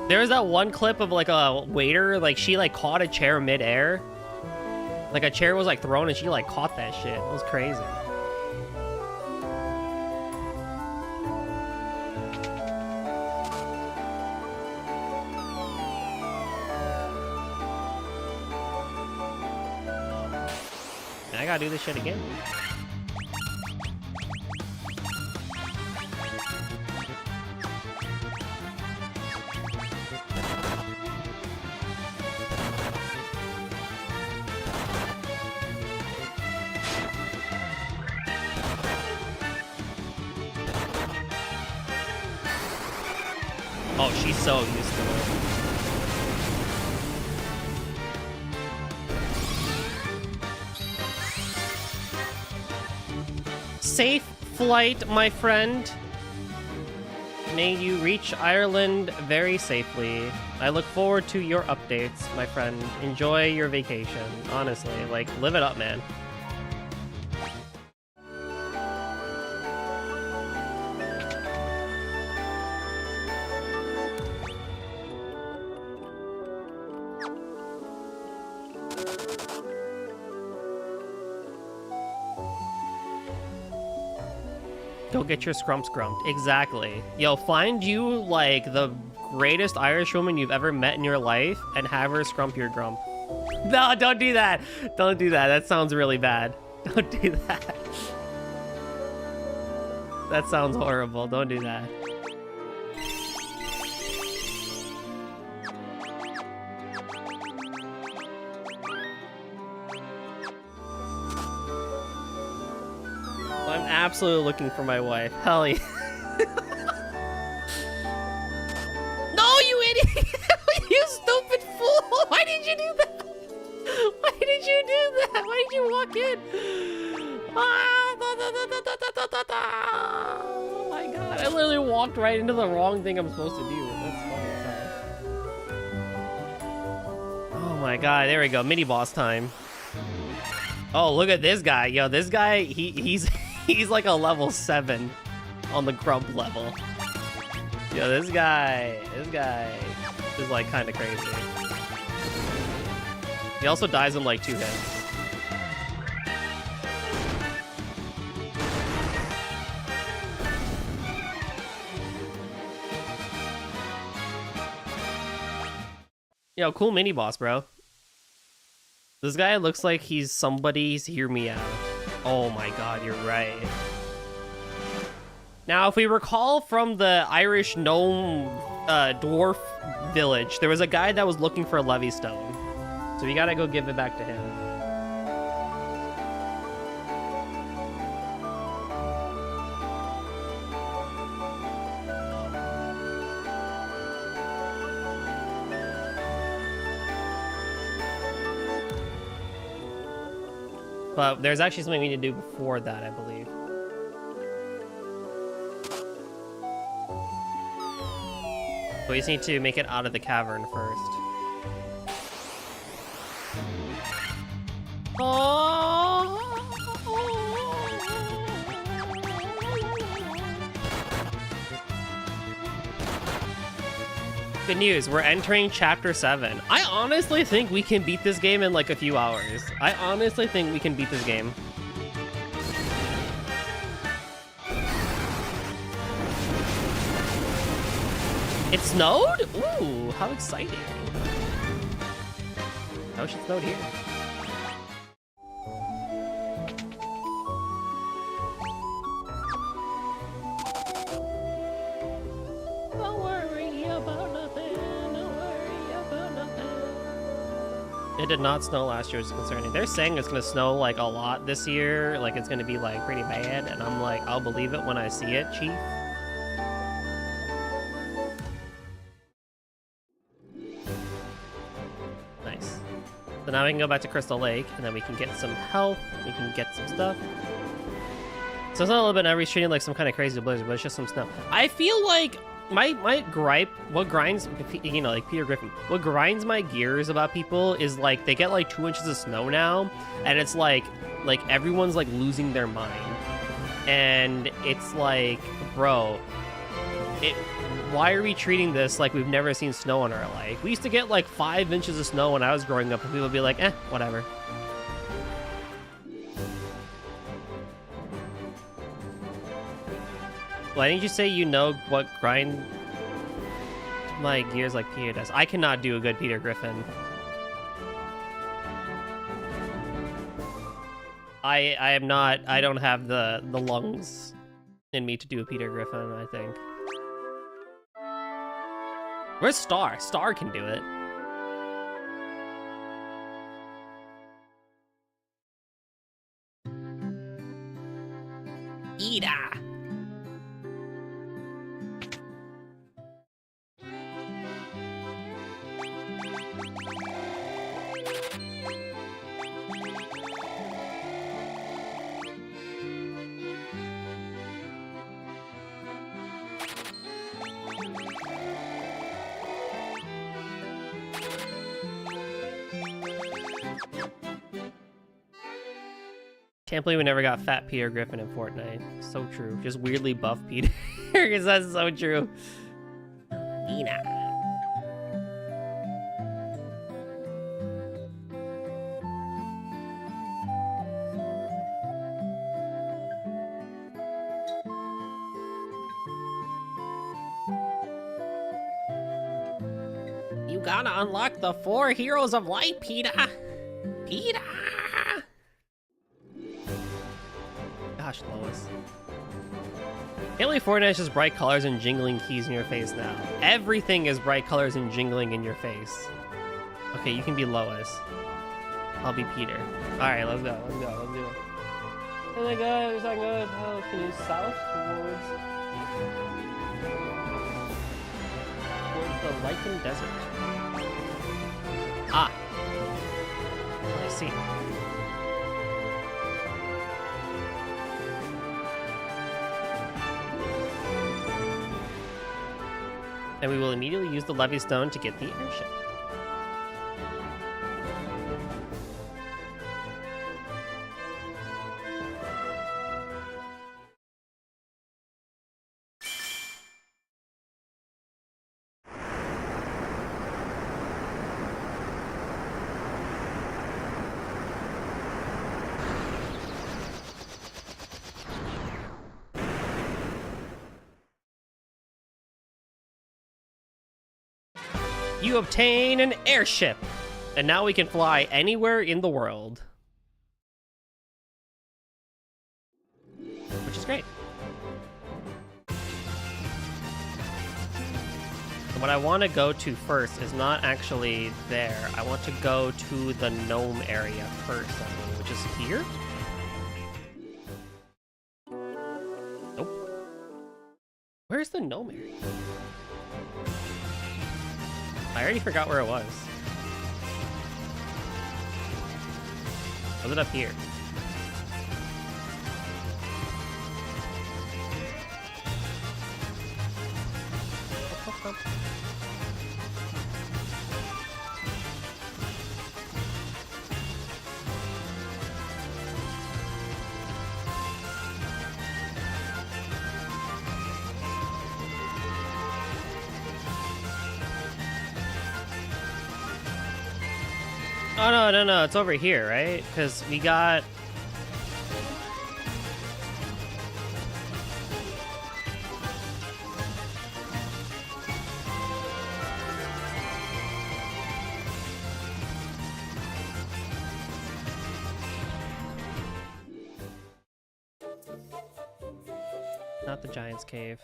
There was that one clip of like a waiter, like she like caught a chair midair. Like a chair was like thrown and she like caught that shit. It was crazy. I gotta do this shit again. Oh, she's so used to it. Safe flight, my friend. May you reach Ireland very safely. I look forward to your updates, my friend. Enjoy your vacation. Honestly, like, live it up, man. Go get your scrumped. Exactly. Yo, find you, like, the greatest Irish woman you've ever met in your life and have her scrump your grump. No, don't do that. Don't do that. That sounds really bad. Don't do that. That sounds horrible. Don't do that. I'm absolutely looking for my wife. Hell yeah. No, you idiot! You stupid fool! Why did you do that? Why did you do that? Why did you walk in? Oh my god! I literally walked right into the wrong thing I'm supposed to do. That's funny as hell. Oh my god! There we go. Mini boss time. Oh, look at this guy. Yo, this guy, he's like a level 7 on the grump level. Yo, this guy is like kind of crazy. He also dies in like 2 hits. Yo, cool mini boss, bro. This guy looks like he's somebody's hear me out. Oh my god, you're right. Now, if we recall from the Irish gnome dwarf village, there was a guy that was looking for a Levystone. So we gotta go give it back to him. But there's actually something we need to do before that, I believe. We just need to make it out of the cavern first. Good news, we're entering chapter 7. I honestly think we can beat this game in like a few hours. I honestly think we can beat this game. It snowed? Ooh, how exciting. I wish it snowed here. Don't worry about nothing, don't worry about nothing. It did not snow last year, which is concerning. They're saying it's gonna snow like a lot this year, like it's gonna be like pretty bad, and I'm like, I'll believe it when I see it, chief. Nice. So now we can go back to Crystal Lake, and then we can get some health, we can get some stuff. So it's not a little bit every treating like some kind of crazy blizzard, but it's just some snow. I feel like my gripe, what grinds, you know, like Peter Griffin, what grinds my gears about people is like they get like 2 inches of snow now, and it's like everyone's like losing their mind, and it's like, bro, why are we treating this like we've never seen snow in our life? We used to get like 5 inches of snow when I was growing up, and people would be like, whatever. Why didn't you say you know what grind my gears like Peter does? I cannot do a good Peter Griffin. I am not, I don't have the lungs in me to do a Peter Griffin, I think. Where's Star? Star can do it. Ida! Can't believe we never got fat Peter Griffin in Fortnite. So true. Just weirdly buff Peter. Because that's so true. Nina. You gotta unlock the 4 Heroes of Light, Peter. Peter. Gosh, Lois. Can't believe Fortnite is just bright colors and jingling keys in your face now. Everything is bright colors and jingling in your face. Okay, you can be Lois. I'll be Peter. Alright, let's go, let's go, let's do it. Oh my god, it's not good. Oh, can you south towards the Lycan Desert? Ah. I see. And we will immediately use the Levy Stone to get the airship. You obtain an airship, and now we can fly anywhere in the world. Which is great. And what I want to go to first is not actually there. I want to go to the gnome area first, which is here? Nope. Where's the gnome area? I already forgot where it was. Was it up here? Oh, no, it's over here, right? Because we got... Not the Giant's Cave.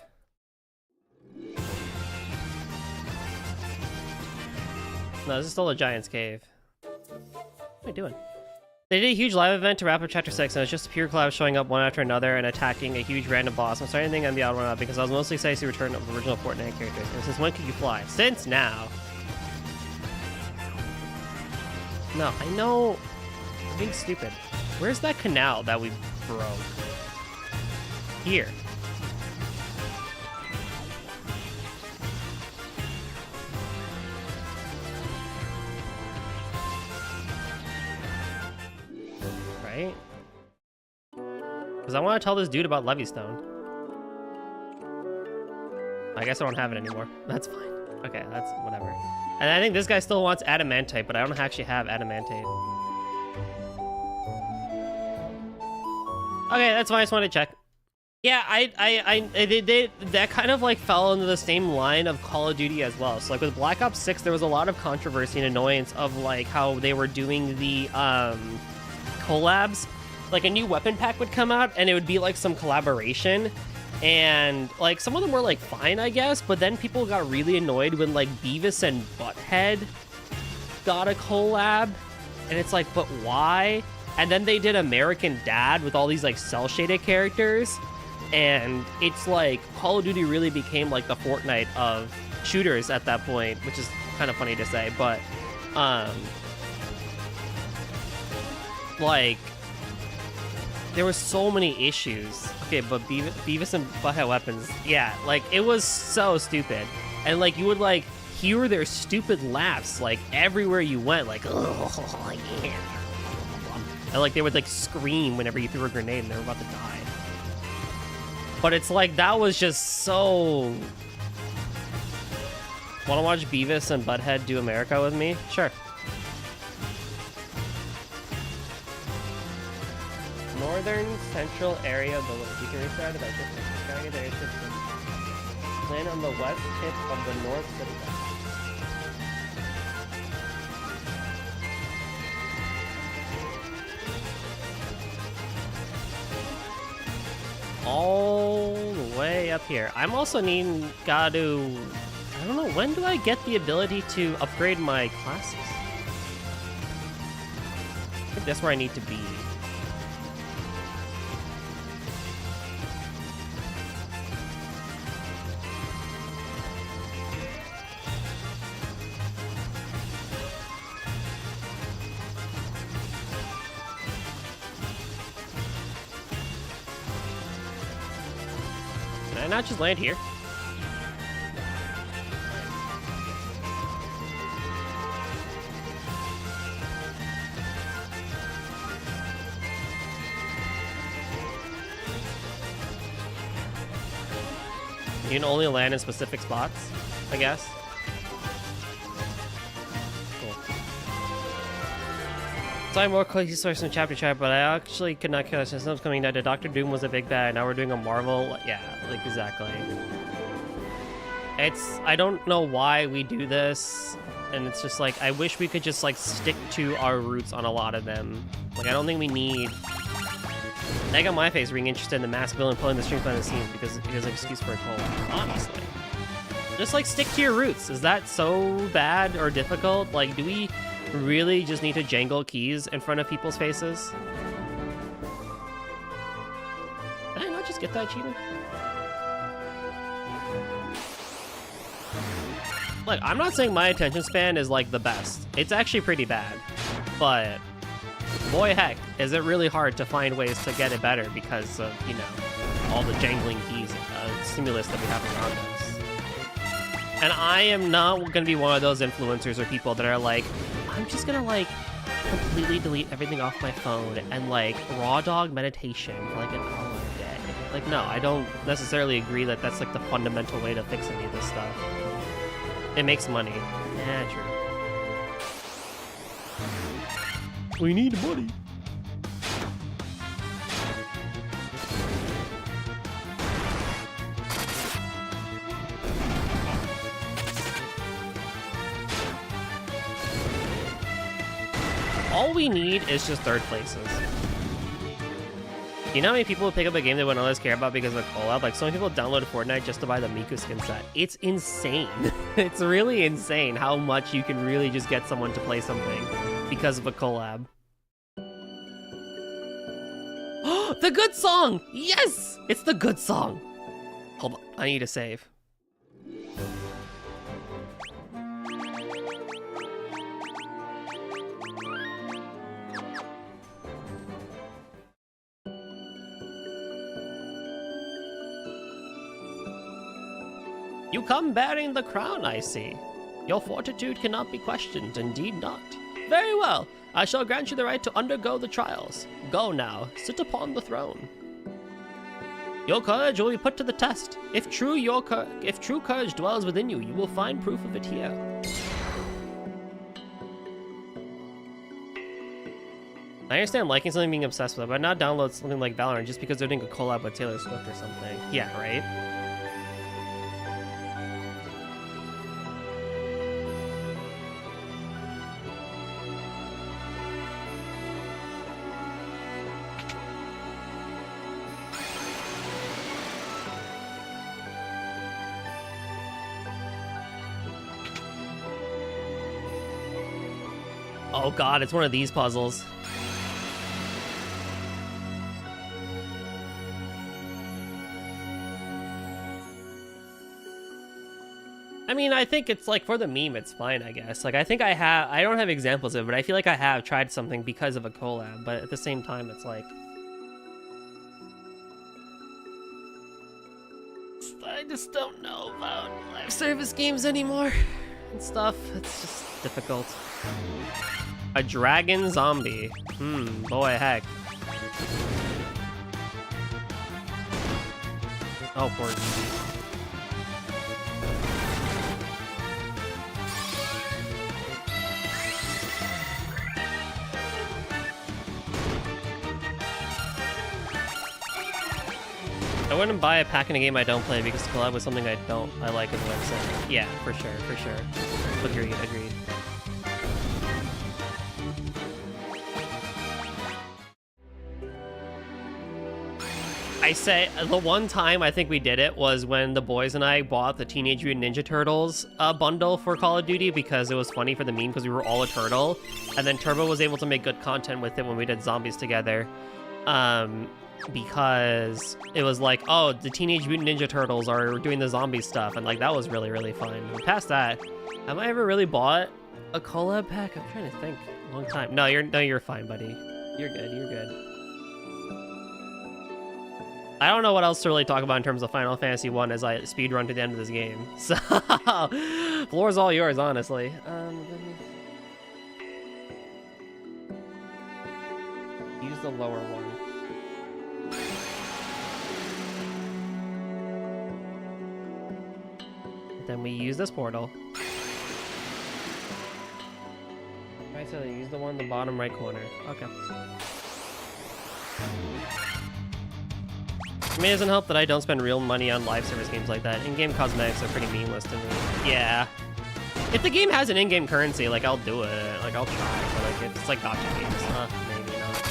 No, this is still a Giant's Cave. What are we doing? They did a huge live event to wrap up Chapter 6, and it's just pure collabs showing up one after another and attacking a huge random boss. I'm starting to think I'm the odd one out because I was mostly excited to see the return of the original Fortnite characters. And since when could you fly? Since now. No, I know. I'm being stupid. Where's that canal that we broke? Here. right? Because I want to tell this dude about Levystone. I guess I don't have it anymore. That's fine. Okay, that's whatever. And I think this guy still wants Adamantite, but I don't actually have Adamantite. Okay, that's fine. I just wanted to check. Yeah, that kind of like fell into the same line of Call of Duty as well. So like with Black Ops 6, there was a lot of controversy and annoyance of like how they were doing the collabs. Like a new weapon pack would come out and it would be like some collaboration. And like some of them were like fine, I guess, but then people got really annoyed when like Beavis and Butthead got a collab. And it's like, but why? And then they did American Dad with all these like cell shaded characters. And it's like Call of Duty really became like the Fortnite of shooters at that point, which is kind of funny to say, but like there were so many issues. Okay, but Beavis and Butthead weapons, yeah, like it was so stupid. And like you would like hear their stupid laughs like everywhere you went, like oh yeah. And like they would like scream whenever you threw a grenade and they were about to die. But it's like, that was just so... Wanna watch Beavis and Butthead do America with me? Sure. Northern Central Area Village. You can reach out about this. Land on the west tip of the North Citadel. All the way up here. I'm also I don't know, when do I get the ability to upgrade my classes? I think that's where I need to be. Can I not just land here? You can only land in specific spots, I guess. Cool. So I'm more crazy source in chapter chat, but I actually could not kill systems coming down to Doctor Doom was a big bad. Now we're doing a Marvel. Yeah, like exactly. I don't know why we do this, and it's just like I wish we could just like stick to our roots on a lot of them. Like I don't think we need. I got my face being interested in the mask villain pulling the strings behind the scenes because it is an excuse for a collab. Honestly, just like stick to your roots. Is that so bad or difficult? Like, do we really just need to jangle keys in front of people's faces? Did I not just get that achievement? Like, I'm not saying my attention span is like the best. It's actually pretty bad, but boy heck, is it really hard to find ways to get it better because of, you know, all the jangling keys stimulus that we have around us. And I am not going to be one of those influencers or people that are like, I'm just going to like completely delete everything off my phone and like raw dog meditation for like an hour a day. Like, no, I don't necessarily agree that that's like the fundamental way to fix any of this stuff. It makes money. Yeah, true. We need money. All we need is just third places. You know how many people would pick up a game they wouldn't always care about because of a collab? Like, so many people downloaded Fortnite just to buy the Miku skin set. It's insane. It's really insane how much you can really just get someone to play something because of a collab. The good song! Yes! It's the good song! Hold on, I need to save. You come bearing the crown, I see. Your fortitude cannot be questioned, indeed not. Very well. I shall grant you the right to undergo the trials. Go now, sit upon the throne. Your courage will be put to the test. If true courage dwells within you, you will find proof of it here. I understand liking something, being obsessed with it, but not download something like Valorant just because they're doing a collab with Taylor Swift or something. Yeah, right? Oh god, it's one of these puzzles. I mean, I think it's like for the meme, it's fine, I guess. Like, I think I don't have examples of it, but I feel like I have tried something because of a collab, but at the same time, it's like, I just don't know about live service games anymore and stuff. It's just difficult. A dragon zombie. Boy, heck. Oh, poor zombie. I wouldn't buy a pack in a game I don't play because collab with something I like is what I'm saying. Yeah, for sure. Agreed. I say the one time I think we did it was when the boys and I bought the Teenage Mutant Ninja Turtles bundle for Call of Duty because it was funny for the meme because we were all a turtle, and then Turbo was able to make good content with it when we did zombies together. Because it was like, oh, the Teenage Mutant Ninja Turtles are doing the zombie stuff, and like that was really, really fun. And past that, have I ever really bought a collab pack? I'm trying to think. Long time. No, you're fine, buddy. You're good. I don't know what else to really talk about in terms of Final Fantasy 1 as I speedrun to the end of this game. So, floor's all yours, honestly. Use the lower one. Then we use this portal. Right, so use the one in the bottom right corner. Okay. I mean, it doesn't help that I don't spend real money on live service games like that. In-game cosmetics are pretty meaningless to me. Yeah. If the game has an in-game currency, like, I'll do it. Like, I'll try. But, like, if it's, like, gacha games, maybe not.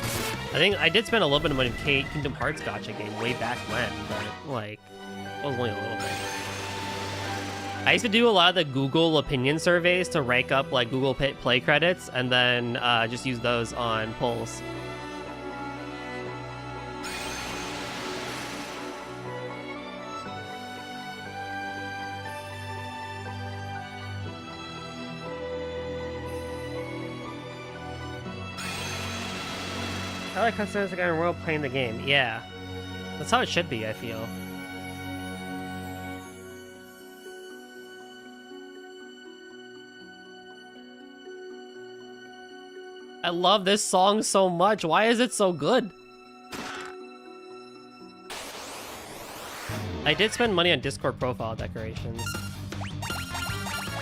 I think I did spend a little bit of money on Kingdom Hearts gacha game way back when, but, like, it was only a little bit. I used to do a lot of the Google opinion surveys to rank up, like, Google Play credits, and then just use those on polls. I like how there's a guy in the world playing the game. Yeah. That's how it should be, I feel. I love this song so much. Why is it so good? I did spend money on Discord profile decorations.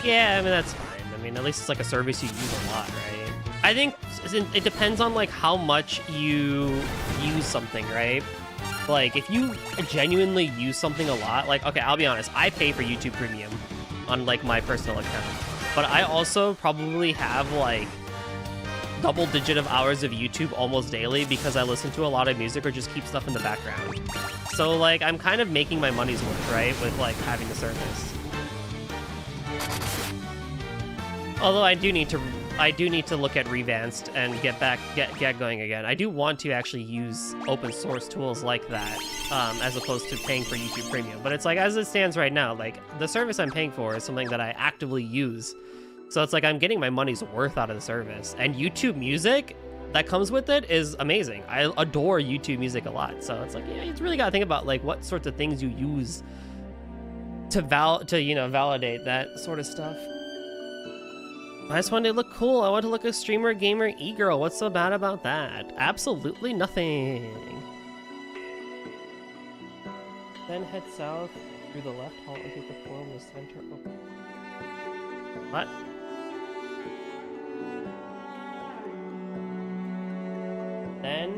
Yeah, I mean, that's fine. I mean, at least it's like a service you use a lot, right? I think it depends on like how much you use something, right? Like if you genuinely use something a lot, like, okay, I'll be honest, I pay for YouTube Premium on like my personal account, but I also probably have like double digit of hours of YouTube almost daily because I listen to a lot of music or just keep stuff in the background. So like I'm kind of making my money's worth, right, with like having the service. Although I do need to look at Revanced and get going again. I do want to actually use open source tools like that, as opposed to paying for YouTube Premium. But it's like, as it stands right now, like the service I'm paying for is something that I actively use. So it's like I'm getting my money's worth out of the service. And YouTube Music that comes with it is amazing. I adore YouTube Music a lot. So it's like, yeah, you really gotta think about like what sorts of things you use to validate that sort of stuff. I just wanted to look cool. I want to look a streamer, gamer, e-girl. What's so bad about that? Absolutely nothing. Then head south through the left hall and take the portal in the center. Oh. What? Then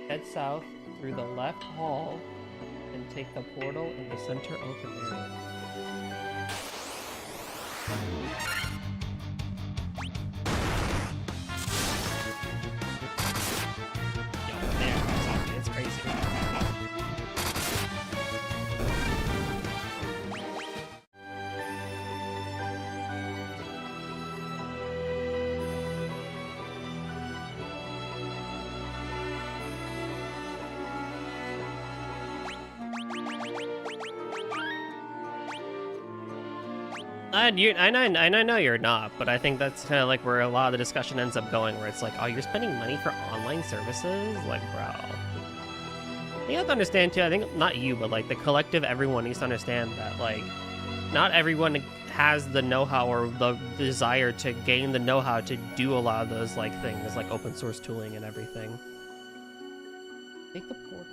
head south through the left hall and take the portal in the center open area. Yo, there, exactly. It's crazy. I know you're not, but I think that's kind of like where a lot of the discussion ends up going, where it's like, oh, you're spending money for online services? Like, bro. You have to understand, too, I think, not you, but, like, the collective, everyone needs to understand that, like, not everyone has the know-how or the desire to gain the know-how to do a lot of those, like, things, like open source tooling and everything. Take the portal.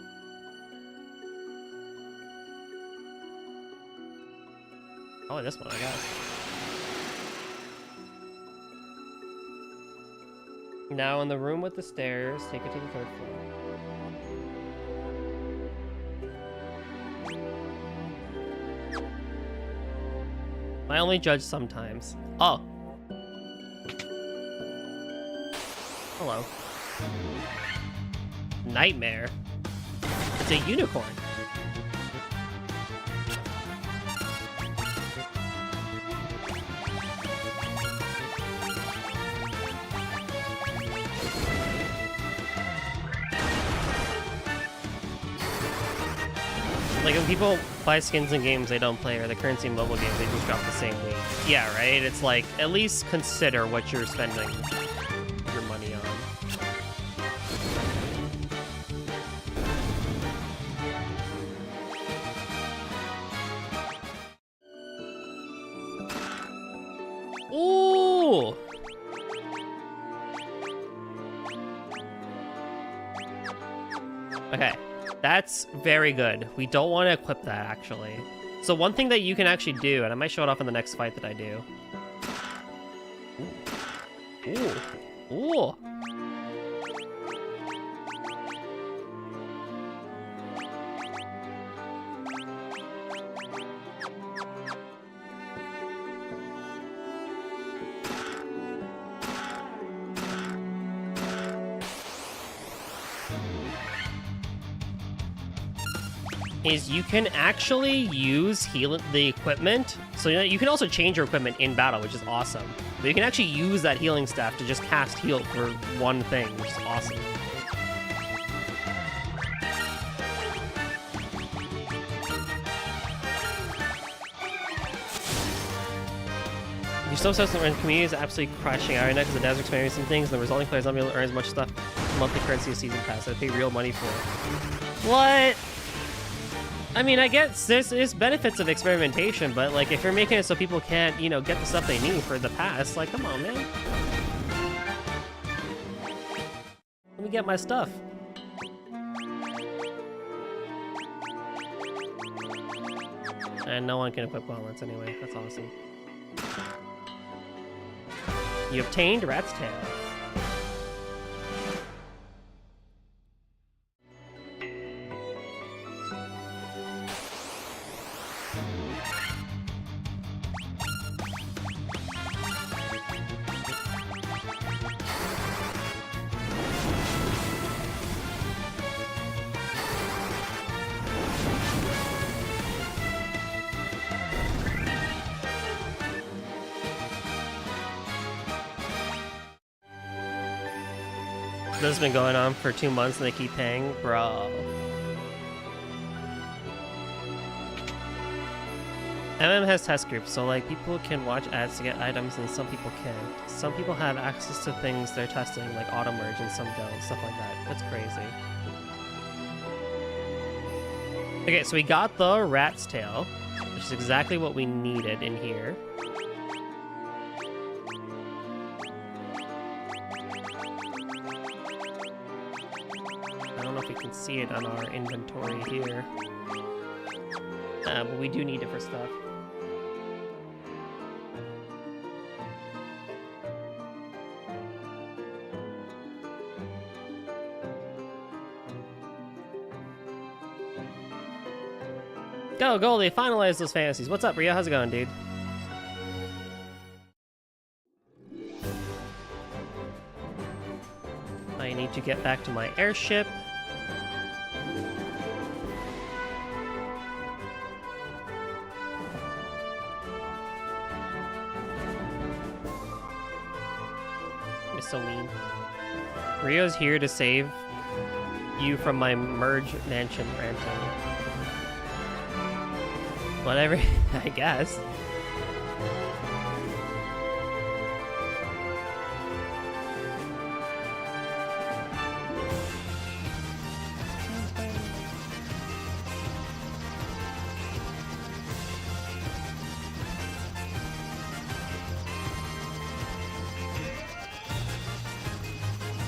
Oh, this one, I guess. Now in the room with the stairs, take it to the 3rd floor. I only judge sometimes. Oh. Hello. Nightmare. It's a unicorn. Like, when people buy skins in games they don't play, or the currency in mobile games they just drop the same week. Yeah, right? It's like, at least consider what you're spending your money on. Ooh! Okay. That's very good. We don't want to equip that, actually. So one thing that you can actually do, and I might show it off in the next fight that I do. Ooh. Ooh. Ooh. Is you can actually use the equipment, so you can also change your equipment in battle, which is awesome. But you can actually use that healing staff to just cast heal for one thing, which is awesome. Your subsistence community is absolutely crushing Arena because the devs are experiencing things, and the resulting players not be able to earn as much stuff monthly currency as season pass. I pay real money for it. What? I mean, I guess there's benefits of experimentation, but like if you're making it so people can't, you know, get the stuff they need for the pass, like come on, man. Let me get my stuff. And no one can equip gauntlets anyway. That's awesome. You obtained Rat's Tail. This has been going on for 2 months and they keep paying, bro. MM has test groups, so like people can watch ads to get items and some people can't. Some people have access to things they're testing, like auto merge, and some don't, stuff like that. That's crazy. Okay, so we got the Rat's Tail, which is exactly what we needed in here. I don't know if we can see it on our inventory here. But we do need it for stuff. Go, Goldie, finalize those fantasies. What's up, Rio? How's it going, dude? I need to get back to my airship. It's so mean. Rio's here to save you from my merge mansion ranting. Whatever, I guess.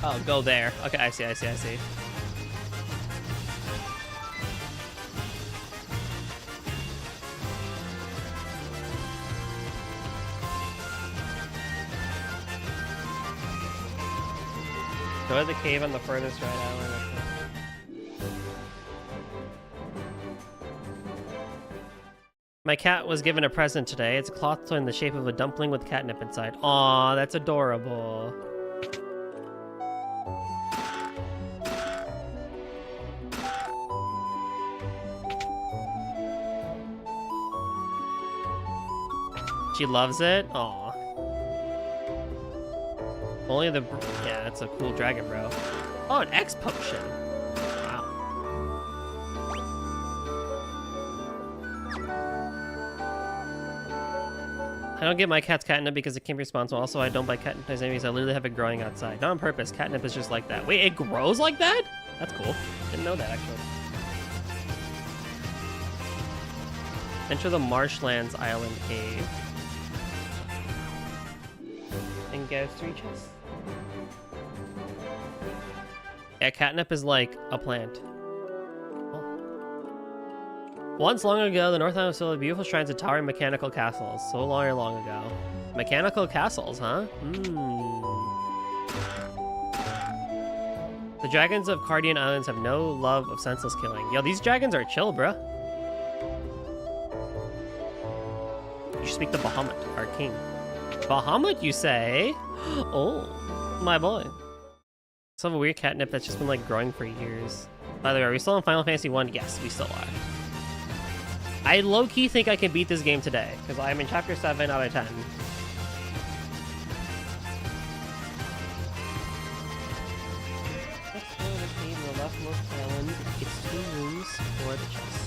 Oh, go there. Okay, I see. Go to the cave on the furthest right island. My cat was given a present today. It's a cloth toy in the shape of a dumpling with catnip inside. Aw, that's adorable. She loves it? Aw. Only the... Yeah, that's a cool dragon, bro. Oh, an X potion. Wow. I don't get my cat's catnip because it can't be responsible. Also, I don't buy catnip because I literally have it growing outside. Not on purpose. Catnip is just like that. Wait, it grows like that? That's cool. Didn't know that, actually. Enter the Marshlands Island Cave. And get 3 chests. Yeah, catnip is like a plant. Oh. Once long ago, the North Island was filled with beautiful shrines of towering mechanical castles. So long ago. Mechanical castles, huh? The dragons of Cardian Islands have no love of senseless killing. Yo, these dragons are chill, bruh. You should speak to Bahamut, our king. Bahamut, you say? Oh, my boy. Still have a weird catnip that's just been like growing for years. By the way, are we still in Final Fantasy 1? Yes, we still are. I low-key think I can beat this game today, because I'm in chapter 7 out of 10. Let's go to the cave on the leftmost island. It's 2 rooms for the chest.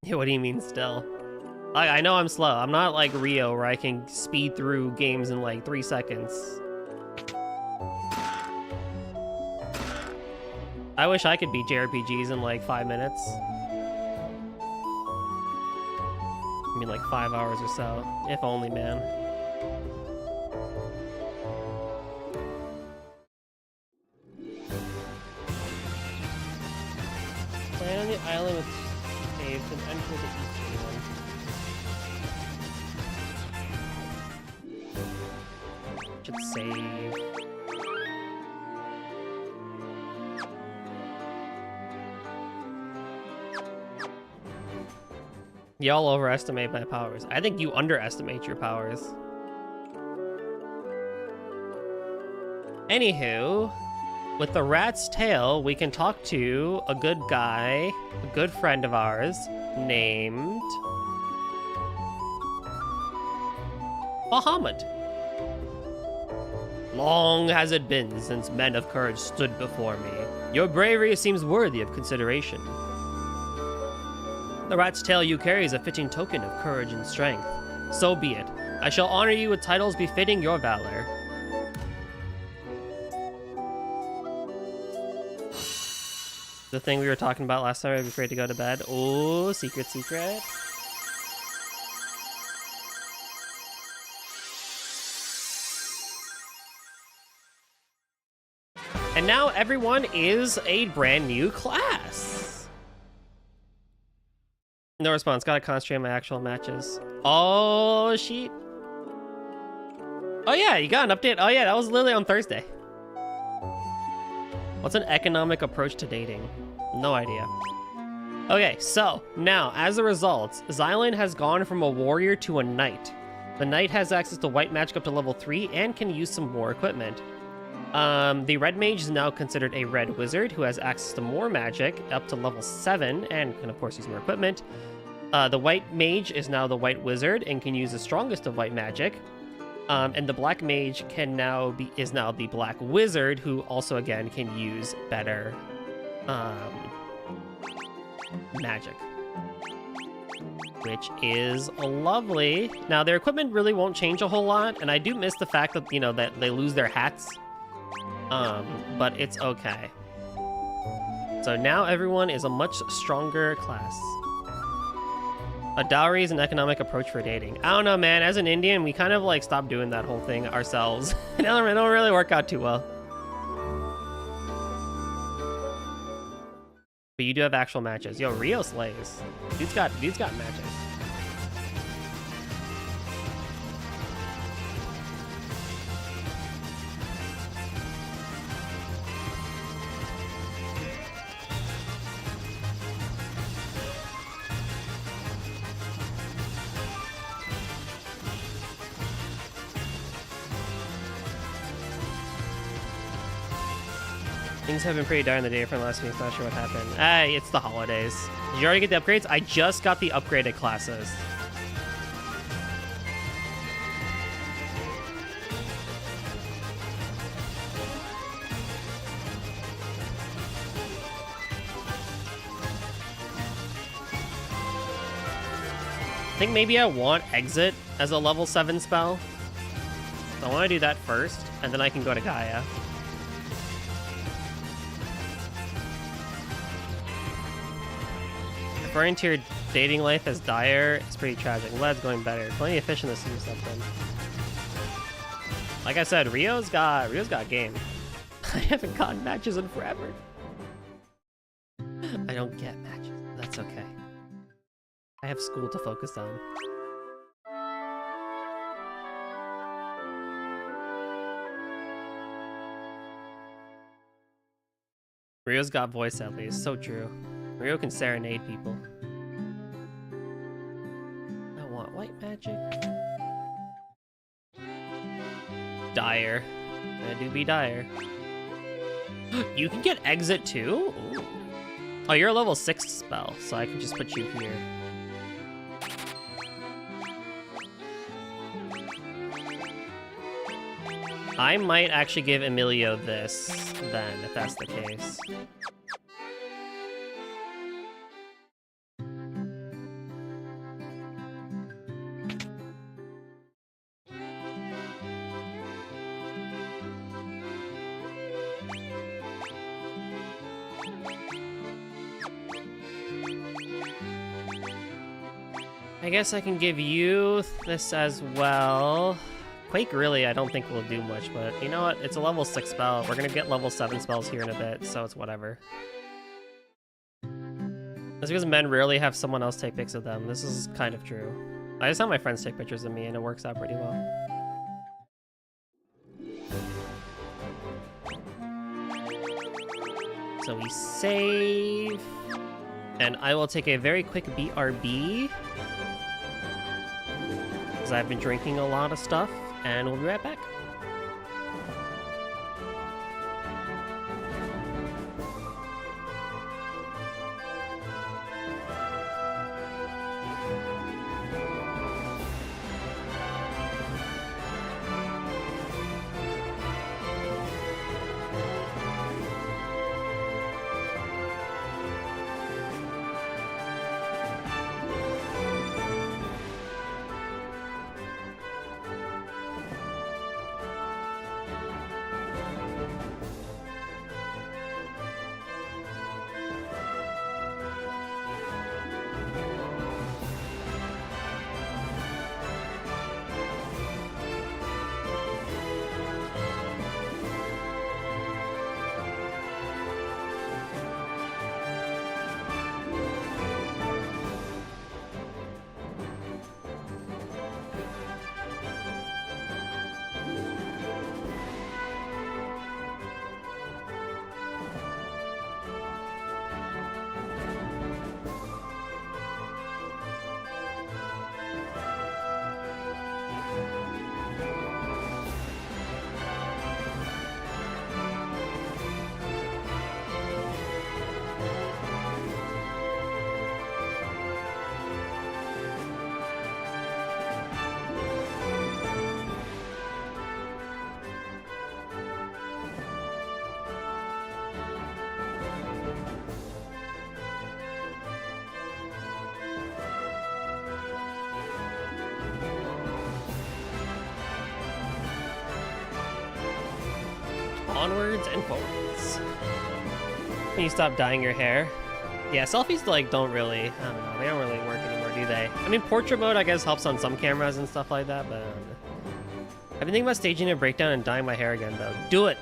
Yeah, what do you mean still? I know I'm slow. I'm not like Rio where I can speed through games in like 3 seconds. I wish I could beat JRPGs in like 5 minutes. I mean like 5 hours or so. If only, man. Land on the island with caves and enter the eastern one. Should save. Y'all overestimate my powers. I think you underestimate your powers. Anywho, with the rat's tail, we can talk to a good guy, a good friend of ours, named Bahamut. Long has it been since men of courage stood before me. Your bravery seems worthy of consideration. The rat's tail you carry is a fitting token of courage and strength. So be it. I shall honor you with titles befitting your valor. The thing we were talking about last time, I'd be afraid to go to bed. Oh, secret. And now everyone is a brand new class. No response. Gotta concentrate on my actual matches. Oh, shit. Oh, yeah, you got an update. Oh, yeah, that was literally on Thursday. What's an economic approach to dating? No idea. Okay, so now, as a result, Xylin has gone from a warrior to a knight. The knight has access to white magic up to level 3 and can use some more equipment. The red mage is now considered a red wizard who has access to more magic up to level 7 and can of course use more equipment. The white mage is now the white wizard and can use the strongest of white magic. And the black mage is now the black wizard who also again can use better magic, which is lovely. Now their equipment really won't change a whole lot, and I do miss the fact that that they lose their hats. But it's okay. So now everyone is a much stronger class. A dowry is an economic approach for dating. I don't know, man. As an Indian, we kind of like stopped doing that whole thing ourselves. It don't really work out too well. But you do have actual matches. Yo, Rio slays. Dude's got magic. Things have been pretty dire in the day from last week. Not sure what happened. It's the holidays. Did you already get the upgrades? I just got the upgraded classes. I think maybe I want Exit as a level 7 spell. So I want to do that first, and then I can go to Gaia. Referring to your dating life as dire is pretty tragic. Led's going better. Plenty of fish in the sea or something. Like I said, Rio's got game. I haven't gotten matches in forever. I don't get matches. That's okay. I have school to focus on. Rio's got voice at least. So true. Rio can serenade people. I want white magic. Dire. I do be dire. You can get Exit too? Ooh. Oh, you're a level 6 spell, so I can just put you here. I might actually give Emilio this, then, if that's the case. I guess I can give you this as well. Quake really I don't think will do much, but you know what? It's a level 6 spell. We're gonna get level 7 spells here in a bit, so it's whatever. That's because men rarely have someone else take pics of them. This is kind of true. I just have my friends take pictures of me and it works out pretty well. So we save. And I will take a very quick BRB. Because I've been drinking a lot of stuff, and we'll be right back. Onwards and forwards. Can you stop dyeing your hair? Yeah, selfies like don't really, I don't know, they don't really work anymore, do they? I mean, portrait mode I guess helps on some cameras and stuff like that, but I've been thinking about staging a breakdown and dyeing my hair again though. Do it!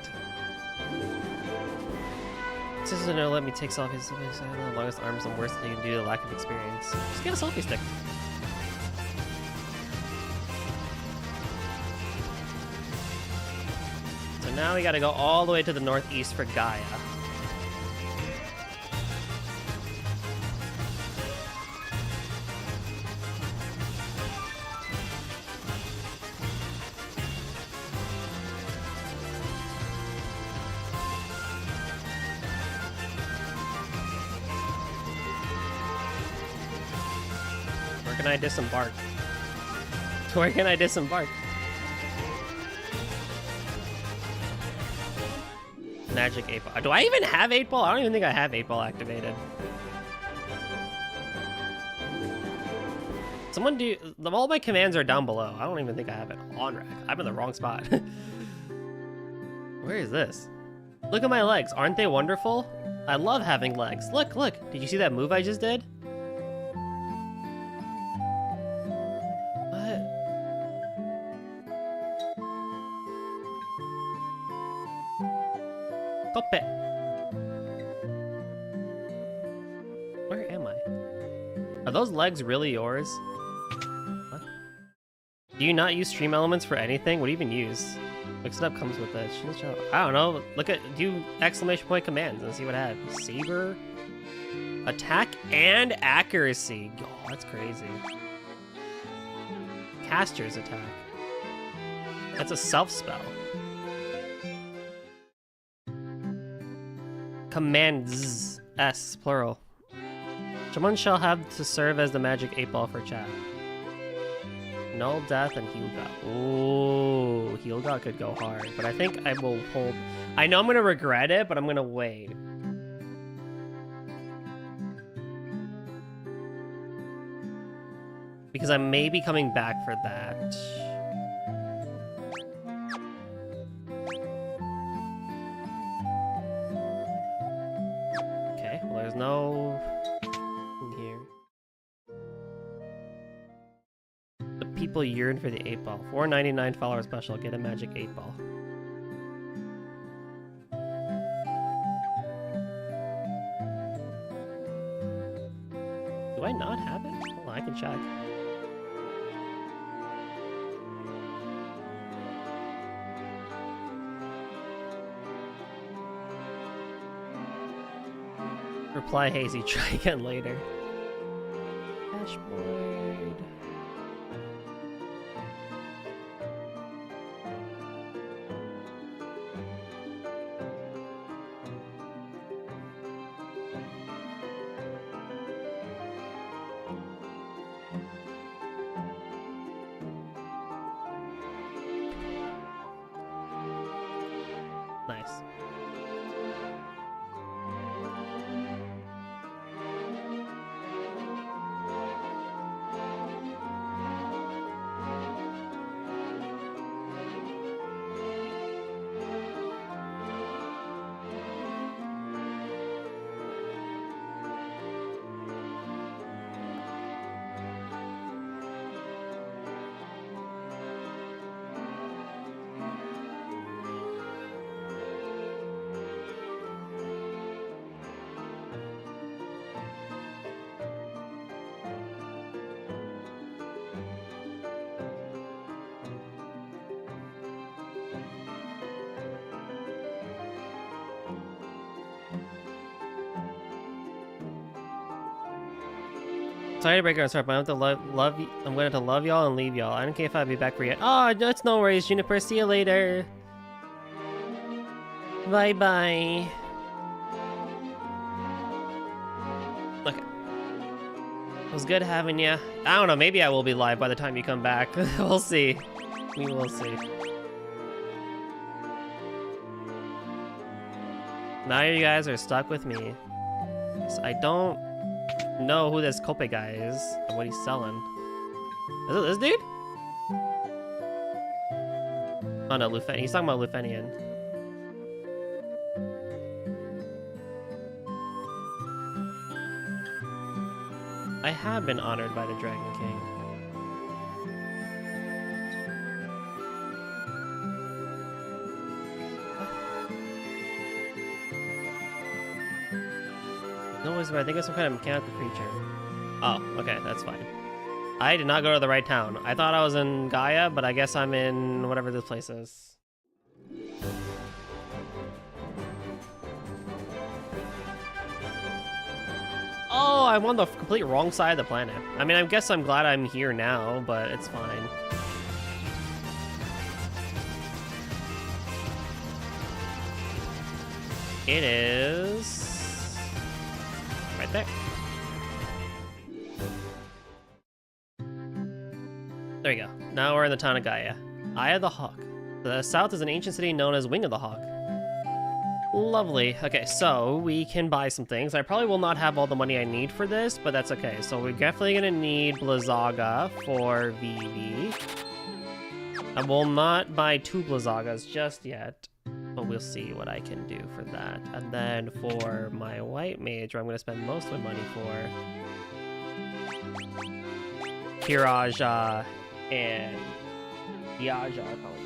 This isn't gonna let me take selfies. The longest arms and worst thing you can do to lack of experience. Just get a selfie stick. So now we gotta go all the way to the northeast for Gaia. Where can I disembark? Where can I disembark? Magic 8 Ball. Do I even have 8 Ball? I don't even think I have 8 Ball activated. Someone do... All my commands are down below. I don't even think I have it on rack. I'm in the wrong spot. Where is this? Look at my legs. Aren't they wonderful? I love having legs. Look, look. Did you see that move I just did? Coppe. Where am I? Are those legs really yours? What? Do you not use stream elements for anything? What do you even use? Mix it up comes with it. I don't know. Look at do exclamation point commands and see what I have. Saber, attack and accuracy. Oh, that's crazy. Caster's attack. That's a self spell. Commands S plural. Someone shall have to serve as the magic 8 Ball for chat. Null, Death, and Heal God. Ooh, Heal God could go hard, but I think I will hold. I know I'm gonna regret it, but I'm gonna wait. Because I may be coming back for that. There's no in here. The people yearn for the 8 Ball. $4.99 follower special. Get a magic 8 Ball. Do I not have it? Hold on, I can check. Reply Hazy, try again later. Dashboard. Nice. Sorry to break our start, but I'm going to love y'all and leave y'all. I don't care if I'll be back for yet. Oh, that's no worries, Juniper. See you later. Bye bye. Okay. It was good having you. I don't know. Maybe I will be live by the time you come back. We'll see. We will see. Now you guys are stuck with me. So I don't know who this Coppe guy is and what he's selling. Is it this dude? Oh no, Lufenian. He's talking about Lufenian. I have been honored by the Dragon King. No, I think it's some kind of mechanical creature. Oh, okay, that's fine. I did not go to the right town. I thought I was in Gaia, but I guess I'm in whatever this place is. Oh, I'm on the complete wrong side of the planet. I mean, I guess I'm glad I'm here now, but it's fine. It is right there. There you go. Now we're in the town of Gaia. Eye of the Hawk. To the south is an ancient city known as Wing of the Hawk. Lovely. Okay, so we can buy some things. I probably will not have all the money I need for this, but that's okay. So we're definitely going to need Blizzaga for Vivi. I will not buy 2 Blizzagas just yet, but we'll see what I can do for that. And then for my White Mage, where I'm going to spend most of my money for, Kiraja and Yaja are probably.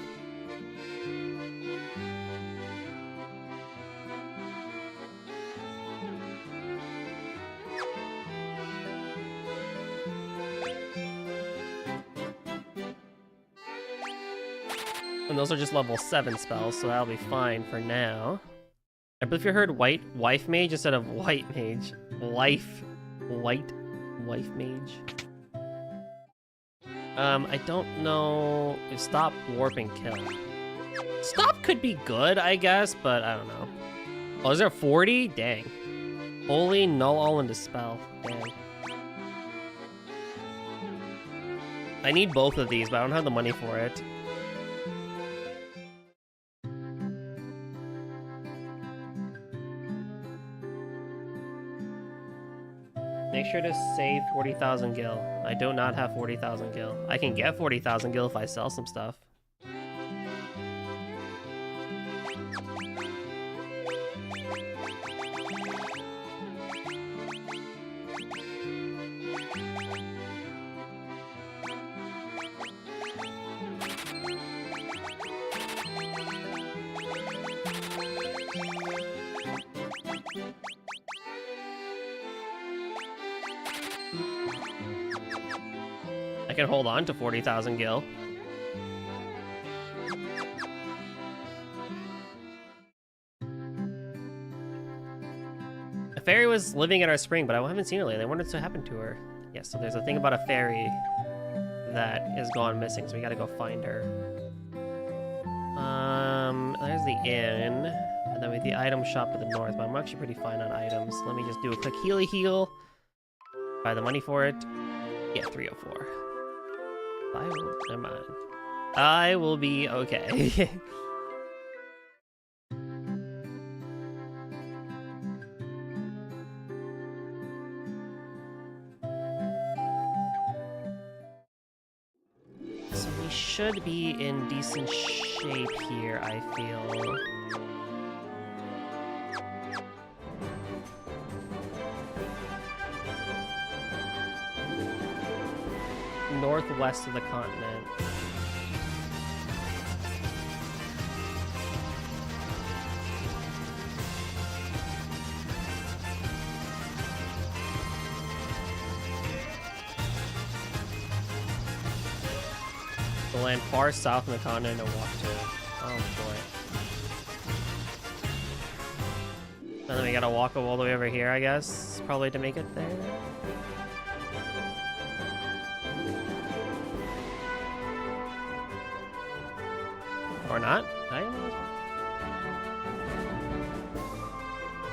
And those are just level 7 spells, so that'll be fine for now. I believe you heard White Wife Mage instead of White Mage. White Wife Mage. I don't know. Stop, warp, and kill. Stop could be good, I guess, but I don't know. Oh, is there 40? Dang. Holy null all into spell. Dang. I need both of these, but I don't have the money for it. Make sure to save 40,000 gil. I do not have 40,000 gil. I can get 40,000 gil if I sell some stuff. I can hold on to 40,000 gil. A fairy was living in our spring, but I haven't seen her lately. I wonder what's happened to her. Yes, so there's a thing about a fairy that is gone missing, so we gotta go find her. There's the inn, and then we have the item shop to the north, but I'm actually pretty fine on items. Let me just do a quick heal. Buy the money for it. Yeah, 304. Never mind. I will be okay. So we should be in decent shape here, I feel. Northwest of the continent. The land far south of the continent and walk to it. Oh boy. And then we gotta walk all the way over here, I guess, probably to make it there. Or not?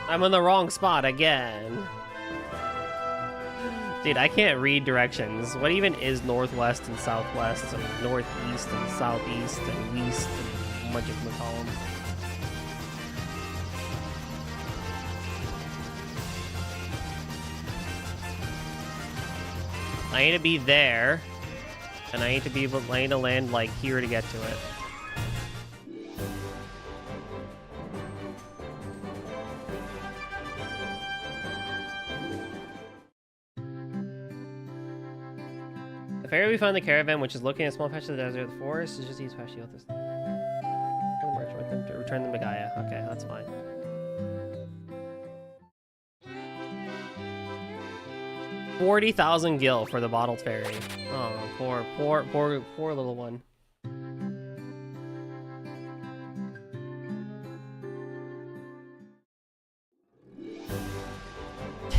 I'm in the wrong spot again. Dude, I can't read directions. What even is northwest and southwest and northeast and southeast and east and what you can call them? I need to be there, and I need to be able to land like here to get to it. The ferry we found in the caravan, which is located in a small patch of the desert. The forest is just east patch. Return them to Gaia. Okay, that's fine. $40,000 gil for the bottled fairy. Oh, poor little one.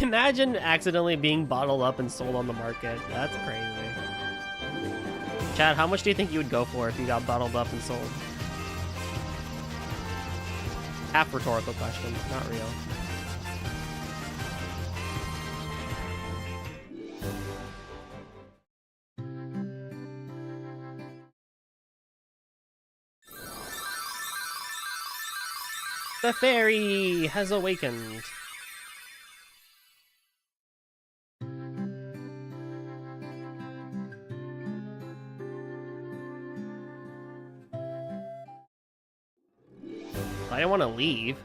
Imagine accidentally being bottled up and sold on the market. That's crazy. Chad, how much do you think you would go for if you got bottled up and sold? Half rhetorical question, not real. The fairy has awakened. I don't want to leave.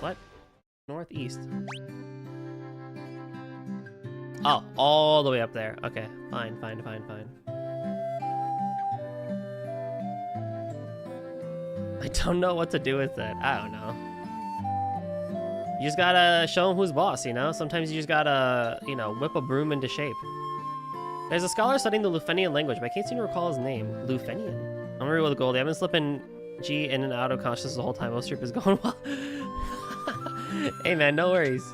What? Northeast. Oh, all the way up there. Okay, fine. I don't know what to do with it. I don't know. You just gotta show him who's boss, you know? Sometimes you just gotta, you know, whip a broom into shape. There's a scholar studying the Lufenian language, but I can't seem to recall his name. Lufenian? I'm gonna read with Goldie. I've been slipping G in and out of consciousness the whole time. Most trip is going well. Hey man, no worries.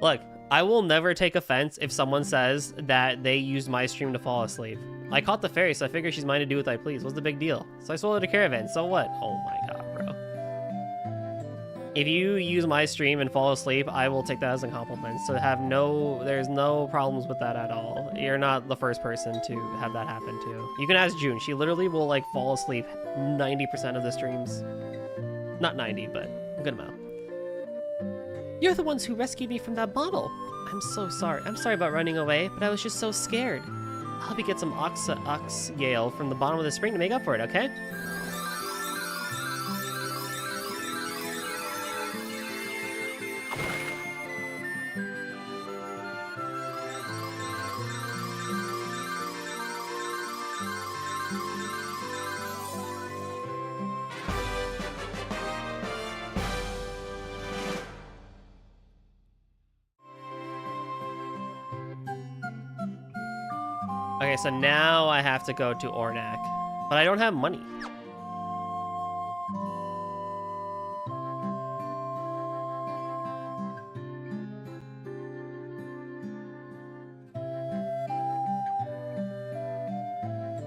Look, I will never take offense if someone says that they used my stream to fall asleep. I caught the fairy, so I figure she's mine to do what I please. What's the big deal? So I swallowed a caravan, so what? Oh my god, bro. If you use my stream and fall asleep, I will take that as a compliment. So there's no problems with that at all. You're not the first person to have that happen to. You can ask June. She literally will like fall asleep 90% of the streams. Not 90, but a good amount. You're the ones who rescued me from that bottle. I'm so sorry. I'm sorry about running away, but I was just so scared. I'll help you get some ox Gale from the bottom of the spring to make up for it, okay? Okay, so now I have to go to Ornak, but I don't have money.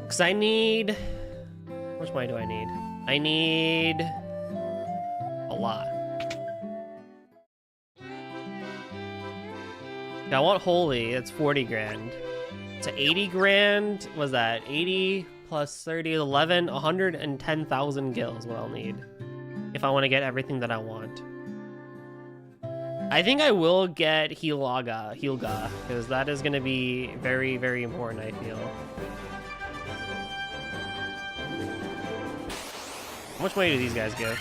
Because I need... How much money do I need? I need... a lot. I want Holy, it's 40 grand. So 80 grand, was that 80 plus 30 is 11, 110,000 gil is what I'll need if I want to get everything that I want. I think I will get Hilga, because that is going to be very, very important, I feel. How much money do these guys give?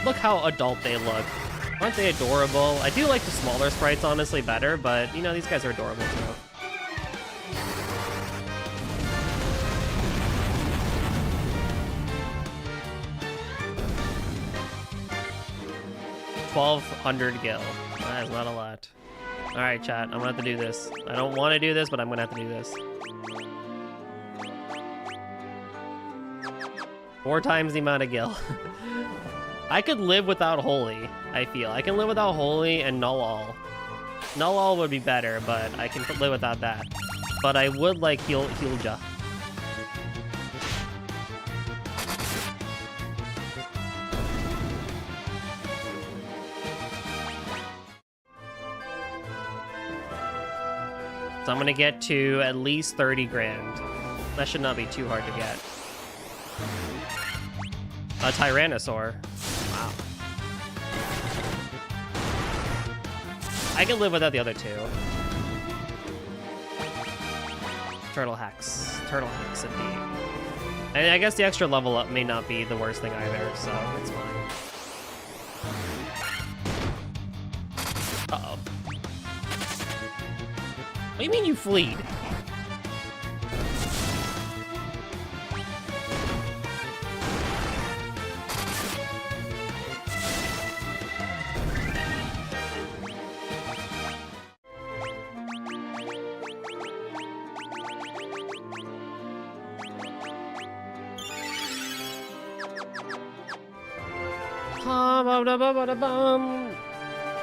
Look how adult they look. Aren't they adorable? I do like the smaller sprites honestly better, but you know, these guys are adorable too. $1,200 gil. That is not a lot. Alright, chat, I'm gonna have to do this. I don't want to do this, but I'm gonna have to do this. 4 times the amount of gil. I could live without Holy, I feel. I can live without Holy and Null All. Null All would be better, but I can live without that. But I would like Hilja. So I'm gonna get to at least 30 grand. That should not be too hard to get. A Tyrannosaur. Wow. I can live without the other two. Turtle hacks. Turtle hacks indeed. And I guess the extra level up may not be the worst thing either, so it's fine. Uh-oh. What do you mean you fleed?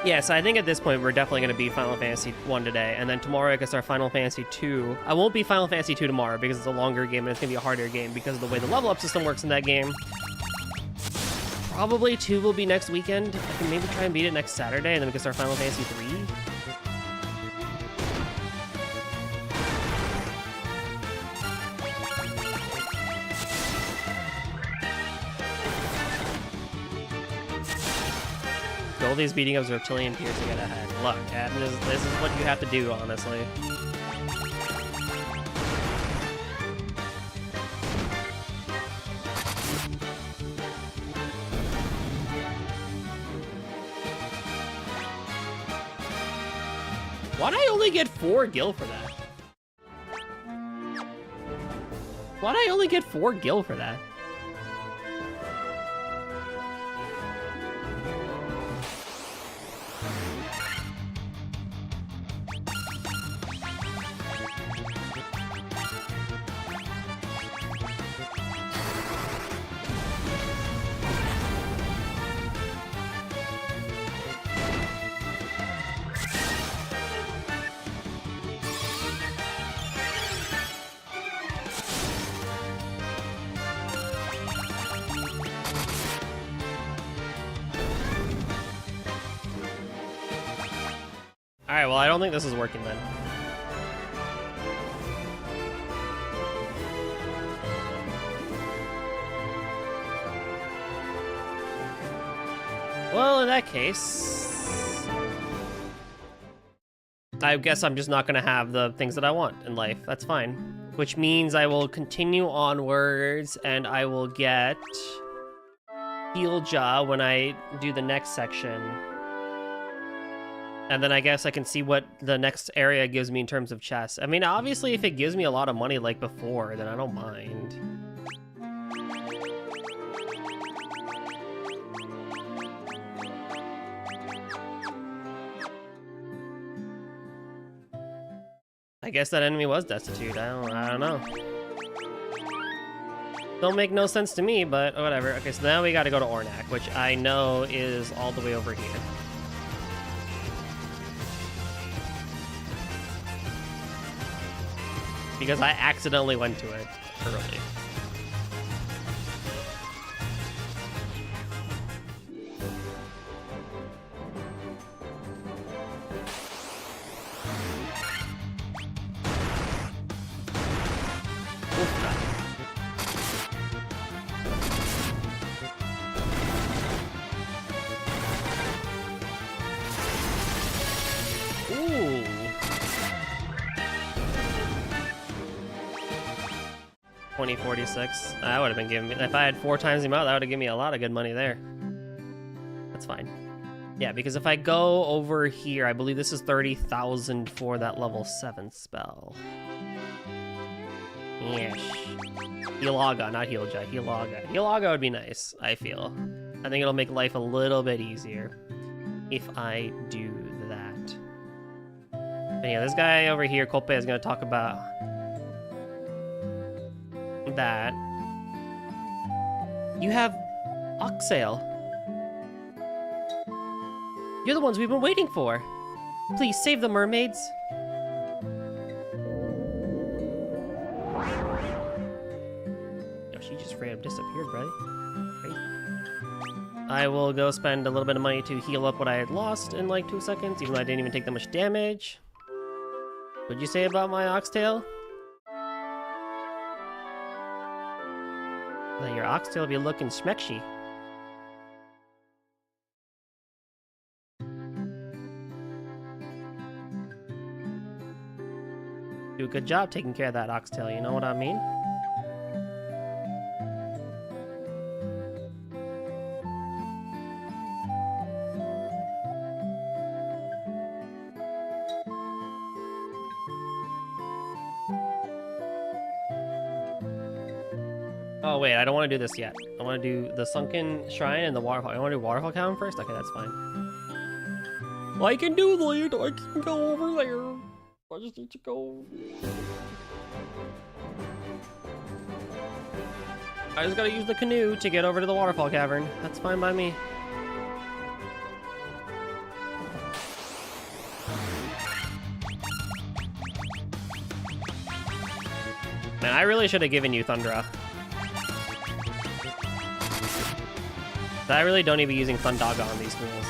Yes, I think at this point we're definitely going to beat Final Fantasy 1 today, and then tomorrow I can start Final Fantasy 2. I won't beat Final Fantasy 2 tomorrow because it's a longer game and it's going to be a harder game because of the way the level up system works in that game. Probably 2 will be next weekend. I can maybe try and beat it next Saturday, and then we can start Final Fantasy 3. Goldie's beating up Reptilian Tears to get ahead. Look, Adam, this is what you have to do, honestly. Why'd I only get 4 gil for that? Why'd I only get 4 gil for that? Alright, well, I don't think this is working then. Well, in that case, I guess I'm just not gonna have the things that I want in life. That's fine. Which means I will continue onwards and I will get Heal Jaw when I do the next section. And then I guess I can see what the next area gives me in terms of chests. I mean, obviously, if it gives me a lot of money like before, then I don't mind. I guess that enemy was destitute. I don't know. Don't make no sense to me, but whatever. Okay, so now we gotta go to Ornac, which I know is all the way over here. Because I accidentally went to it early. Ooh. 2046. That would have been giving me, if I had 4 times the amount, that would have given me a lot of good money there. That's fine. Yeah, because if I go over here, I believe this is 30,000 for that level 7 spell. Yes. Healaga, not Healja, Healaga. Healaga would be nice, I feel. I think it'll make life a little bit easier if I do that. But yeah, this guy over here, Kolpe, is going to talk about that. You have Oxale. You're the ones we've been waiting for. Please save the mermaids. Yo, she just straight up disappeared, buddy. Great. I will go spend a little bit of money to heal up what I had lost in like 2 seconds, even though I didn't even take that much damage. What'd you say about my oxtail? Then your oxtail will be looking smexy. Do a good job taking care of that oxtail, you know what I mean? Oh wait, I don't want to do this yet. I want to do the sunken shrine and the waterfall. I want to do waterfall town first? Okay, that's fine. Well, I can do that. I can go over there. I just need to go. I just gotta use the canoe to get over to the waterfall cavern. That's fine by me. Man, I really should have given you Thundra. I really don't even be using Thundaga on these fools.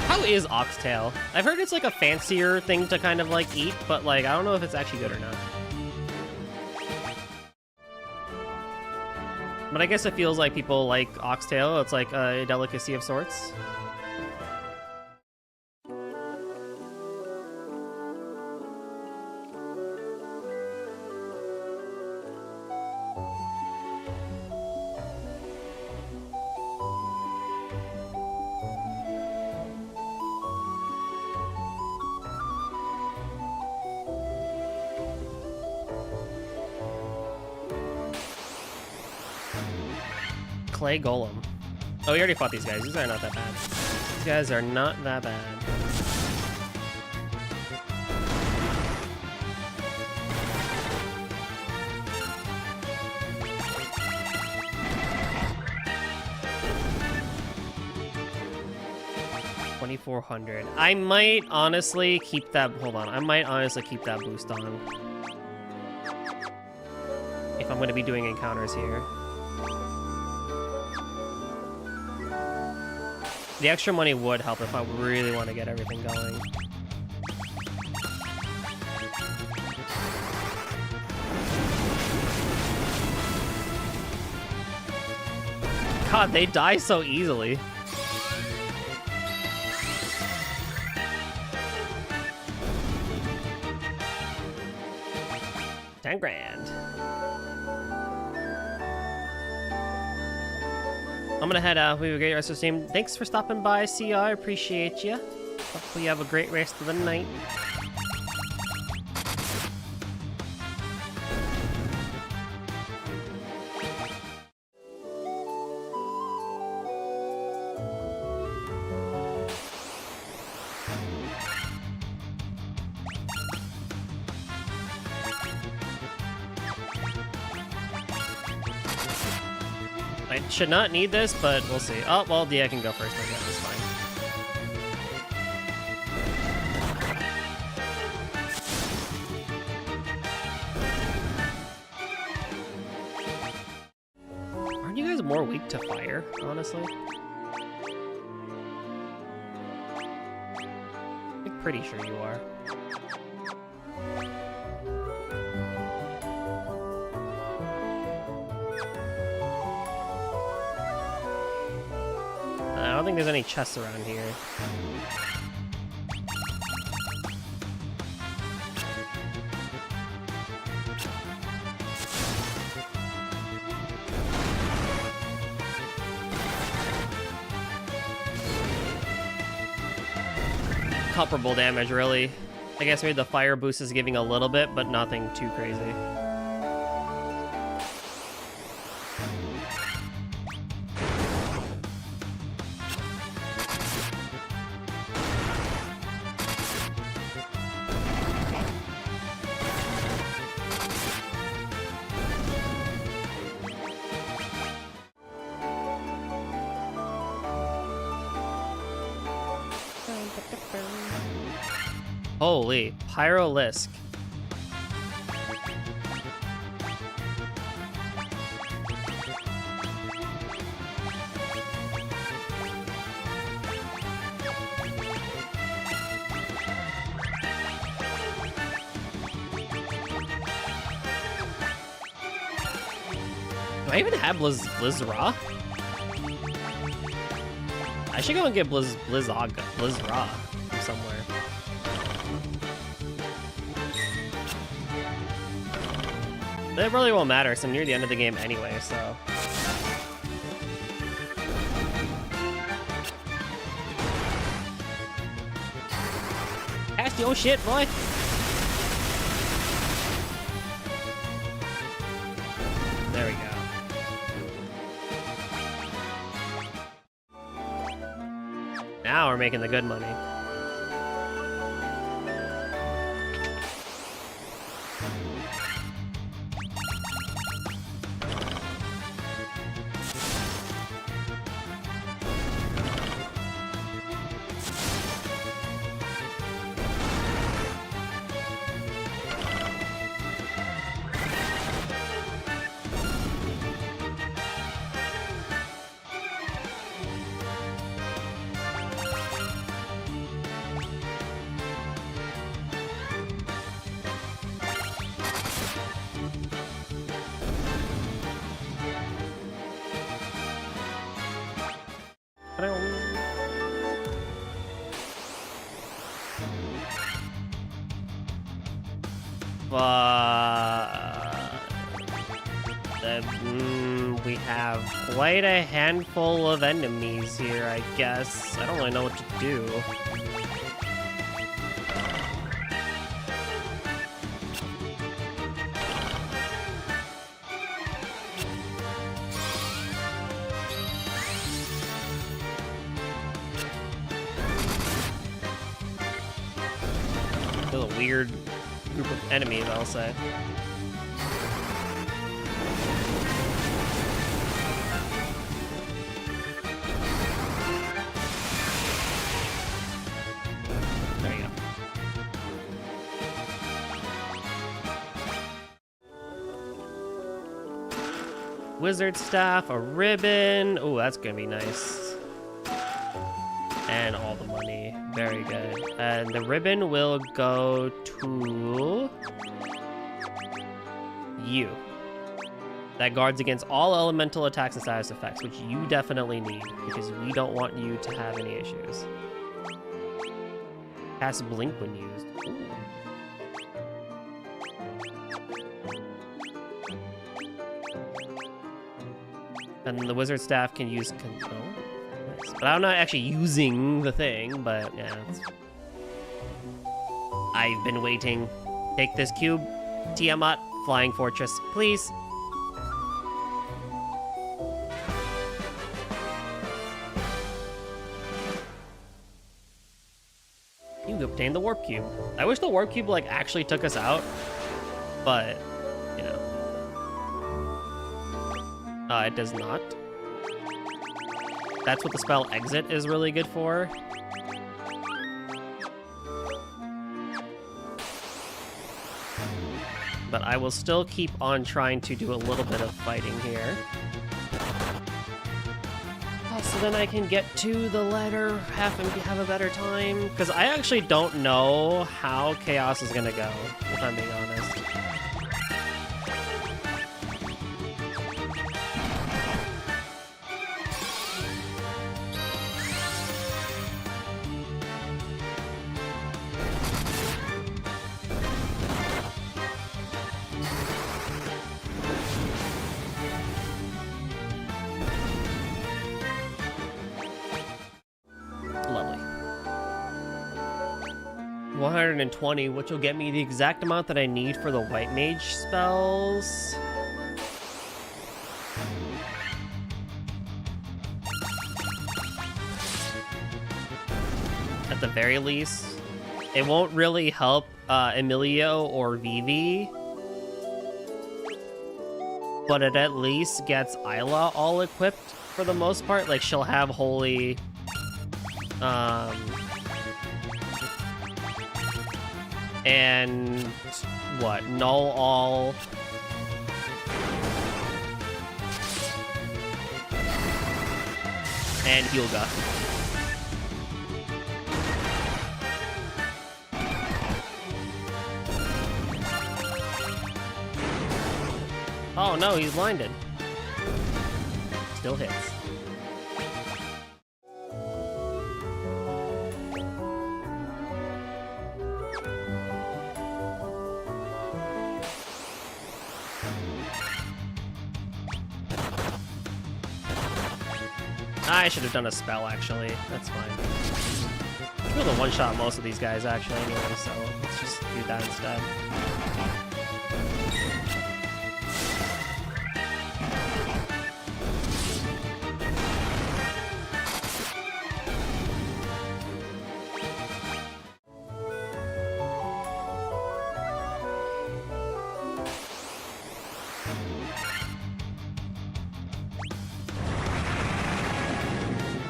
How is oxtail? I've heard it's like a fancier thing to kind of like eat, but like I don't know if it's actually good or not. But I guess it feels like people like oxtail. It's like a delicacy of sorts. Clay Golem. Oh, we already fought these guys. These are not that bad. These guys are not that bad. $2,400. I might honestly keep that. Hold on. I might honestly keep that boost on if I'm going to be doing encounters here. The extra money would help if I really want to get everything going. God, they die so easily. $10 grand. I'm gonna head out. We have a great rest of the stream. Thanks for stopping by, CR. I appreciate you. Hopefully you have a great rest of the night. I should not need this, but we'll see. Oh, well, yeah, I can go first. Okay, that's fine. Aren't you guys more weak to fire, honestly? I'm pretty sure you are. I don't think there's any chests around here. Comparable damage, really. I guess maybe the fire boost is giving a little bit, but nothing too crazy. Holy, Pyrolisk. I even have Blizzra? I should go and get Blizzra from somewhere. It really won't matter, because I'm near the end of the game anyway, so... Cast your shit, boy! There we go. Now we're making the good money. We have quite a handful of enemies here, I guess. I don't really know what to do. Still a weird group of enemies, I'll say. There you go. Wizard staff, a ribbon. Oh, that's gonna be nice. And all the money. Very good. And the ribbon will go to you. That guards against all elemental attacks and status effects, which you definitely need, because we don't want you to have any issues. Cast Blink when used. Ooh. And the wizard staff can use control. Nice. But I'm not actually using the thing, but yeah. I've been waiting. Take this cube. Tiamat, Flying Fortress, please. You obtained the warp cube. I wish the warp cube like actually took us out, but you know, it does not. That's what the spell Exit is really good for. But I will still keep on trying to do a little bit of fighting here. So then I can get to the letter, have a better time. Because I actually don't know how Chaos is going to go, if I'm being honest. Lovely. 120, which will get me the exact amount that I need for the White Mage spells. At the very least. It won't really help Emilio or Vivi, but it at least gets Isla all equipped for the most part. Like, she'll have Holy... and what? Null all. And Hyuga. Oh no, he's blinded. still hits. I should have done a spell, actually. That's fine. I'm gonna one-shot most of these guys, actually, anyway, so let's just do that instead.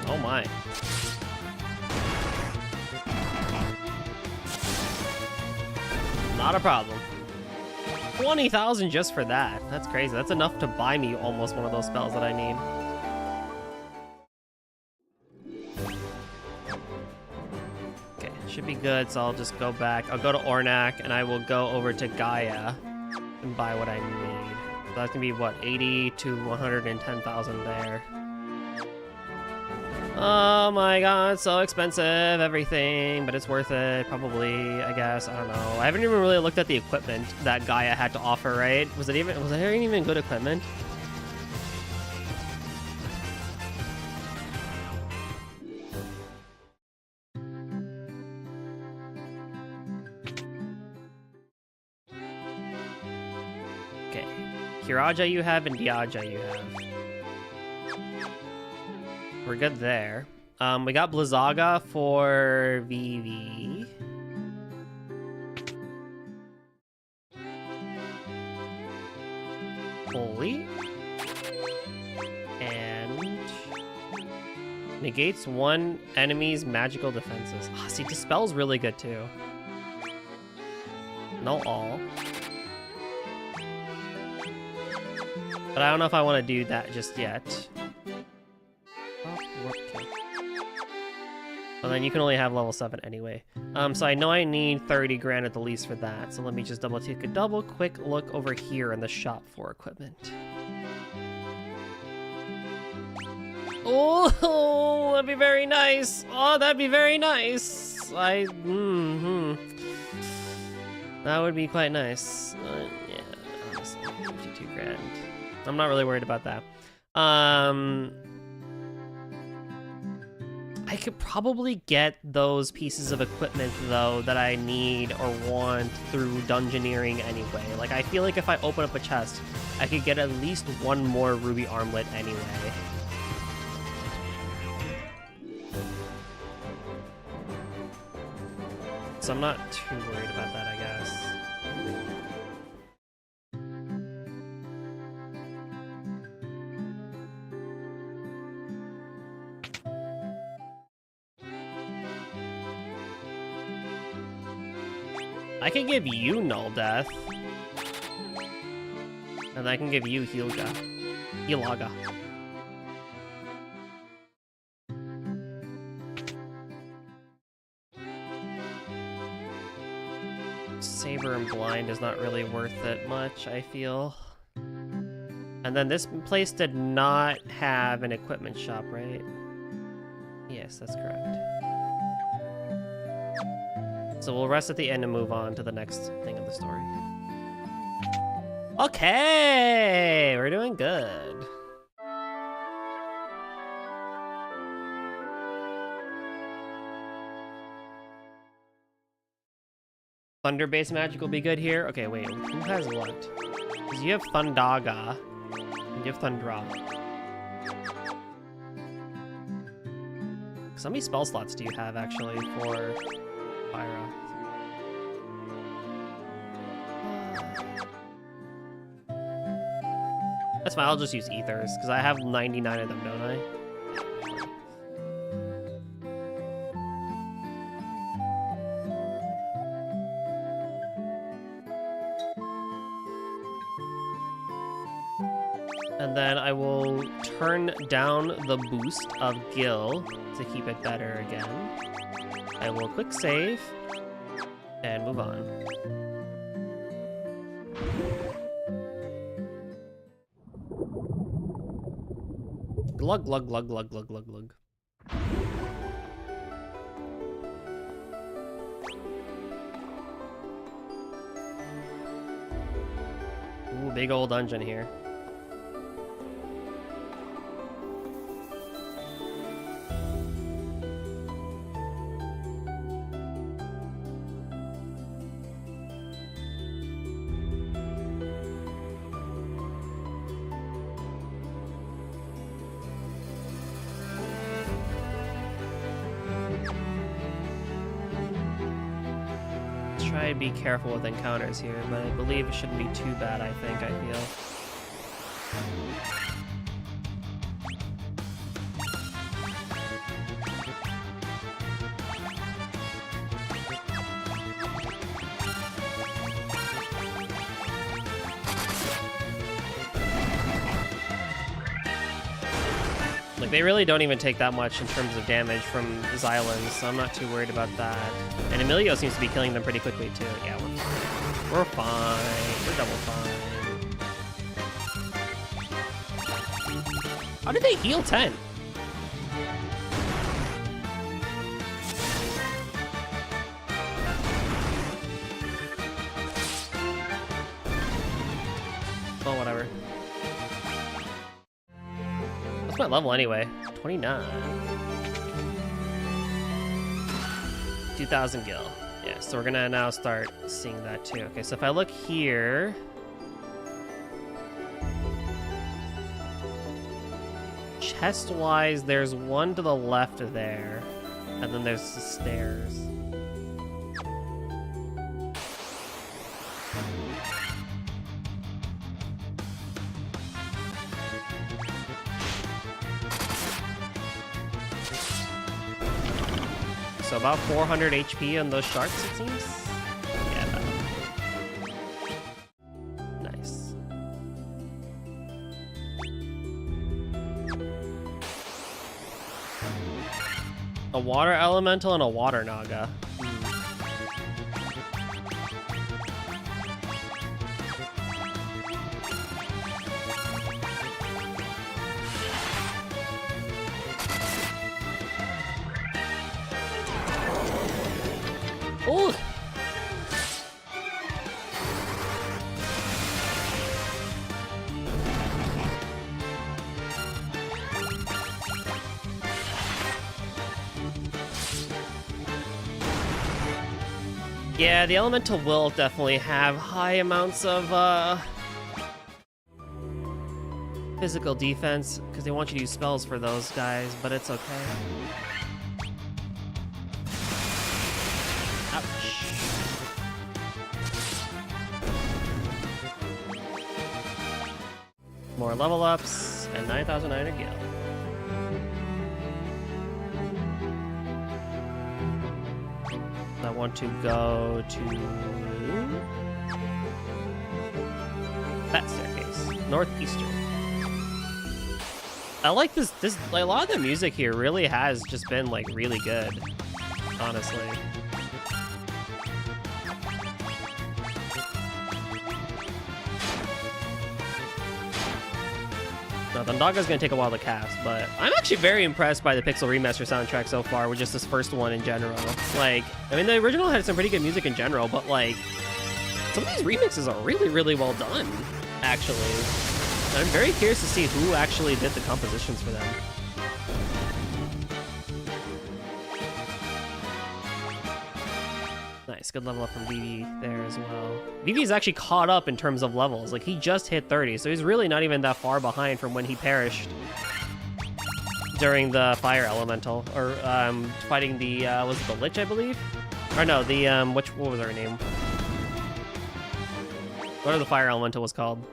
Oh my. Not a problem. 20,000 just for that. That's crazy. That's enough to buy me almost one of those spells that I need. Okay, should be good, so I'll just go back. I'll go to Ornak, and I will go over to Gaia and buy what I need. So that's gonna be, what, 80 to 110,000 there. Oh my god, so expensive, everything, but it's worth it, probably, I guess, I don't know. I haven't even really looked at the equipment that Gaia had to offer, right? Was there even good equipment? Okay, Kiraja you have and Diaja you have. We're good there. We got Blizzaga for Vivi. Holy. And negates one enemy's magical defenses. Ah, see, Dispel's really good too. No all. But I don't know if I want to do that just yet. Well, then you can only have level 7 anyway. So I know I need 30 grand at the least for that. So let me just take a quick look over here in the shop for equipment. Oh, that'd be very nice. Oh, that'd be very nice. That would be quite nice. Yeah, honestly, 52 grand. I'm not really worried about that. I could probably get those pieces of equipment, though, that I need or want through dungeoneering anyway. Like, I feel like if I open up a chest, I could get at least one more ruby armlet anyway. So I'm not too worried about that, I guess. I can give you Null Death. And I can give you Hilaga. Saber and Blind is not really worth it much, I feel. And then this place did not have an equipment shop, right? Yes, that's correct. So we'll rest at the end and move on to the next thing of the story. Okay, we're doing good. Thunder-based magic will be good here. Okay, wait, who has what? Because you have Thundaga, and you have Thundra. How many spell slots do you have, actually, for Pyra? That's fine, I'll just use Ethers, because I have 99 of them, don't I? And then I will turn down the boost of Gil to keep it better again. I will quick save and move on. Glug, glug, glug, glug, glug, glug, glug. Ooh, big old dungeon here. Try to be careful with encounters here, but I believe it shouldn't be too bad, I feel. Like, they really don't even take that much in terms of damage from Xylans, so I'm not too worried about that. And Emilio seems to be killing them pretty quickly, too. Yeah, we're fine. We're double fine. How did they heal 10? Oh, whatever. What's my level anyway? 29. 2,000 gil. Yeah, so we're gonna now start seeing that too. Okay, so if I look here... Chest-wise, there's one to the left there. And then there's the stairs. So about 400 HP on those sharks, it seems? Yeah, that one. Nice. A water elemental and a water naga. Ooh. Yeah, the elemental will definitely have high amounts of physical defense because they want you to use spells for those guys, but it's okay. Ouch. More level ups and 9,900 gil. I want to go to that staircase, northeastern. I like this. Like, a lot of the music here really has just been like really good, honestly. Now, the Naga's gonna take a while to cast, but I'm actually very impressed by the Pixel Remaster soundtrack so far, with just this first one in general. Like, I mean, the original had some pretty good music in general, but like, some of these remixes are really, really well done, actually. And I'm very curious to see who actually did the compositions for them. Nice, good level up from Vivi there as well. Vivi's actually caught up in terms of levels. Like, he just hit 30, so he's really not even that far behind from when he perished during the fire elemental, or fighting the was it the Lich, I believe? Or no, the what was her name? Whatever the fire elemental was called.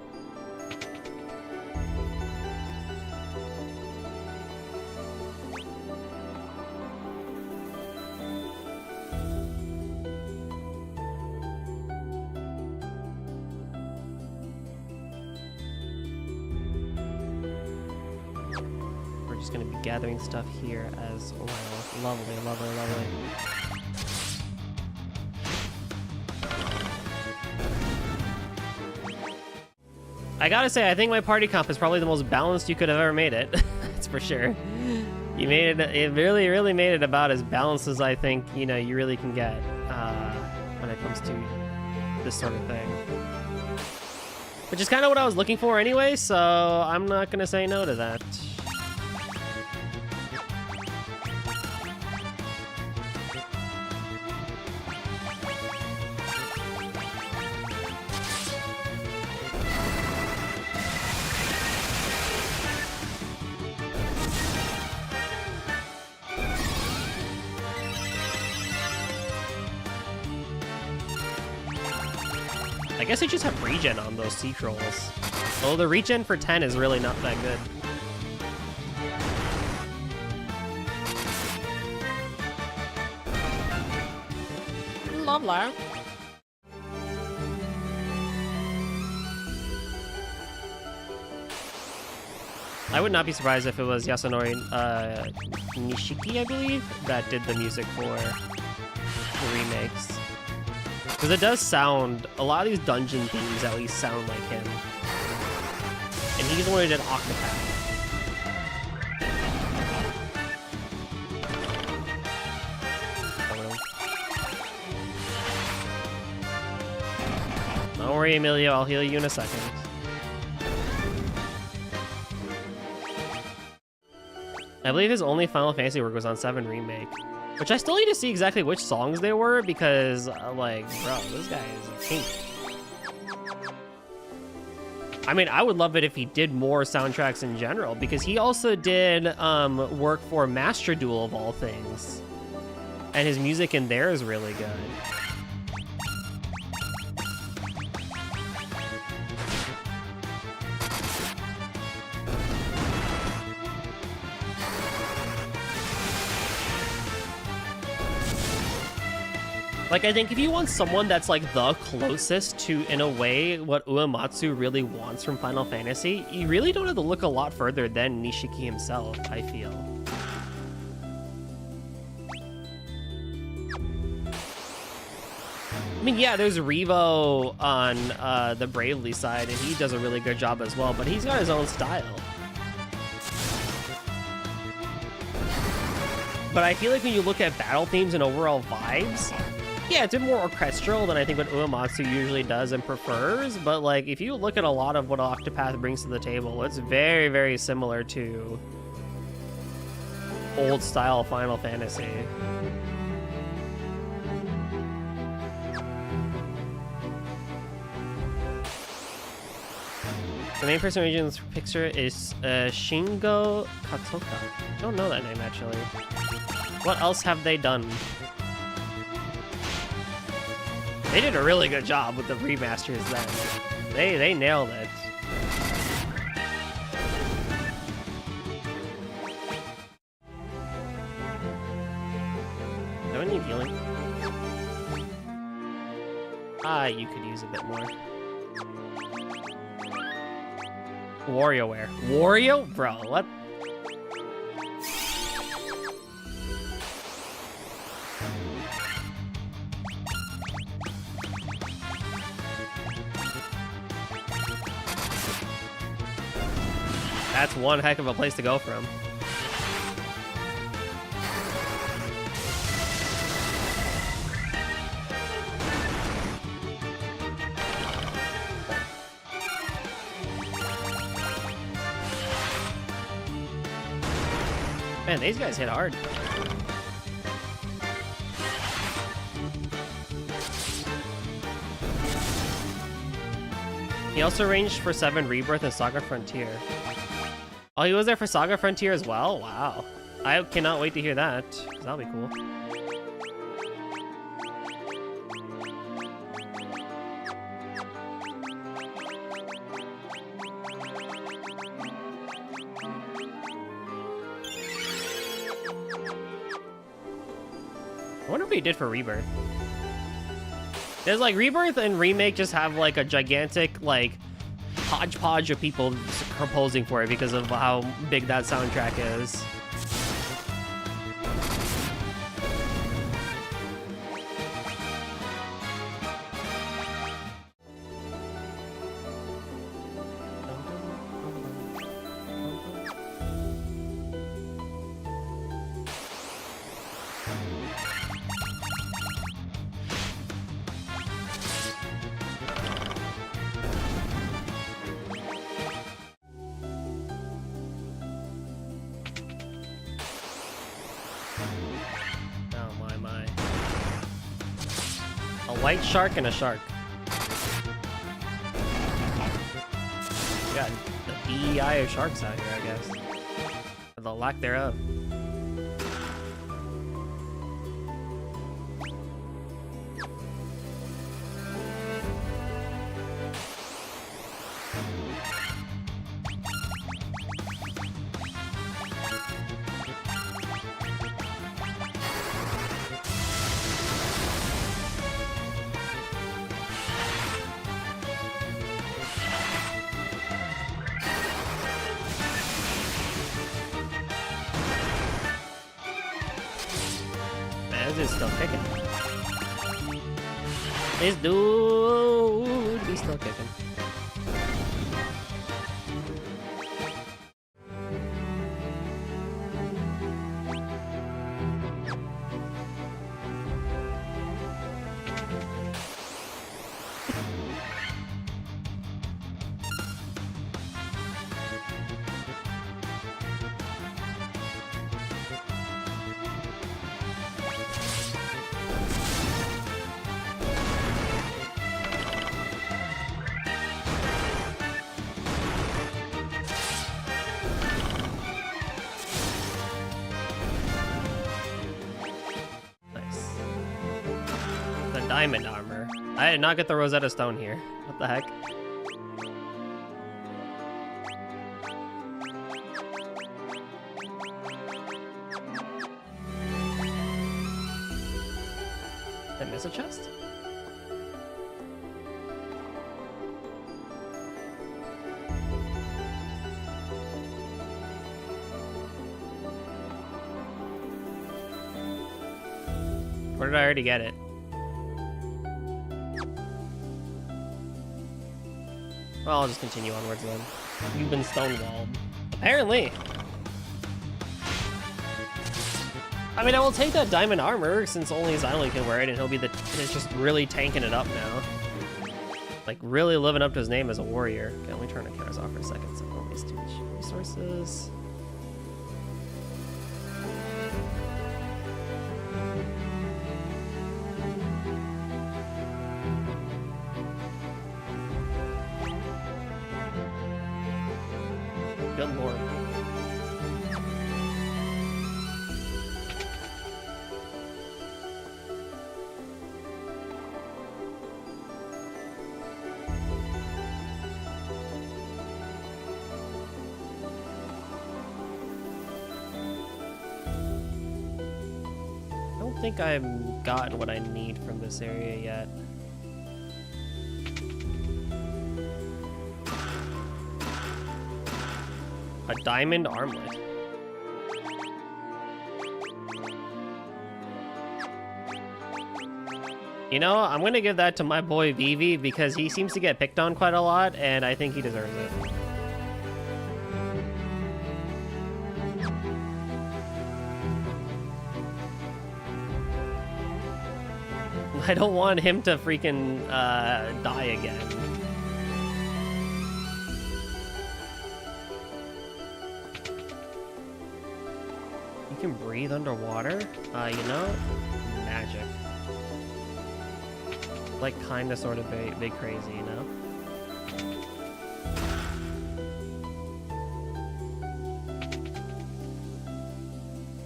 Just gonna be gathering stuff here as well. Lovely, lovely, lovely. I gotta say, I think my party comp is probably the most balanced you could have ever made it. That's for sure. You made it. It really made it about as balanced as I think you really can get when it comes to this sort of thing. Which is kind of what I was looking for anyway, so I'm not gonna say no to that. I guess I just have regen on those sea trolls. Oh, the regen for 10 is really not that good. Lovely. I would not be surprised if it was Yasunori Nishiki, I believe, that did the music for the remakes. Because it does sound, a lot of these dungeon themes at least sound like him. And he's the one who did Octopath. Don't worry, Emilio, I'll heal you in a second. I believe his only Final Fantasy work was on 7 Remake. Which I still need to see exactly which songs they were because, like, bro, this guy is a king. I mean, I would love it if he did more soundtracks in general because he also did work for Master Duel of all things. And his music in there is really good. Like, I think if you want someone that's, like, the closest to, in a way, what Uematsu really wants from Final Fantasy, you really don't have to look a lot further than Nishiki himself, I feel. I mean, yeah, there's Revo on the Bravely side, and he does a really good job as well, but he's got his own style. But I feel like when you look at battle themes and overall vibes, yeah, it's a bit more orchestral than I think what Uematsu usually does and prefers, but like if you look at a lot of what Octopath brings to the table, it's very, very similar to old style Final Fantasy. The main person in this picture is Shingo Katoka. I don't know that name actually. What else have they done? They did a really good job with the remasters then. They nailed it. Do I need healing? You could use a bit more. WarioWare. Wario? Bro, what? That's one heck of a place to go from. Man, these guys hit hard. He also arranged for 7 Rebirth and Saga Frontier. Oh, he was there for Saga Frontier as well? Wow. I cannot wait to hear that. That'll be cool. I wonder what he did for Rebirth. There's like Rebirth and Remake just have like a gigantic like hodgepodge of people composing for it because of how big that soundtrack is. A white shark and a shark. Got the DEI of sharks out here, I guess. Or the lack thereof. This is still kicking. This dude, he's still kicking. Diamond armor. I did not get the Rosetta Stone here. What the heck? Did I miss a chest? Or did I already get it? Well, I'll just continue onwards then. You've been stonewalled. Apparently. I mean, I will take that diamond armor since only Xylee can wear it, and he'll be it's just really tanking it up now. Like, really living up to his name as a warrior. Okay, let me turn the cameras off for a second so I don't waste too much resources. Good lord. I don't think I've gotten what I need from this area yet. A diamond armlet. You know, I'm gonna give that to my boy Vivi because he seems to get picked on quite a lot, and I think he deserves it. I don't want him to freaking die again. You can breathe underwater? You know, magic. Like, kinda, sort of big crazy, you know?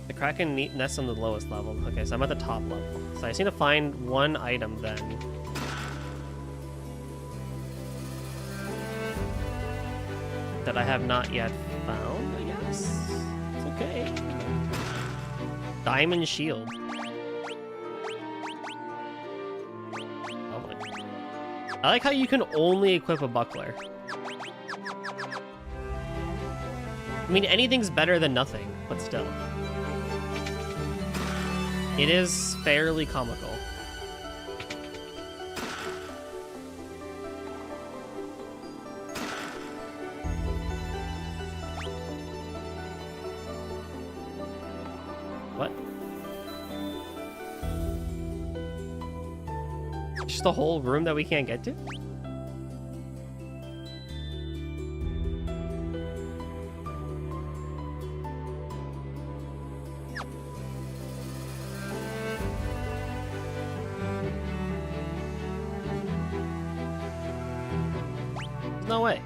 The Kraken nests on the lowest level. Okay, so I'm at the top level. So I just need to find one item then. That I have not yet found, I guess? It's okay. Diamond shield. I like how you can only equip a buckler. I mean, anything's better than nothing, but still. It is fairly comical. What? Just a whole room that we can't get to? There's no way.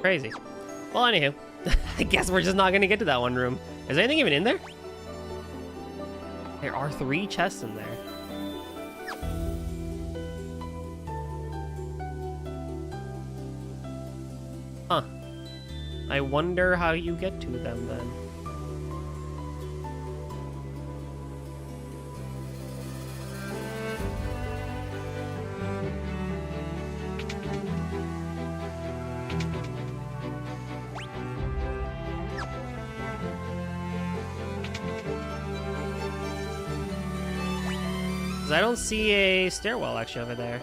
Crazy. Well, anywho, I guess we're just not gonna get to that one room. Is anything even in there? There are 3 chests in there. Huh. I wonder how you get to them then. I don't see a stairwell actually over there.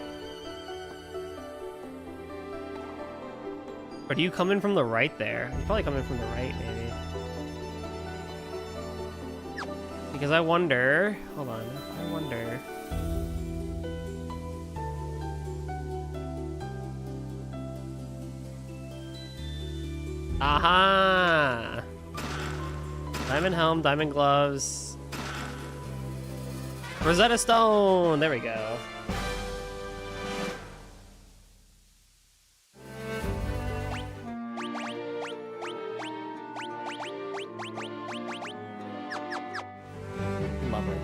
Or do you come in from the right there? You probably come in from the right, maybe. Because I wonder... Hold on. I wonder... Aha! Diamond helm, diamond gloves... Rosetta Stone! There we go. Lovely.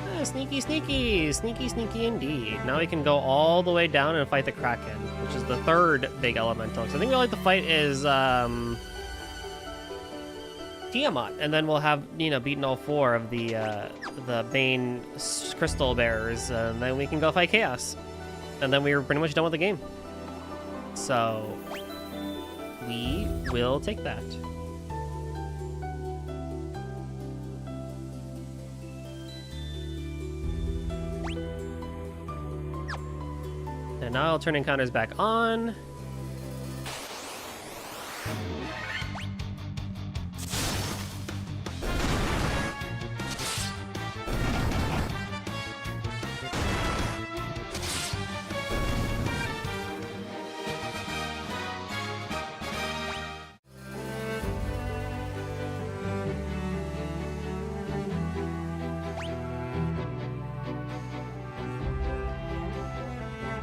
Ah, sneaky, sneaky! Sneaky, sneaky indeed. Now we can go all the way down and fight the Kraken, which is the 3rd big elemental. So I think we like to fight is, Tiamat, and then we'll have, you know, beaten all 4 of the Bane crystal bearers, and then we can go fight Chaos. And then we're pretty much done with the game. So, we will take that. And now I'll turn encounters back on.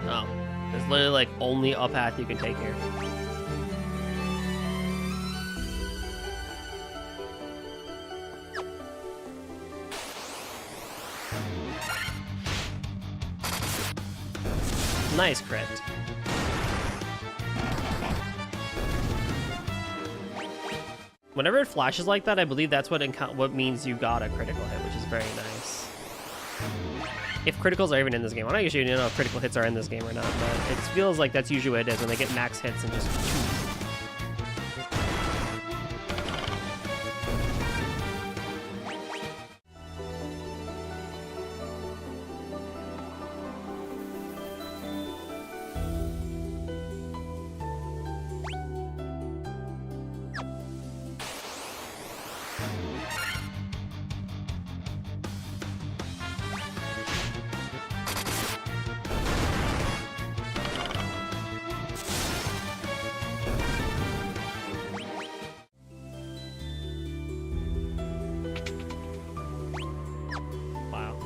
Oh, there's literally like only a path you can take here. Nice crit. Whenever it flashes like that, I believe that's what means you got a critical hit, which is very nice. If criticals are even in this game. I don't usually know if critical hits are in this game or not, but it feels like that's usually what it is when they get max hits and just... Wow.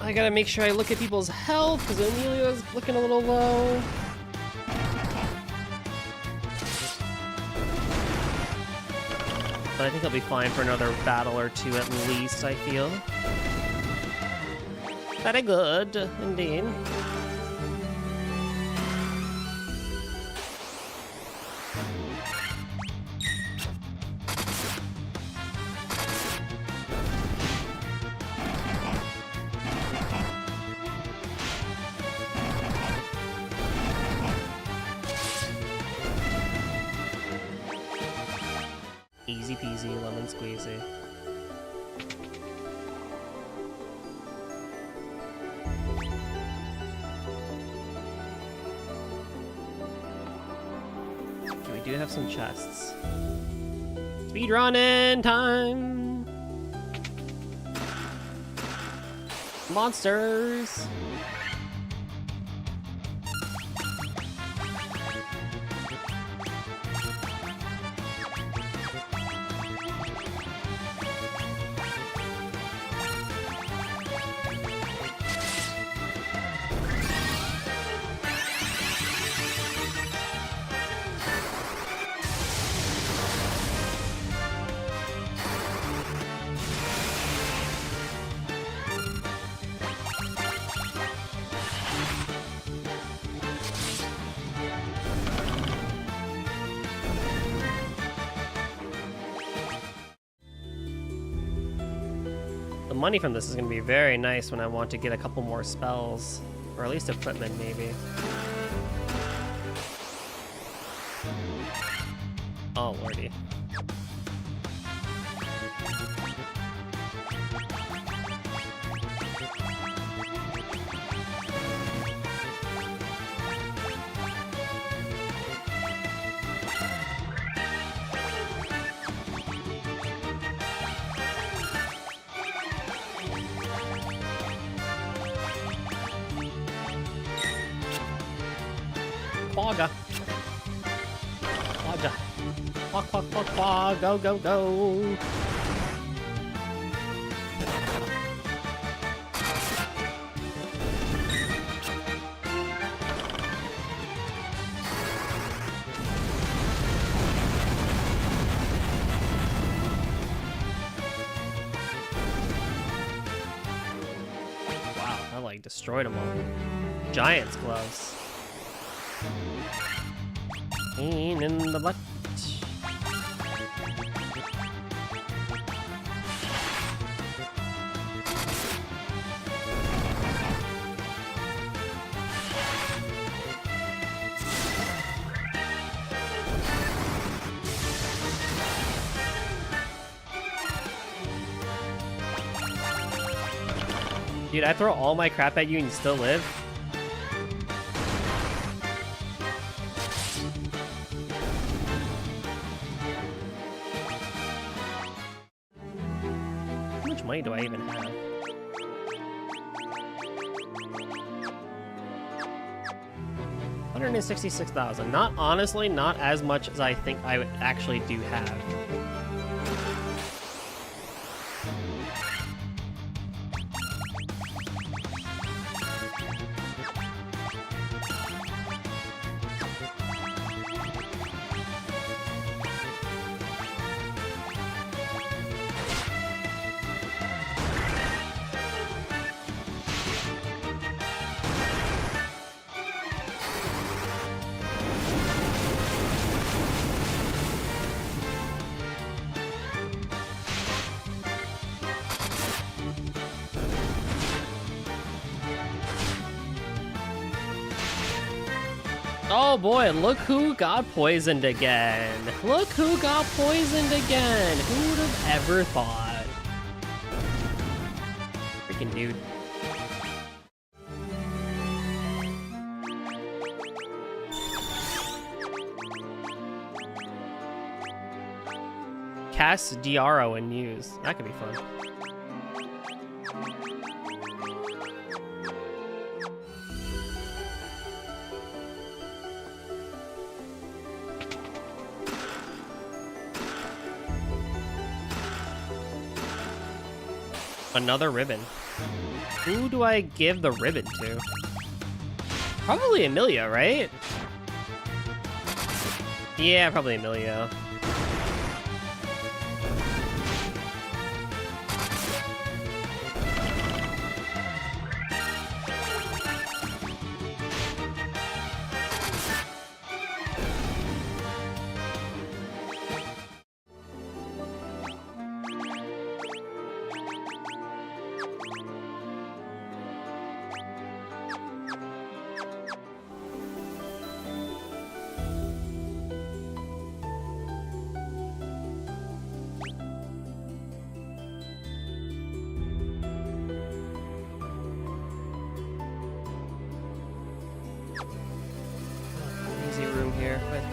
I gotta make sure I look at people's health, because Emilio's looking a little low. But I think I'll be fine for another battle or 2 at least, I feel. Very good, indeed. squeezy, lemon squeezy. Okay, we do have some chests. Speedrunning time! Monsters! The money from this is going to be very nice when I want to get a couple more spells, or at least equipment maybe. Oh lordy. Quagga. Quagga. Quag, quag, quag, quag. Go, go, go. Wow, that like destroyed them all. Giant's gloves. Pain in the butt. Dude, I throw all my crap at you and you still live? How much money do I even have? $166,000. Not honestly, not as much as I think I would actually do have. Oh boy, look who got poisoned again. Look who got poisoned again. Who would have ever thought? Freaking dude. Cast Diaro and Muse. That could be fun. Another ribbon. Who do I give the ribbon to? Probably Emilia, right? Yeah, probably Emilia.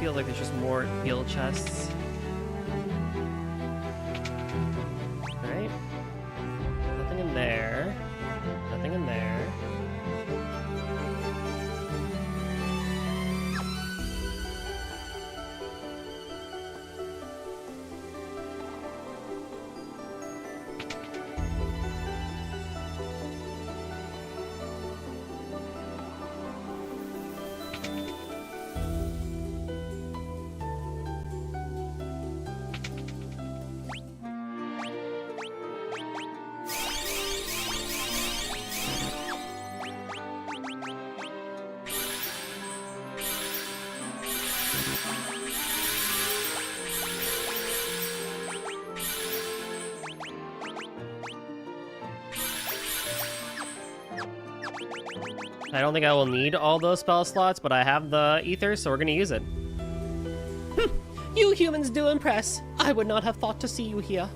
feels like there's just more heal chests. Alright. Nothing in there. Nothing in there. I don't think I will need all those spell slots, but I have the ether, so we're gonna use it. You humans do impress. I would not have thought to see you here.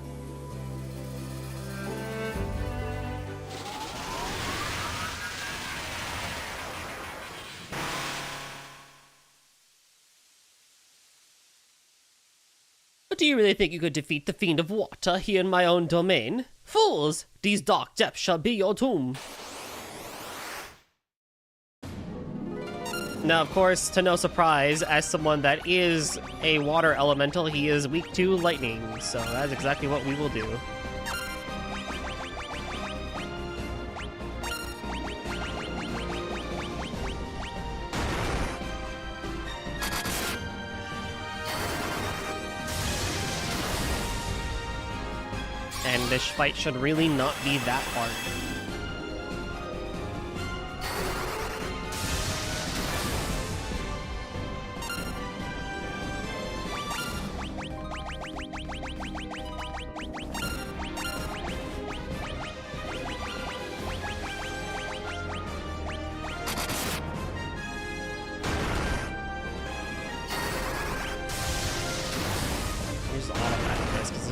But do you really think you could defeat the Fiend of Water here in my own domain? Fools! These dark depths shall be your tomb. Now, of course, to no surprise, as someone that is a water elemental, he is weak to lightning, so that's exactly what we will do. And this fight should really not be that hard.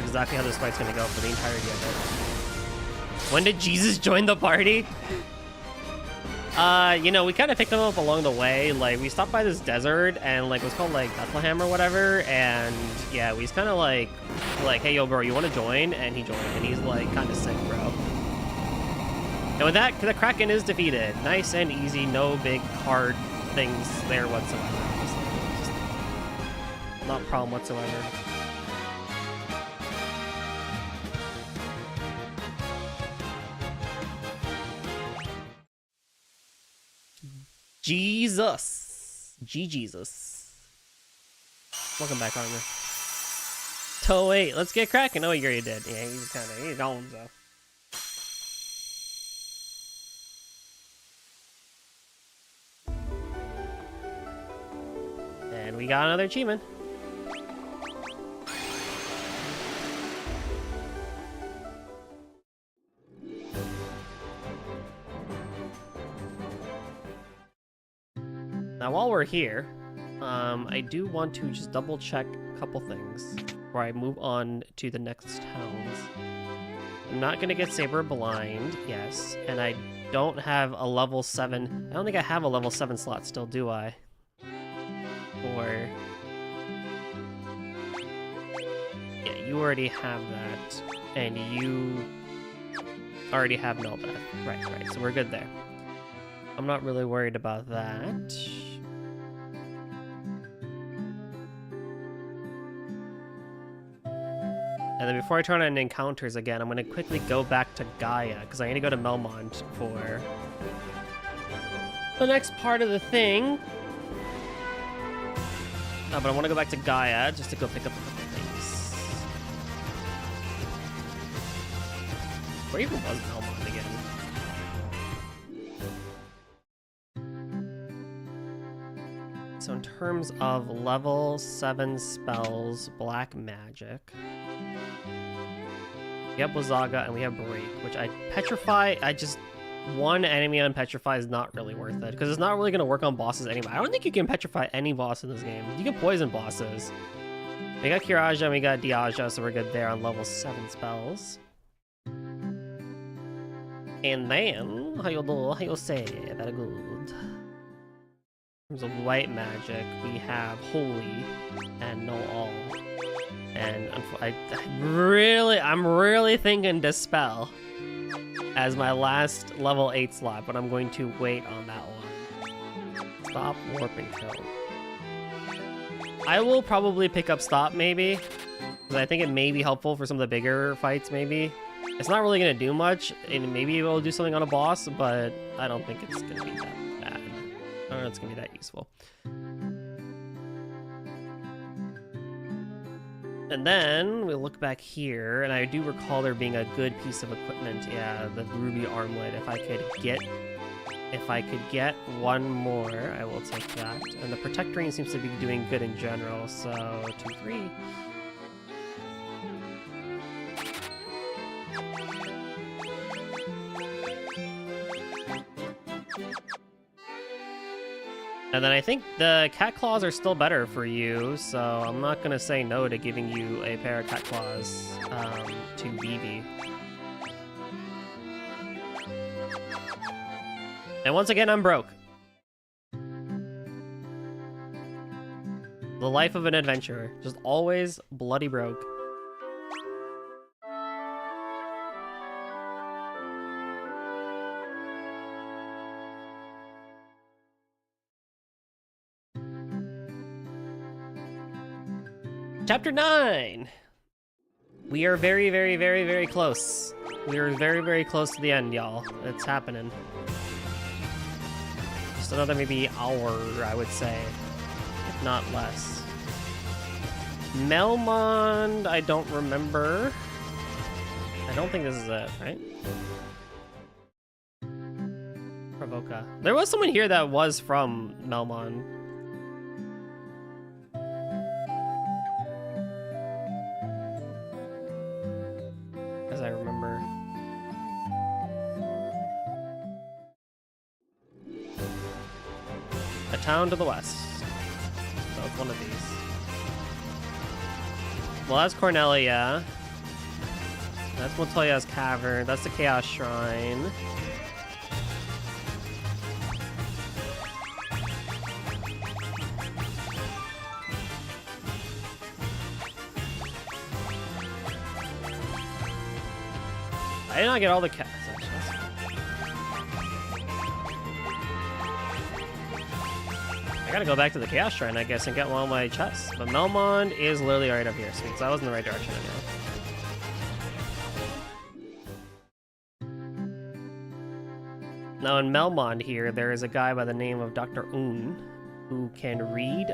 Exactly how this fight's gonna go for the entirety of it. When did Jesus join the party? You know, we kind of picked him up along the way. Like, we stopped by this desert, and, like, it was called, like, Bethlehem or whatever, and, yeah, we just kind of, like, hey, yo, bro, you want to join? And he joined, and he's, like, kind of sick, bro. And with that, the Kraken is defeated. Nice and easy, no big, hard things there whatsoever. Just not a problem whatsoever. Jesus. Jesus. Welcome back, Armor. Oh, wait, let's get cracking. Oh, you already did. Yeah, he's gone, so. And we got another achievement. Now, while we're here, I do want to just double check a couple things before I move on to the next towns. I'm not gonna get Saber Blind, yes, and I don't have a level 7. I don't think I have a level 7 slot still, do I? Or yeah, you already have that, and you already have Melbeth. Right, so we're good there. I'm not really worried about that. And then before I turn on encounters again, I'm going to quickly go back to Gaia, because I need to go to Melmond for the next part of the thing. But I want to go back to Gaia just to go pick up a couple things. Where even was Melmond again? So in terms of level 7 spells, Black Magic, we have Blizzaga and we have Break, which Petrify, one enemy on Petrify is not really worth it, because it's not really going to work on bosses anyway. I don't think you can Petrify any boss in this game. You can poison bosses. We got Kiraja and we got Diaja, so we're good there on level 7 spells. And then, how you say, very good. In terms of white magic, we have Holy and Know All. And I'm really thinking Dispel as my last level 8 slot, but I'm going to wait on that one. Stop, Warp, and Kill. I will probably pick up Stop, maybe, because I think it may be helpful for some of the bigger fights, maybe. It's not really going to do much, and maybe it will do something on a boss, but I don't think it's going to be that bad. I don't know it's going to be that useful. And then we look back here, and I do recall there being a good piece of equipment. Yeah, the ruby armlet. If I could get one more, I will take that. And the protect ring seems to be doing good in general. So 2, 3. And then I think the cat claws are still better for you, so I'm not gonna say no to giving you a pair of cat claws to Vivi. And once again, I'm broke. The life of an adventurer, just always bloody broke. Chapter 9! We are very, very, very, very close. We are very, very close to the end, y'all. It's happening. Just another maybe hour, I would say. If not less. Melmond, I don't remember. I don't think this is it, right? Provoca. There was someone here that was from Melmond. As I remember. A town to the west. So it's one of these. Well, that's Cornelia. That's Montoya's Cavern. That's the Chaos Shrine. I did not get all the cats. I gotta go back to the Chaos Shrine, I guess, and get one of my chests. But Melmond is literally right up here. Sweet, so I was in the right direction anyway. Now in Melmond here, there is a guy by the name of Dr. Un who can read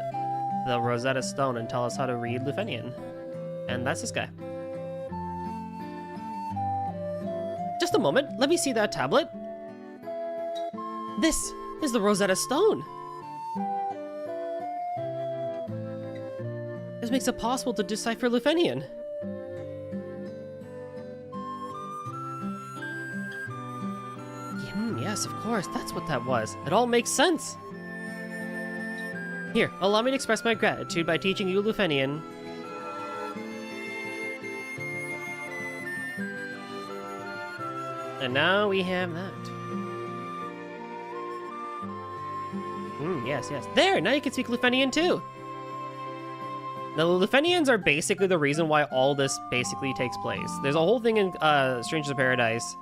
the Rosetta Stone and tell us how to read Lufenian. And that's this guy. Just a moment, let me see that tablet. This is the Rosetta Stone. This makes it possible to decipher Lufenian. Yes, of course, that's what that was. It all makes sense. Here, allow me to express my gratitude by teaching you Lufenian. And now we have that. Yes, yes. There, now you can speak Lufenian too. Now, the Lufenians are basically the reason why all this basically takes place. There's a whole thing in Strangers of Paradise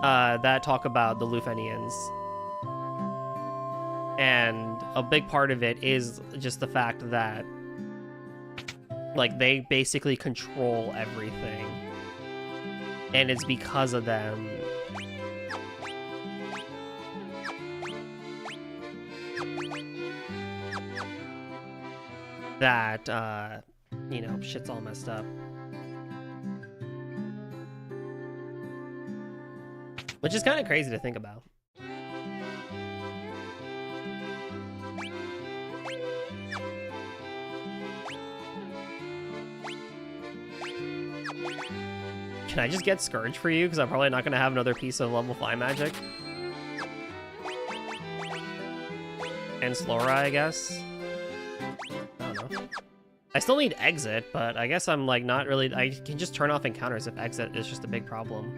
that talk about the Lufenians. And a big part of it is just the fact that, like, they basically control everything. And it's because of them that, you know, shit's all messed up. Which is kind of crazy to think about. Can I just get Scourge for you? Because I'm probably not going to have another piece of level 5 magic. And Slora, I guess. I don't know. I still need Exit, but I guess I'm like not really... I can just turn off encounters if Exit is just a big problem.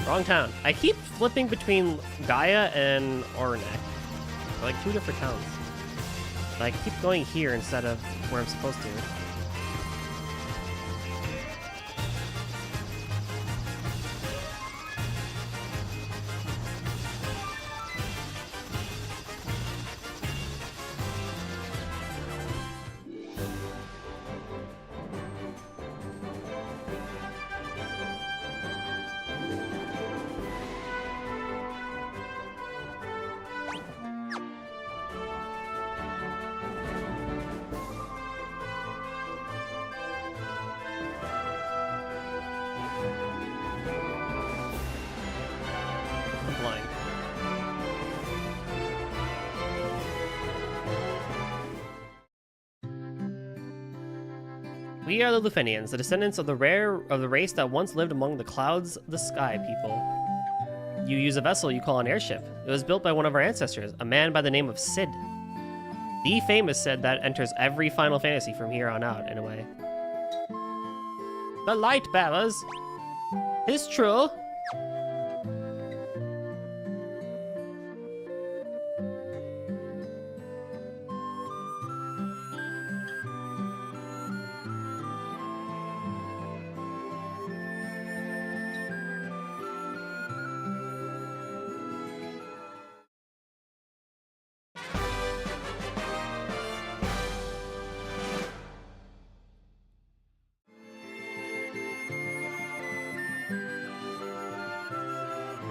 Wrong town. I keep flipping between Gaia and Oranek. They're like two different towns. But I keep going here instead of where I'm supposed to. Flying. We are the Lufenians, the descendants of the race that once lived among the clouds, the sky people. You use a vessel you call an airship. It was built by one of our ancestors, a man by the name of Cid. The famous Cid that enters every Final Fantasy from here on out, in a way. The light bearers. It's true.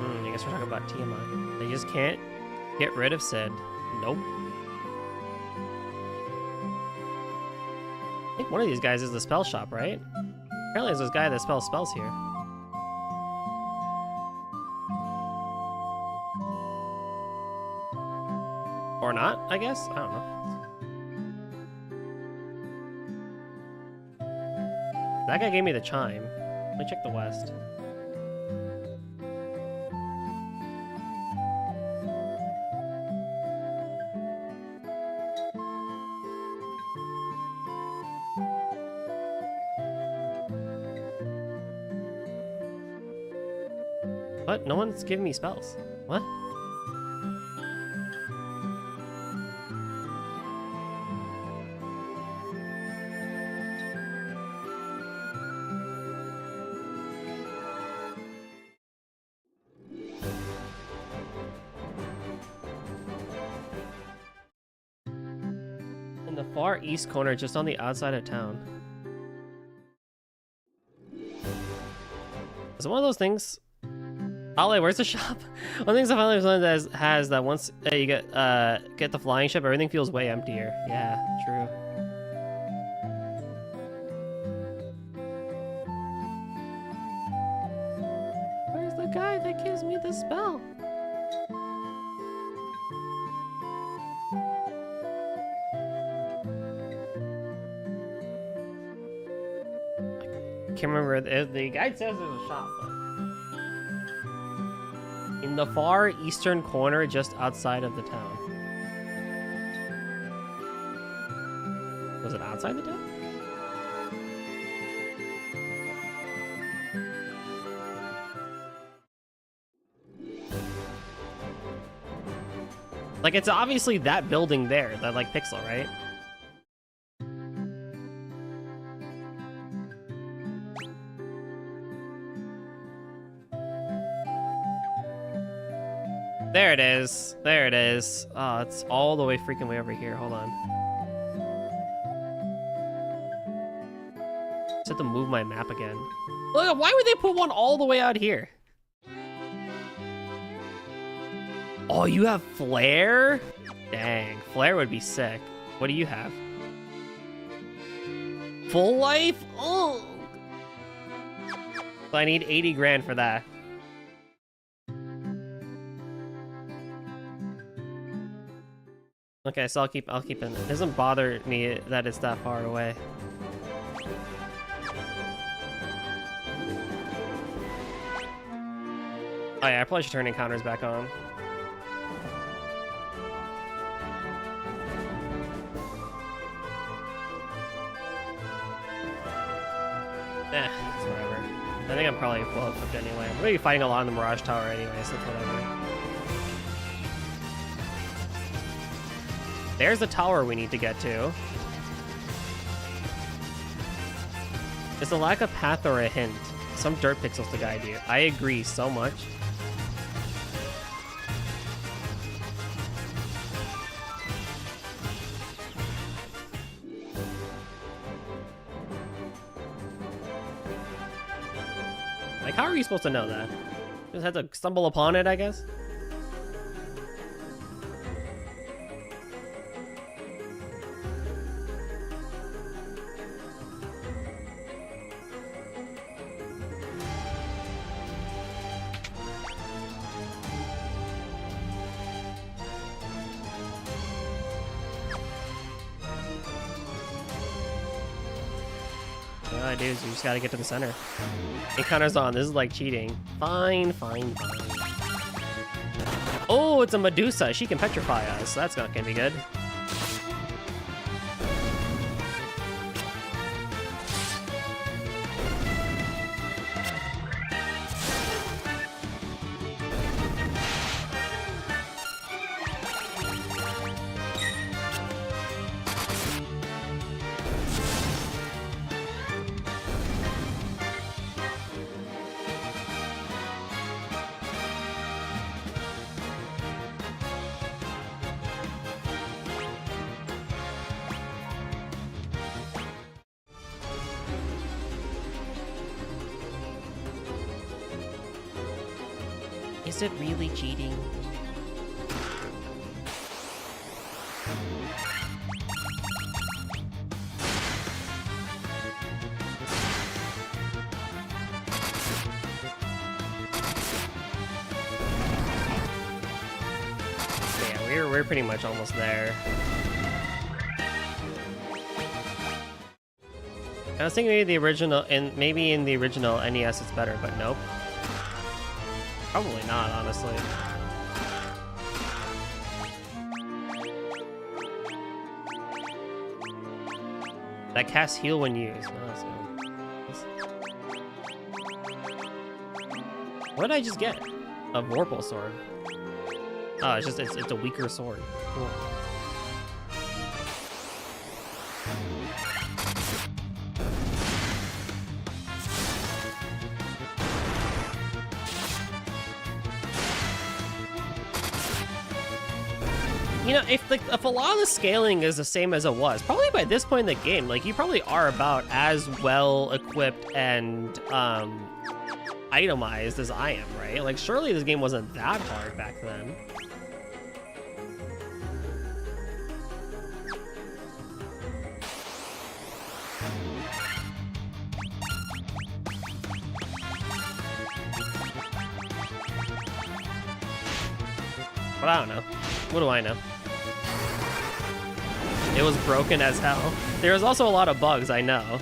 I guess we're talking about Tiamat. They just can't get rid of Cid. Nope. I think one of these guys is the spell shop, right? Apparently there's this guy that spells spells here. Or not, I guess? I don't know. That guy gave me the chime. Let me check the west. What? No one's giving me spells. What? In the far east corner, just on the outside of town. Is it one of those things? Ollie, where's the shop? One of the things I finally learned that has that once you get the flying ship, everything feels way emptier. Yeah, true. Where's the guy that gives me the spell? I can't remember. The guide says there's a shop, but in the far eastern corner, just outside of the town. Was it outside the town? Like, it's obviously that building there, that, like, pixel, right? There it is. There it is. Oh, it's all the way freaking way over here. Hold on. Just have to move my map again. Look, why would they put one all the way out here? Oh, you have Flare? Dang, Flare would be sick. What do you have? Full life? Oh! So I need 80 grand for that. Okay, so I'll keep it. It doesn't bother me that it's that far away. Oh yeah, I probably should turn encounters back on. It's whatever. I think I'm probably full equipped anyway. I'm gonna be fighting a lot in the Mirage Tower anyway, so it's whatever. There's the tower we need to get to. It's a lack of path or a hint. Some dirt pixels to guide you. I agree so much. Like, how are you supposed to know that? Just have to stumble upon it, I guess? All I do is you just gotta get to the center. Encounter's on. This is like cheating. Fine, fine, fine. Oh, it's a Medusa. She can petrify us. That's not gonna be good. Is it really cheating? Yeah, we're pretty much almost there. I was thinking maybe the original, and maybe in the original NES it's better, but nope. Probably not, honestly. That casts heal when used. No, that's good. What did I just get? A Vorpal sword. Oh, it's a weaker sword. Cool. You know, if a lot of the scaling is the same as it was, probably by this point in the game, like, you probably are about as well equipped and itemized as I am, right? Like, surely this game wasn't that hard back then. But I don't know. What do I know? It was broken as hell. There was also a lot of bugs, I know.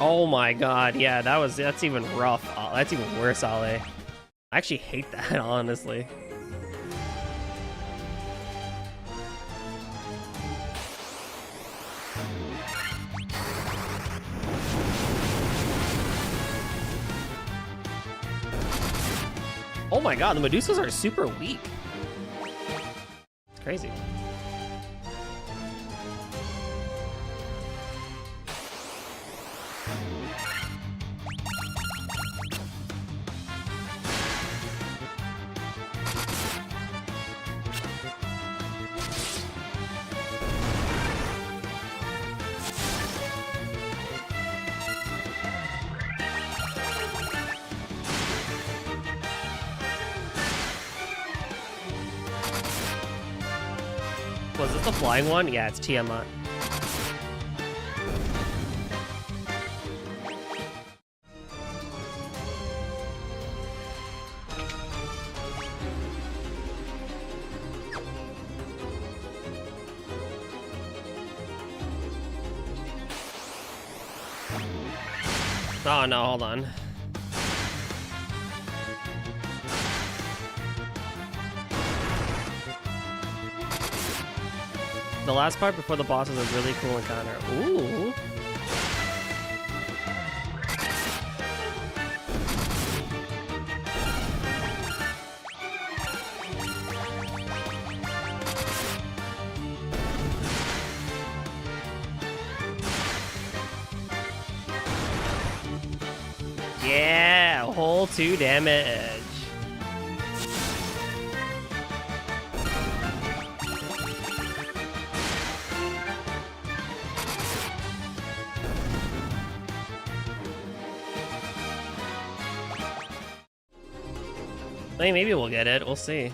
Oh my god, yeah, that's even rough. That's even worse, Ale. I actually hate that, honestly. Oh my god, the Medusas are super weak. It's crazy. Was this the flying one? Yeah, it's Tiamat. Oh no, hold on. the last part before the boss is a really cool encounter. Ooh. Yeah, whole 2 damage. I mean, maybe we'll get it. We'll see.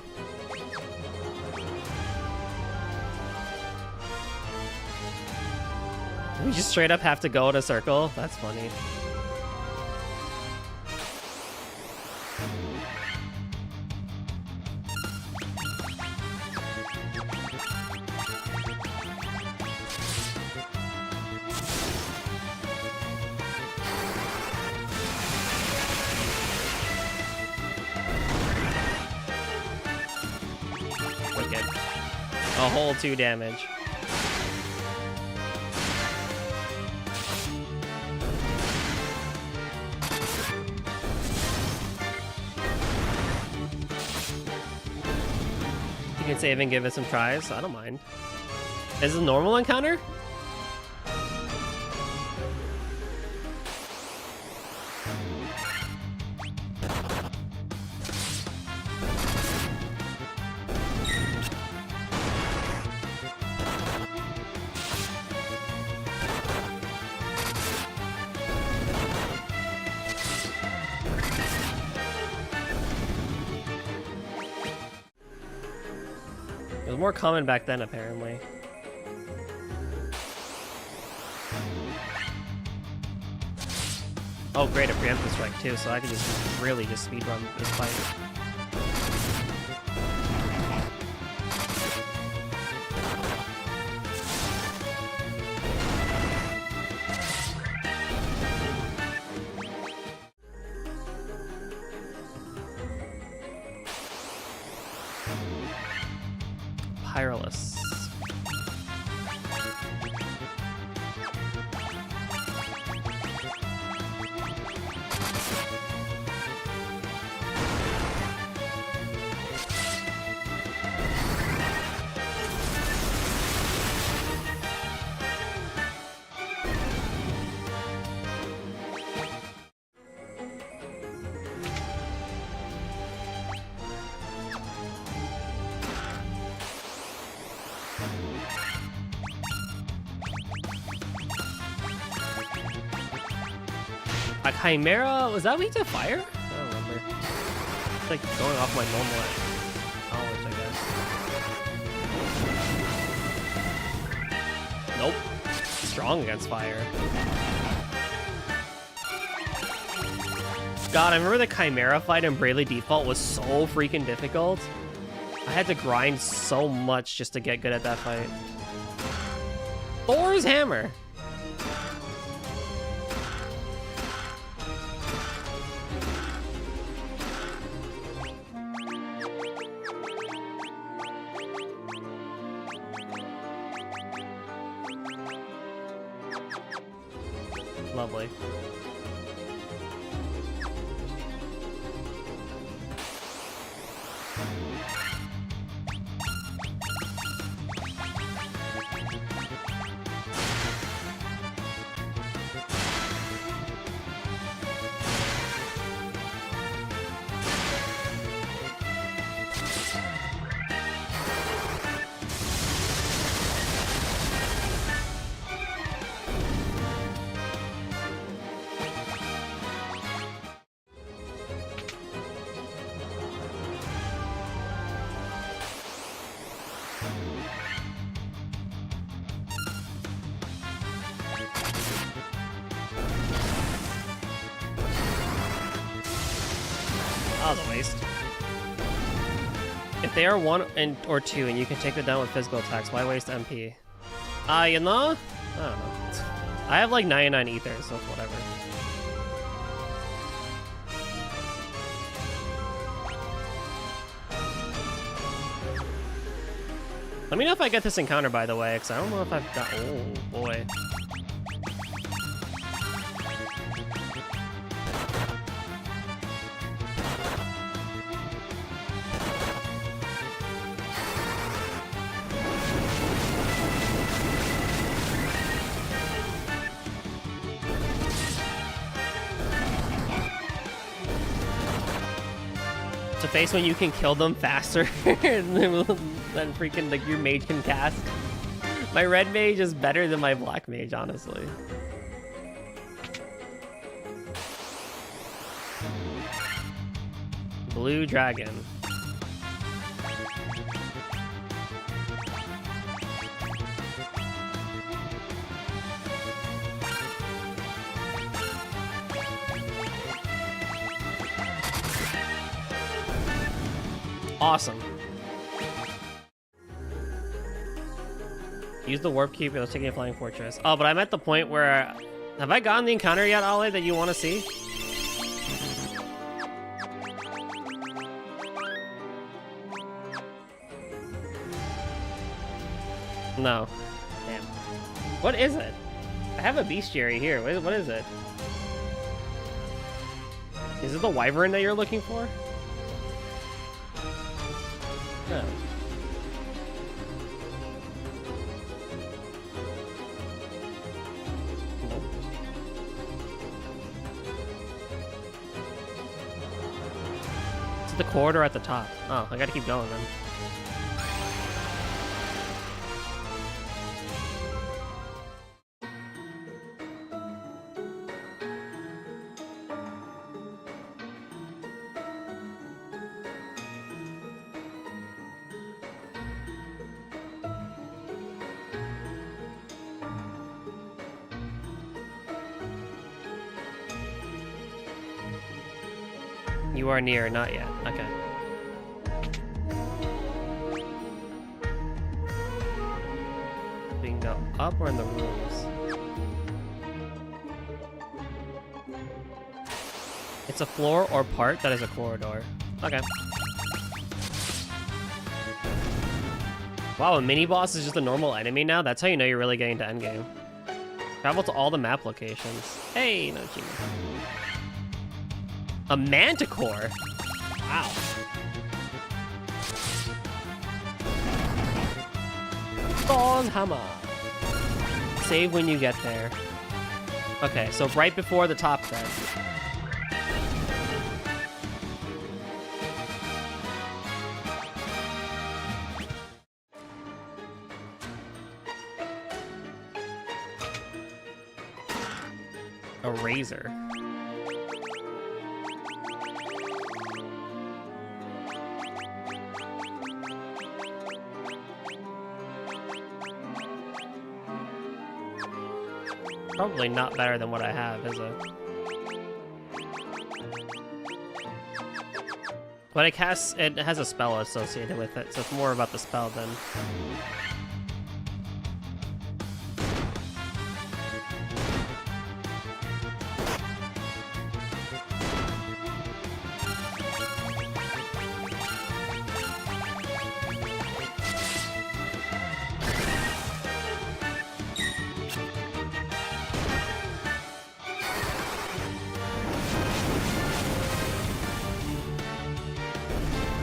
We just straight up have to go in a circle? That's funny. Wicked. A whole 2 damage. You can save and give it some tries. I don't mind. Is it a normal encounter? It was more common back then, apparently. Oh great, a preemptive strike too, so I could just really just speedrun this fight. Pyrolus. A Chimera? Was that weak to fire? I don't remember. It's like going off my normal knowledge, I guess. Nope. Strong against fire. God, I remember the Chimera fight in Bravely Default was so freaking difficult. I had to grind so much just to get good at that fight. Thor's hammer! Lovely. That was a waste. If they are 1 or 2 and you can take them down with physical attacks, why waste MP? You know? I don't know. I have like 99 ethers, so it's whatever. Let me know if I get this encounter, by the way, because I don't know if I've got... Oh, boy. To face when you can kill them faster than freaking like your mage can cast. My red mage is better than my black mage, honestly. Blue dragon. Awesome. Use the warp key for taking a flying fortress. Oh, but I'm at the point where... Have I gotten the encounter yet, Ale, that you want to see? No. Damn. What is it? I have a bestiary here. What is it? Is it the wyvern that you're looking for? No. Nope. It's the corridor at the top. Oh, I gotta keep going then. You are near, not yet. Okay. We can go up or in the rooms. It's a floor or part that is a corridor. Okay. Wow, a mini boss is just a normal enemy now? That's how you know you're really getting to endgame. Travel to all the map locations. Hey, no cheating. A manticore? Wow. Thorn hammer. Save when you get there. Okay, so right before the top then. A razor. Probably not better than what I have, is it? When I cast, it has a spell associated with it, so it's more about the spell than...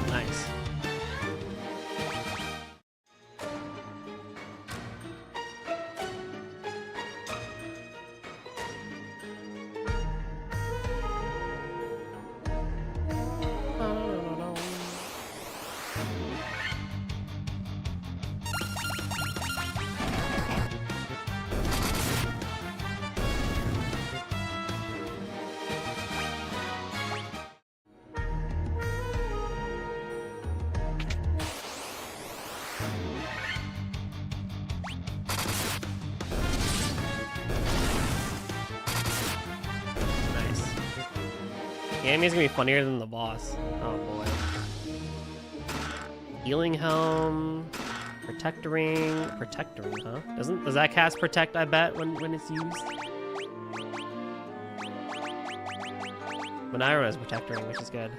Nice. The enemy's gonna be funnier than the boss. Oh boy. Healing helm, protectoring, huh? Does that cast protect? I bet when it's used. Moniro is protectoring, which is good.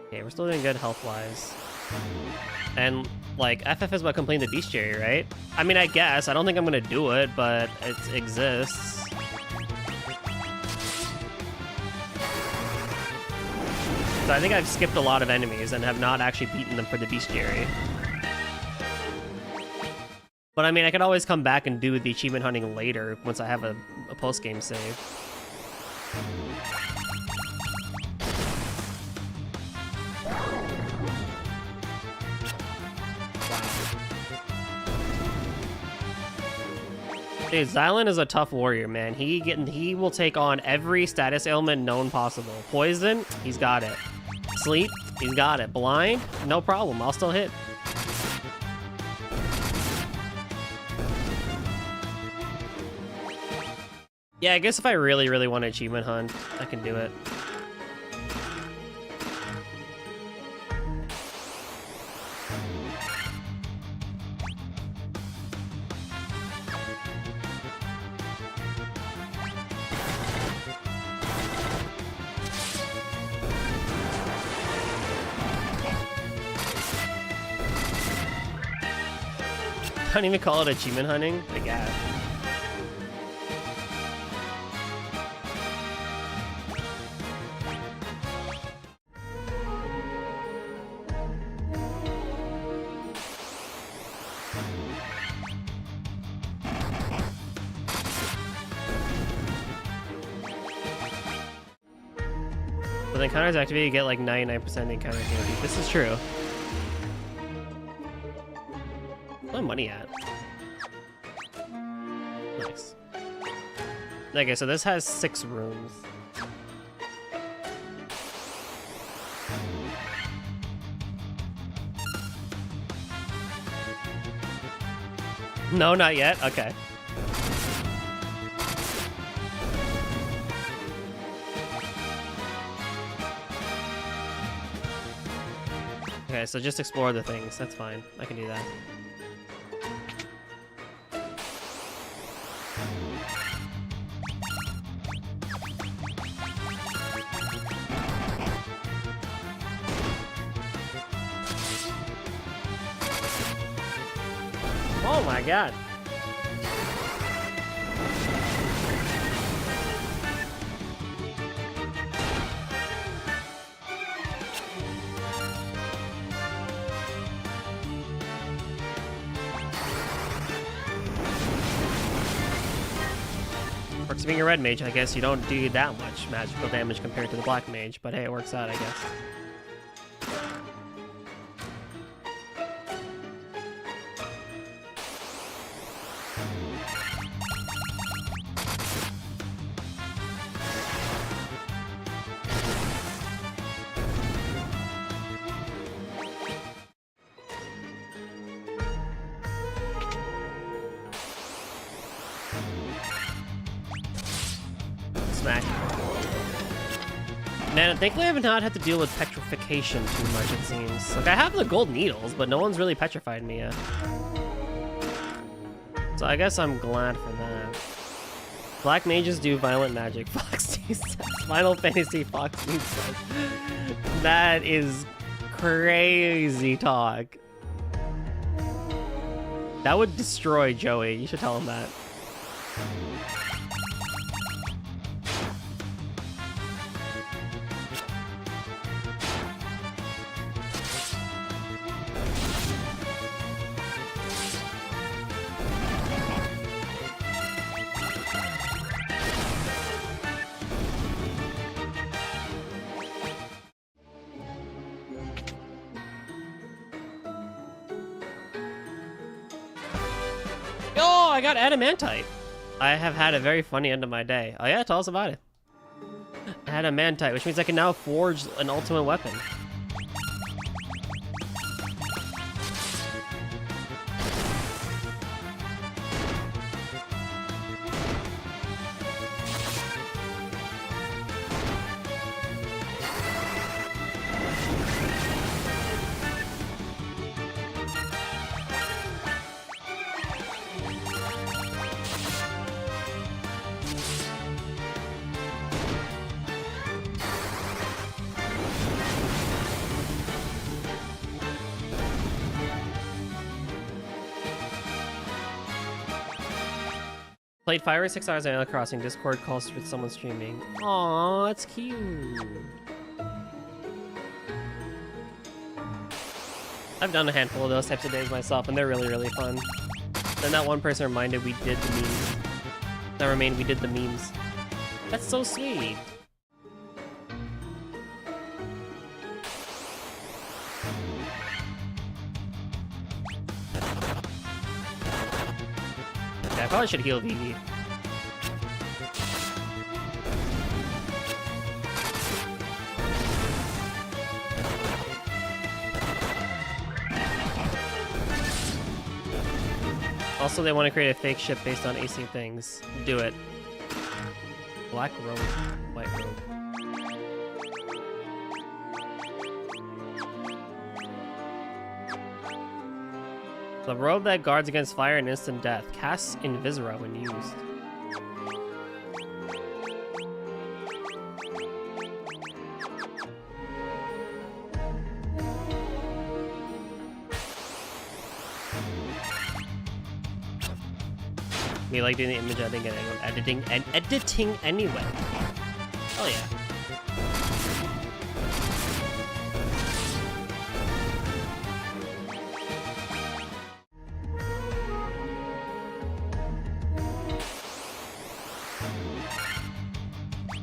Okay, we're still doing good health wise. And like FF is about completing the bestiary, right? I mean, I guess I don't think I'm gonna do it, but it exists. So I think I've skipped a lot of enemies and have not actually beaten them for the bestiary. But I mean, I could always come back and do the achievement hunting later once I have a post-game save. Dude, Xylan is a tough warrior, man. He will take on every status ailment known possible. Poison, he's got it. Sleep, he's got it. Blind, no problem. I'll still hit. Yeah, I guess if I really, really want to achievement hunt, I can do it. Can't even call it achievement hunting? I guess. When the encounter's activated, you get like 99% of the encounter guarantee. This is true. Where's my money at? Nice. Okay, so this has 6 rooms. No, not yet? Okay. Okay, so just explore the things. That's fine. I can do that. Oh my god. Perks being a red mage, I guess you don't do that much magical damage compared to the black mage, but hey, it works out, I guess. Smack. Man, thankfully I have not had to deal with petrification too much, it seems. Like, I have the gold needles, but no one's really petrified me yet. So I guess I'm glad for that. Black mages do violent magic. Foxy says. Final Fantasy Foxy says. That is crazy talk. That would destroy Joey. You should tell him that. Oh, I got adamantite. I have had a very funny end of my day. Oh yeah, tell us about it. Adamantite, which means I can now forge an ultimate weapon. Played 5 or 6 hours of Animal Crossing. Discord calls with someone streaming. Aww, that's cute. I've done a handful of those types of days myself, and they're really, really fun. Then that one person reminded we did the memes. That remained, we did the memes. That's so sweet. Okay, I probably should heal Vivi. Also, they want to create a fake ship based on AC things. Do it. Black robe, white robe. The robe that guards against fire and instant death. Casts Invisera when used. Me like doing the image editing anyway. Oh yeah.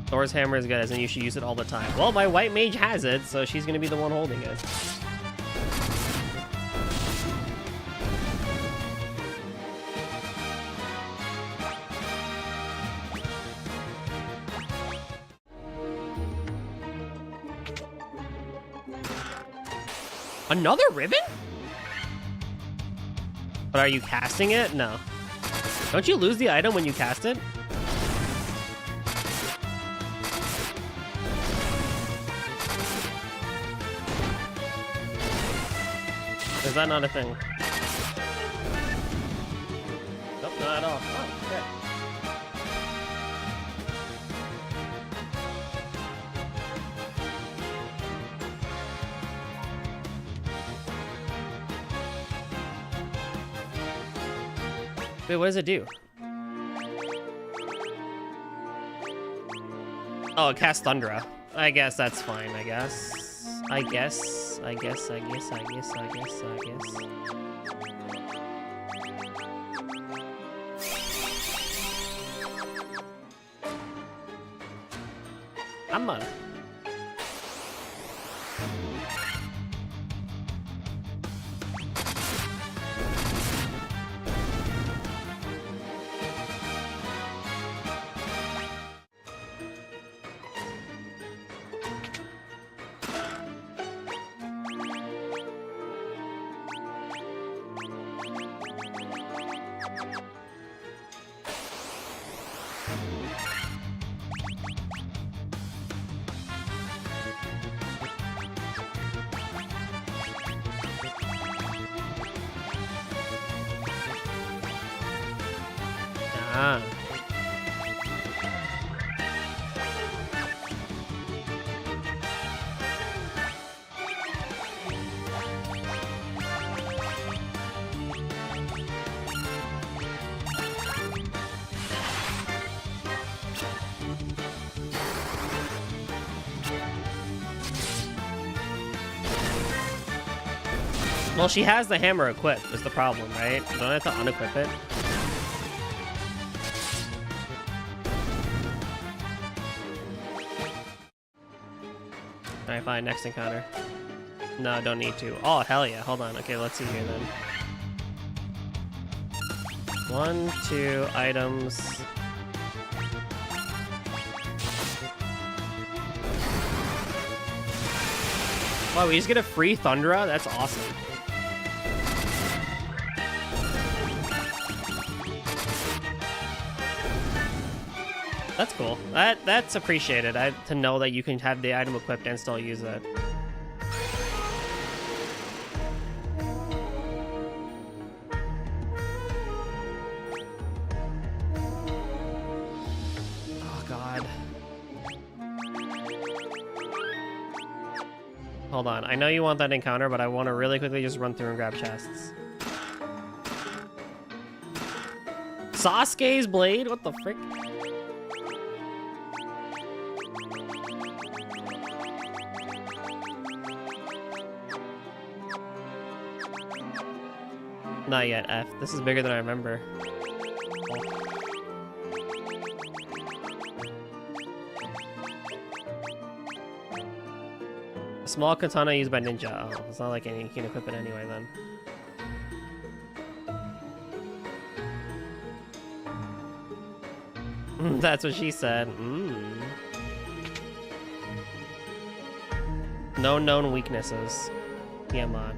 Thor's hammer is good, as in you should use it all the time. Well, my white mage has it, so she's gonna be the one holding it. Another ribbon? But are you casting it? No. Don't you lose the item when you cast it? Is that not a thing? Nope, not at all. Oh, okay. Wait, what does it do? Oh, it casts Thundra. I guess that's fine, I guess. I guess. I'm gonna... Ah. Well, she has the hammer equipped, is the problem, right? Don't I have to unequip it? Alright, fine, next encounter. No, don't need to. Oh, hell yeah, hold on. Okay, let's see here then. 1, 2 items. Wow, we just get a free Thundra? That's awesome. That's cool. That's appreciated. To know that you can have the item equipped and still use it. Oh god. Hold on. I know you want that encounter, but I want to really quickly just run through and grab chests. Sasuke's blade? What the frick? Not yet, F. This is bigger than I remember. A small katana used by ninja. Oh, it's not like you can equip it anyway then. That's what she said. No known weaknesses. Tiamat.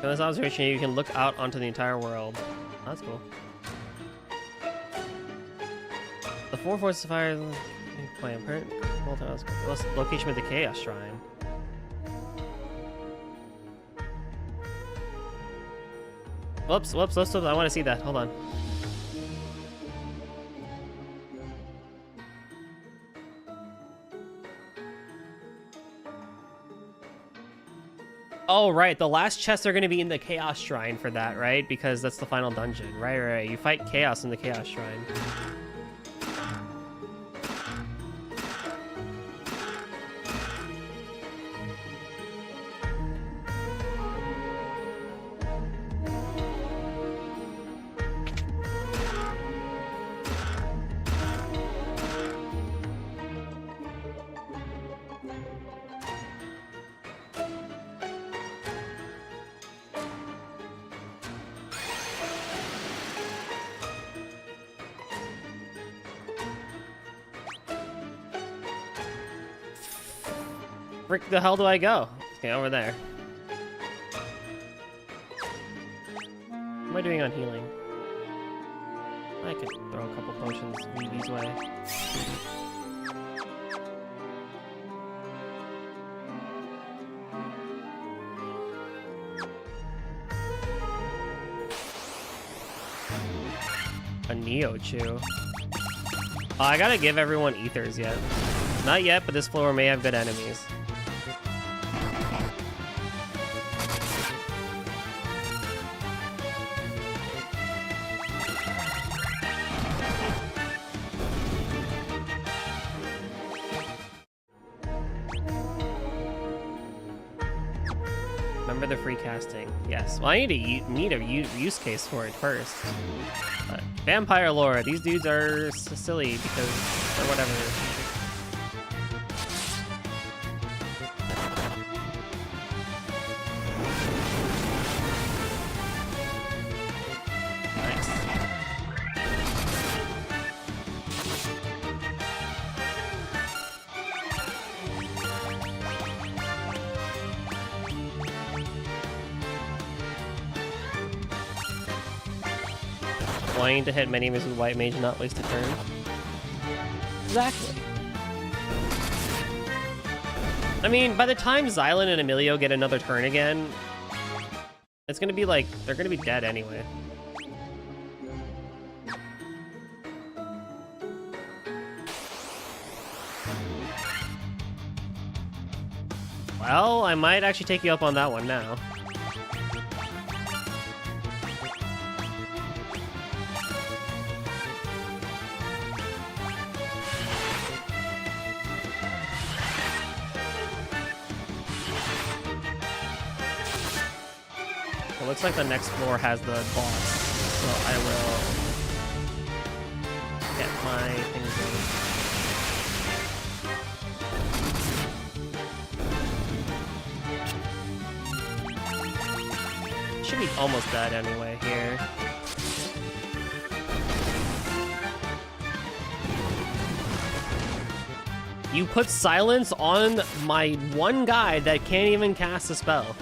In this observation, you can look out onto the entire world. That's cool. The four forces of fire play imprint. Location with the Chaos Shrine. Whoops, whoops, whoops, whoops. I want to see that. Hold on. Oh, right. The last chests are going to be in the Chaos Shrine for that, right? Because that's the final dungeon. Right, right. You fight Chaos in the Chaos Shrine. Where the hell do I go? Okay, over there. What am I doing on healing? I could throw a couple potions Vivi's way. A Neo-Chew. Oh, I gotta give everyone ethers yet. Not yet, but this floor may have good enemies. Remember the free casting. Yes. Well, I need a use case for it first. But vampire lore. These dudes are silly because or whatever. Wanting to hit many enemies with White Mage and not waste a turn. Exactly. I mean, by the time Xylan and Emilio get another turn again, it's gonna be like, they're gonna be dead anyway. Well, I might actually take you up on that one now. It looks like the next floor has the boss, so I will get my things ready. Should be almost dead anyway here. You put silence on my one guy that can't even cast a spell.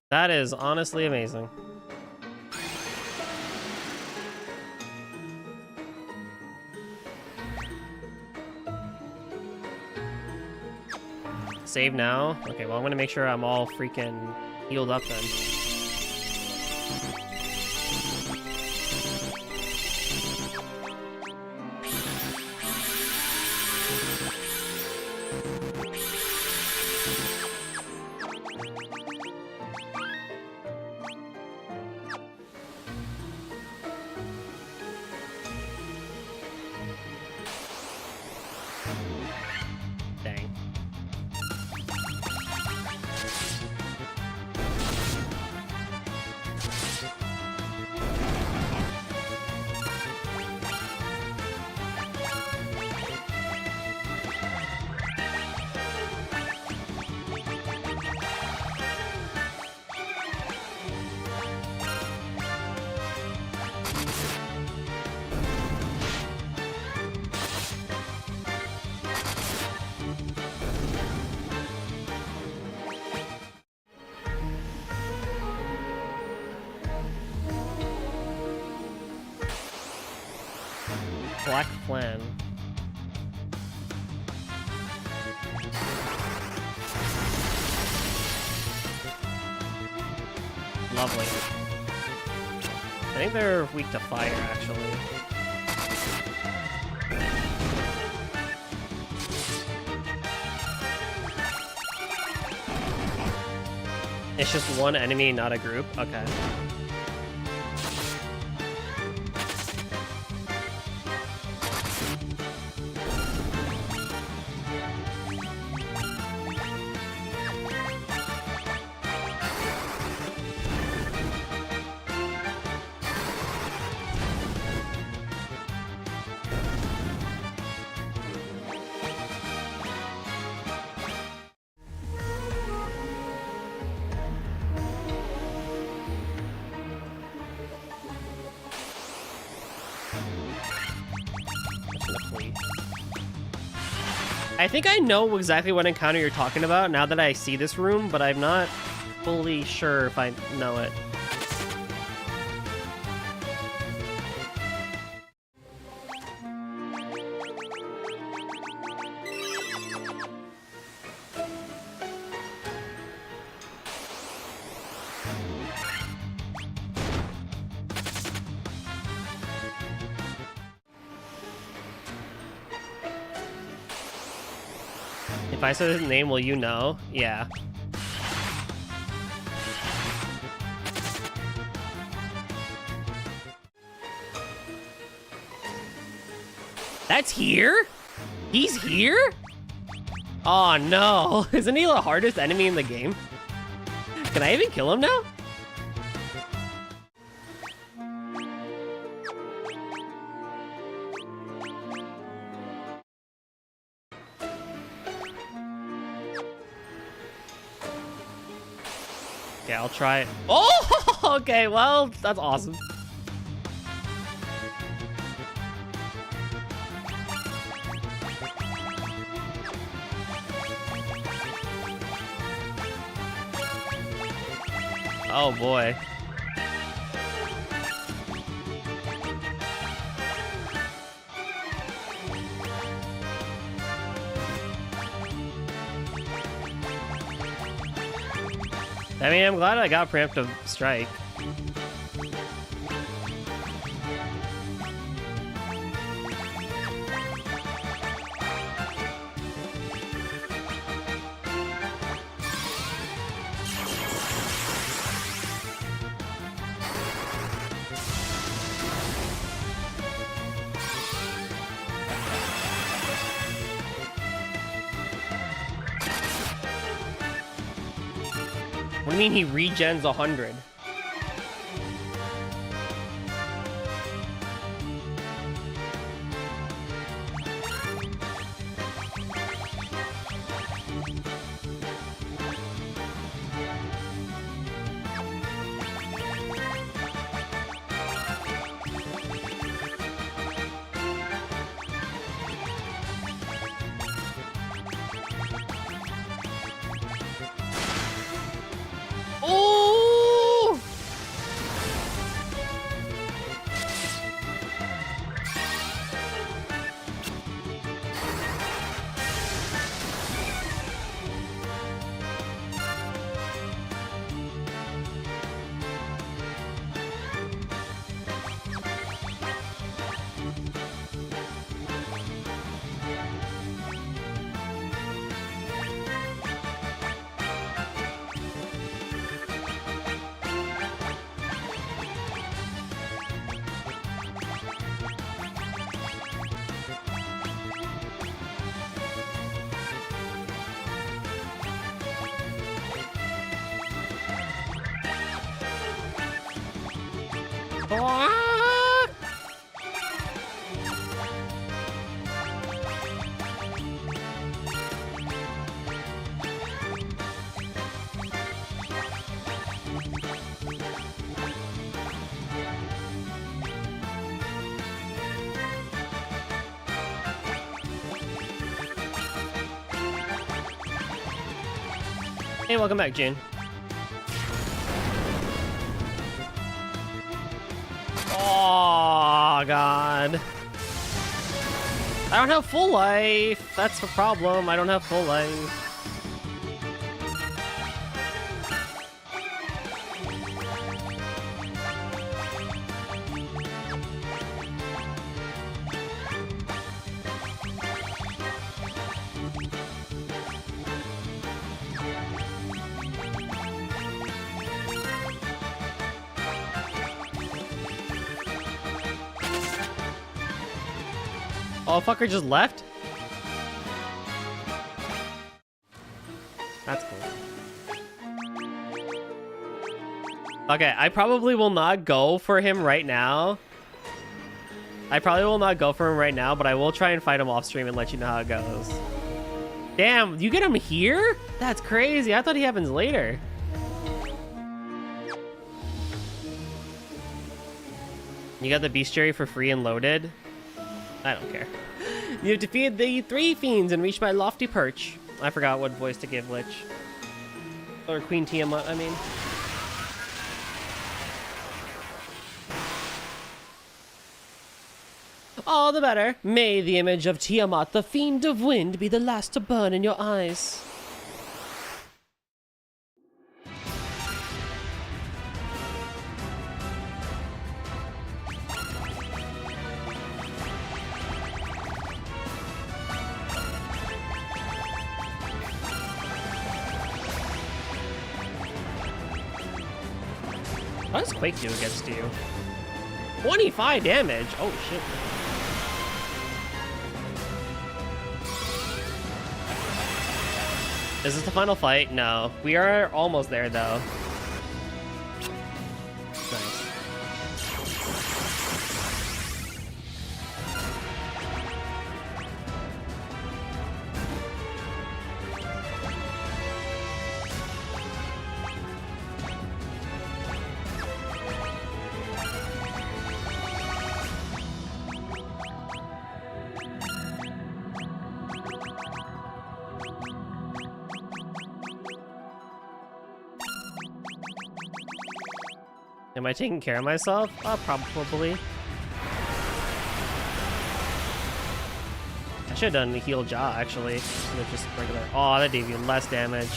That is honestly amazing. Save now? Okay, well, I'm gonna make sure I'm all freaking healed up then. Dang. Black Flan. Lovely. I think they're weak to fire, actually. It's just one enemy, not a group? Okay. I think I know exactly what encounter you're talking about now that I see this room, but I'm not fully sure if I know it. If I said his name, will you know? Yeah. That's here? He's here? Oh no. Isn't he the hardest enemy in the game? Can I even kill him now? Okay, I'll try it. Oh, okay, well, that's awesome. Oh boy. I mean, I'm glad I got preemptive strike. What do you mean he regens 100? Oh! Ah! Hey, welcome back, June. Oh, God. I don't have full life. That's the problem. I don't have full life. Oh, fucker just left? That's cool. Okay, I probably will not go for him right now. I probably will not go for him right now, but I will try and fight him off stream and let you know how it goes. Damn, you get him here? That's crazy. I thought he happens later. You got the bestiary for free and loaded? I don't care. You have defeated the 3 fiends and reached my lofty perch. I forgot what voice to give Lich. Or Queen Tiamat, I mean. All the better. May the image of Tiamat, the fiend of wind, be the last to burn in your eyes. How does Quake do against you? 25 damage! Oh shit. Is this the final fight? No. We are almost there though. Nice. Am I taking care of myself? Probably. I should have done the heal jaw actually. Instead of just regular. Oh, that gave you less damage.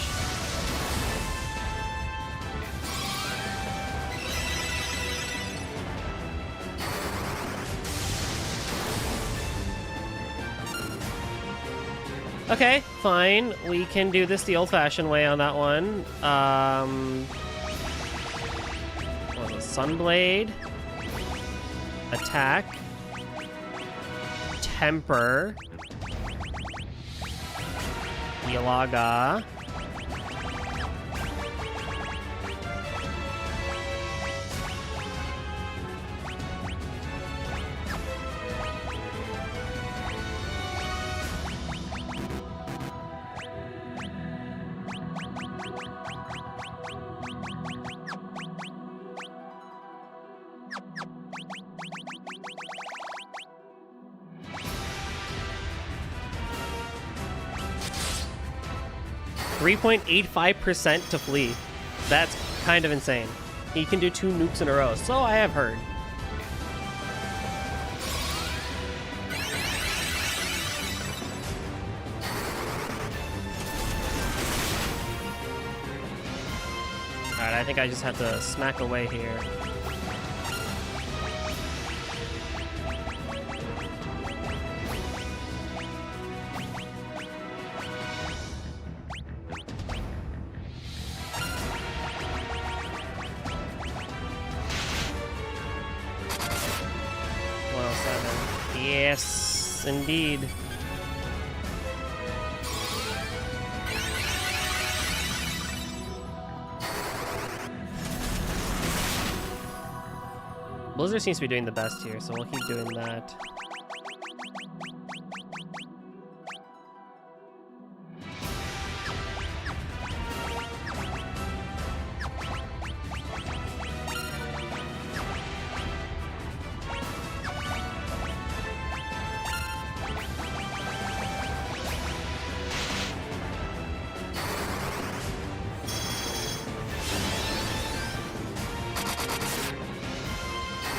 Okay, fine. We can do this the old-fashioned way on that one. Sunblade, attack, temper, Ilaga, .85% to flee. That's kind of insane. He can do 2 nukes in a row, so I have heard. Alright, I think I just have to smack away here. Yes, indeed. Blizzard seems to be doing the best here, so we'll keep doing that.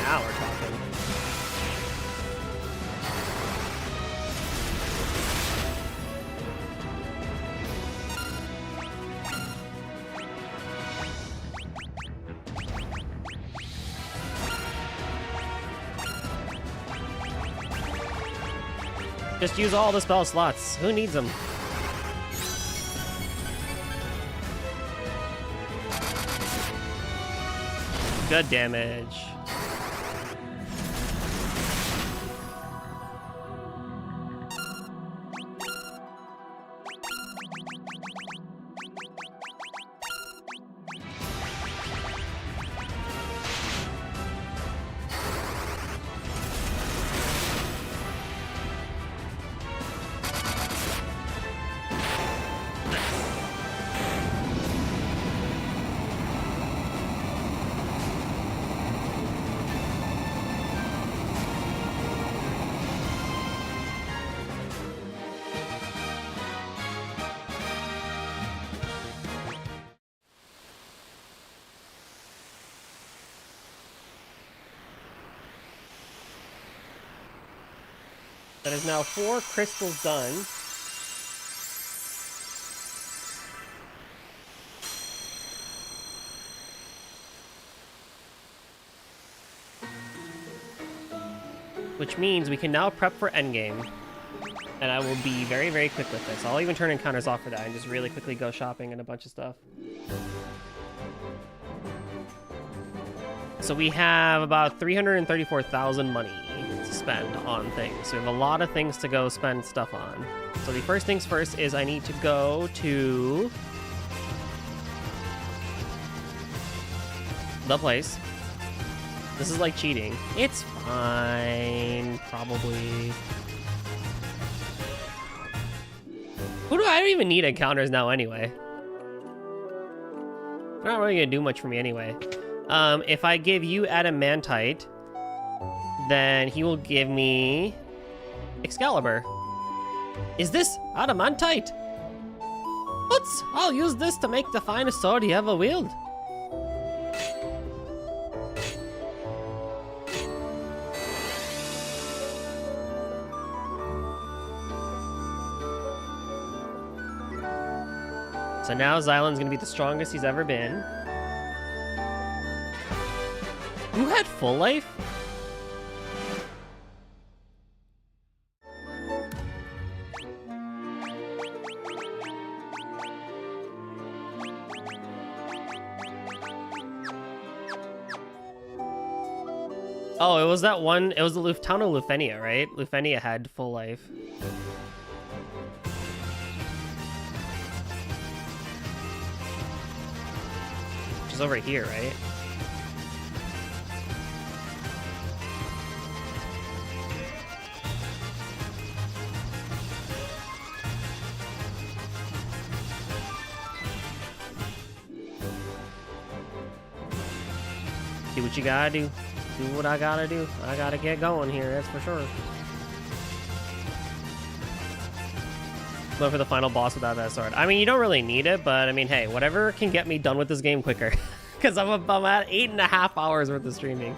Now we're talking. Just use all the spell slots. Who needs them? Good damage. That is now 4 crystals done. Which means we can now prep for endgame. And I will be very, very quick with this. I'll even turn encounters off for that and just really quickly go shopping and a bunch of stuff. So we have about 334,000 money to spend on things. So we have a lot of things to go spend stuff on. So the first things first is I need to go to the place. This is like cheating. It's fine, probably. I don't even need encounters now anyway. They're not really gonna do much for me anyway. If I give you Adamantite, then he will give me Excalibur. Is this Adamantite? I'll use this to make the finest sword you ever wield. So now Xylan's gonna be the strongest he's ever been. You had full life? Oh, it was that one, it was the town of Lufenia, right? Lufenia had full life. Which is over here, right? Do what you gotta do. Do what I gotta do. I gotta get going here, that's for sure. Go for the final boss without that sword. I mean, you don't really need it, but I mean, hey, whatever can get me done with this game quicker. Because I'm at 8.5 hours worth of streaming.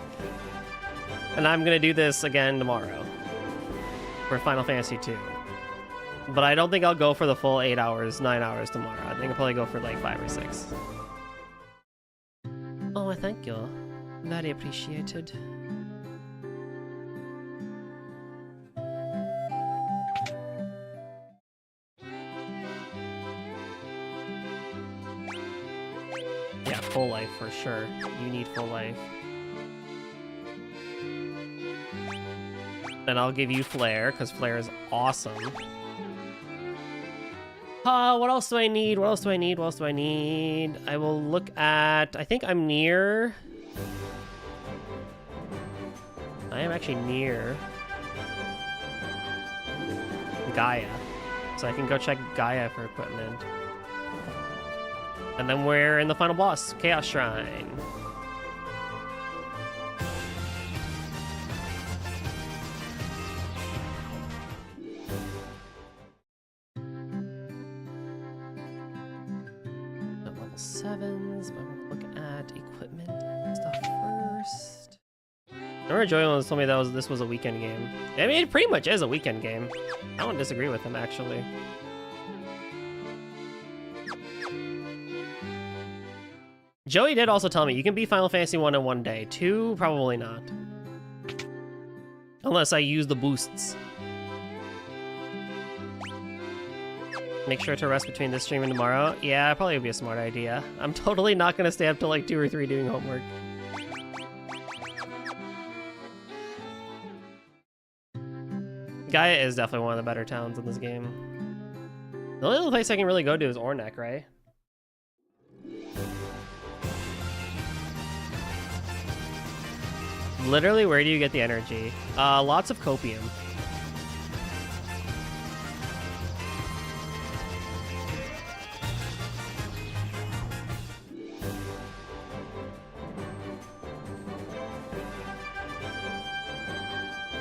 And I'm gonna do this again tomorrow. For Final Fantasy 2. But I don't think I'll go for the full 8 hours, 9 hours tomorrow. I think I'll probably go for like 5 or 6. Oh, thank you. Very appreciated. Yeah, full life for sure. You need full life. Then I'll give you Flare, because Flare is awesome. What else do I need? What else do I need? What else do I need? I will look at... I think I'm near... I am actually near Gaia, so I can go check Gaia for equipment. And then we're in the final boss, Chaos Shrine. Level 7s, but we'll look at equipment stuff first. Remember Joey once told me that this was a weekend game. I mean, it pretty much is a weekend game. I don't disagree with him, actually. Joey did also tell me you can beat Final Fantasy 1 in one day. 2, probably not. Unless I use the boosts. Make sure to rest between this stream and tomorrow. Yeah, probably would be a smart idea. I'm totally not gonna stay up till like 2 or 3 doing homework. Gaia is definitely one of the better towns in this game. The only other place I can really go to is Ornek, right? Literally, where do you get the energy? Lots of copium.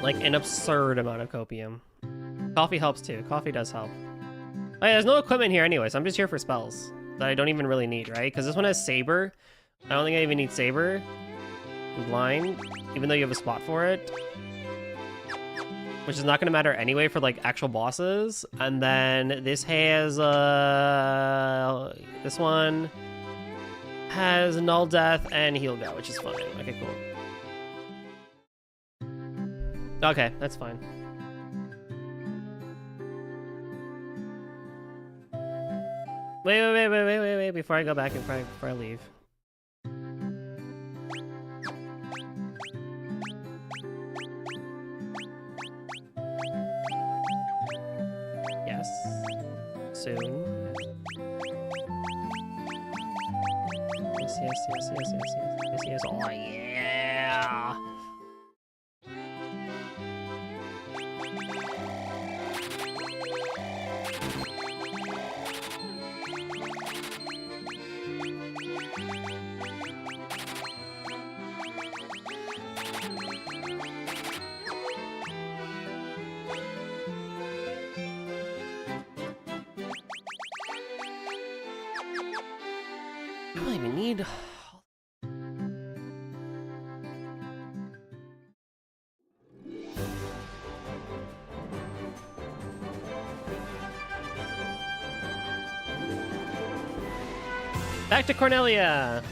Like an absurd amount of copium. Coffee helps too. Coffee does help. Oh yeah, there's no equipment here anyway, so I'm just here for spells that I don't even really need, right? Because this one has Saber. I don't think I even need Saber. Blind, even though you have a spot for it. Which is not going to matter anyway for like actual bosses. And then this has, this one has Null Death and Heal Go, which is fine. Okay, cool. Okay, that's fine. Wait, before I go back and before I leave. Yes. Soon. Yes. Oh, yeah! I don't even need... Back to Cornelia!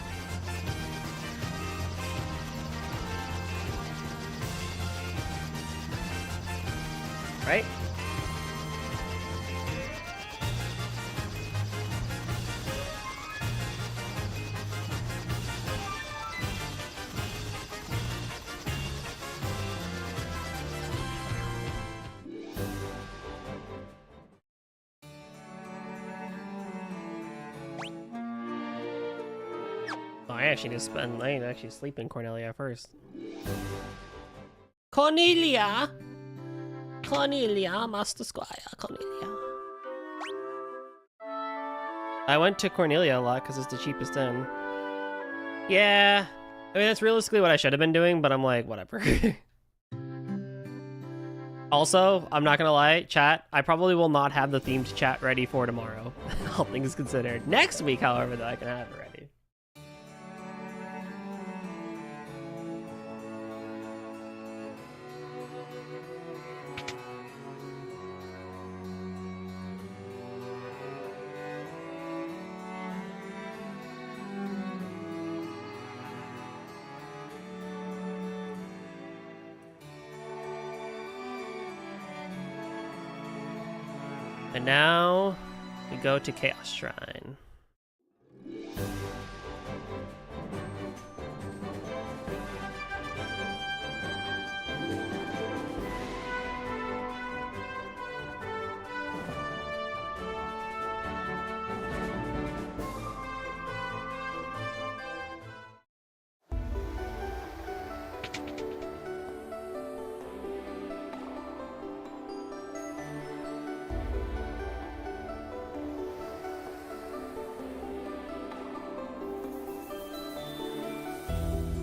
Right? I actually need to spend night actually sleep in Cornelia first. Cornelia, Master Squire, Cornelia. I went to Cornelia a lot because it's the cheapest inn. Yeah, I mean that's realistically what I should have been doing, but I'm like, whatever. Also, I'm not gonna lie, chat, I probably will not have the themed chat ready for tomorrow. All things considered. Next week, however, though, I can have it ready. And now we go to Chaos Shrine.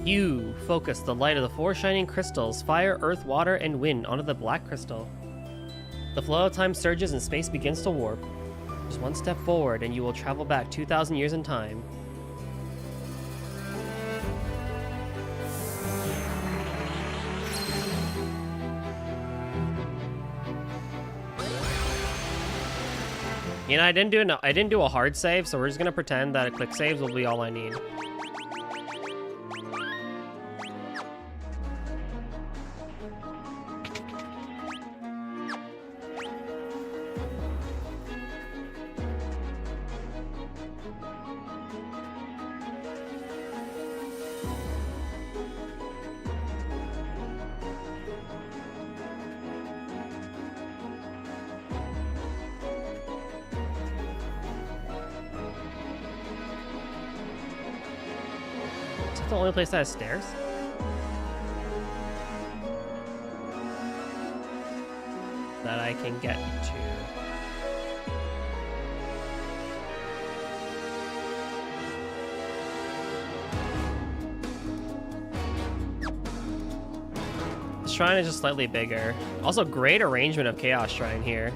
You focus the light of the 4 shining crystals, fire, earth, water, and wind, onto the black crystal. The flow of time surges and space begins to warp. Just one step forward and you will travel back 2,000 years in time. You know, I didn't do a hard save, so we're just gonna pretend that quick saves will be all I need. Is that the only place that has stairs? That I can get to. The shrine is just slightly bigger. Also, great arrangement of Chaos Shrine here.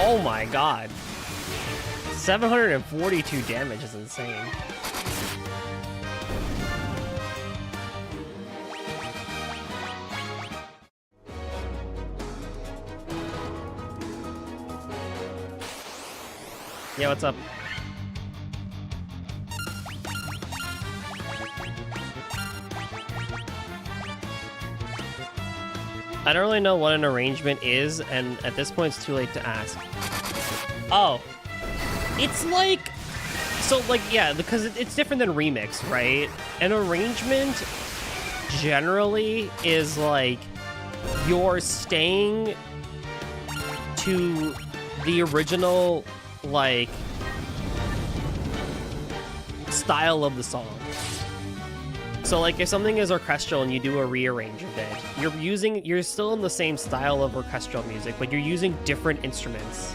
Oh my god. 742 damage is insane. Yeah, what's up? I don't really know what an arrangement is, and at this point it's too late to ask. Oh. It's like... So, like, yeah, because it's different than remix, right? An arrangement generally is like you're staying to the original, like, style of the song. So, like, if something is orchestral and you do a rearrange of it, you're still in the same style of orchestral music, but you're using different instruments.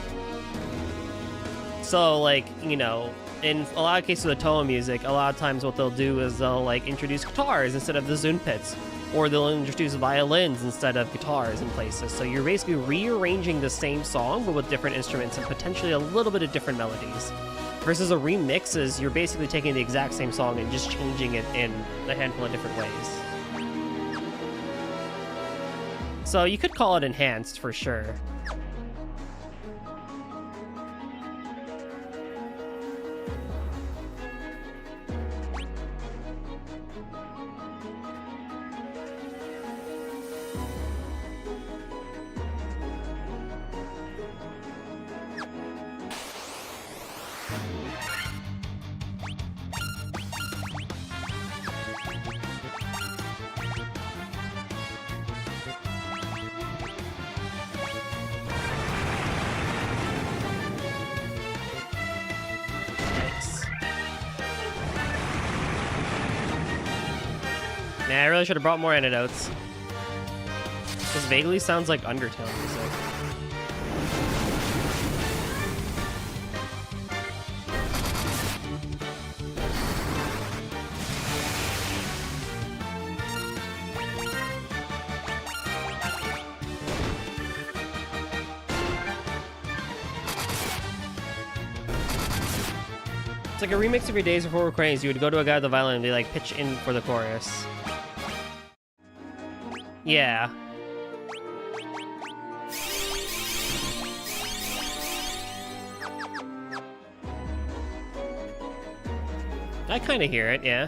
So, like, you know, in a lot of cases with Toho music, a lot of times what they'll do is they'll, like, introduce guitars instead of the Zune pits, or they'll introduce violins instead of guitars in places. So you're basically rearranging the same song, but with different instruments and potentially a little bit of different melodies. Versus a remix is you're basically taking the exact same song and just changing it in a handful of different ways. So you could call it enhanced for sure. Man, I really should have brought more antidotes. This vaguely sounds like Undertale music. It's like a remix of your days before recordings. You would go to a guy with a violin and they like pitch in for the chorus. Yeah. I kind of hear it, yeah.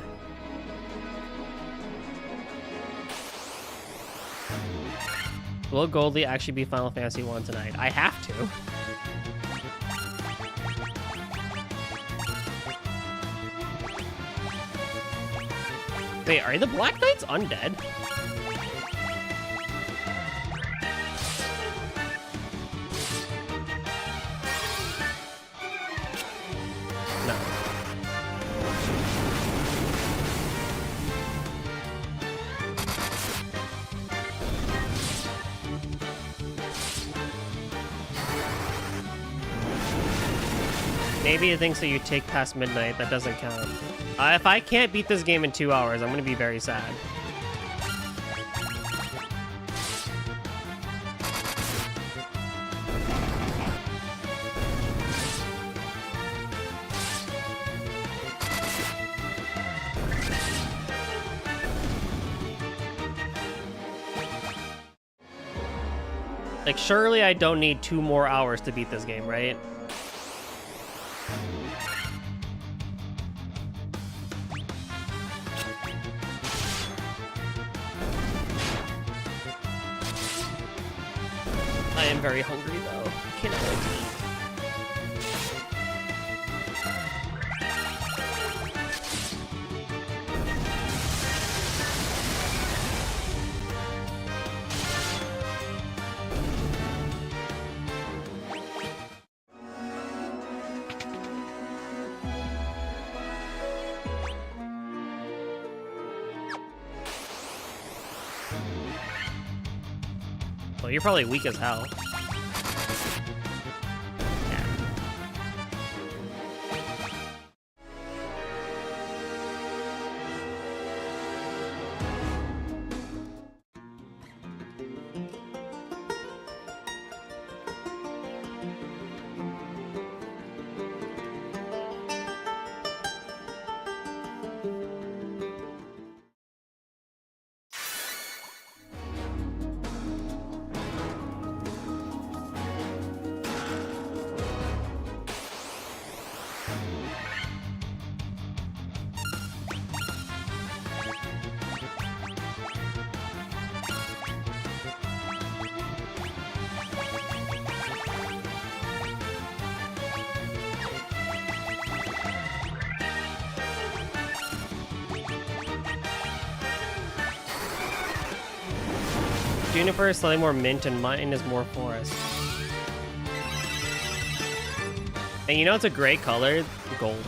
Will Goldie actually be Final Fantasy 1 tonight? I have to. Wait, are the Black Knights undead? No. Maybe it thinks that you take past midnight. That doesn't count. If I can't beat this game in 2 hours, I'm gonna be very sad. Like, surely I don't need 2 more hours to beat this game, right? I am very hungry, though. I cannot wait to eat. Well, you're probably weak as hell. Yeah. Juniper is slightly more mint and mine is more forest. And you know it's a great color? Gold.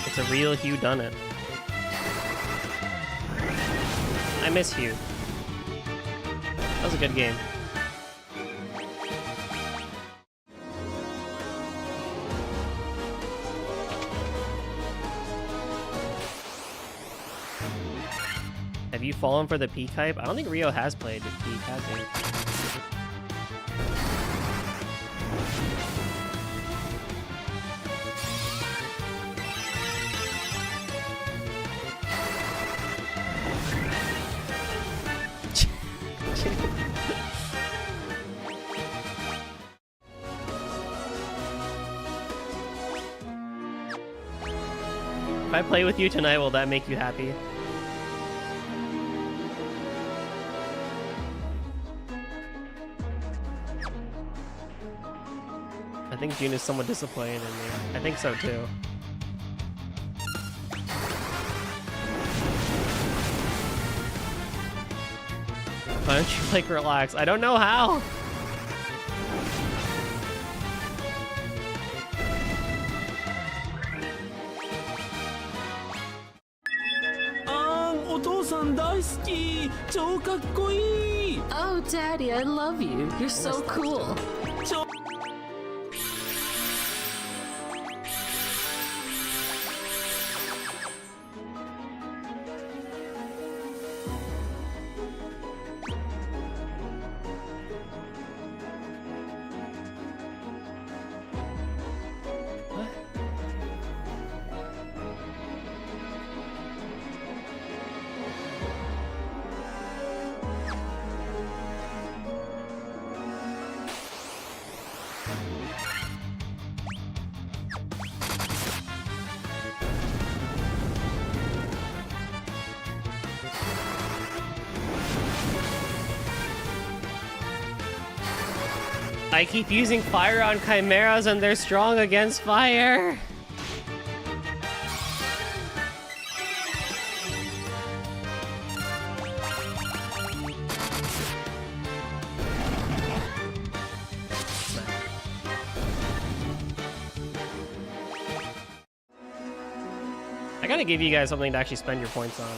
It's a real Hugh Dunnett. I miss Hugh. That was a good game. Have you fallen for the peak hype? I don't think Rio has played with peak, has he? If I play with you tonight, will that make you happy? I think June is somewhat disappointed in me. I think so too. Why don't you like relax? I don't know how. Oh, Daddy, I love you. You're so cool. I keep using fire on chimeras and they're strong against fire. I gotta give you guys something to actually spend your points on.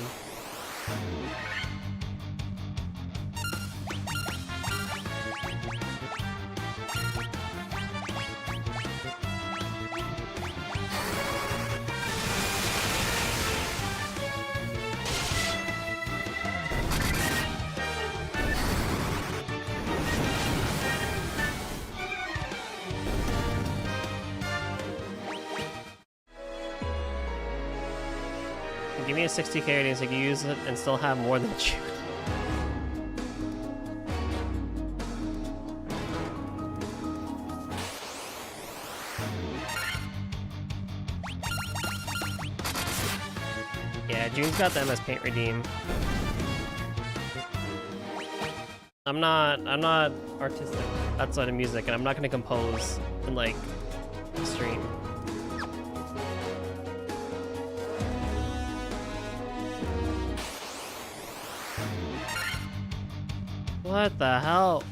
Give me a 60k rating so I can use it and still have more than June. Yeah, June's got the MS Paint redeem. I'm not artistic outside of music, and I'm not gonna compose in like the stream. What the hell?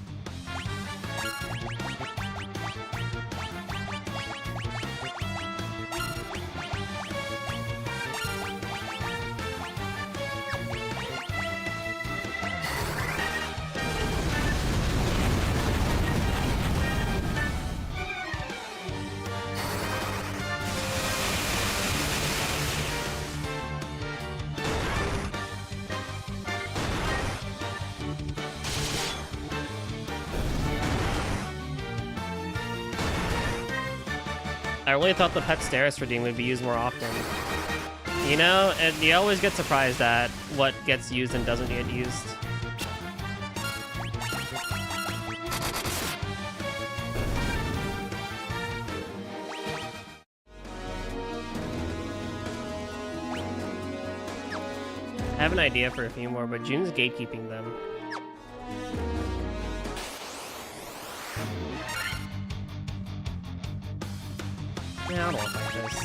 I really thought the Pet Steris redeem would be used more often. You know, and you always get surprised at what gets used and doesn't get used. I have an idea for a few more, but June's gatekeeping them. Yeah, I don't want to fight this.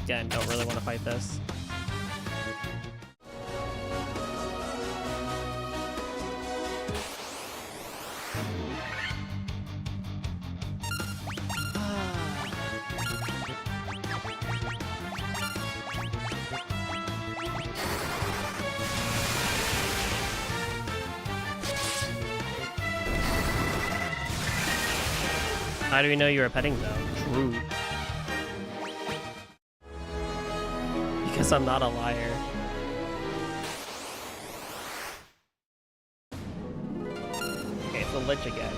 Again, don't really want to fight this. How do we know you were petting though? True. Because I'm not a liar. Okay, it's the Lich again.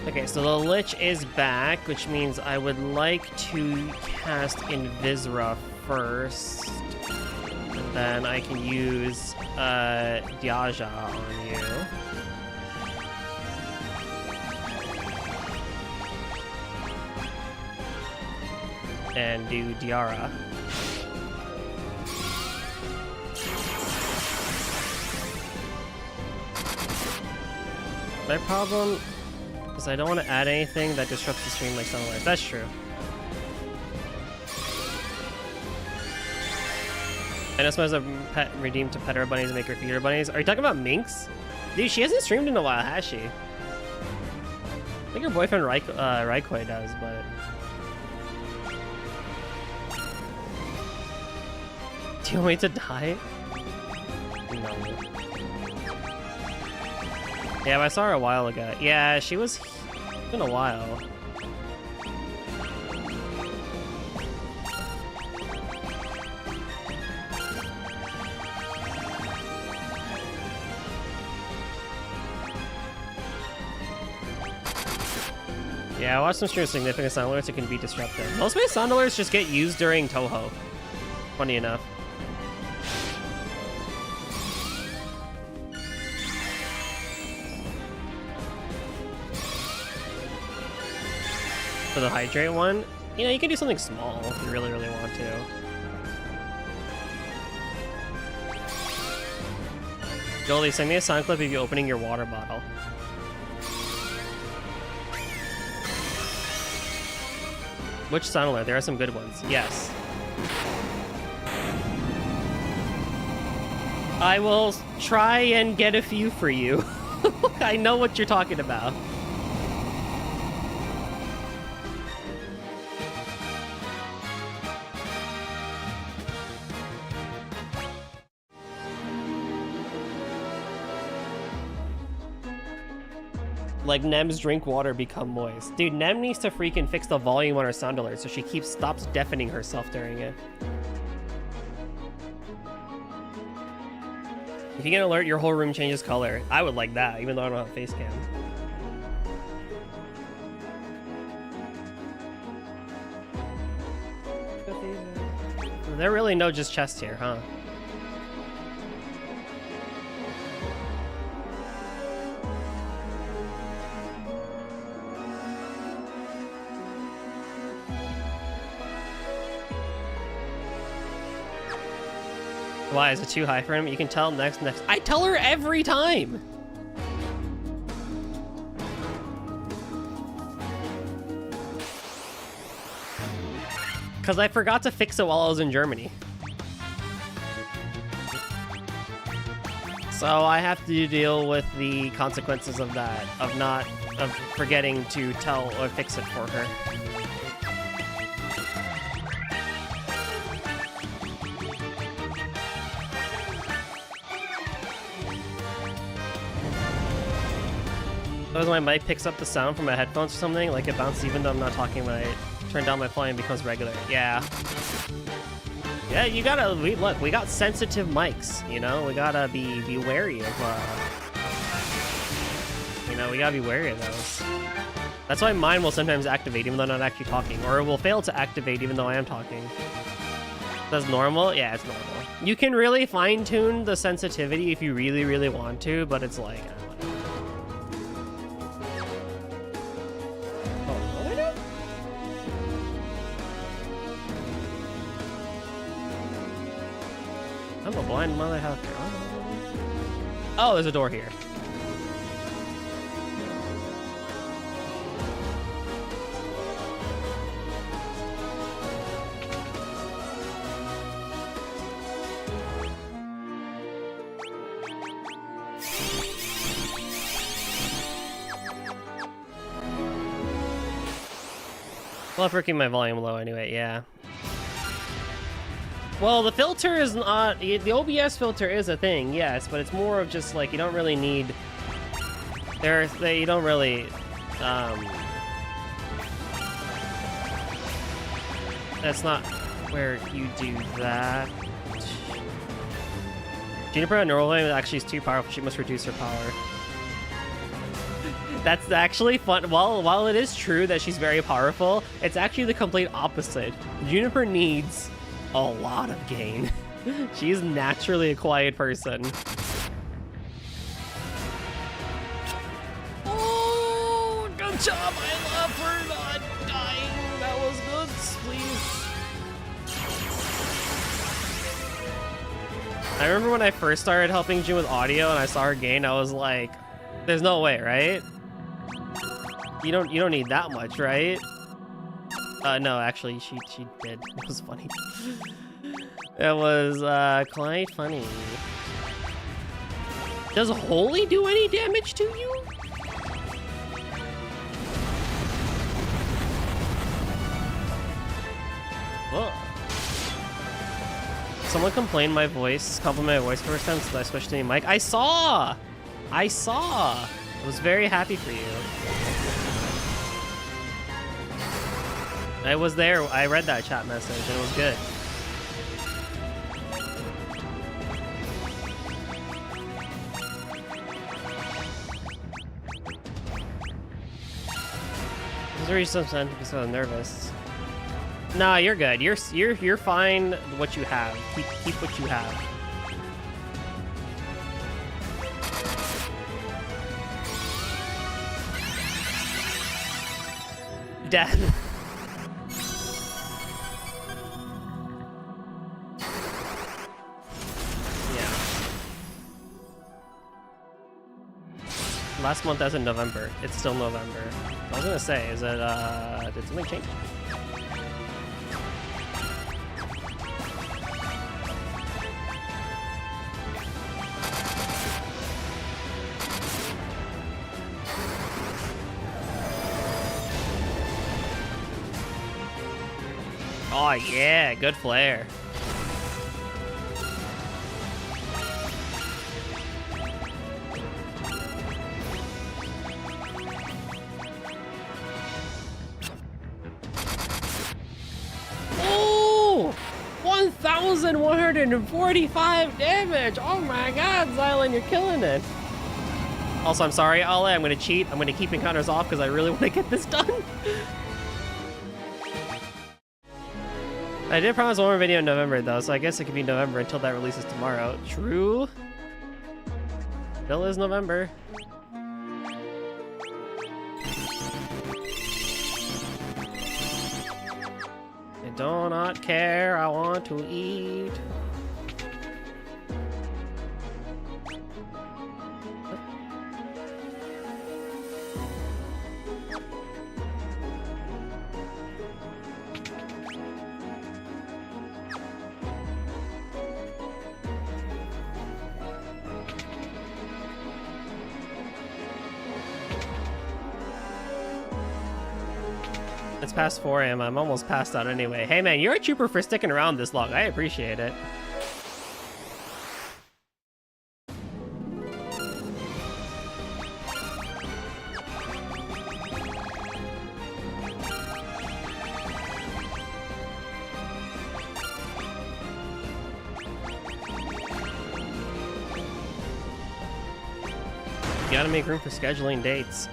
Okay, so the Lich is back, which means I would like to cast Invisra first. And then I can use Diaja on you. And do Diara. My problem is I don't want to add anything that disrupts the stream like Sunlight. That's true. I know someone has a pet redeemed to pet her bunnies and make her feed her bunnies. Are you talking about Minx? Dude, she hasn't streamed in a while, has she? I think her boyfriend Raikoi does, but... Do you want me to die? No. Yeah, but I saw her a while ago. Yeah, she was... It's been a while. Yeah, I watched some stream of significant sound alerts. It can be disruptive. Most of my sound alerts just get used during Touhou. Funny enough. For the hydrate one, you know, you can do something small if you really, really want to. Goldie, send me a sound clip of you opening your water bottle. Which sound alert? There are some good ones. Yes. I will try and get a few for you. I know what you're talking about. Like Nem's drink water become moist. Dude, Nem needs to freaking fix the volume on her sound alert so she stops deafening herself during it. If you get an alert, your whole room changes color. I would like that, even though I don't have a face cam. There really no just chests here, huh? Why, is it too high for him? You can tell next. I tell her every time! Because I forgot to fix it while I was in Germany. So I have to deal with the consequences of that, of forgetting to tell or fix it for her. Sometimes my mic picks up the sound from my headphones or something, like it bounces even though I'm not talking when I turn down my volume, becomes regular. Yeah. Yeah, you gotta, look, we got sensitive mics, you know? We gotta be wary of, you know, we gotta be wary of those. That's why mine will sometimes activate even though I'm not actually talking, or it will fail to activate even though I am talking. That's normal? Yeah, it's normal. You can really fine-tune the sensitivity if you really, really want to, but it's like... I'm a blind mother healthcare. Oh, there's a door here. Well, I'm freaking my volume low anyway, yeah. Well, the filter is not... The OBS filter is a thing, yes, but it's more of just, like, you don't really need... You don't really... That's not where you do that. Juniper on normal volume actually is too powerful. She must reduce her power. That's actually fun. While it is true that she's very powerful, it's actually the complete opposite. Juniper needs... a lot of gain. She's naturally a quiet person. Oh, good job! I love her not dying. That was good, please. I remember when I first started helping June with audio and I saw her gain, I was like, "There's no way, right? You don't need that much, right?" No, actually, she did. It was funny. It was, quite funny. Does Holy do any damage to you? Whoa. Someone complained my voice, complimented my voice first time, so I switched to the mic. I saw! I was very happy for you. I was there. I read that chat message and it was good. There's already some sign because I'm nervous. Nah, you're good. You're fine. What you have. Keep what you have. Death. Last month as in November. It's still November. I was gonna say, is it, did something change? Oh yeah, good flare. Oh! 1,145 damage! Oh my god, Xylan, you're killing it! Also, I'm sorry, Ale, I'm gonna cheat. I'm gonna keep encounters off because I really want to get this done. I did promise one more video in November though, so I guess it could be November until that releases tomorrow. True. Still is November. I do not care, I want to eat. It's past 4 a.m. I'm almost passed out anyway. Hey man, you're a trooper for sticking around this long. I appreciate it. You gotta make room for scheduling dates.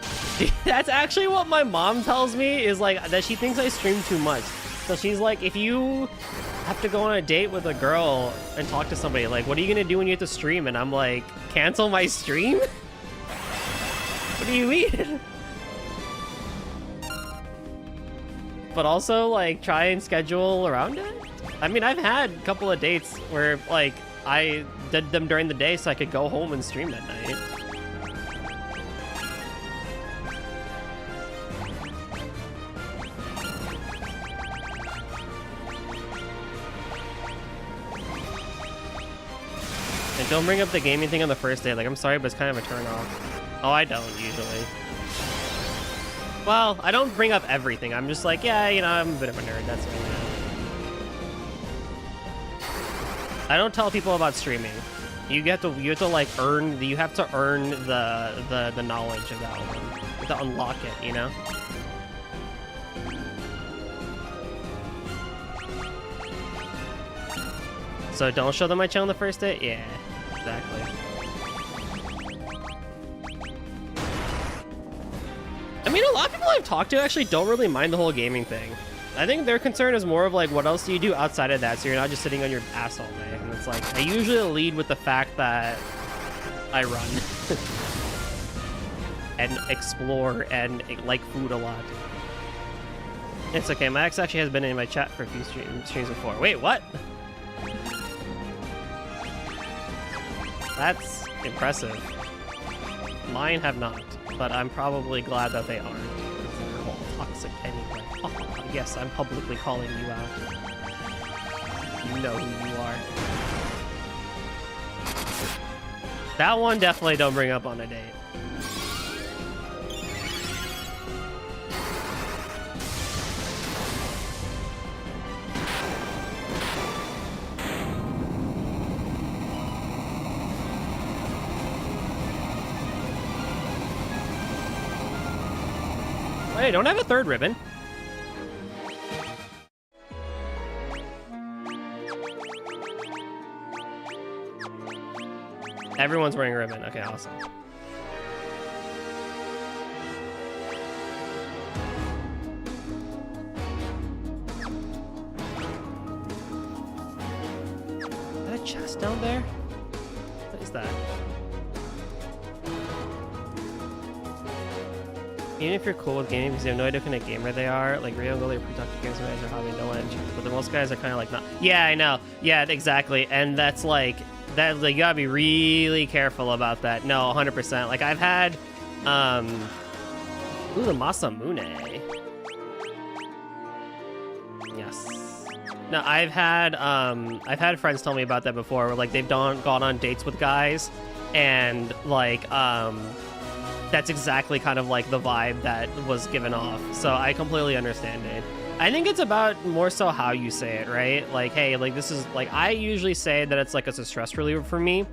That's actually what my mom tells me, is like that she thinks I stream too much. So she's like, if you have to go on a date with a girl and talk to somebody, like, what are you gonna do when you have to stream? And I'm like, cancel my stream? What do you mean? But also, like, try and schedule around it? I mean, I've had a couple of dates where, like, I did them during the day so I could go home and stream at night. And don't bring up the gaming thing on the first day. Like, I'm sorry, but it's kind of a turn off. Oh, I don't usually. Well, I don't bring up everything. I'm just like, yeah, you know, I'm a bit of a nerd. That's really it. I don't tell people about streaming. You have to like earn. You have to earn the knowledge of that one. You have to unlock it, you know. So don't show them my channel on the first day? Yeah, exactly. I mean, a lot of people I've talked to actually don't really mind the whole gaming thing. I think their concern is more of like, what else do you do outside of that so you're not just sitting on your ass all day? And it's like, I usually lead with the fact that I run. And explore and like food a lot. It's okay, my ex actually has been in my chat for a few streams before. Wait, what? That's impressive. Mine have not, but I'm probably glad that they aren't, because they're all toxic anyway. Yes, I'm publicly calling you out. You know who you are. That one definitely don't bring up on a date. Hey, don't I have a third ribbon? Everyone's wearing a ribbon. Okay, awesome. Is that a chest down there? What is that? Even if you're cool with gaming because you have no idea what kind of gamer they are, like Rio and Goldie are productive games are hobby, no one, but the most guys are kind of like not. Yeah, I know. Yeah, exactly. And that's like, that, like, you gotta be really careful about that. No, 100%. Like, I've had Ooh, the Masamune. Yes. No, I've had friends tell me about that before, where like they've gone on dates with guys, and like that's exactly kind of like the vibe that was given off. So I completely understand it. I think it's about more so how you say it, right? Like, hey, like this is like, I usually say that it's like it's a stress reliever for me,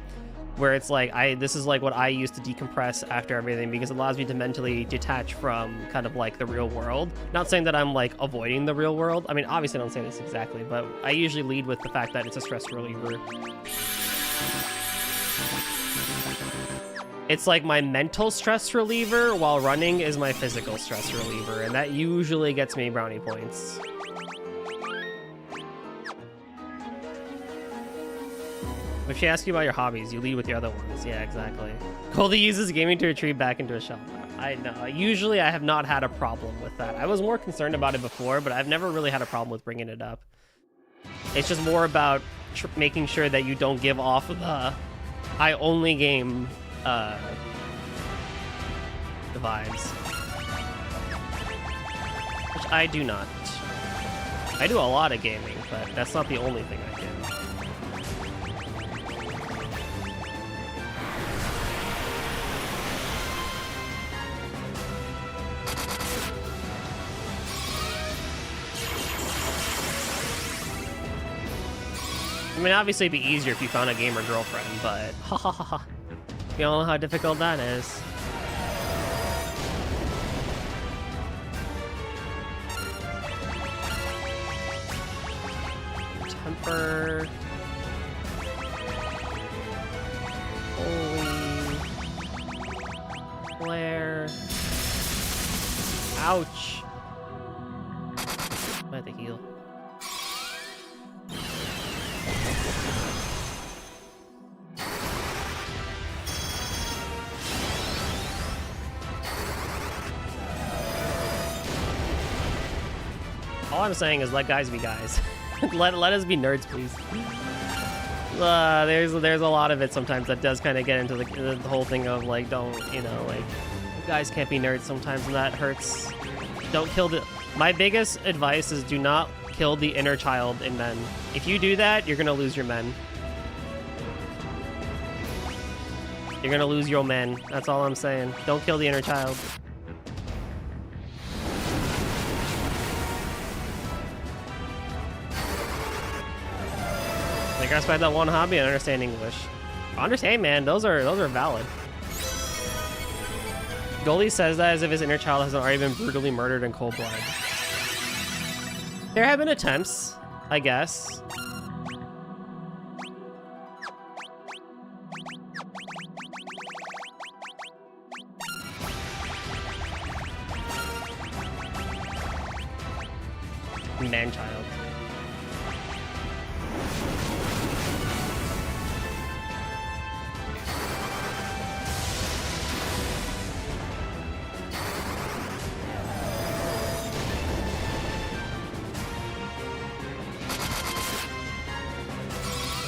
where it's like this is like what I use to decompress after everything, because it allows me to mentally detach from kind of like the real world. Not saying that I'm like avoiding the real world. I mean, obviously I don't say this exactly, but I usually lead with the fact that it's a stress reliever. It's like my mental stress reliever, while running is my physical stress reliever, and that usually gets me brownie points. If she asks you about your hobbies, you lead with your other ones. Yeah, exactly. Goldie uses gaming to retreat back into a shell. I know. Usually I have not had a problem with that. I was more concerned about it before, but I've never really had a problem with bringing it up. It's just more about making sure that you don't give off the I only game the vibes. Which I do not. I do a lot of gaming, but that's not the only thing I do. I mean, obviously it'd be easier if you found a gamer girlfriend, but ha ha ha ha. You all know how difficult that is. Temper. Holy. Flare. Ouch. I have to heal. All I'm saying is let guys be guys. let us be nerds, please. There's a lot of it sometimes that does kind of get into the whole thing of like, don't, you know, like, guys can't be nerds sometimes, and that hurts. Don't kill the... My biggest advice is do not kill the inner child in men. If you do that, you're gonna lose your men. You're gonna lose your men. That's all I'm saying. Don't kill the inner child. I guess by that one hobby, I understand English. Understand, man. Those are valid. Goldie says that as if his inner child hasn't already been brutally murdered in cold blood. There have been attempts, I guess. Man-child.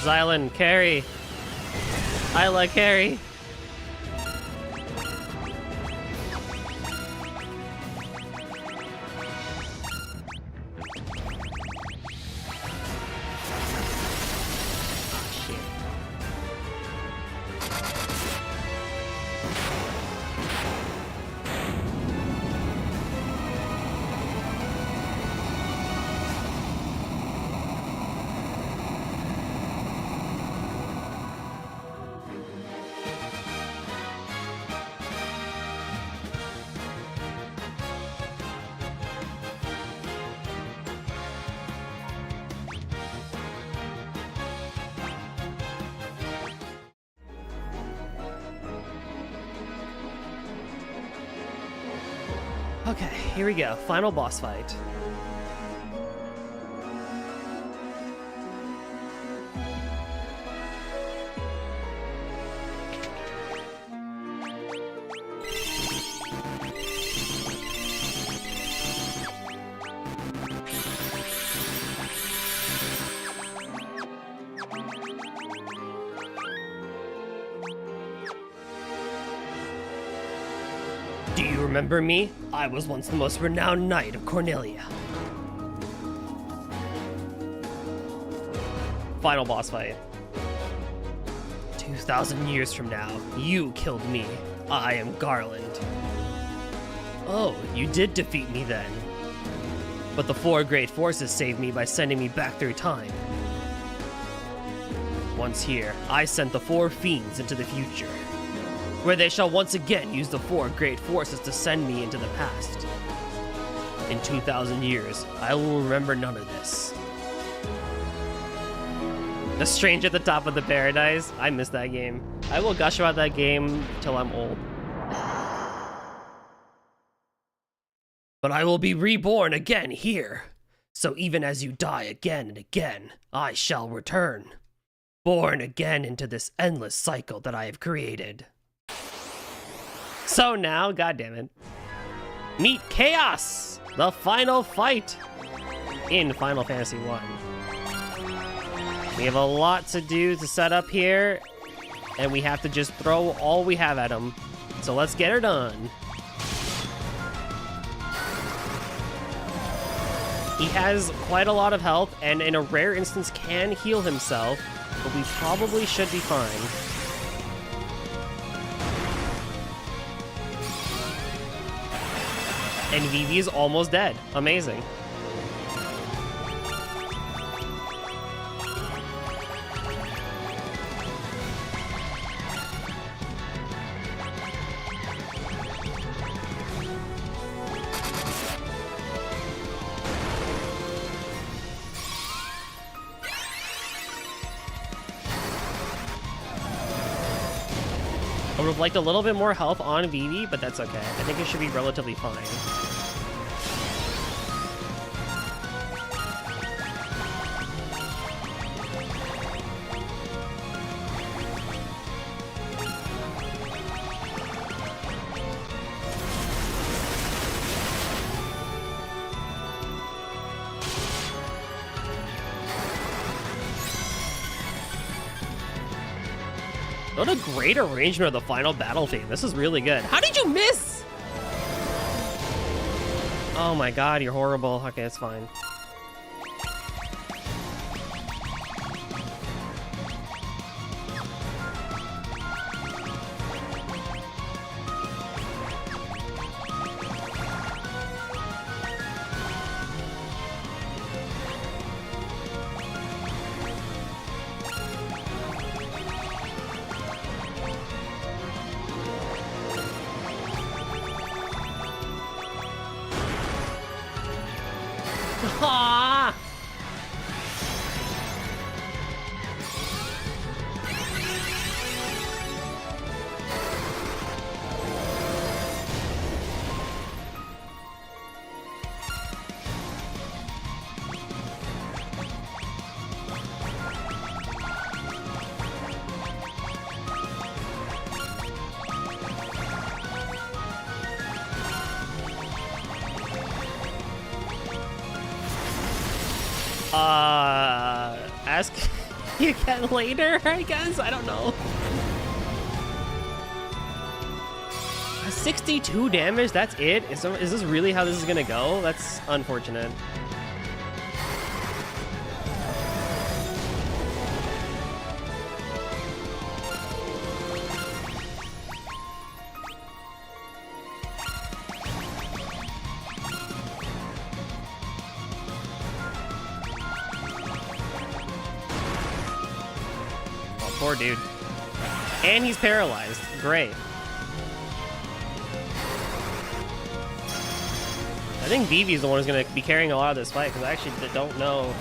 Xylan, carry. Isla, carry. Okay, here we go. Final boss fight. Do you remember me? I was once the most renowned knight of Cornelia. Final boss fight. 2,000 years from now, you killed me. I am Garland. Oh, you did defeat me then. But the four great forces saved me by sending me back through time. Once here, I sent the four fiends into the future, where they shall once again use the four great forces to send me into the past. In 2,000 years, I will remember none of this. The Stranger at the Top of the Paradise. I miss that game. I will gush about that game till I'm old. But I will be reborn again here. So even as you die again and again, I shall return. Born again into this endless cycle that I have created. So now, goddammit, meet Chaos, the final fight in Final Fantasy 1. We have a lot to do to set up here, and we have to just throw all we have at him. So let's get her done. He has quite a lot of health, and in a rare instance can heal himself, but we probably should be fine. And Vivi is almost dead. Amazing. I would have liked a little bit more health on Vivi, but that's okay. I think it should be relatively fine. What a great arrangement of the final battle theme. This is really good. How did you miss? Oh my god, you're horrible. Okay, it's fine. Ah! Ask you again later, I guess? I don't know. 62 damage, that's it? Is this really how this is gonna go? That's unfortunate. Poor dude. And he's paralyzed. Great. I think Vivi's the one who's going to be carrying a lot of this fight, because I actually don't know.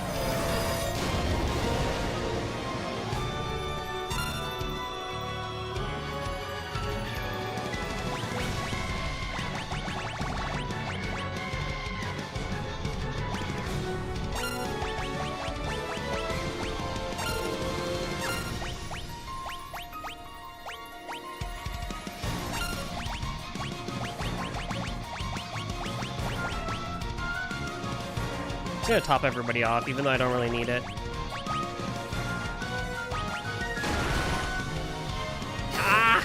I'm gonna top everybody off, even though I don't really need it. Ah!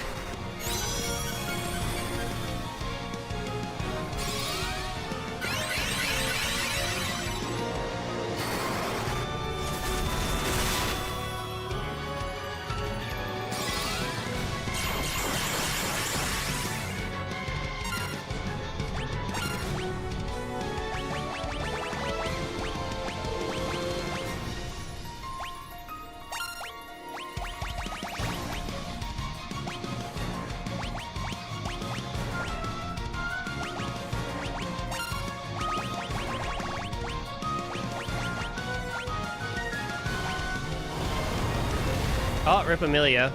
Oh, rip Amelia.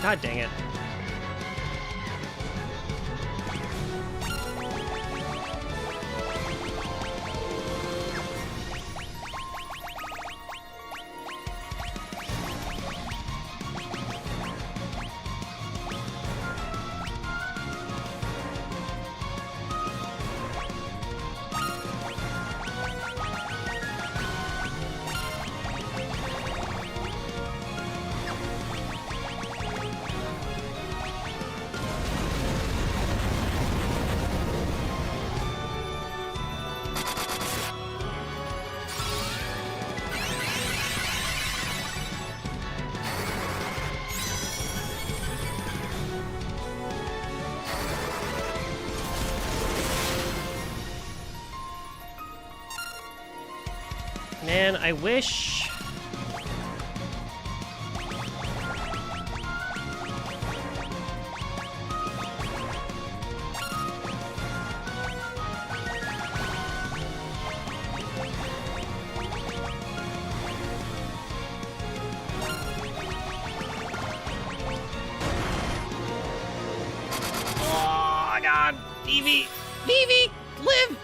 God dang it. Man, I wish... Oh, my God! Vivi! Vivi! Live!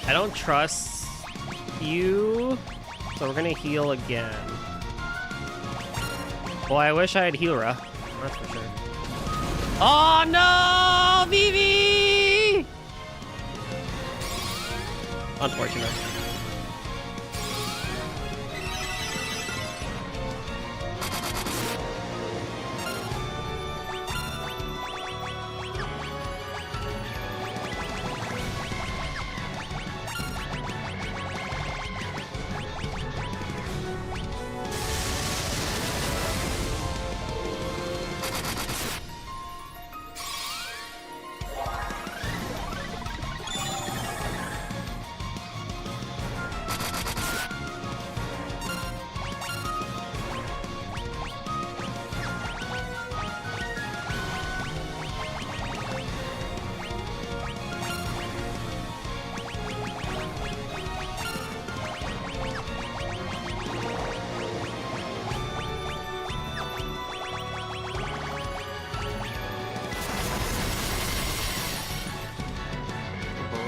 I don't trust you, so we're gonna heal again. Boy, I wish I had Healra. That's for sure. Oh no, Vivi! Unfortunate.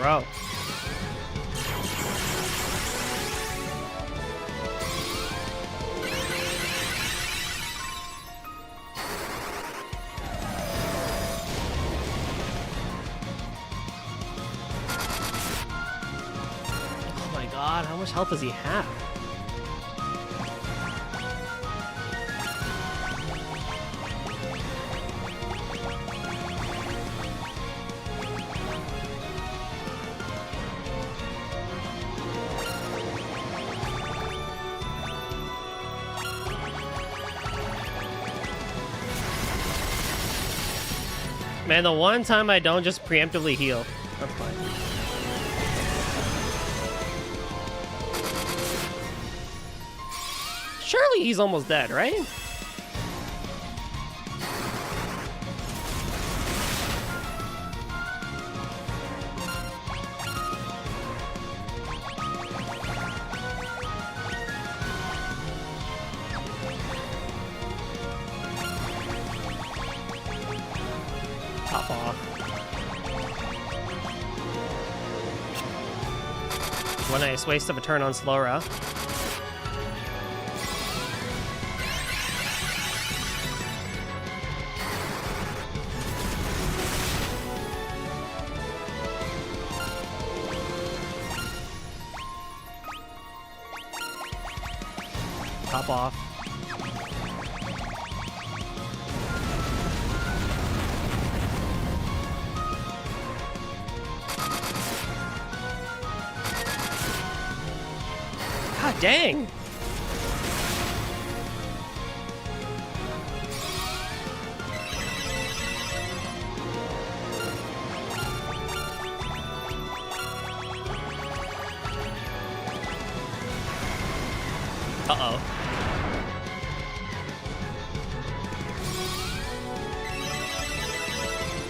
Bro. Oh my God, how much health does he have? Man, the one time I don't just preemptively heal. That's fine. Surely he's almost dead, right? Top off. One nice waste of a turn on Slowra. Top off. God dang! Uh-oh.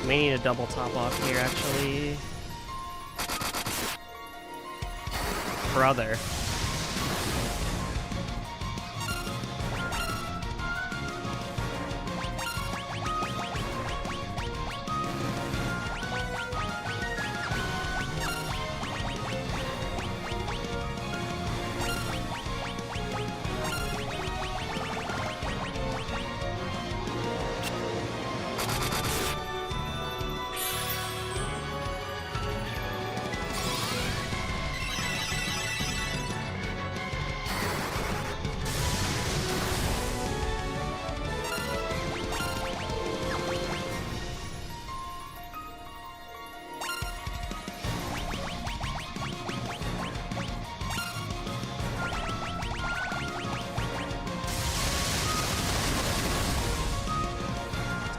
May need a double top off here, actually. Brother.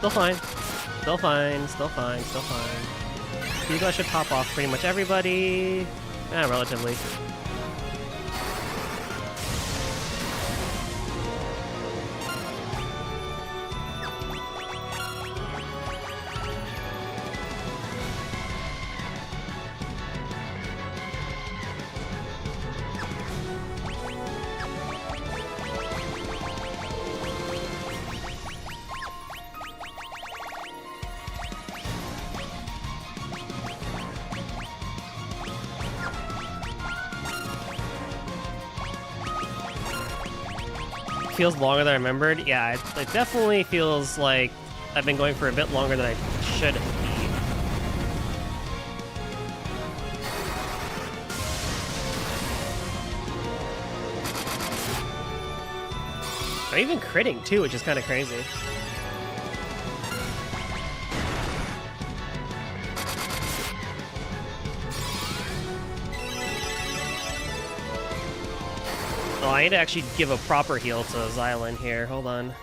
Still fine. Still fine, still fine, still fine. You guys should top off pretty much everybody. Relatively. Feels longer than I remembered. Yeah, it definitely feels like I've been going for a bit longer than I should be. I'm even critting too, which is kind of crazy. Oh, I need to actually give a proper heal to Xylan here. Hold on.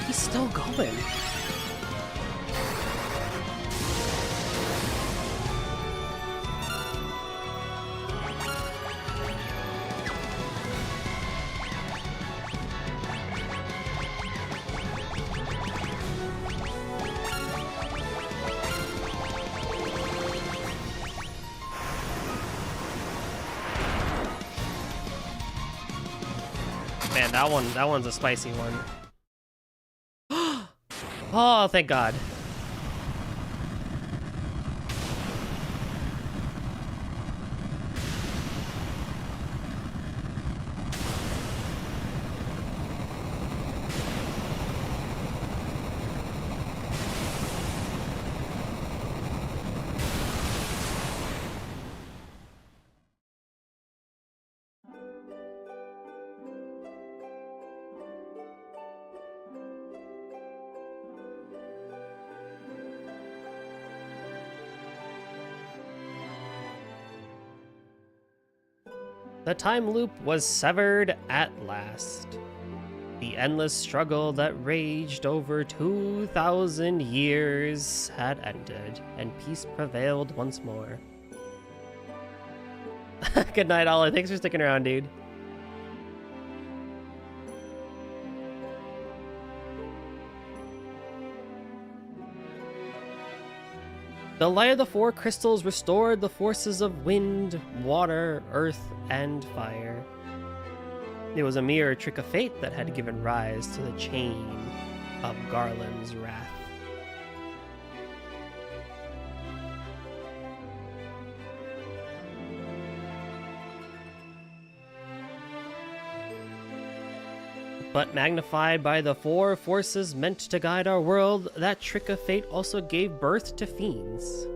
He's still going. Man, that one's a spicy one. Oh, thank God. The time loop was severed at last. The endless struggle that raged over 2,000 years had ended, and peace prevailed once more. Good night, Ollie. Thanks for sticking around, dude. The light of the four crystals restored the forces of wind, water, earth, and fire. It was a mere trick of fate that had given rise to the chain of Garland's wrath. But magnified by the four forces meant to guide our world, that trick of fate also gave birth to fiends.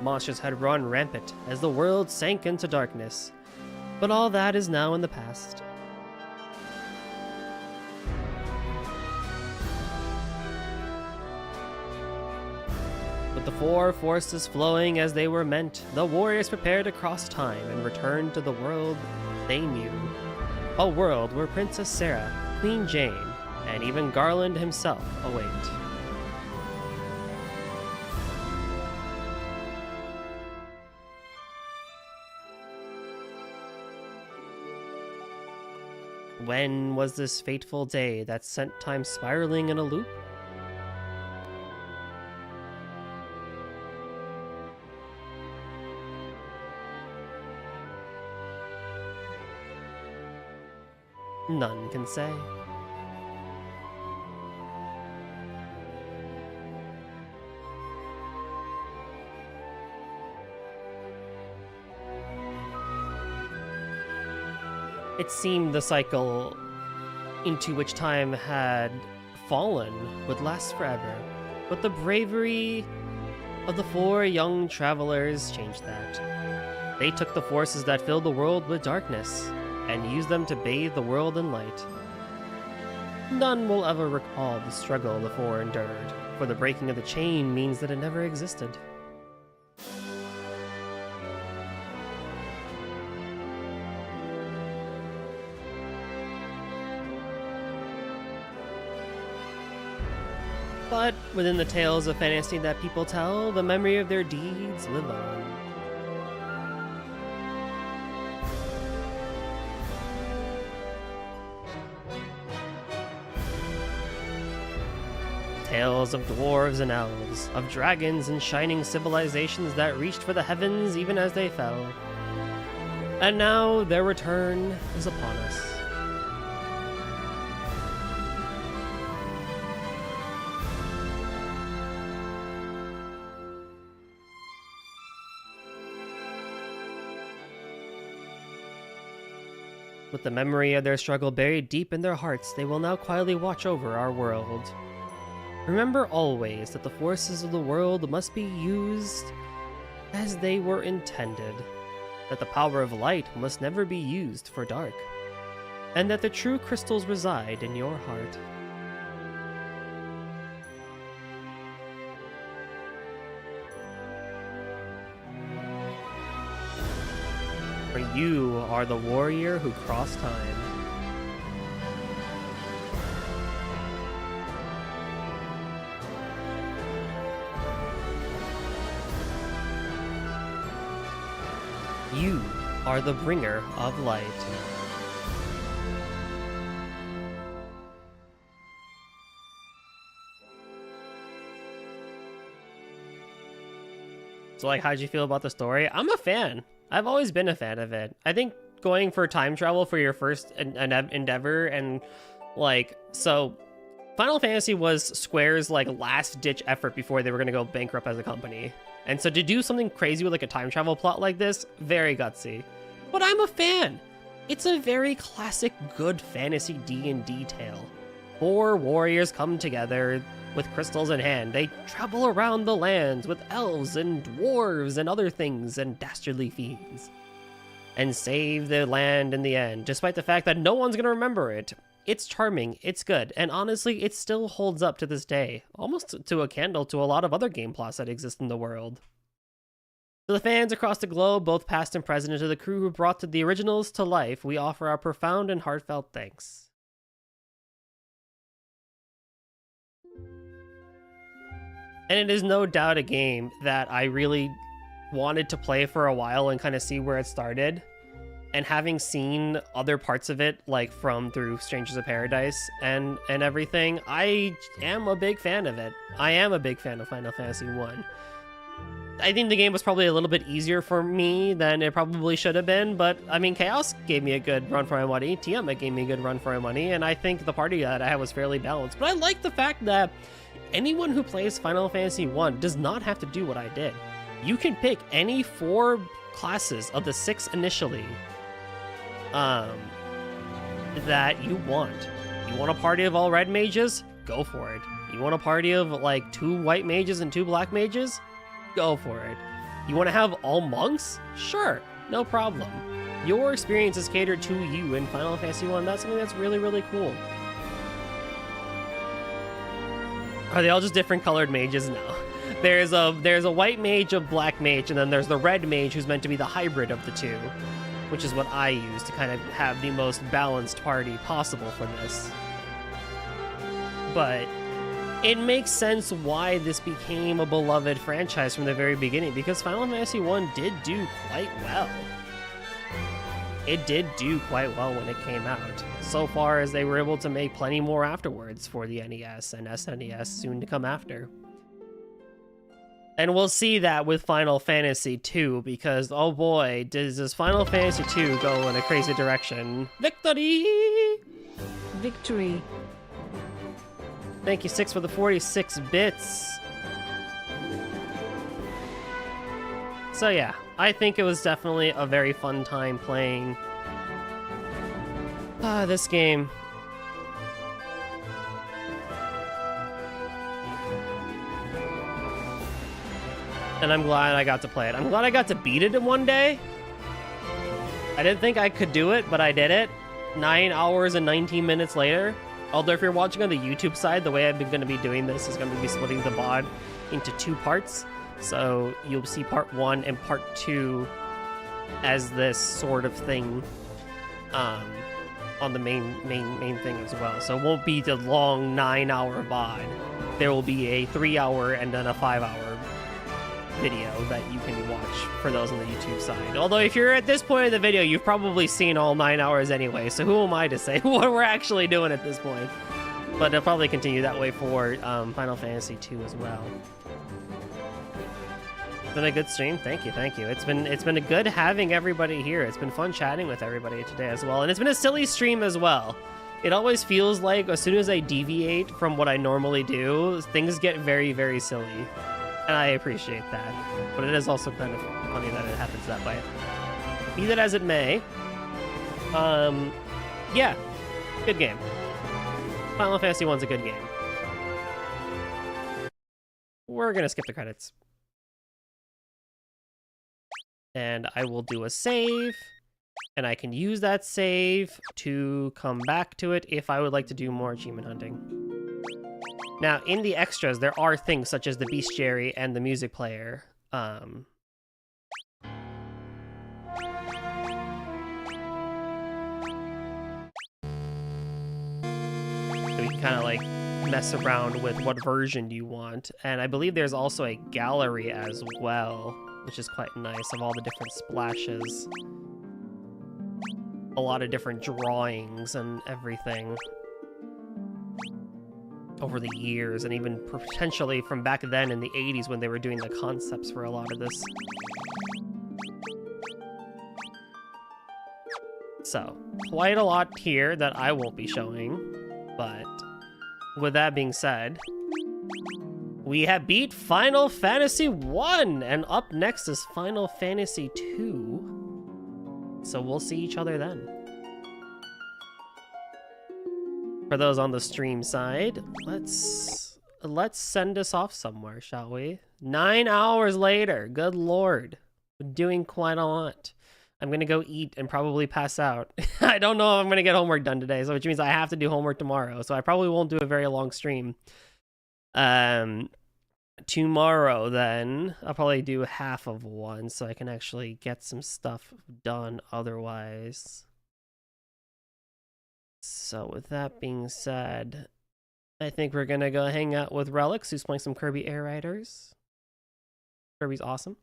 Monsters had run rampant as the world sank into darkness, but all that is now in the past. With the four forces flowing as they were meant, the warriors prepared to cross time and return to the world they knew. A world where Princess Sarah, Queen Jane, and even Garland himself await. When was this fateful day that sent time spiraling in a loop? None can say. It seemed the cycle into which time had fallen would last forever, but the bravery of the four young travelers changed that. They took the forces that filled the world with darkness and used them to bathe the world in light. None will ever recall the struggle the four endured, for the breaking of the chain means that it never existed. But within the tales of fantasy that people tell, the memory of their deeds live on. Tales of dwarves and elves, of dragons and shining civilizations that reached for the heavens even as they fell. And now their return is upon us. With the memory of their struggle buried deep in their hearts, they will now quietly watch over our world. Remember always that the forces of the world must be used as they were intended, that the power of light must never be used for dark, and that the true crystals reside in your heart. For you are the warrior who crossed time. You are the bringer of light. So, like, how'd you feel about the story? I'm a fan. I've always been a fan of it. I think going for time travel for your first endeavor and, like, so Final Fantasy was Square's, like, last-ditch effort before they were going to go bankrupt as a company. And so to do something crazy with, like, a time travel plot like this, very gutsy. But I'm a fan. It's a very classic, good fantasy D&D tale. Four warriors come together with crystals in hand. They travel around the lands with elves and dwarves and other things and dastardly fiends, and save the land in the end, despite the fact that no one's going to remember it. It's charming, it's good, and honestly, it still holds up to this day, almost to a candle to a lot of other game plots that exist in the world. To the fans across the globe, both past and present, and to the crew who brought the originals to life, we offer our profound and heartfelt thanks. And it is no doubt a game that I really wanted to play for a while and kind of see where it started. And having seen other parts of it, like through Strangers of Paradise and everything, I am a big fan of it. I am a big fan of Final Fantasy 1. I think the game was probably a little bit easier for me than it probably should have been, but I mean, Chaos gave me a good run for my money, Tiamat gave me a good run for my money, and I think the party that I had was fairly balanced. But I like the fact that anyone who plays Final Fantasy 1 does not have to do what I did. You can pick any 4 classes of the 6 initially that you want. You want a party of all red mages? Go for it. You want a party of like 2 white mages and 2 black mages? Go for it. You want to have all monks? Sure, no problem. Your experience is catered to you in Final Fantasy 1. That's something that's really, really cool. Are they all just different colored mages? No. There's a white mage, a black mage, and then there's the red mage who's meant to be the hybrid of the two, which is what I use to kind of have the most balanced party possible for this. But it makes sense why this became a beloved franchise from the very beginning, because Final Fantasy 1 did do quite well. It did do quite well when it came out, so far as they were able to make plenty more afterwards for the NES and SNES soon to come after. And we'll see that with Final Fantasy 2, because oh boy, does this Final Fantasy 2 go in a crazy direction. Victory! Victory. Thank you, 6 for the 46 bits. So yeah, I think it was definitely a very fun time playing this game. And I'm glad I got to play it. I'm glad I got to beat it in one day. I didn't think I could do it, but I did it. 9 hours and 19 minutes later. Although if you're watching on the YouTube side, the way I'm going to be doing this is going to be splitting the VOD into 2 parts. So you'll see part 1 and part 2 as this sort of thing on the main thing as well. So it won't be the long 9-hour VOD. There will be a 3-hour and then a 5-hour video that you can watch for those on the YouTube side. Although if you're at this point in the video, you've probably seen all 9 hours anyway, so who am I to say what we're actually doing at this point? But it'll probably continue that way for Final Fantasy 2 as well. It's been a good stream. Thank you. It's been a good having everybody here. It's been fun chatting with everybody today as well. And it's been a silly stream as well. It always feels like as soon as I deviate from what I normally do, things get very, very silly. And I appreciate that. But it is also kind of funny that it happens that way. Be that as it may. Yeah. Good game. Final Fantasy 1's a good game. We're gonna skip the credits. And I will do a save. And I can use that save to come back to it if I would like to do more achievement hunting. Now, in the extras, there are things such as the bestiary and the music player. That we can kind of like mess around with what version you want. And I believe there's also a gallery as well, which is quite nice, of all the different splashes. A lot of different drawings and everything over the years, and even potentially from back then in the 80s when they were doing the concepts for a lot of this. So, quite a lot here that I won't be showing, but with that being said, we have beat Final Fantasy 1, and up next is Final Fantasy 2. So we'll see each other then. For those on the stream side, let's send us off somewhere, shall we? 9 hours later, good lord. We're doing quite a lot. I'm gonna go eat and probably pass out. I don't know if I'm gonna get homework done today, so which means I have to do homework tomorrow, so I probably won't do a very long stream. Tomorrow then, I'll probably do half of one so I can actually get some stuff done otherwise. So with that being said, I think we're gonna go hang out with Relics, who's playing some Kirby Air Riders. Kirby's awesome.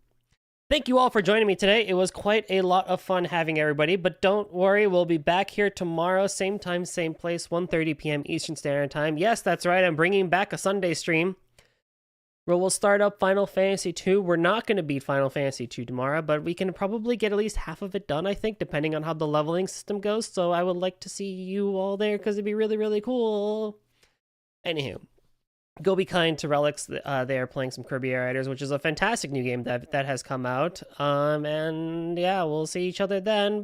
Thank you all for joining me today. It was quite a lot of fun having everybody, but don't worry, we'll be back here tomorrow, same time, same place, 1:30 p.m. Eastern Standard Time. Yes, that's right, I'm bringing back a Sunday stream where we'll start up Final Fantasy 2. We're not going to beat Final Fantasy 2 tomorrow, but we can probably get at least half of it done, I think, depending on how the leveling system goes. So I would like to see you all there because it'd be really, really cool. Anywho, go be kind to Relics. They are playing some Kirby Air Riders, which is a fantastic new game that has come out. And yeah, we'll see each other then. Bye.